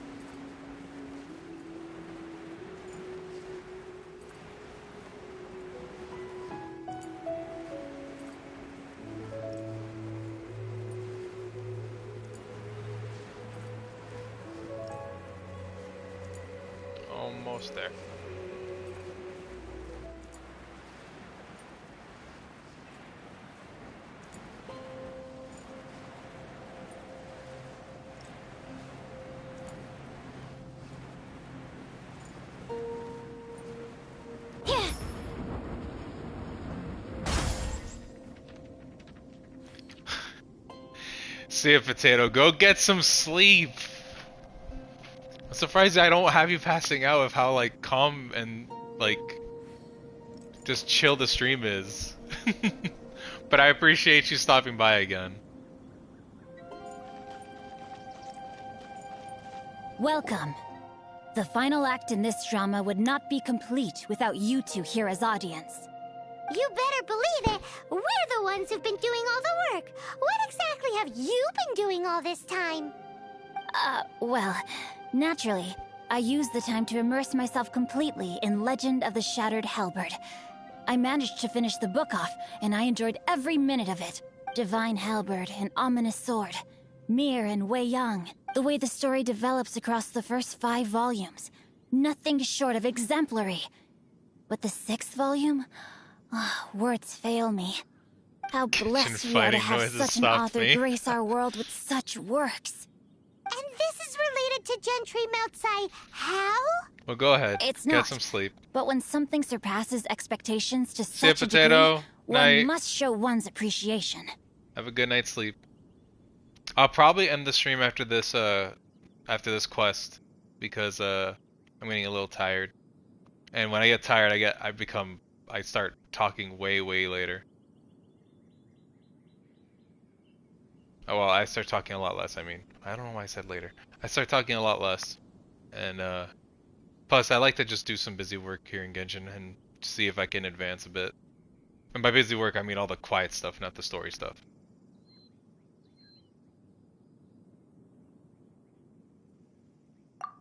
Almost there. See ya, Potato. Go get some sleep. I'm surprised I don't have you passing out with how like calm and like just chill the stream is. But I appreciate you stopping by again. Welcome. The final act in this drama would not be complete without you two here as audience. You better believe it. We're the ones who've been doing all the work. What exactly have you been doing all this time? Well, naturally, I used the time to immerse myself completely in Legend of the Shattered Halberd. I managed to finish the book off, and I enjoyed every minute of it. Divine Halberd, an ominous sword. Mir and Wei Yang. The way the story develops across the first 5 volumes. Nothing short of exemplary. But the 6th volume? Oh, words fail me. How blessed we are to have such an author grace our world with such works. And this is related to Gentry Meltsai. How? Well, go ahead. It's Get not. some sleep. But when something surpasses expectations to See ya, such a Potato. degree, Night. one must show one's appreciation. Have a good night's sleep. I'll probably end the stream after this quest because I'm getting a little tired. And when I get tired, I start talking way later. Oh well, I start talking a lot less. I mean, I don't know why I said later. I start talking a lot less, and plus I like to just do some busy work here in Genshin and see if I can advance a bit. And by busy work, I mean all the quiet stuff, not the story stuff.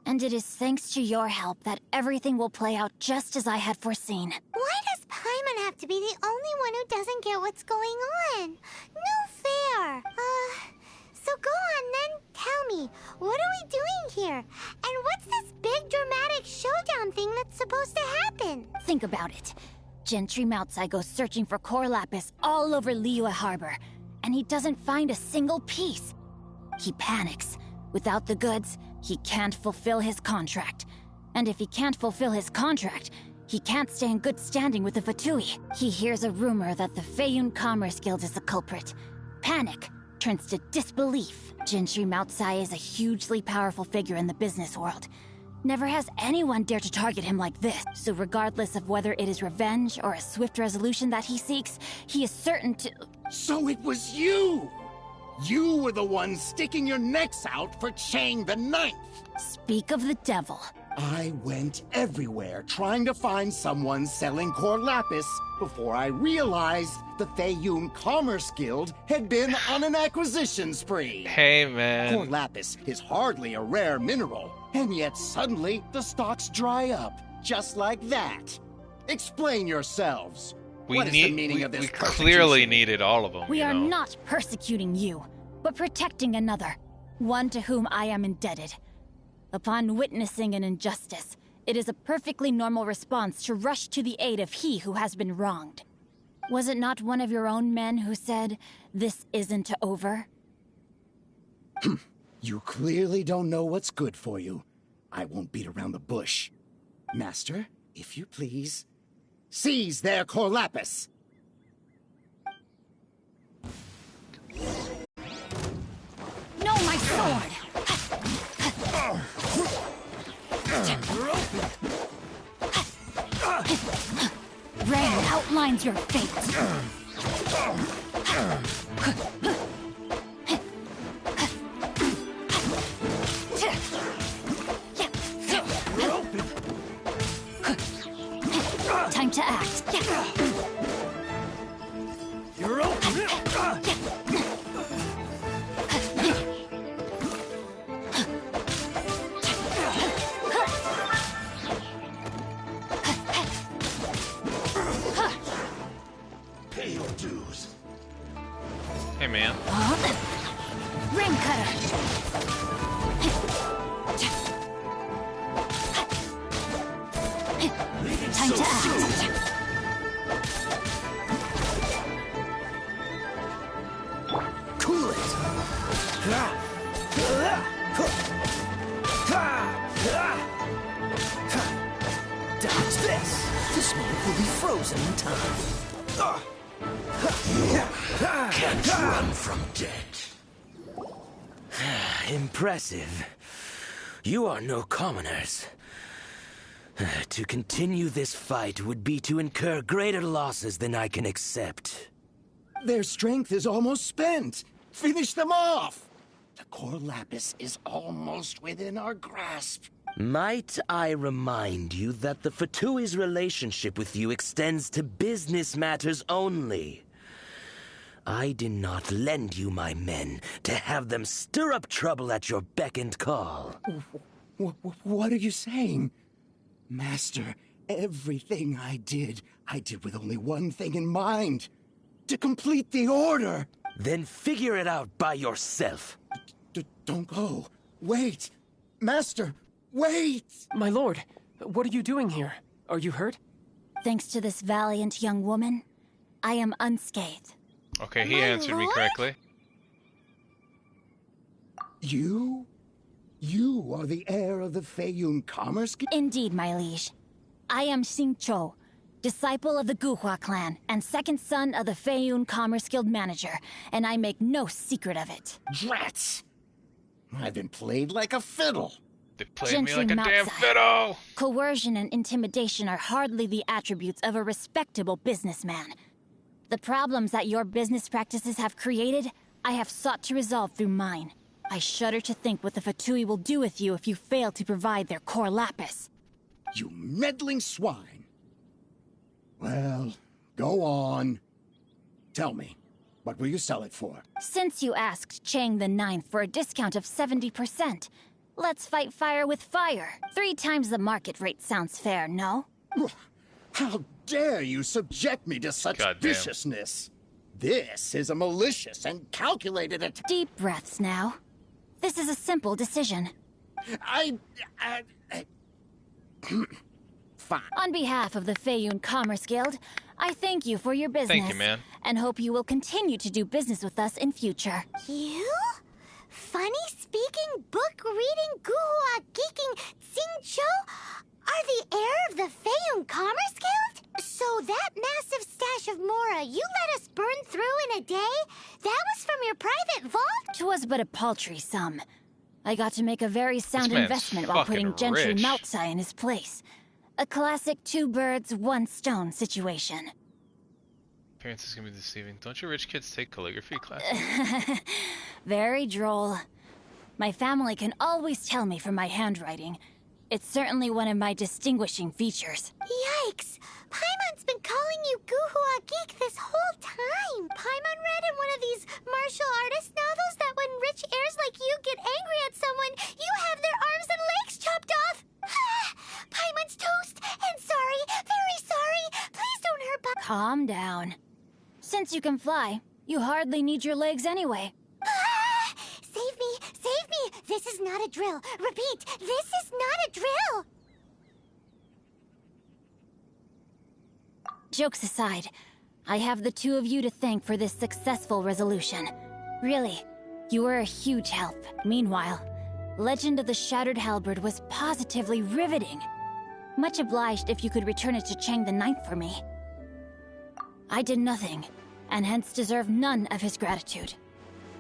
And it is thanks to your help that everything will play out just as I had foreseen. Why does Paimon have to be the only one who doesn't get what's going on? No fair. So go on then, tell me, what are we doing here? And what's this big dramatic showdown thing that's supposed to happen? Think about it. Gentry Meltsai goes searching for core lapis all over Liyue Harbor, and he doesn't find a single piece. He panics. Without the goods, he can't fulfill his contract. And if he can't fulfill his contract, he can't stay in good standing with the Fatui. He hears a rumor that the Feiyun Commerce Guild is the culprit. Panic turns to disbelief. Gentry Meltsai is a hugely powerful figure in the business world. Never has anyone dared to target him like this. So regardless of whether it is revenge or a swift resolution that he seeks, he is certain to... So it was you! You were the one sticking your necks out for Chang the Ninth! Speak of the devil. I went everywhere trying to find someone selling core lapis before I realized the Feiyun Commerce Guild had been on an acquisition spree. Hey, man. Core lapis is hardly a rare mineral, and yet suddenly the stocks dry up, just like that. Explain yourselves. What is the meaning of this we clearly needed all of them. We are not persecuting you, but protecting another, one to whom I am indebted. Upon witnessing an injustice, it is a perfectly normal response to rush to the aid of he who has been wronged. Was it not one of your own men who said, "This isn't over"? You clearly don't know what's good for you. I won't beat around the bush. Master, if you please, seize their core lapis! No, my sword! Rain outlines your fate. Time to act. You're Pay your dues. Hey, man. Ring cutter. Time to act. Cool it. Dodge this. This moment will be frozen in time. Can't run from death. Impressive. You are no commoners. To continue this fight would be to incur greater losses than I can accept. Their strength is almost spent. Finish them off. The core lapis is almost within our grasp. Might I remind you that the Fatui's relationship with you extends to business matters only? I did not lend you my men to have them stir up trouble at your beck and call. What are you saying? Master, everything I did with only one thing in mind. To complete the order. Then figure it out by yourself. Don't go. Wait. Master, wait! My lord, what are you doing here? Are you hurt? Thanks to this valiant young woman, I am unscathed. Okay, he answered me correctly. You? You are the heir of the Feiyun Commerce Guild? Indeed, my liege. I am Xingqiu, disciple of the Guhua clan and second son of the Feiyun Commerce Guild manager, and I make no secret of it. Drats! I've been played like a fiddle. They played me like a damn fiddle! Coercion and intimidation are hardly the attributes of a respectable businessman. The problems that your business practices have created, I have sought to resolve through mine. I shudder to think what the Fatui will do with you if you fail to provide their core lapis. You meddling swine. Well, go on. Tell me, what will you sell it for? Since you asked Chang the Ninth for a discount of 70%, let's fight fire with fire. 3 times the market rate sounds fair, no? How dare you subject me to such viciousness? This is a malicious and calculated attack. Deep breaths now. This is a simple decision. Fine. On behalf of the Feiyun Commerce Guild, I thank you for your business. Thank you, man. And hope you will continue to do business with us in future. You? Funny-speaking, book-reading, guhua geeking Xingqiu are the heir of the Feiyun Commerce Guild? So that massive stash of Mora you let us burn through in a day? That was from your private vault? 'Twas but a paltry sum. I got to make a very sound investment while putting Gentry rich. Maltsai in his place. A classic 2 birds, 1 stone situation. Appearances can be deceiving. Don't you rich kids take calligraphy classes? Very droll. My family can always tell me from my handwriting. It's certainly one of my distinguishing features. Yikes! Paimon's been calling you Guhua Geek this whole time. Paimon read in one of these martial artist novels that when rich heirs like you get angry at someone, you have their arms and legs chopped off. Paimon's toast, and sorry, very sorry. Please don't hurt Calm down. Since you can fly, you hardly need your legs anyway. Save me! Save me! This is not a drill. Repeat, this is not a drill! Jokes aside, I have the 2 of you to thank for this successful resolution. Really, you were a huge help. Meanwhile, Legend of the Shattered Halberd was positively riveting. Much obliged if you could return it to Chang the Ninth for me. I did nothing, and hence deserve none of his gratitude.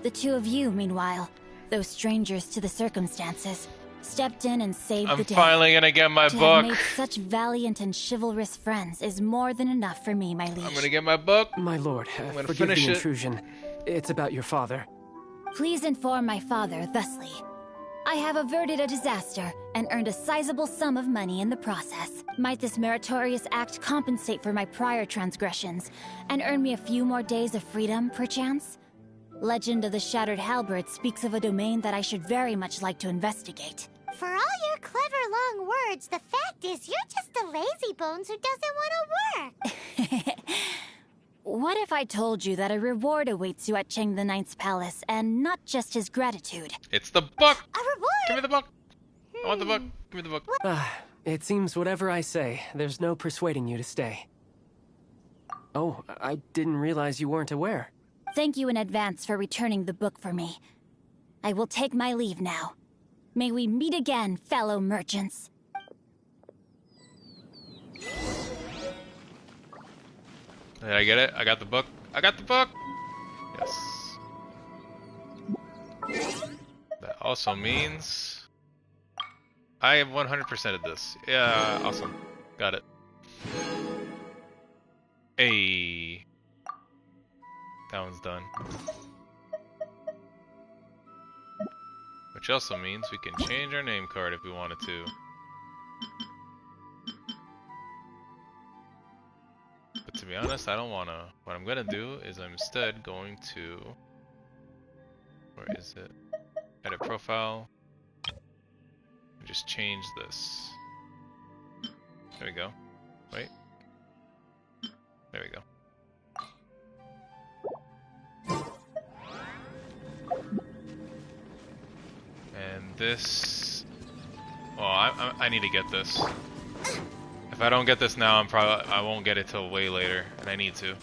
The 2 of you, meanwhile, though strangers to the circumstances, stepped in and saved the day. I'm finally gonna get my to book. have made such valiant and chivalrous friends is more than enough for me, my liege. I'm gonna get my book. My lord, I'm gonna forgive finish the it. intrusion. It's about your father. Please inform my father thusly. I have averted a disaster and earned a sizable sum of money in the process. Might this meritorious act compensate for my prior transgressions and earn me a few more days of freedom, perchance? Legend of the Shattered Halberd speaks of a domain that I should very much like to investigate. For all your clever long words, the fact is you're just a lazy bones who doesn't want to work. What if I told you that a reward awaits you at Cheng the Ninth's palace, and not just his gratitude? It's the book! A reward? Give me the book! I want the book. Give me the book. It seems whatever I say, there's no persuading you to stay. Oh, I didn't realize you weren't aware. Thank you in advance for returning the book for me. I will take my leave now. May we meet again, fellow merchants. Did I get it? I got the book. I got the book! Yes. That also means I have 100% of this. Yeah, awesome. Got it. Hey. That one's done. Which also means we can change our name card if we wanted to. But to be honest, I don't wanna. What I'm gonna do is I'm instead going to... Where is it? Edit profile. And just change this. There we go. Wait. There we go. And this... Well, I need to get this. If I don't get this now, I won't get it till way later, and I need to.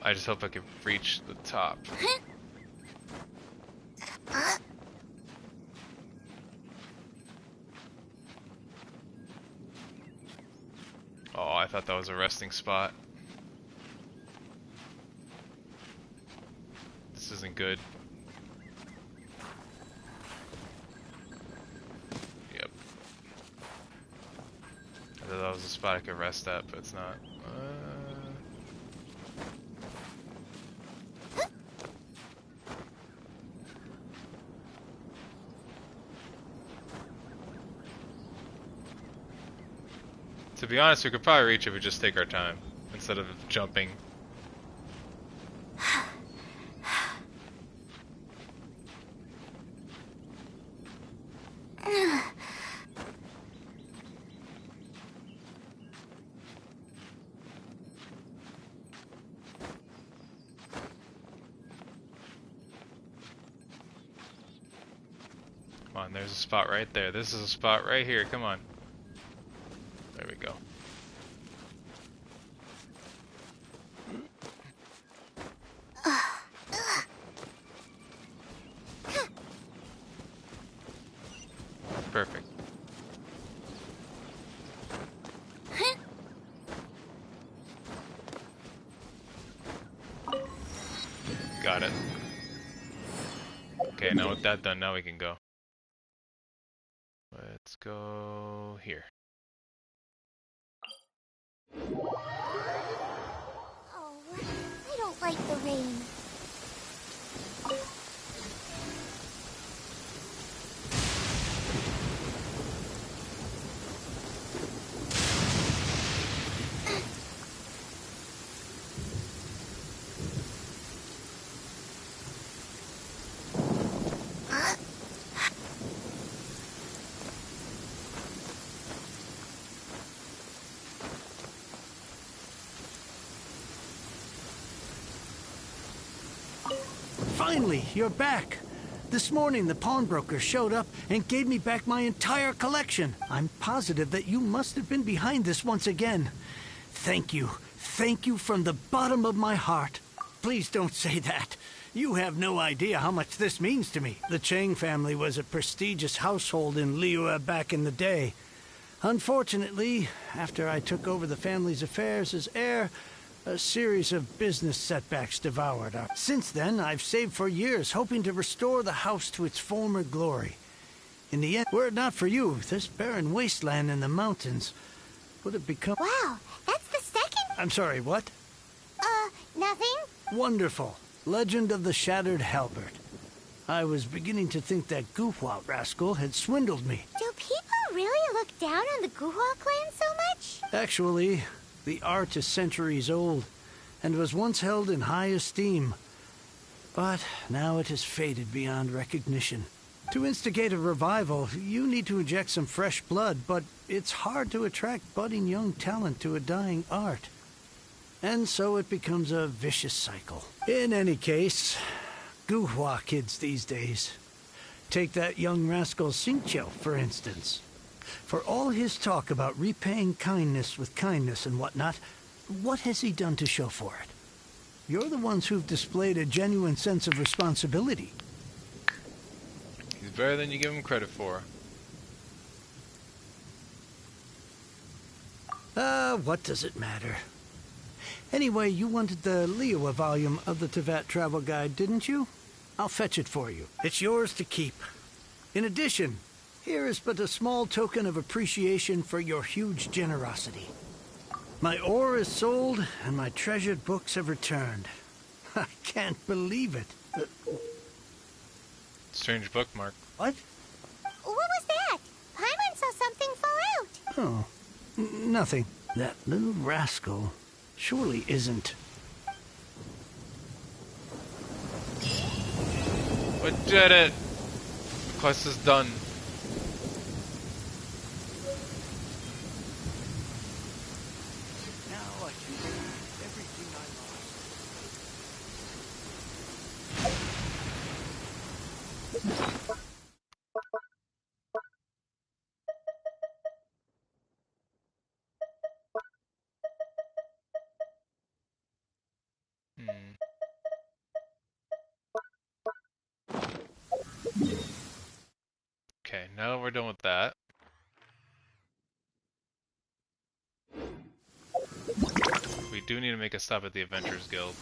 I just hope I can reach the top. Oh, I thought that was a resting spot. This isn't good. Yep. I thought that was a spot I could rest at, but it's not. To be honest, we could probably reach if we just take our time instead of jumping. Come on, there's a spot right there. This is a spot right here. Come on. There we go. Perfect. Got it. Okay, now with that done, now we can go. Let's go here. Oh, I don't like the rain. Finally, you're back. This morning, the pawnbroker showed up and gave me back my entire collection. I'm positive that you must have been behind this once again. Thank you. Thank you from the bottom of my heart. Please don't say that. You have no idea how much this means to me. The Chang family was a prestigious household in Liyue back in the day. Unfortunately, after I took over the family's affairs as heir, a series of business setbacks devoured us. Since then, I've saved for years, hoping to restore the house to its former glory. In the end, were it not for you, this barren wasteland in the mountains would have become... Wow, that's the second... I'm sorry, what? Nothing? Wonderful. Legend of the Shattered Halberd. I was beginning to think that Guhua rascal had swindled me. Do people really look down on the Guhua clan so much? Actually, the art is centuries old, and was once held in high esteem. But now it has faded beyond recognition. To instigate a revival, you need to inject some fresh blood, but it's hard to attract budding young talent to a dying art. And so it becomes a vicious cycle. In any case, Guhua kids these days. Take that young rascal Xiao, for instance. For all his talk about repaying kindness with kindness and whatnot, what has he done to show for it? You're the ones who've displayed a genuine sense of responsibility. He's better than you give him credit for. What does it matter? Anyway, you wanted the Liyue volume of the Teyvat travel guide, didn't you? I'll fetch it for you. It's yours to keep. In addition, here is but a small token of appreciation for your huge generosity. My ore is sold, and my treasured books have returned. I can't believe it. Strange bookmark. What? What was that? Paimon saw something fall out. Oh, nothing. That little rascal surely isn't. We did it! The quest is done. Now I can do everything I lost. Okay, now that we're done with that. We do need to make a stop at the Adventurers Guild.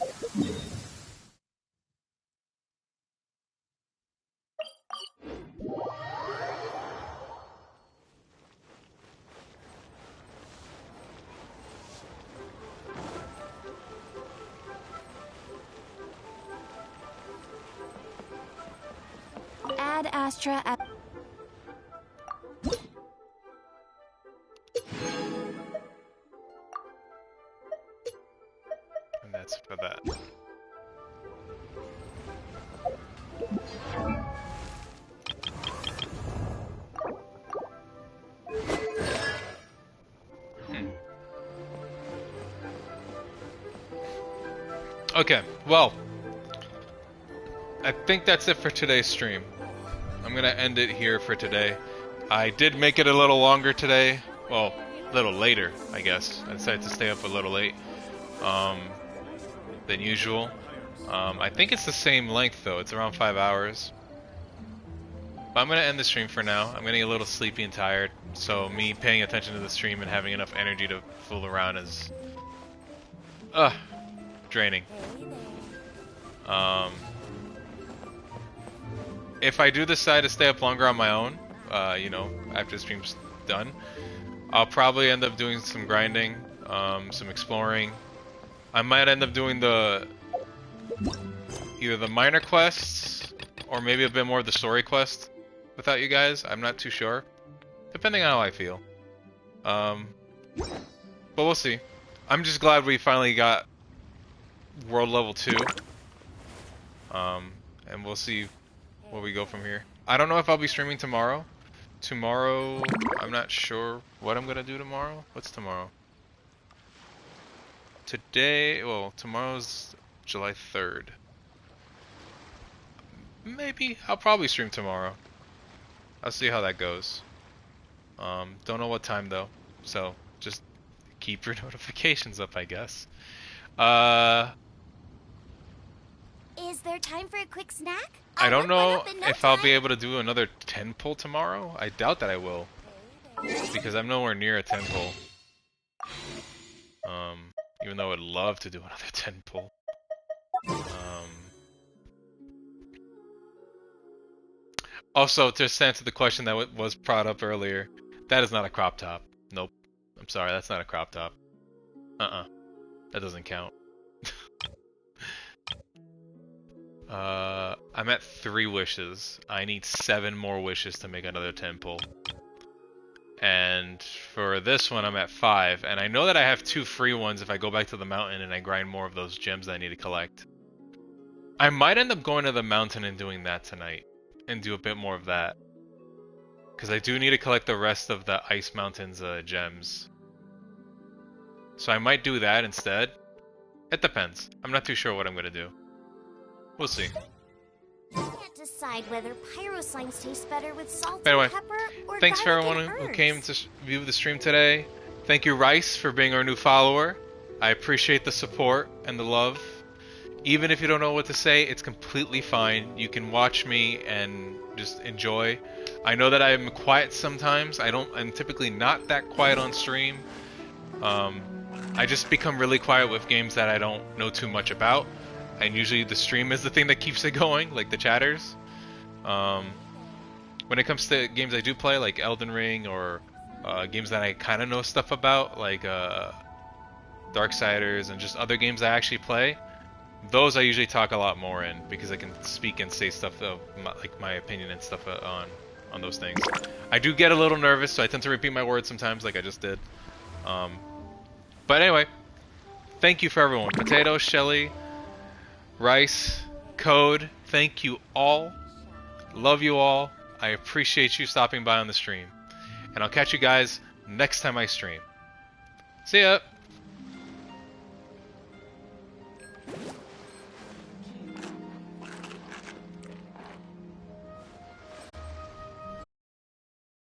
Add Astra at... And that's for that. Okay, well, I think that's it for today's stream. I'm gonna end it here for today. I did make it a little longer today. Well, a little later, I guess. I decided to stay up a little late than usual. I think it's the same length though. It's around 5 hours. But I'm gonna end the stream for now. I'm getting a little sleepy and tired, so me paying attention to the stream and having enough energy to fool around is draining. If I do decide to stay up longer on my own, you know, after the stream's done, I'll probably end up doing some grinding, some exploring. I might end up doing either the minor quests or maybe a bit more of the story quest without you guys. I'm not too sure, depending on how I feel. But we'll see. I'm just glad we finally got world level 2. And we'll see where we go from here. I don't know if I'll be streaming tomorrow. Tomorrow, I'm not sure what I'm gonna do tomorrow. What's tomorrow? Today, well, tomorrow's July 3rd. Maybe I'll probably stream tomorrow. I'll see how that goes. Don't know what time though, so just keep your notifications up, I guess. Is there time for a quick snack? I don't know if I'll be able to do another 10 pull tomorrow. I doubt that I will, because I'm nowhere near a 10 pull. Even though I'd love to do another 10 pull. Also, to answer the question that was brought up earlier, that is not a crop top. Nope. I'm sorry, that's not a crop top. That doesn't count. I'm at 3 wishes. I need 7 more wishes to make another 10 pull. And for this one, I'm at 5. And I know that I have 2 free ones if I go back to the mountain and I grind more of those gems that I need to collect. I might end up going to the mountain and doing that tonight. And do a bit more of that. Because I do need to collect the rest of the Ice Mountain's gems. So I might do that instead. It depends. I'm not too sure what I'm going to do. We'll see. I can't decide whether pyro slimes taste better with salt Anyway, and pepper or thanks for garlic everyone and who herbs. came to view the stream today. Thank you, Rice, for being our new follower. I appreciate the support and the love. Even if you don't know what to say, it's completely fine. You can watch me and just enjoy. I know that I'm quiet sometimes. I'm typically not that quiet on stream. I just become really quiet with games that I don't know too much about. And usually the stream is the thing that keeps it going, like the chatters. When it comes to games I do play, like Elden Ring, or games that I kind of know stuff about, like Darksiders, and just other games I actually play, those I usually talk a lot more in, because I can speak and say stuff, like my opinion and stuff on those things. I do get a little nervous, so I tend to repeat my words sometimes, like I just did. But anyway, thank you for everyone. Potato, Shelly, Rice, Code, thank you all. Love you all. I appreciate you stopping by on the stream. And I'll catch you guys next time I stream. See ya!